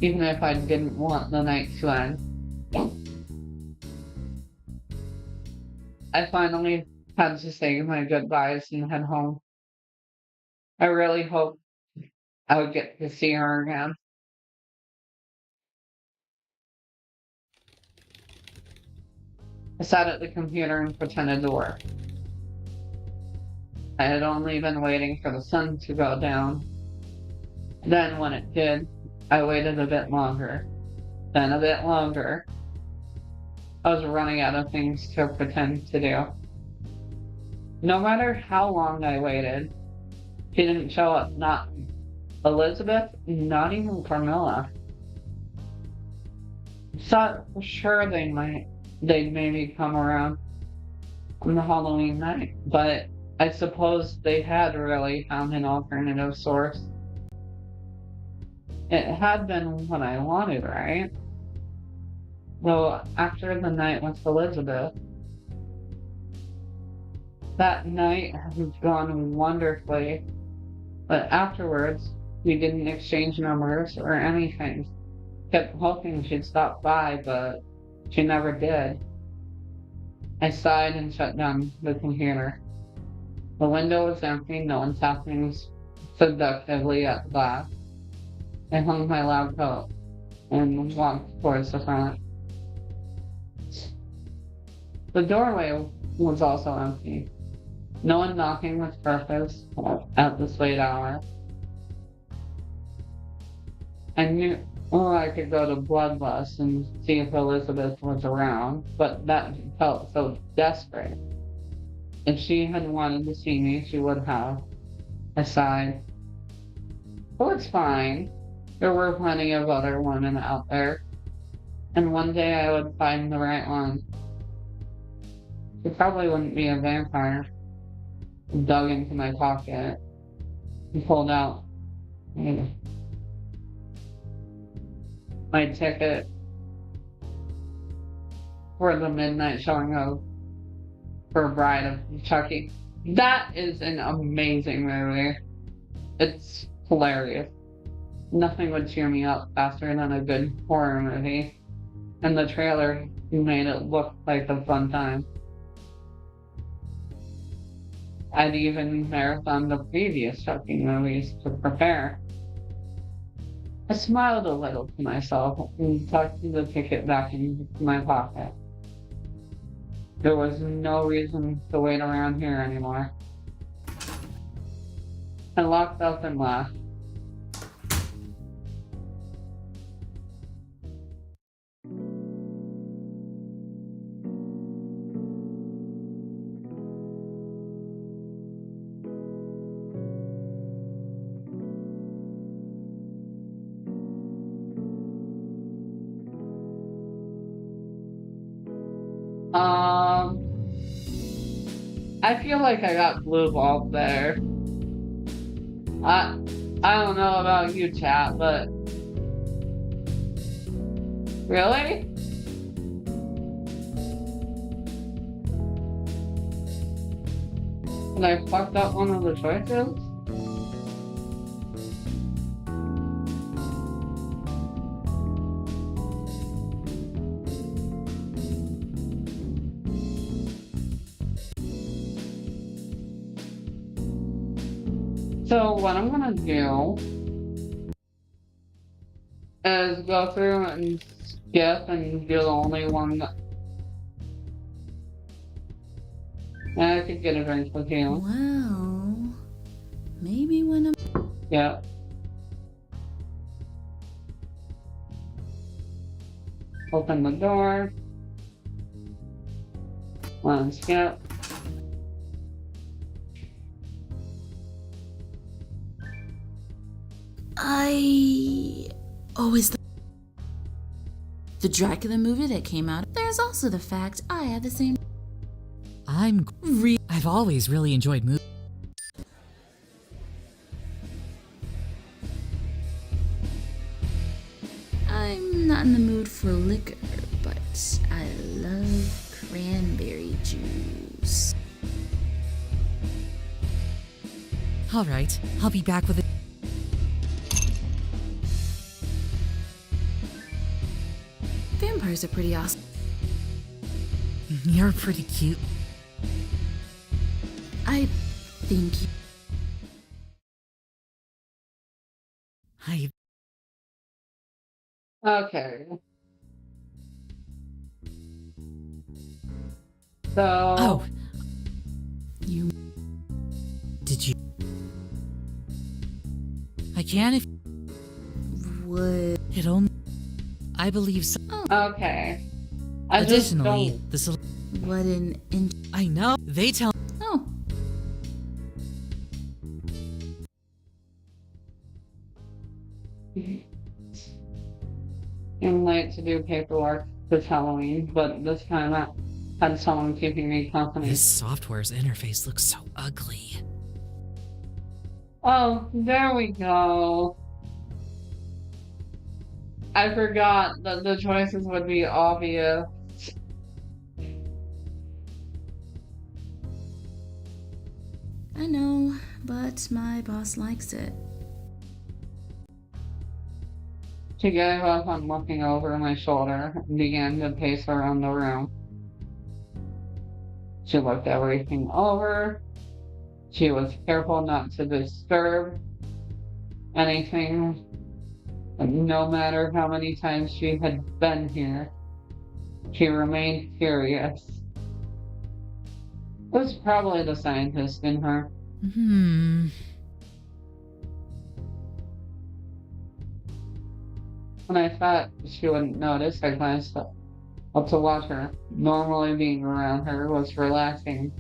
even if I didn't want the night to end. I finally had to say my goodbyes and head home. I really hoped I would get to see her again. I sat at the computer and pretended to work. I had only been waiting for the sun to go down. Then, when it did, I waited a bit longer. Then a bit longer. I was running out of things to pretend to do. No matter how long I waited, she didn't show up. Not Elizabeth, not even Carmilla. Thought for sure they'd maybe come around on the Halloween night, but I suppose they had really found an alternative source. It had been what I wanted, right? Though after the night with Elizabeth, that night had gone wonderfully, but afterwards, we didn't exchange numbers or anything. Kept hoping she'd stop by, but she never did. I sighed and shut down the computer. The window was empty, no one tapping seductively at the glass. I hung my lab coat and walked towards the front. The doorway was also empty. No one knocking with purpose at this late hour. I knew I could go to Bloodlust and see if Elizabeth was around, but that felt so desperate. If she had wanted to see me, she would have. I sighed. Oh, it's fine. There were plenty of other women out there, and one day I would find the right one. She probably wouldn't be a vampire. I dug into my pocket and pulled out my ticket for the midnight showing of For Bride of Chucky. That is an amazing movie. It's hilarious. Nothing would cheer me up faster than a good horror movie, and the trailer made it look like a fun time. I'd even marathoned the previous Chucky movies to prepare. I smiled a little to myself and tucked the ticket back into my pocket. There was no reason to wait around here anymore. I locked up and left. I feel like I got blue balled there. I don't know about you, chat, but really? And I fucked up one of the choices? So what I'm gonna do is go through and skip and do the only one that I could get a drink with you. Well, maybe when I'm... Yeah. Open the door. One skip. I always the Dracula movie that came out. There's also the fact I had the same. I've always really enjoyed movies. I'm not in the mood for liquor, but I love cranberry juice. All right, I'll be back with it. Vampires are pretty awesome. You're pretty cute. I think Okay. So. Oh. Did you? I can if. Would. It only. I believe so. Okay. Additionally, what an. I know. They tell. Oh. I'm late to do paperwork this Halloween, but this time I had someone keeping me company. This software's interface looks so ugly. Oh, there we go. I forgot that the choices would be obvious. I know, but my boss likes it. She gave up on looking over my shoulder and began to pace around the room. She looked everything over. She was careful not to disturb anything. And no matter how many times she had been here, she remained curious. It was probably the scientist in her. When I thought she wouldn't notice, I glanced up to watch her. Normally being around her was relaxing.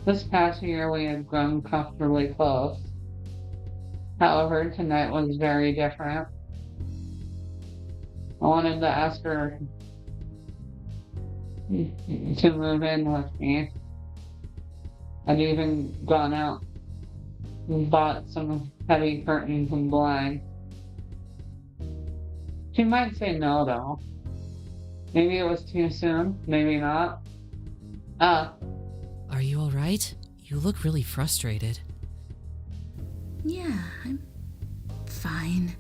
This past year we had grown comfortably close. However, tonight was very different. I wanted to ask her to move in with me. I'd even gone out and bought some heavy curtains and blinds. She might say no, though. Maybe it was too soon, maybe not. Are you alright? You look really frustrated. Yeah, I'm fine.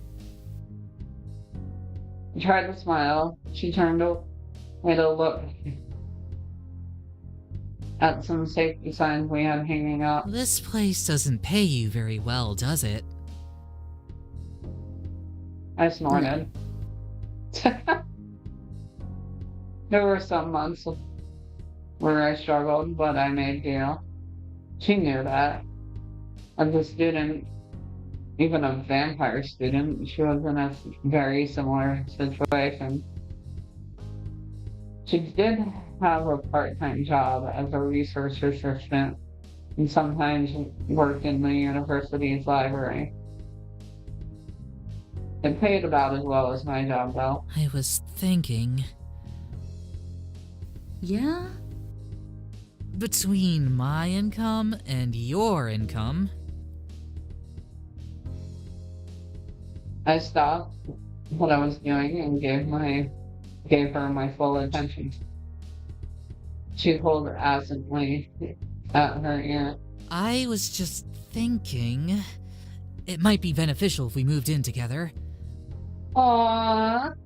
I tried to smile. She turned away to look at some safety signs we had hanging up. This place doesn't pay you very well, does it? I snorted. There were some months where I struggled, but I made do. She knew that. As a student, even a vampire student, she was in a very similar situation. She did have a part-time job as a research assistant and sometimes worked in the university's library. It paid about as well as my job, though. I was thinking... Yeah? between my income and your income. I stopped what I was doing and gave her my full attention. She pulled absently at her ear. I was just thinking it might be beneficial if we moved in together. Aww.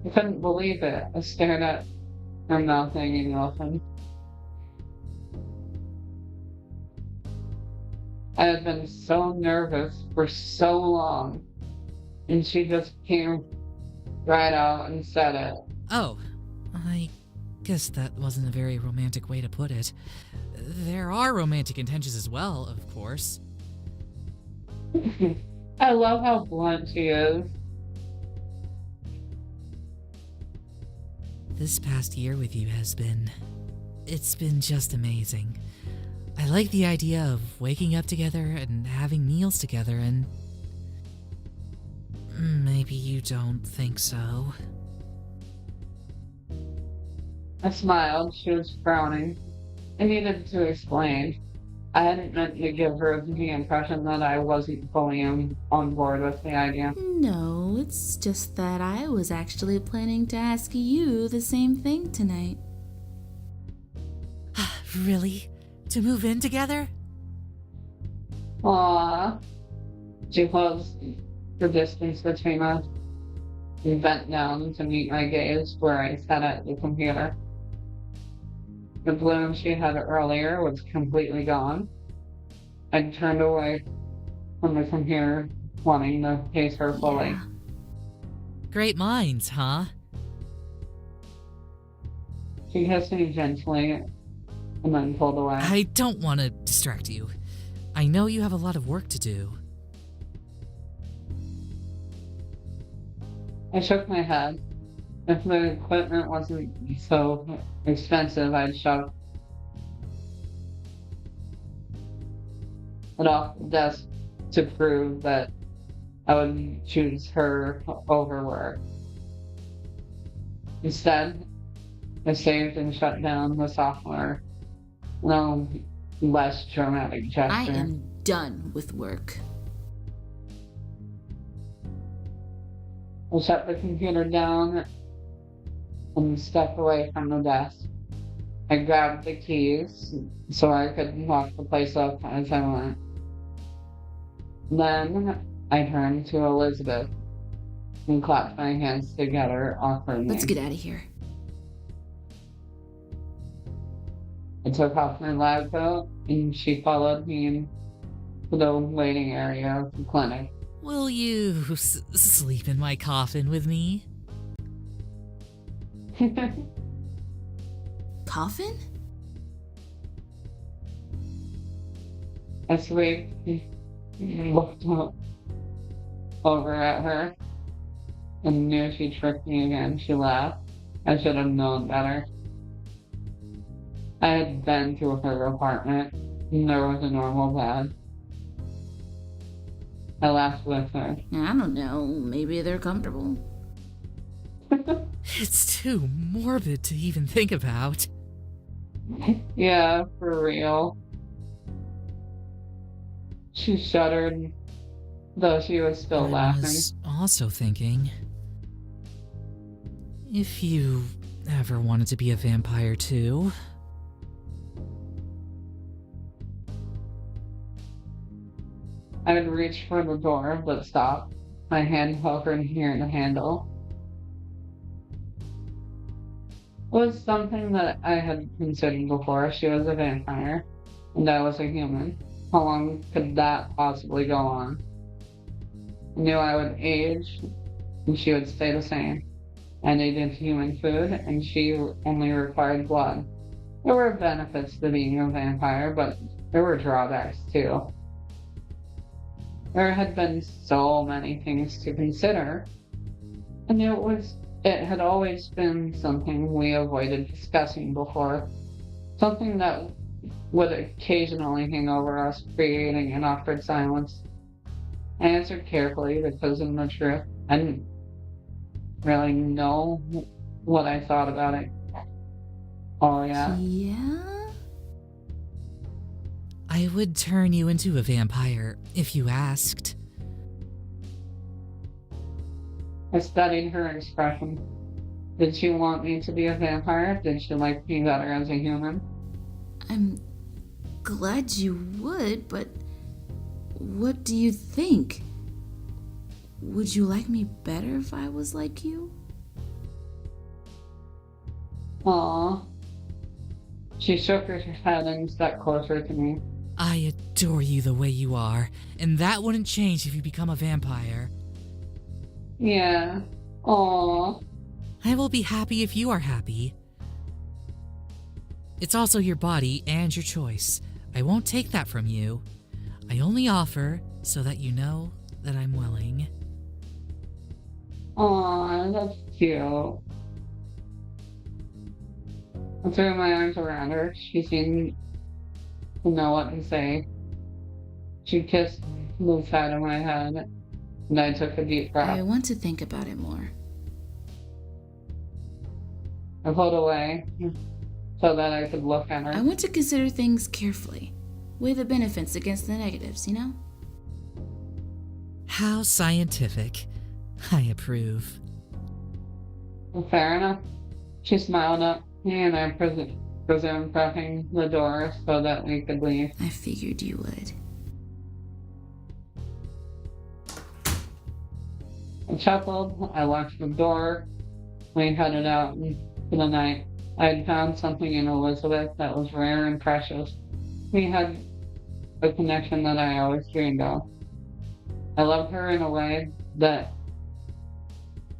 I couldn't believe it. I stared at her mouth hanging open. I had been so nervous for so long, and she just came right out and said it. Oh, I guess that wasn't a very romantic way to put it. There are romantic intentions as well, of course. I love how blunt she is. This past year with you it's been just amazing. I like the idea of waking up together and having meals together, and maybe you don't think so. I smiled. She was frowning. I needed to explain. I hadn't meant to give her the impression that I wasn't fully on board with the idea. No, it's just that I was actually planning to ask you the same thing tonight. Really? To move in together? Aww. She closed the distance between us and bent down to meet my gaze where I sat at the computer. The bloom she had earlier was completely gone. I turned away from the computer, wanting to face her fully. Yeah. Great minds, huh? She kissed me gently and then pulled away. I don't want to distract you. I know you have a lot of work to do. I shook my head. If the equipment wasn't so expensive, I'd shove it off the desk to prove that I would choose her over work. Instead, I saved and shut down the software. No less dramatic gesture. I am done with work. I shut the computer down and stepped away from the desk. I grabbed the keys so I could lock the place up as I went. Then I turned to Elizabeth and clapped my hands together awkwardly. Let's get out of here. I took off my lab coat and she followed me into the waiting area of the clinic. Will you sleep in my coffin with me? Coffin? I looked over at her and knew she tricked me again. She laughed. I should have known better. I had been to her apartment and there was a normal bed. I laughed with her. I don't know. Maybe they're comfortable. It's too morbid to even think about. Yeah, for real. She shuddered, though she was still laughing. I was also thinking, if you ever wanted to be a vampire too. I would reach for the door, but stopped. My hand hovered near the handle. It was something that I had considered before. She was a vampire, and I was a human. How long could that possibly go on? I knew I would age, and she would stay the same. I needed human food, and she only required blood. There were benefits to being a vampire, but there were drawbacks too. There had been so many things to consider, and it had always been something we avoided discussing before, something that would occasionally hang over us, creating an awkward silence. I answered carefully because in the truth, I didn't really know what I thought about it. Oh, yeah. Yeah? I would turn you into a vampire if you asked. I studied her expression. Did she want me to be a vampire? Did she like me better as a human? I'm glad you would, but what do you think? Would you like me better if I was like you? Aww. She shook her head and stepped closer to me. I adore you the way you are, and that wouldn't change if you become a vampire. Yeah. Aww. I will be happy if you are happy. It's also your body and your choice. I won't take that from you. I only offer so that you know that I'm willing. Aww, that's cute. I threw my arms around her. She seemed to know what to say. She kissed the side of my head, and I took a deep breath. I want to think about it more. I pulled away so that I could look at her. I want to consider things carefully. Weigh the benefits against the negatives, you know? How scientific. I approve. Well, fair enough. She smiled at me, and I presumed pressing the door so that we could leave. I figured you would. I chuckled. I locked the door. We headed out for the night. I had found something in Elizabeth that was rare and precious. We had a connection that I always dreamed of. I loved her in a way that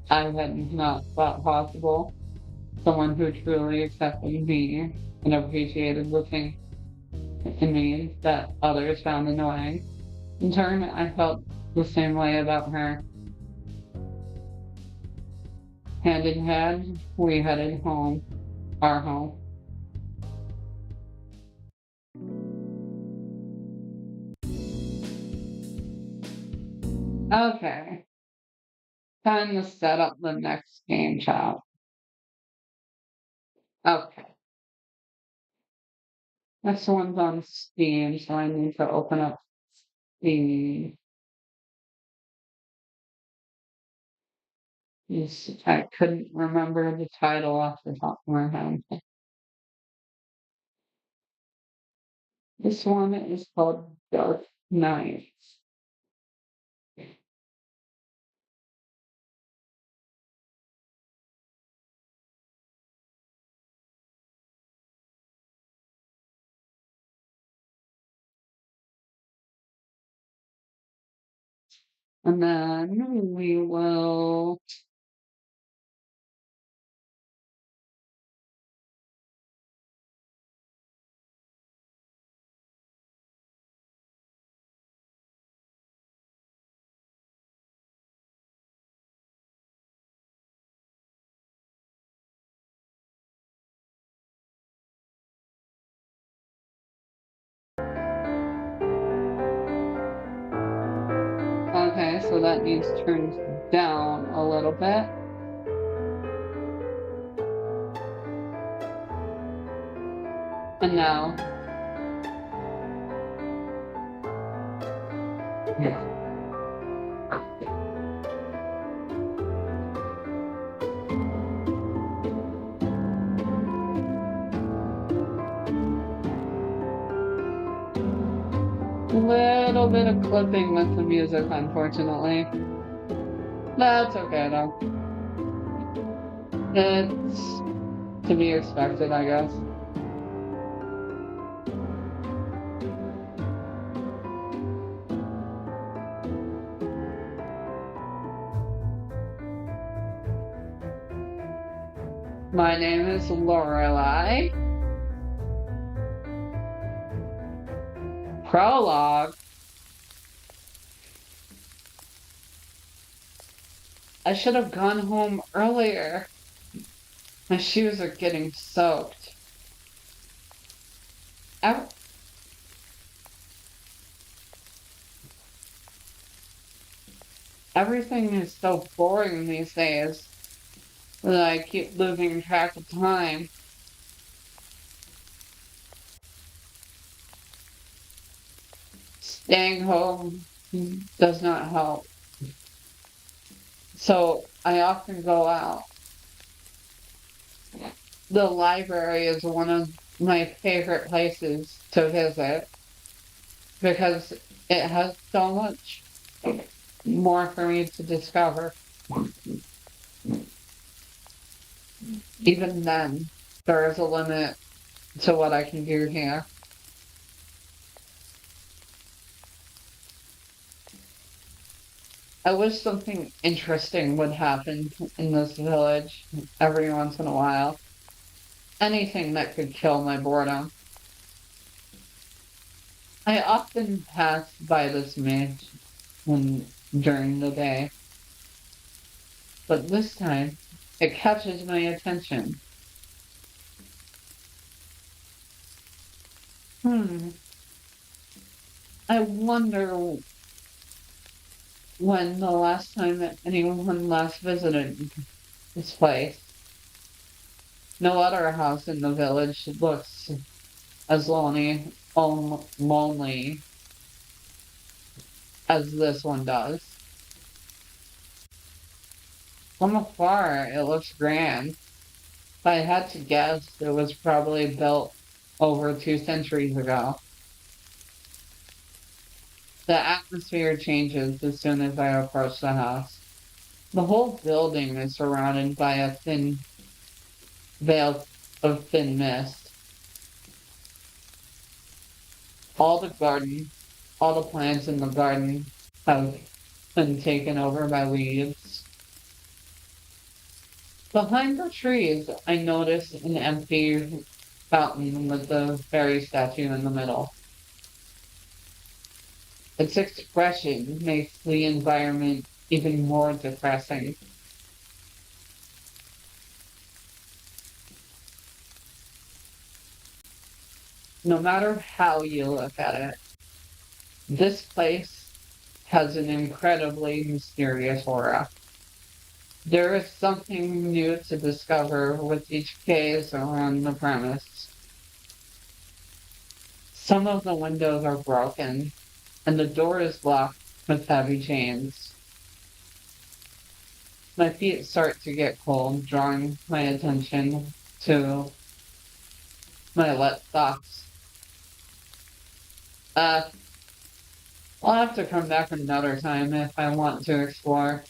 I had not thought possible. Someone who truly accepted me and appreciated the things in me that others found annoying. In turn, I felt the same way about her. Hand in hand, we headed home, our home. Okay. Time to set up the next game, child. Okay. This one's on Steam, so I need to open up Steam. Yes, I couldn't remember the title off the top of my head. This one is called Dark Knight. And then we will okay, so that needs turned down a little bit. And now. Little bit of clipping with the music, unfortunately. That's okay though. It's to be expected, I guess. My name is Lorelei. Prologue. I should have gone home earlier. My shoes are getting soaked. Everything is so boring these days that I keep losing track of time. Staying home does not help. So I often go out. The library is one of my favorite places to visit because it has so much more for me to discover. Even then, there is a limit to what I can do here. I wish something interesting would happen in this village every once in a while. Anything that could kill my boredom. I often pass by this maze during the day, but this time it catches my attention. I wonder when the last time that anyone last visited this place. No other house in the village looks as lonely as this one does. From afar, it looks grand. If I had to guess, it was probably built over 2 centuries ago. The atmosphere changes as soon as I approach the house. The whole building is surrounded by a thin veil of thin mist. All the plants in the garden have been taken over by weeds. Behind the trees, I notice an empty fountain with the fairy statue in the middle. Its expression makes the environment even more depressing. No matter how you look at it, this place has an incredibly mysterious aura. There is something new to discover with each gaze around the premise. Some of the windows are broken, and the door is locked with heavy chains. My feet start to get cold, drawing my attention to my wet socks. I'll have to come back another time if I want to explore.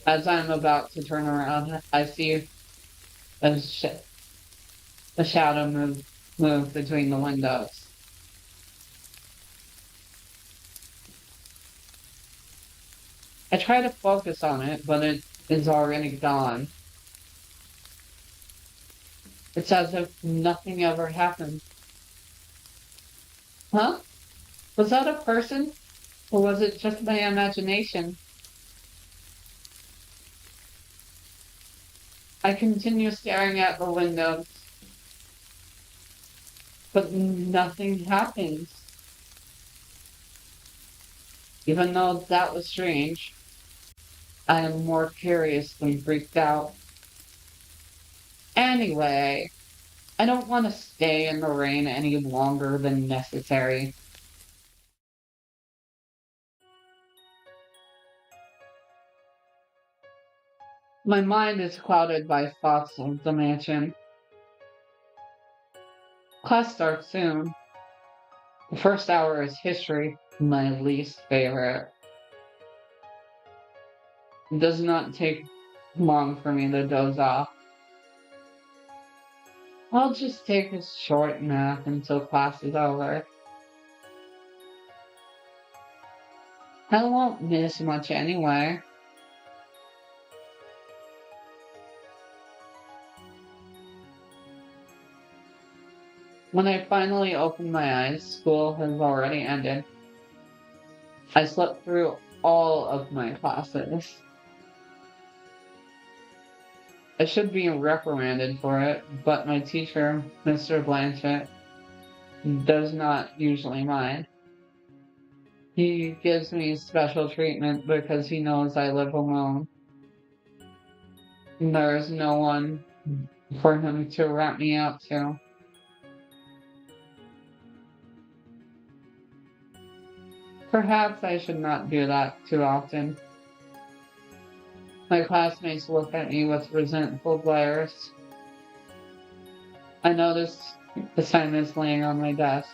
As I'm about to turn around, I see a shadow move between the windows. I try to focus on it, but it is already gone. It's as if nothing ever happened. Huh? Was that a person? Or was it just my imagination? I continue staring at the windows, but nothing happens. Even though that was strange, I am more curious than freaked out. Anyway, I don't want to stay in the rain any longer than necessary. My mind is clouded by thoughts of the mansion. Class starts soon. The first hour is history, my least favorite. It does not take long for me to doze off. I'll just take a short nap until class is over. I won't miss much anyway. When I finally open my eyes, school has already ended. I slept through all of my classes. I should be reprimanded for it, but my teacher, Mr. Blanchett, does not usually mind. He gives me special treatment because he knows I live alone. There is no one for him to rat me out to. Perhaps I should not do that too often. My classmates look at me with resentful glares. I noticed assignments laying on my desk.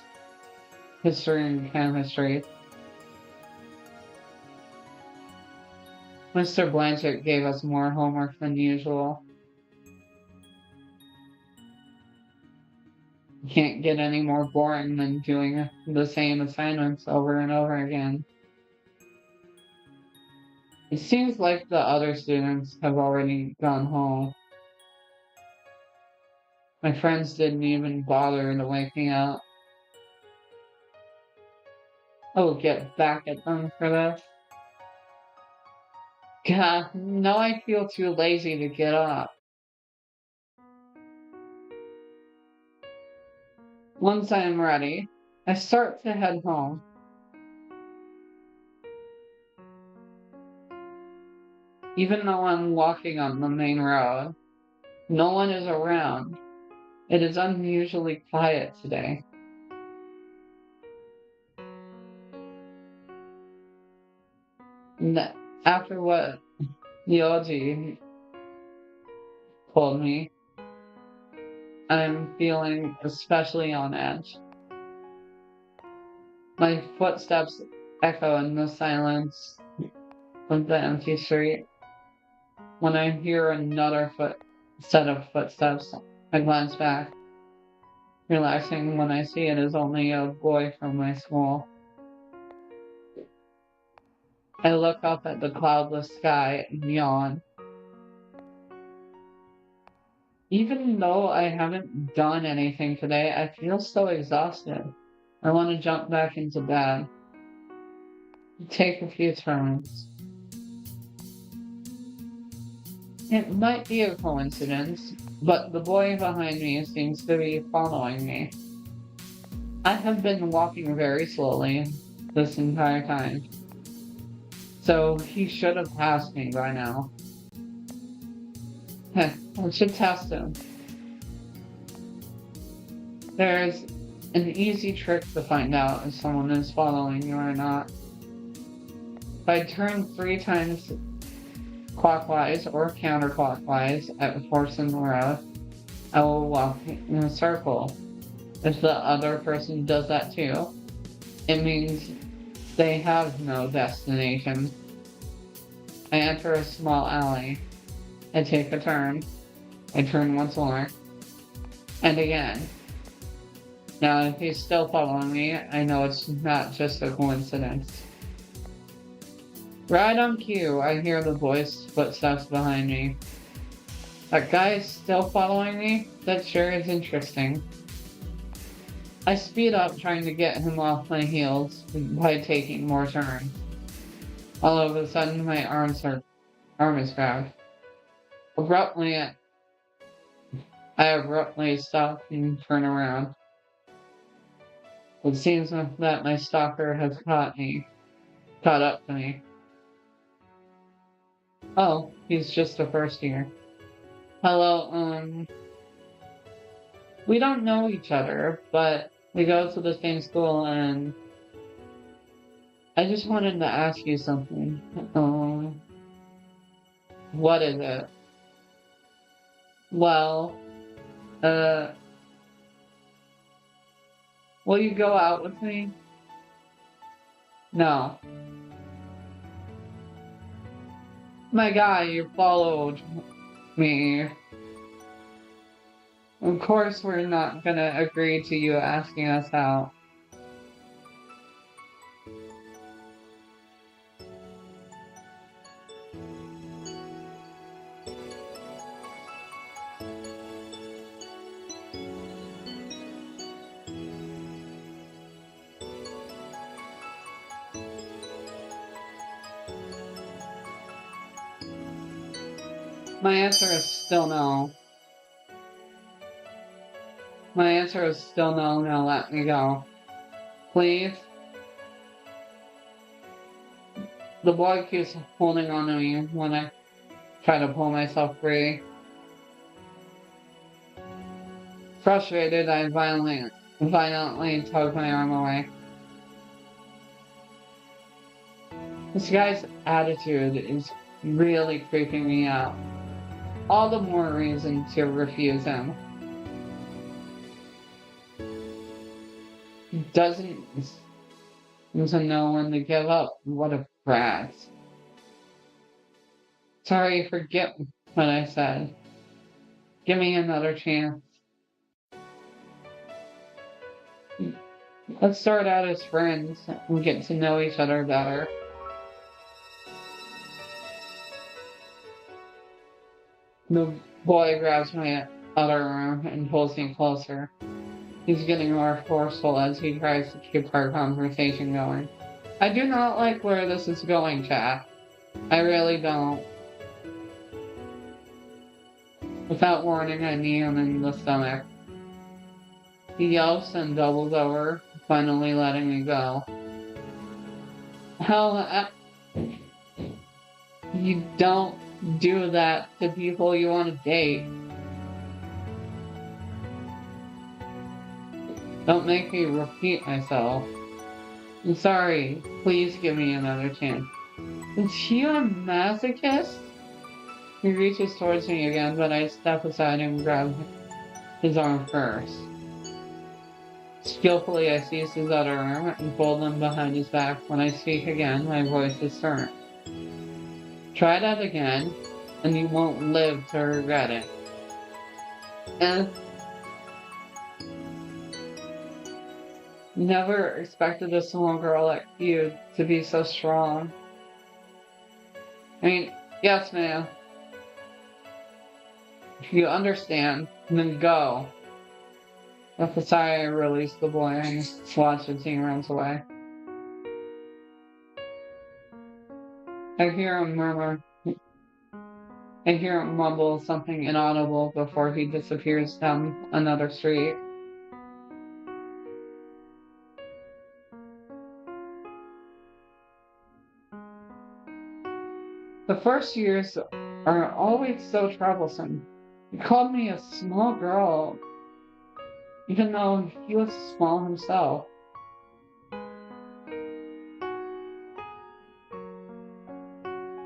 History and chemistry. Mr. Blanchett gave us more homework than usual. Can't get any more boring than doing the same assignments over and over again. It seems like the other students have already gone home. My friends didn't even bother to wake me up. I will get back at them for this. God, now I feel too lazy to get up. Once I am ready, I start to head home. Even though I'm walking on the main road, no one is around. It is unusually quiet today. After what Yoji told me, I'm feeling especially on edge. My footsteps echo in the silence of the empty street. When I hear another set of footsteps, I glance back, relaxing when I see it is only a boy from my school. I look up at the cloudless sky and yawn. Even though I haven't done anything today, I feel so exhausted. I want to jump back into bed. Take a few turns. It might be a coincidence, but the boy behind me seems to be following me. I have been walking very slowly this entire time, so he should have passed me by now. I should test him. There's an easy trick to find out if someone is following you or not. If I turn 3 times clockwise or counterclockwise at a fork in the road, I will walk in a circle. If the other person does that too, it means they have no destination. I enter a small alley. I take a turn. I turn once more. And again. Now, if he's still following me, I know it's not just a coincidence. Right on cue, I hear the boy's footsteps behind me. That guy is still following me? That sure is interesting. I speed up, trying to get him off my heels by taking more turns. All of a sudden, my arm is grabbed. I abruptly stop and turn around. It seems that my stalker has caught up to me. Oh, he's just a first year. Hello, we don't know each other, but we go to the same school, and I just wanted to ask you something. What is it? Well, will you go out with me? No. My guy, you followed me. Of course we're not gonna agree to you asking us out. My answer is still no. My answer is still no. Now let me go. Please? The boy keeps holding on to me when I try to pull myself free. Frustrated, I violently tug my arm away. This guy's attitude is really creeping me out. All the more reason to refuse him. He doesn't know when to give up. What a brat. Sorry, forget what I said. Give me another chance. Let's start out as friends and get to know each other better. The boy grabs my other arm and pulls me closer. He's getting more forceful as he tries to keep our conversation going. I do not like where this is going, chat. I really don't. Without warning, I knee him in the stomach. He yelps and doubles over, finally letting me go. Hell, you don't do that to people you want to date. Don't make me repeat myself. I'm sorry. Please give me another chance. Is he a masochist? He reaches towards me again, but I step aside and grab his arm first. Skillfully, I seize his other arm and fold them behind his back. When I speak again, my voice is stern. Try that again, and you won't live to regret it. And never expected a small girl like you to be so strong. I mean, yes, ma'am. If you understand, then go. With a sigh, I release the boy and watch as he runs away. I hear him murmur. I hear him mumble something inaudible before he disappears down another street. The first years are always so troublesome. He called me a small girl, even though he was small himself.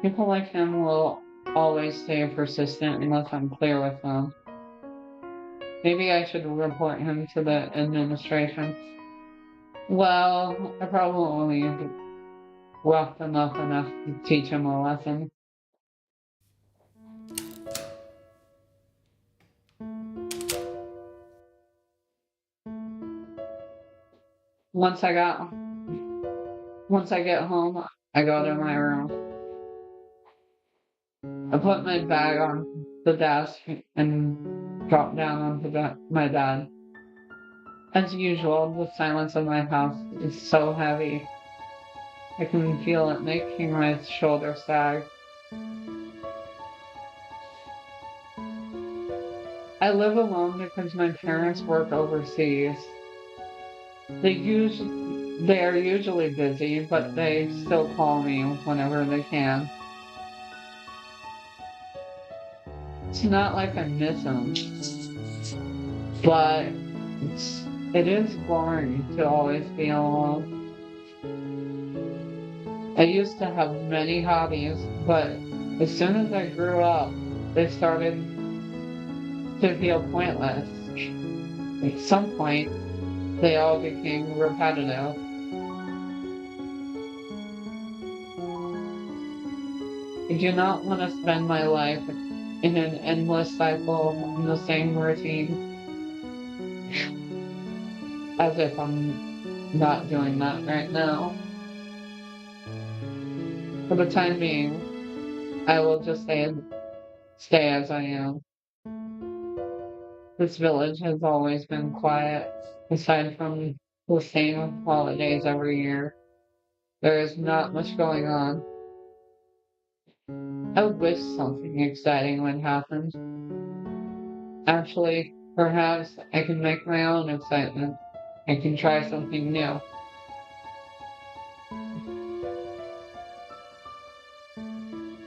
People like him will always stay persistent unless I'm clear with them. Maybe I should report him to the administration. Well, I probably roughed him up enough to teach him a lesson. Once I get home, I go to my room. I put my bag on the desk and drop down onto my bed. As usual, the silence of my house is so heavy. I can feel it making my shoulders sag. I live alone because my parents work overseas. They are usually busy, but they still call me whenever they can. It's not like I miss them, but it is boring to always be alone. I used to have many hobbies, but as soon as I grew up, they started to feel pointless. At some point, they all became repetitive. I do not want to spend my life in an endless cycle in the same routine. As if I'm not doing that right now. For the time being, I will just stay as I am. This village has always been quiet, aside from the same holidays every year. There is not much going on. I wish something exciting would happen. Actually, perhaps I can make my own excitement. I can try something new.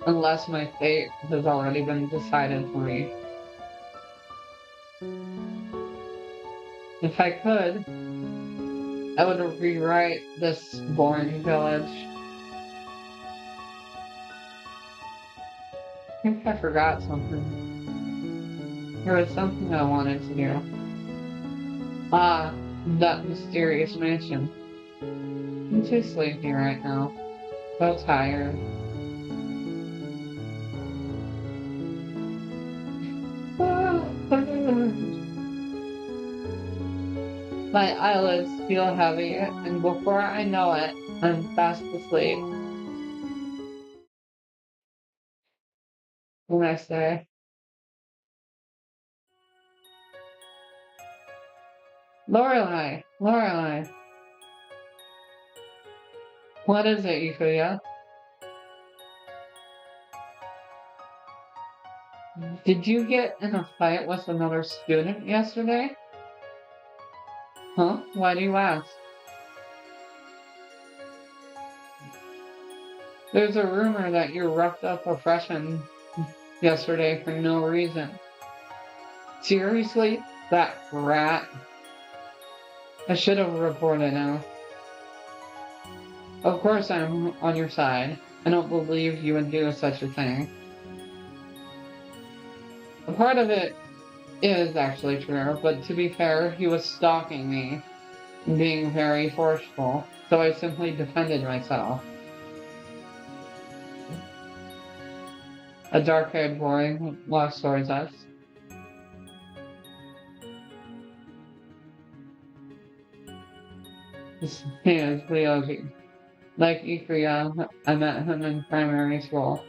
Unless my fate has already been decided for me. If I could, I would rewrite this boring village. think I forgot something. There was something I wanted to do. Ah, that mysterious mansion. I'm too sleepy right now. So tired. My eyelids feel heavy, and before I know it, I'm fast asleep. The next day. Lorelei. What is it, Ikuya? Did you get in a fight with another student yesterday? Huh? Why do you ask? There's a rumor that you roughed up a freshman yesterday for no reason. Seriously? That rat? I should have reported him. Of course I'm on your side. I don't believe you would do such a thing. A part of it is actually true, but to be fair, he was stalking me, being very forceful, so I simply defended myself. A dark-haired boy walks towards us. His name is Ryoji. Like Ikuya, I met him in primary school.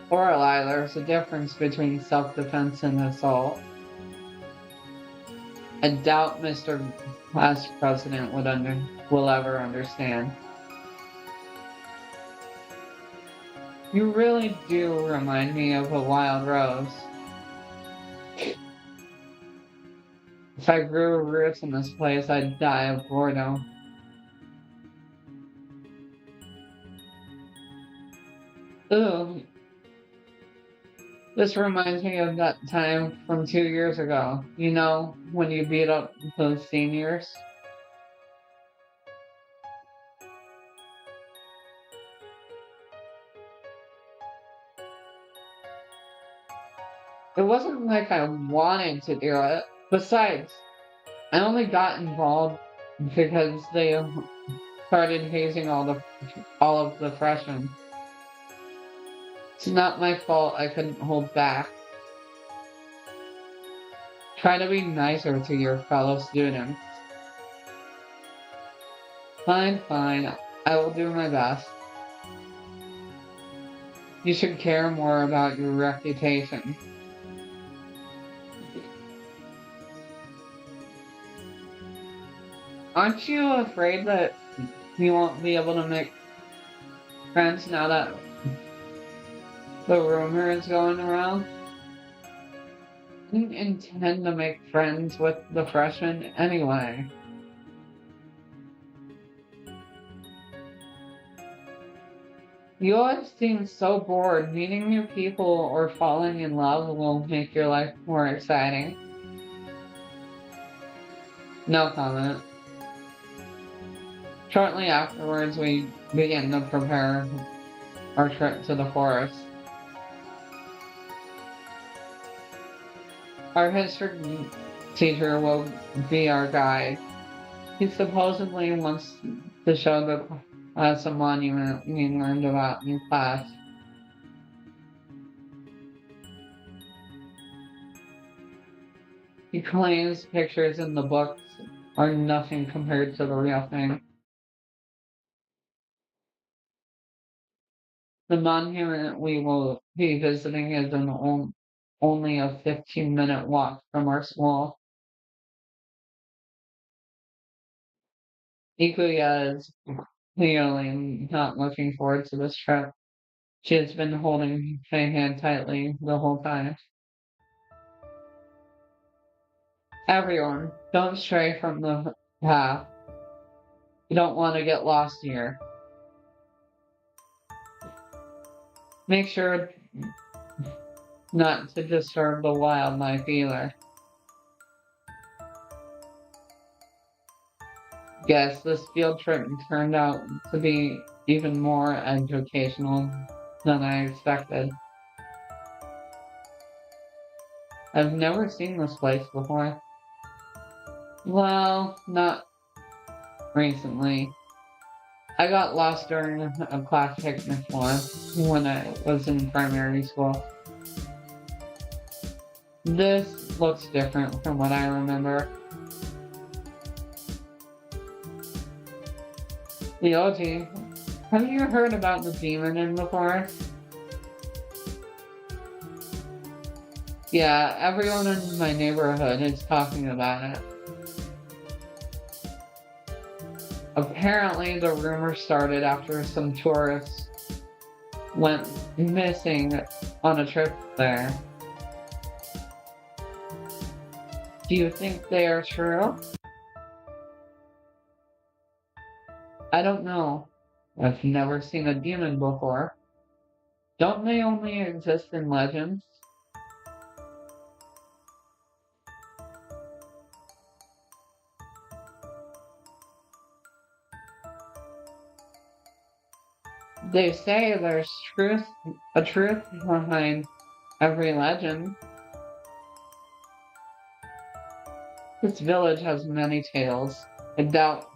Lorelei, there's a difference between self-defense and assault. I doubt Mr. Class President will ever understand. You really do remind me of a wild rose. If I grew roots in this place, I'd die of boredom. Ooh. This reminds me of that time from 2 years ago. You know, when you beat up those seniors? It wasn't like I wanted to do it. Besides, I only got involved because they started hazing all of the freshmen. It's not my fault I couldn't hold back. Try to be nicer to your fellow students. Fine. I will do my best. You should care more about your reputation. Aren't you afraid that you won't be able to make friends now that the rumor is going around? I didn't intend to make friends with the freshmen anyway. You always seem so bored. Meeting new people or falling in love will make your life more exciting. No comment. Shortly afterwards, we began to prepare our trip to the forest. Our history teacher will be our guide. He supposedly wants to show the class a monument we learned about in class. He claims pictures in the books are nothing compared to the real thing. The monument we will be visiting is only a 15-minute walk from our school. Ikuya is clearly not looking forward to this trip. She has been holding my hand tightly the whole time. Everyone, don't stray from the path. You don't want to get lost here. Make sure not to disturb the wildlife either. Guess this field trip turned out to be even more educational than I expected. I've never seen this place before. Well, not recently. I got lost during a class picnic once when I was in primary school. This looks different from what I remember. Leoji, have you heard about the demon in the forest? Yeah, everyone in my neighborhood is talking about it. Apparently, the rumor started after some tourists went missing on a trip there. Do you think they are true? I don't know. I've never seen a demon before. Don't they only exist in legends? They say there's a truth behind every legend. This village has many tales. I doubt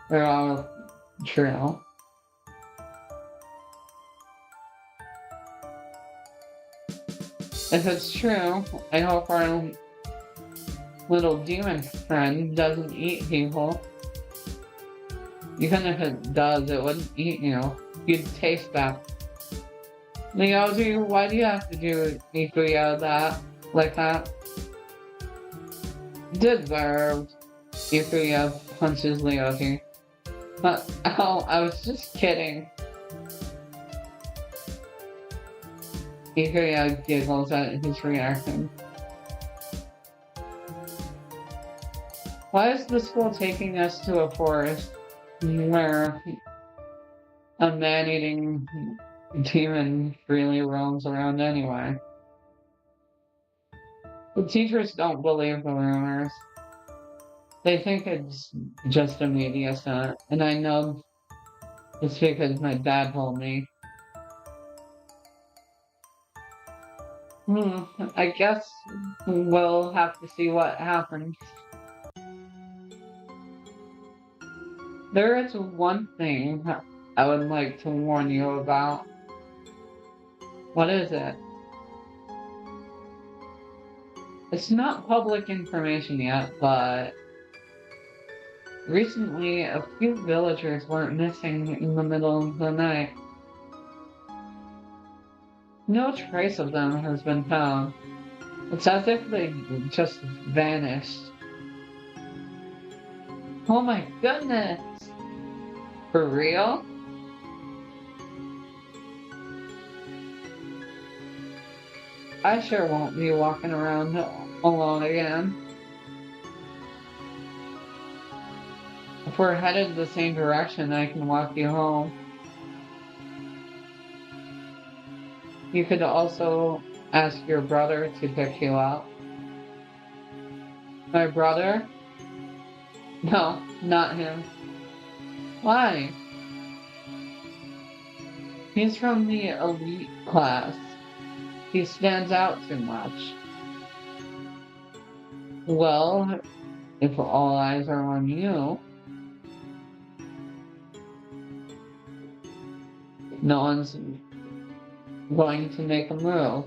they're all true. If it's true, I hope our little demon friend doesn't eat people. Even if it does, it wouldn't eat you. You'd taste that. Leoji, why do you have to do Ikuya like that? Deserved. Ikuya punches Leoji. Oh, I was just kidding. Ikuya giggles at his reaction. Why is the school taking us to a forest where a man-eating demon freely roams around anyway? The teachers don't believe the rumors. They think it's just a media stunt, and I know it's because my dad told me. I guess we'll have to see what happens. There is one thing I would like to warn you about. What is it? It's not public information yet, but recently a few villagers went missing in the middle of the night. No trace of them has been found. It's as if they just vanished. Oh my goodness! For real? I sure won't be walking around alone again. If we're headed the same direction, I can walk you home. You could also ask your brother to pick you up. My brother? No, not him. Why? He's from the elite class. He stands out too much. Well, if all eyes are on you, no one's going to make a move.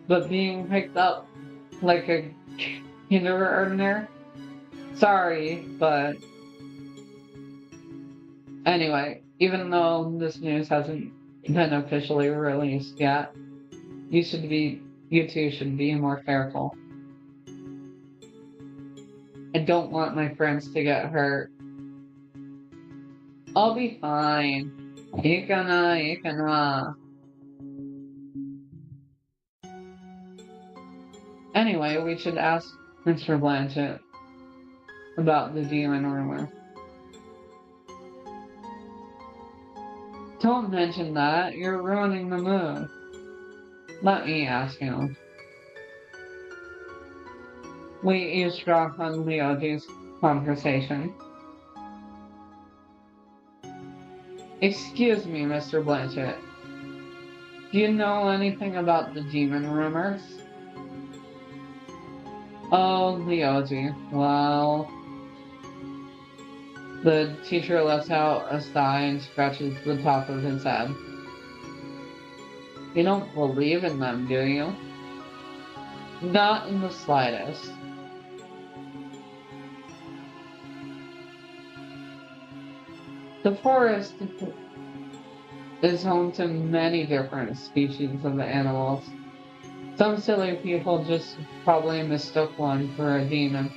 But being picked up like a kindergartner? Sorry, but anyway, even though this news hasn't been officially released yet, you two should be more careful. I don't want my friends to get hurt. I'll be fine. Ikana. Anyway, we should ask Mr. Blanchett about the demon rumor. Don't mention that. You're ruining the mood. Let me ask him. We eavesdrop on Leoji's conversation. Excuse me, Mr. Blanchett. Do you know anything about the demon rumors? Oh, Leoji. Well... The teacher lets out a sigh and scratches the top of his head. You don't believe in them, do you? Not in the slightest. The forest is home to many different species of animals. Some silly people just probably mistook one for a demon.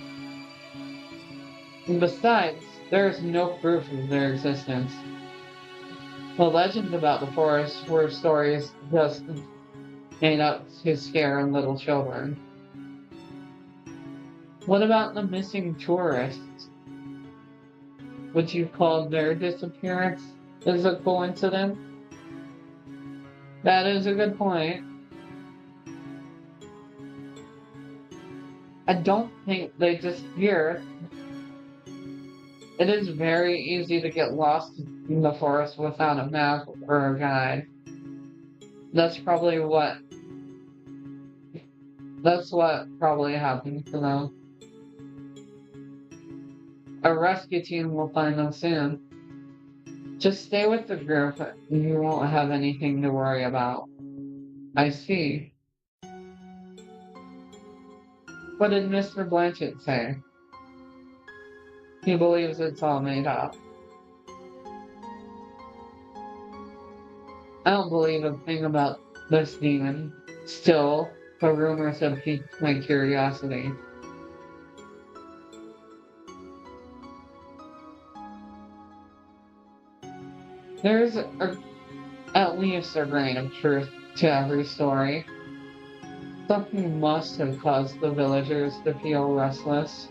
And besides, there is no proof of their existence. The legends about the forest were stories just made up to scare little children. What about the missing tourists? Would you call their disappearance as a coincidence? That is a good point. I don't think they disappeared. It is very easy to get lost in the forest without a map or a guide. That's what probably happened to them. A rescue team will find them soon. Just stay with the group and you won't have anything to worry about. I see. What did Mr. Blanchett say? He believes it's all made up. I don't believe a thing about this demon. Still, the rumors have piqued my curiosity. There's at least a grain of truth to every story. Something must have caused the villagers to feel restless.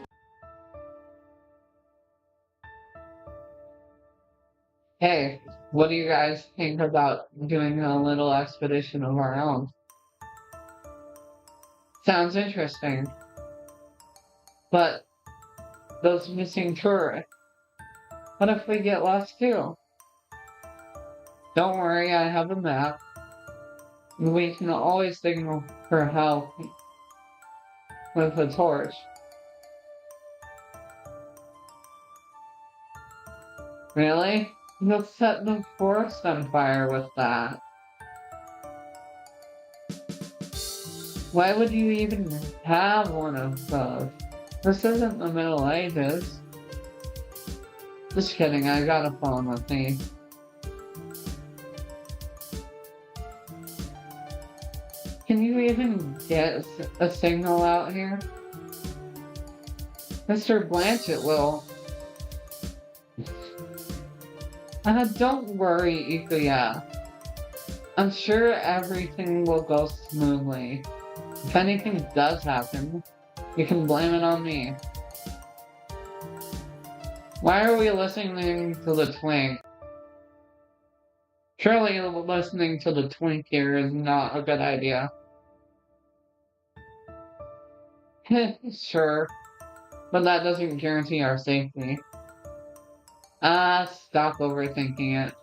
Hey, what do you guys think about doing a little expedition of our own? Sounds interesting. But those missing tourists, what if we get lost too? Don't worry, I have a map. We can always signal for help with a torch. Really? You'll set the forest on fire with that. Why would you even have one of those? This isn't the Middle Ages. Just kidding, I got a phone with me. Can you even get a signal out here? Mr. Blanchett will. Don't worry, Ikuya. I'm sure everything will go smoothly. If anything does happen, you can blame it on me. Why are we listening to the twink? Surely listening to the twink here is not a good idea. Sure, but that doesn't guarantee our safety. Stop overthinking it.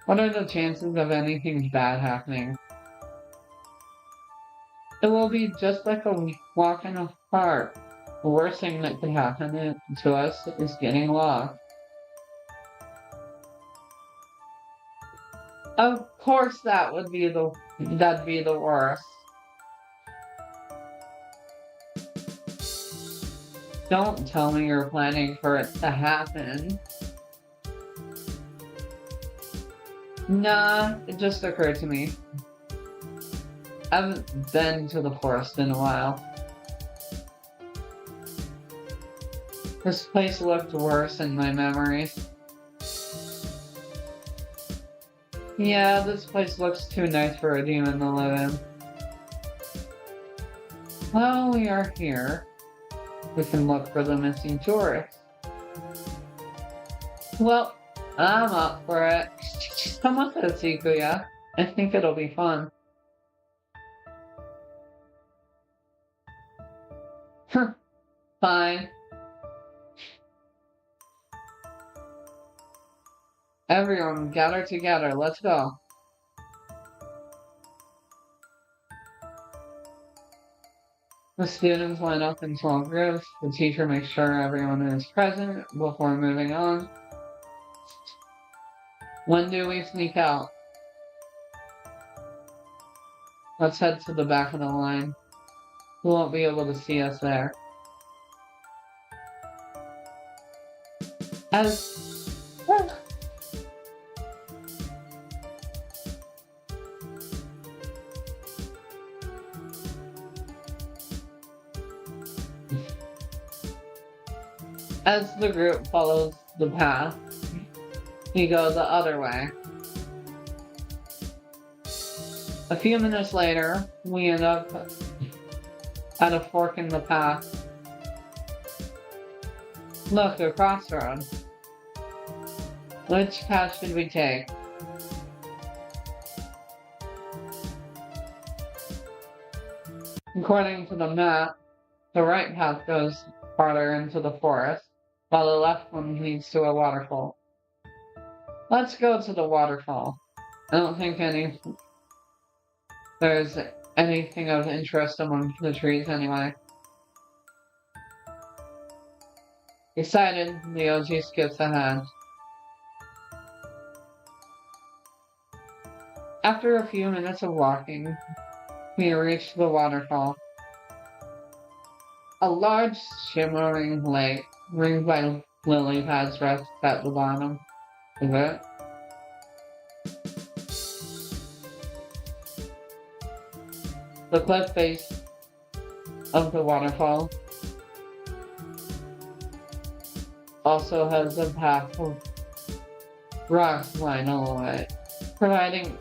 What are the chances of anything bad happening? It will be just like a walk in a park. The worst thing that could happen to us is getting lost. Of course that'd be the worst. Don't tell me you're planning for it to happen. Nah, it just occurred to me. I haven't been to the forest in a while. This place looked worse in my memories. Yeah, this place looks too nice for a demon to live in. Well, we are here. We can look for the missing tourists. Well, I'm up for it. Come with us, Ikuya. I think it'll be fun. Fine. Everyone, gather together. Let's go. The students line up in small groups. The teacher makes sure everyone is present before moving on. When do we sneak out? Let's head to the back of the line. We won't be able to see us there. As the group follows the path, we go the other way. A few minutes later, we end up at a fork in the path. Look, a crossroad. Which path should we take? According to the map, the right path goes farther into the forest, while the left one leads to a waterfall. Let's go to the waterfall. I don't think there's anything of interest among the trees anyway. Excited, the OG skips ahead. After a few minutes of walking, we reach the waterfall. A large, shimmering lake, ringed by lily pads, rests at the bottom of it. The cliff face of the waterfall also has a path of rocks lined along it, providing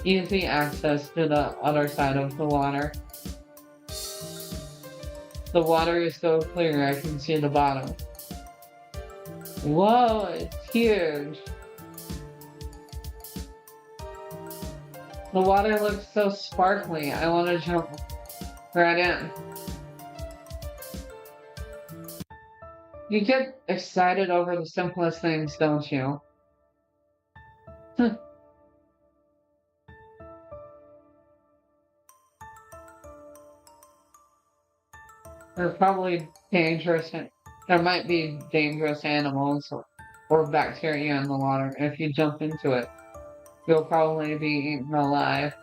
easy access to the other side of the water. The water is so clear I can see the bottom. Whoa, it's huge! The water looks so sparkly, I want to jump right in. You get excited over the simplest things, don't you? There's probably dangerous, there might be dangerous animals or bacteria in the water. If you jump into it, you'll probably be eaten alive.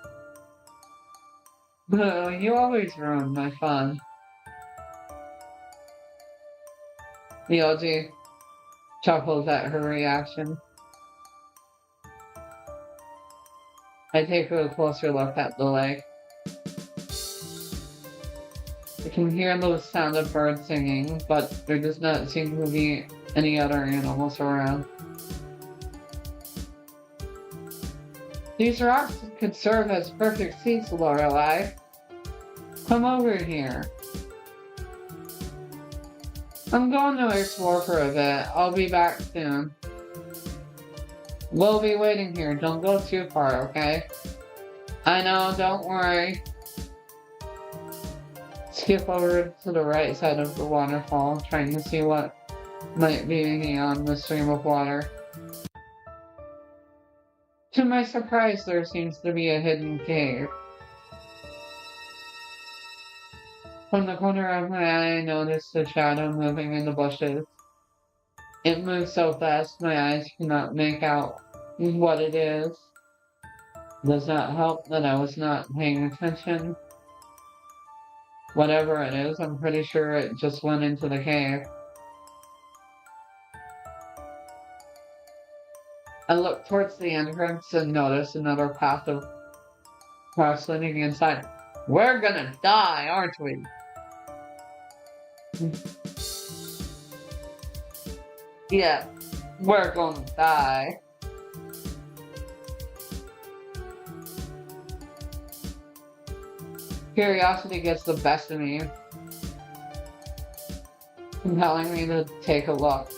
You always ruin my fun. The OG chuckles at her reaction. I take a closer look at the lake. I can hear the sound of birds singing, but there does not seem to be any other animals around. These rocks could serve as perfect seats, Lorelei. Come over here. I'm going to explore for a bit. I'll be back soon. We'll be waiting here. Don't go too far, okay? I know, don't worry. Skip over to the right side of the waterfall, trying to see what might be beyond the stream of water. To my surprise, there seems to be a hidden cave. From the corner of my eye, I noticed a shadow moving in the bushes. It moves so fast, my eyes cannot make out what it is. Does not help that I was not paying attention. Whatever it is, I'm pretty sure it just went into the cave. I look towards the entrance and notice another path of cars leading inside. We're gonna die, aren't we? Yeah, we're gonna die. Curiosity gets the best of me, compelling me to take a look.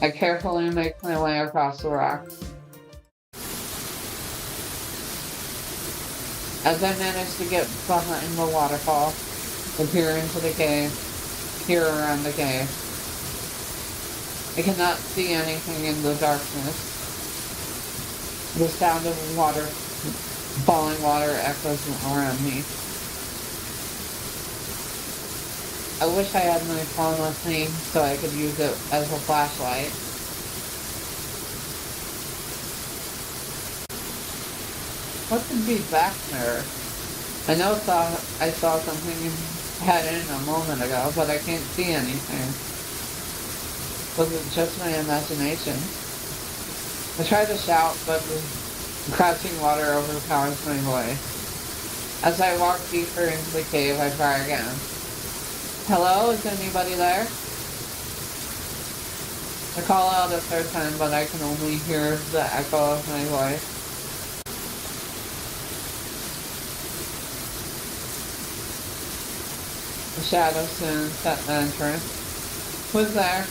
I carefully make my way across the rock. As I manage to get behind the waterfall, appear into the cave, peer around the cave. I cannot see anything in the darkness. The sound of water, falling water echoes around me. I wish I had my phone with me so I could use it as a flashlight. What could be back there? I know I saw something head in a moment ago, but I can't see anything. Was it just my imagination? I try to shout, but the crouching water overpowers my voice. As I walk deeper into the cave, I try again. Hello, is anybody there? I call out a third time, but I can only hear the echo of my voice. The shadow soon set the entrance. Who's there?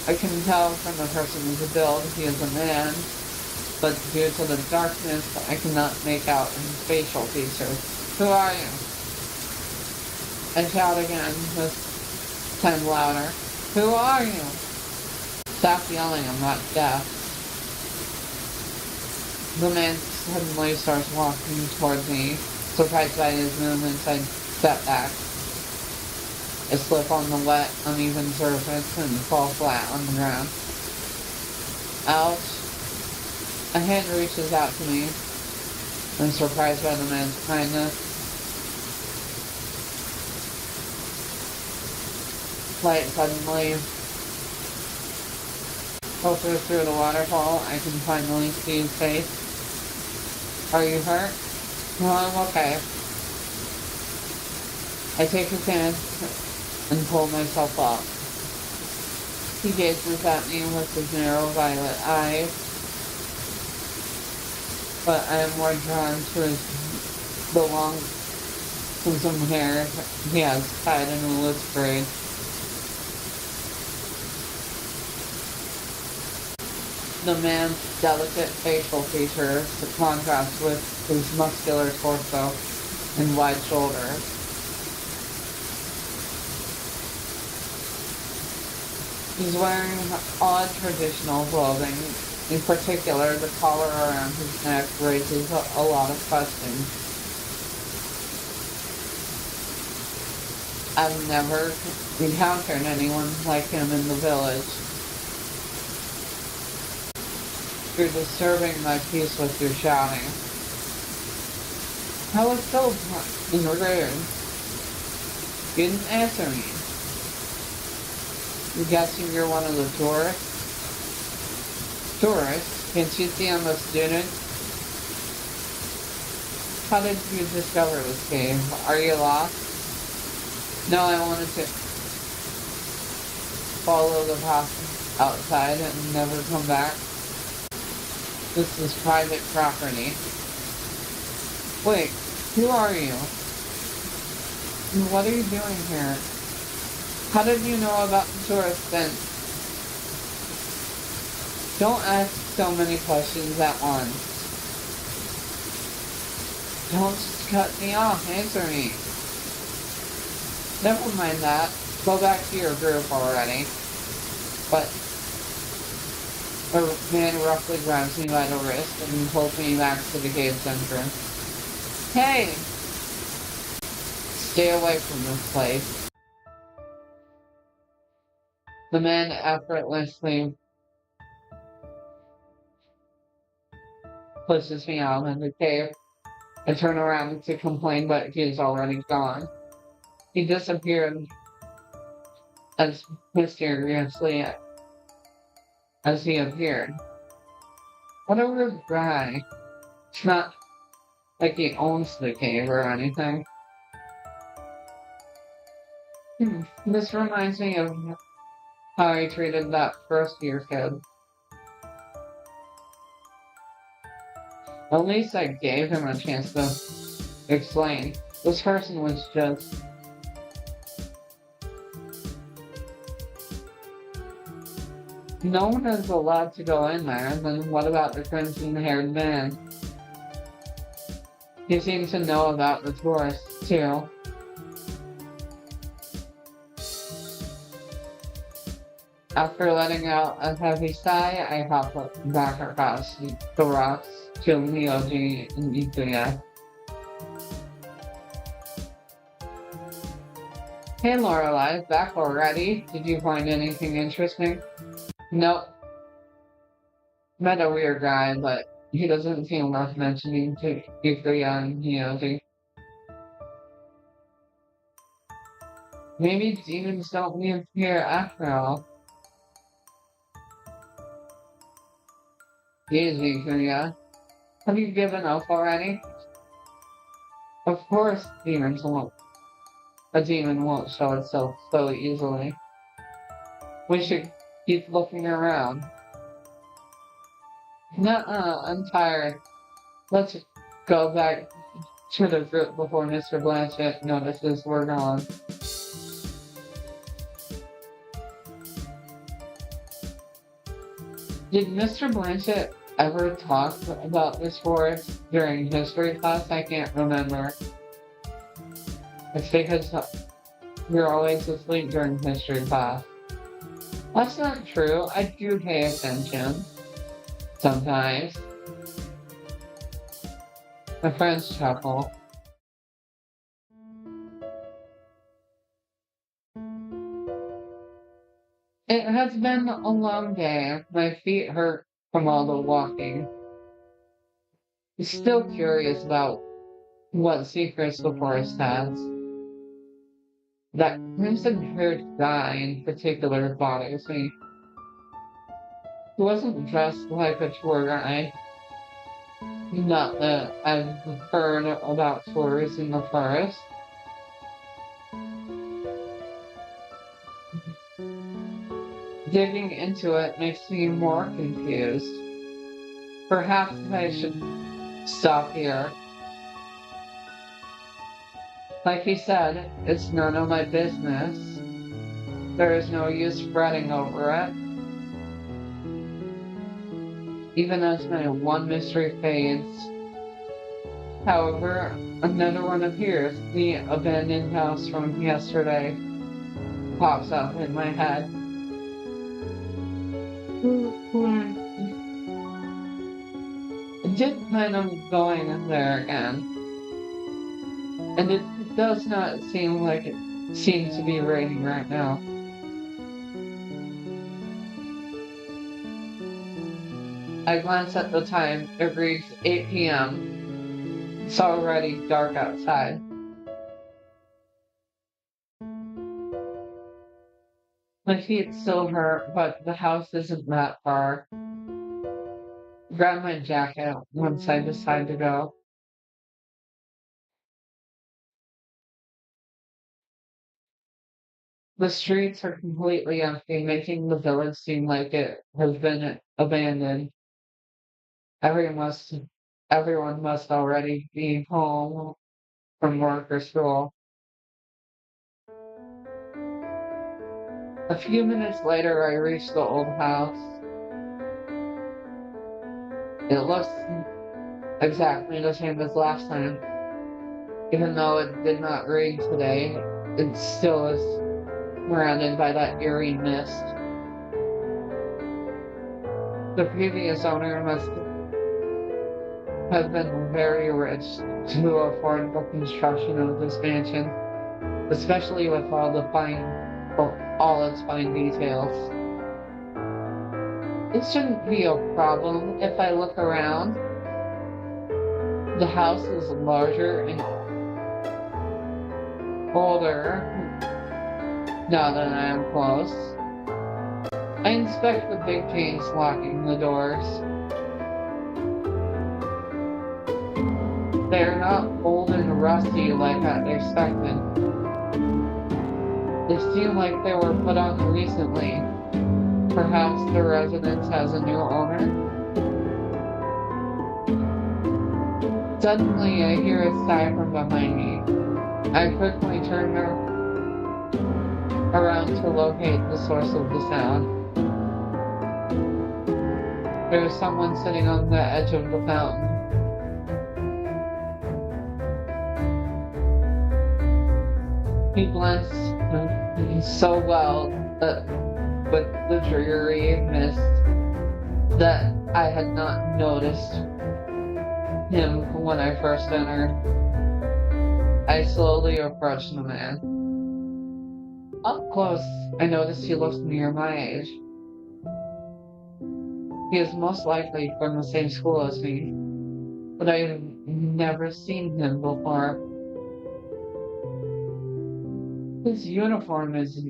I can tell from the person's build he is a man, but due to the darkness, I cannot make out his facial features. Who are you? I shout again, this time louder. Who are you? Stop yelling, I'm not deaf. The man suddenly starts walking towards me. Surprised by his movements, I step back. I slip on the wet, uneven surface and fall flat on the ground. Ouch. A hand reaches out to me. I'm surprised by the man's kindness. Light suddenly filters through the waterfall. I can finally see his face. Are you hurt? No, I'm okay. I take his hand and pull myself up. He gazes at me with his narrow violet eyes, but I am more drawn to the long, crimson hair he has tied in a loose braid. The man's delicate facial features contrast with his muscular torso and wide shoulders. He's wearing odd traditional clothing. In particular, the collar around his neck raises a lot of questions. I've never encountered anyone like him in the village. You're disturbing my peace with your shouting. I was so rude. You didn't answer me. I'm guessing you're one of the tourists? Tourists? Can't you see I'm a student? How did you discover this cave? Are you lost? No, I wanted to follow the path outside and never come back. This is private property. Wait, who are you? And what are you doing here? How did you know about the tourist fence? Don't ask so many questions at once. Don't just cut me off, answer me. Never mind that. Go back to your group already. But a man roughly grabs me by the wrist and pulls me back to the cave's entrance. Hey! Stay away from this place. The man effortlessly pushes me out of the cave. I turn around to complain, but he is already gone. He disappeared as mysteriously as he appeared. What a rude guy. It's not like he owns the cave or anything. This reminds me of how I treated that first year kid. At least I gave him a chance to explain. This person was just No one is allowed to go in there, then what about the crimson-haired man? He seems to know about the tourists, too. After letting out a heavy sigh, I hop back across the rocks to Myoji and Ikuya. Hey Lorelai, back already? Did you find anything interesting? Nope. Met a weird guy, but he doesn't seem worth mentioning to Ikuya and Myoji. Maybe demons don't live here after all. Easy, Ikuya. Have you given up already? Of course, a demon won't show itself so easily. We should keep looking around. Nuh-uh, I'm tired. Let's go back to the group before Mr. Blanchett notices we're gone. Did Mr. Blanchett ever talk about this forest during history class? I can't remember. It's because you're always asleep during history class. That's not true. I do pay attention. Sometimes. My friends chuckle. It has been a long day. My feet hurt from all the walking. I'm still curious about what secrets the forest has. That crimson-haired guy in particular bothers me. He wasn't dressed like a tour guide. Not that I've heard about tours in the forest. Digging into it makes me more confused. Perhaps I should stop here. Like he said, it's none of my business. There is no use fretting over it. Even as my one mystery fades. However, another one appears. The abandoned house from yesterday pops up in my head. I did plan on going in there again. And it does not seem like it seems to be raining right now. I glance at the time. It reads 8 p.m. It's already dark outside. My feet still hurt, but the house isn't that far. Grab my jacket once I decide to go. The streets are completely empty, making the village seem like it has been abandoned. Everyone must already be home from work or school. A few minutes later, I reach the old house. It looks exactly the same as last time. Even though it did not rain today, it still is surrounded by that eerie mist. The previous owner must have been very rich to afford the construction of this mansion, especially with all its fine details. It shouldn't be a problem if I look around. The house is larger and older now that I am close. I inspect the big chains locking the doors. They are not old and rusty like I expected. They seem like they were put on recently. Perhaps the residence has a new owner? Suddenly, I hear a sigh from behind me. I quickly turn around to locate the source of the sound. There's someone sitting on the edge of the fountain. He blends so well with the dreary mist that I had not noticed him when I first entered. I slowly approached the man. Up close, I noticed he looked near my age. He is most likely from the same school as me, but I have never seen him before. His uniform is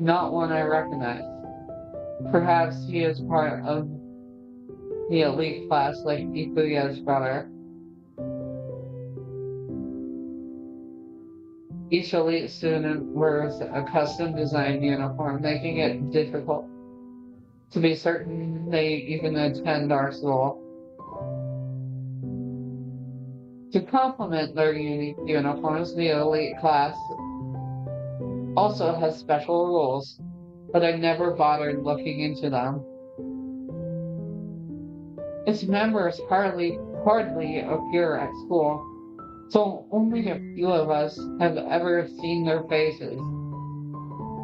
not one I recognize. Perhaps he is part of the elite class like Ikuya's brother. Each elite student wears a custom designed uniform, making it difficult to be certain they even attend our school. To complement their unique uniforms, the elite class also has special rules, but I never bothered looking into them. Its members hardly appear at school, so only a few of us have ever seen their faces.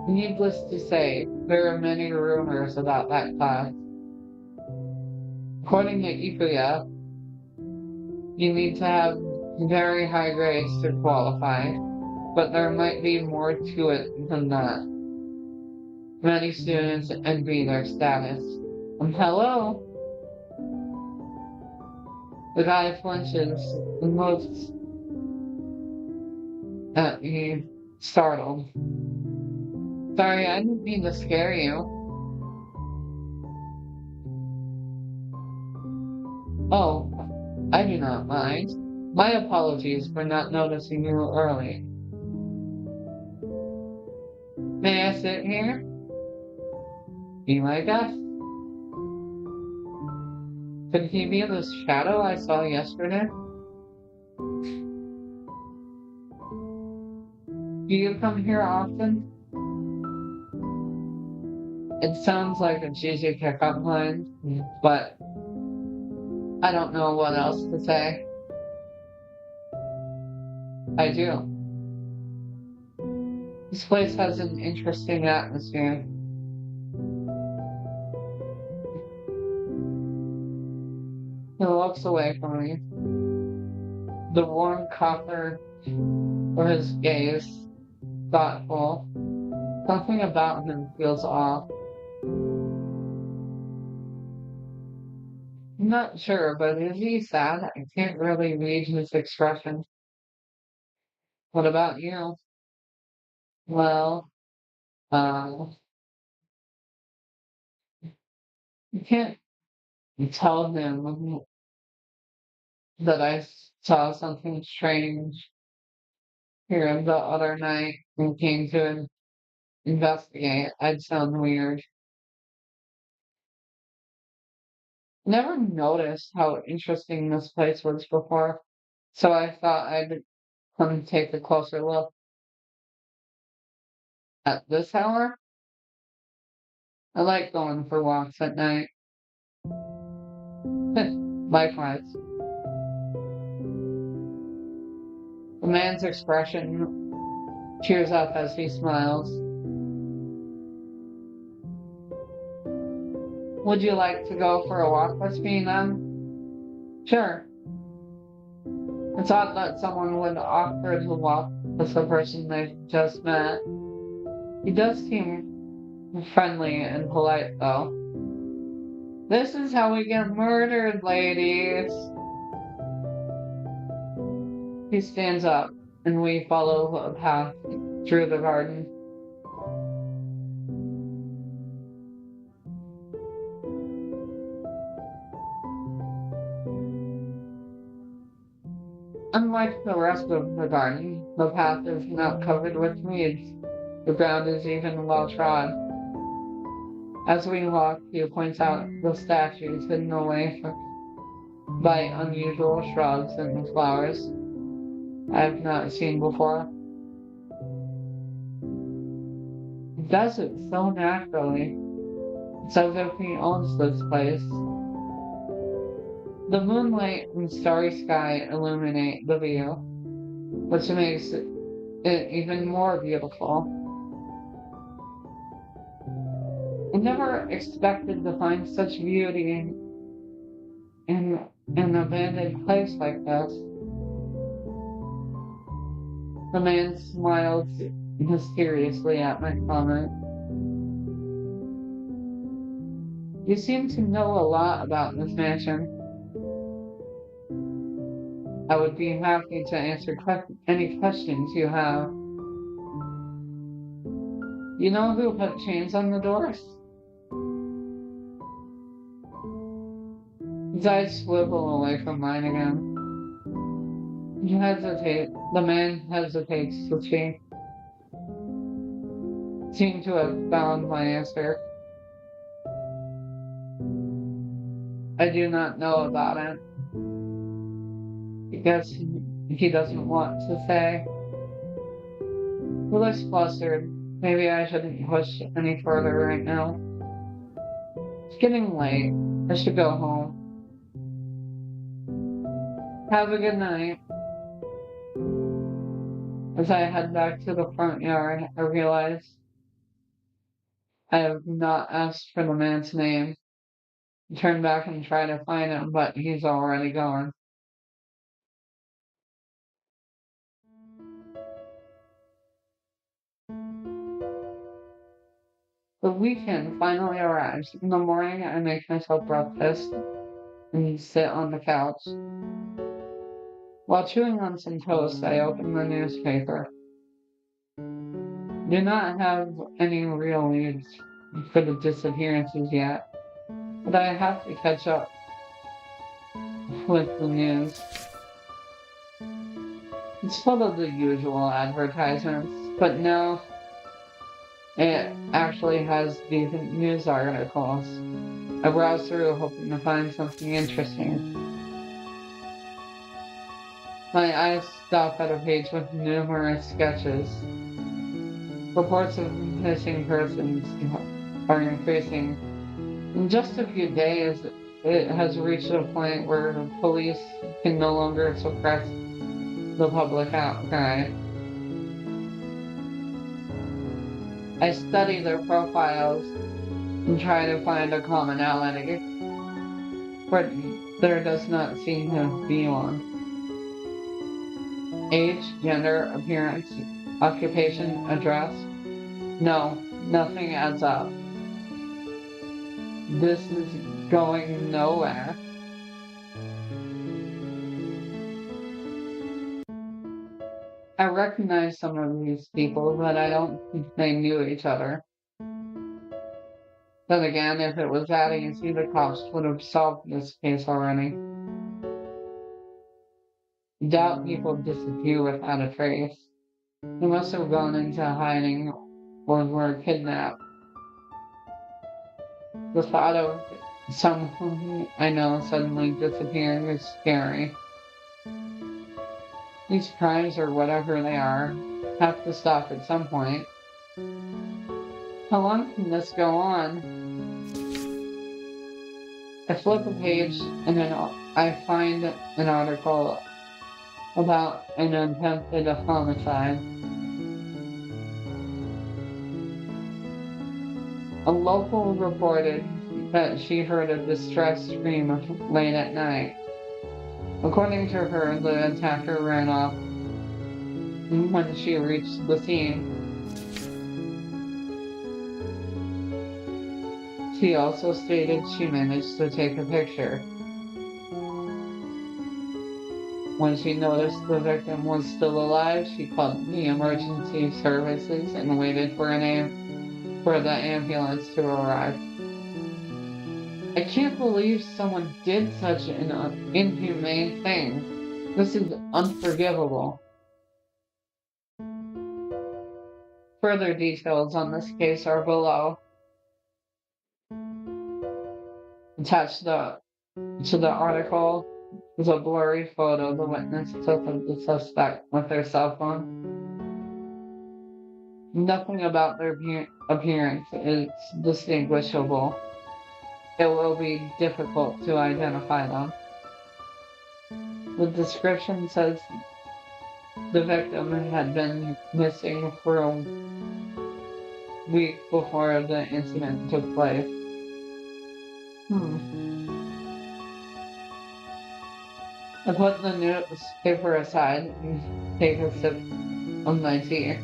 Needless to say, there are many rumors about that class. According to Ikuya, you need to have very high grades to qualify, but there might be more to it than that. Many students envy their status. Hello? The guy flinches and looks at me, startled. Sorry, I didn't mean to scare you. Oh, I do not mind. My apologies for not noticing you early. May I sit here? Be my guest. Could he be the shadow I saw yesterday? Do you come here often? It sounds like a cheesy pickup line, but I don't know what else to say. I do. This place has an interesting atmosphere. He looks away from me. The warm copper for his gaze, thoughtful. Something about him feels off. I'm not sure, but is he sad? I can't really read his expression. What about you? Well, you can't tell him that I saw something strange here the other night and came to investigate. I'd sound weird. Never noticed how interesting this place was before, so I thought I'd come take a closer look. At this hour? I like going for walks at night. Likewise. The man's expression cheers up as he smiles. Would you like to go for a walk with me then? Sure. It's odd that someone would offer to walk with the person they've just met. He does seem friendly and polite, though. This is how we get murdered, ladies. He stands up, and we follow a path through the garden. Unlike the rest of the garden, the path is not covered with weeds. The ground is even well trod. As we walk, he points out the statues hidden away by unusual shrubs and flowers I have not seen before. He does it so naturally. It's as if he owns this place. The moonlight and starry sky illuminate the view, which makes it even more beautiful. I never expected to find such beauty in an abandoned place like this. The man smiled mysteriously at my comment. You seem to know a lot about this mansion. I would be happy to answer any questions you have. You know who put chains on the doors? His eyes swivel away from mine again. You hesitate. The man hesitates to speak. Seem to have found my answer. I do not know about it. I guess he doesn't want to say. He looks flustered. Maybe I shouldn't push any further right now. It's getting late. I should go home. Have a good night. As I head back to the front yard, I realize I have not asked for the man's name. I turn back and try to find him, but he's already gone. The weekend finally arrives. In the morning, I make myself breakfast and sit on the couch. While chewing on some toast, I open the newspaper. Do not have any real news for the disappearances yet, but I have to catch up with the news. It's full of the usual advertisements, but no, it actually has decent news articles. I browse through hoping to find something interesting. My eyes stop at a page with numerous sketches. Reports of missing persons are increasing. In just a few days, it has reached a point where the police can no longer suppress the public outcry. I study their profiles and try to find a commonality, but there does not seem to be one. Age, gender, appearance, occupation, address. No, nothing adds up. This is going nowhere. I recognize some of these people, but I don't think they knew each other. Then again, if it was that easy, the cops would have solved this case already. I doubt people disappear without a trace. They must have gone into hiding or were kidnapped. The thought of someone I know suddenly disappearing is scary. These crimes, or whatever they are, have to stop at some point. How long can this go on? I flip a page and then I find an article about an attempted homicide. A local reported that she heard a distressed scream late at night. According to her, the attacker ran off when she reached the scene. She also stated she managed to take a picture. When she noticed the victim was still alive, she called the emergency services and waited for the ambulance to arrive. I can't believe someone did such an inhumane thing. This is unforgivable. Further details on this case are below. Attached to the article is a blurry photo the witness took of the suspect with their cell phone. Nothing about their appearance is distinguishable. It will be difficult to identify them. The description says the victim had been missing for a week before the incident took place. I put the newspaper aside and take a sip of my tea.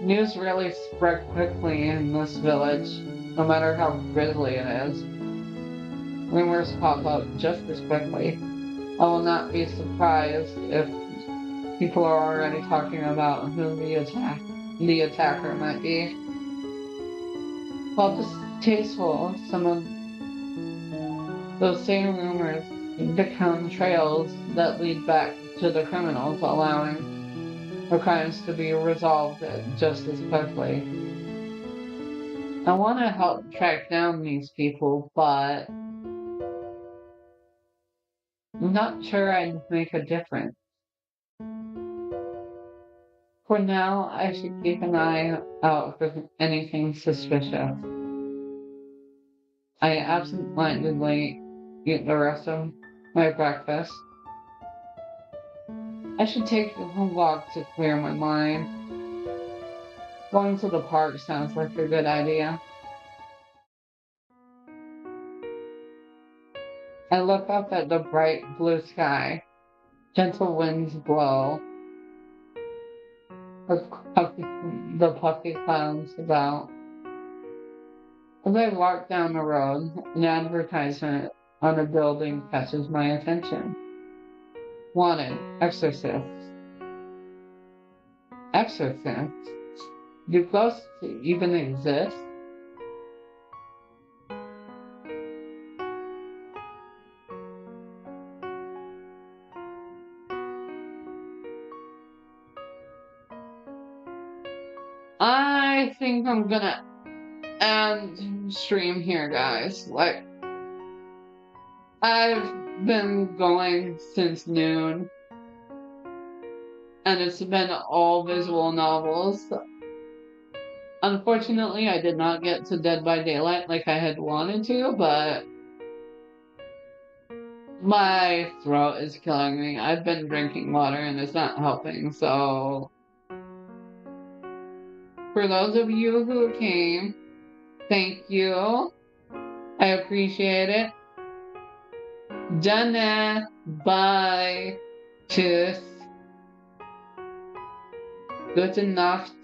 News really spread quickly in this village, no matter how grisly it is. Rumors pop up just as quickly. I will not be surprised if people are already talking about who the attacker might be. While distasteful, some of those same rumors become trails that lead back to the criminals, allowing the crimes to be resolved just as quickly. I want to help track down these people, but I'm not sure I'd make a difference. For now, I should keep an eye out for anything suspicious. I absent-mindedly eat the rest of my breakfast. I should take a walk to clear my mind. Going to the park sounds like a good idea. I look up at the bright blue sky. Gentle winds blow. The puffy clouds about. As I walk down the road, an advertisement on a building catches my attention. Wanted, exorcists. Exorcists? Do ghosts even exist? I think I'm gonna end stream here, guys. Like, I've been going since noon, and it's been all visual novels. Unfortunately, I did not get to Dead by Daylight like I had wanted to, but my throat is killing me. I've been drinking water and it's not helping, so for those of you who came, thank you. I appreciate it. Done. Bye. Tschüss. Gute Nacht.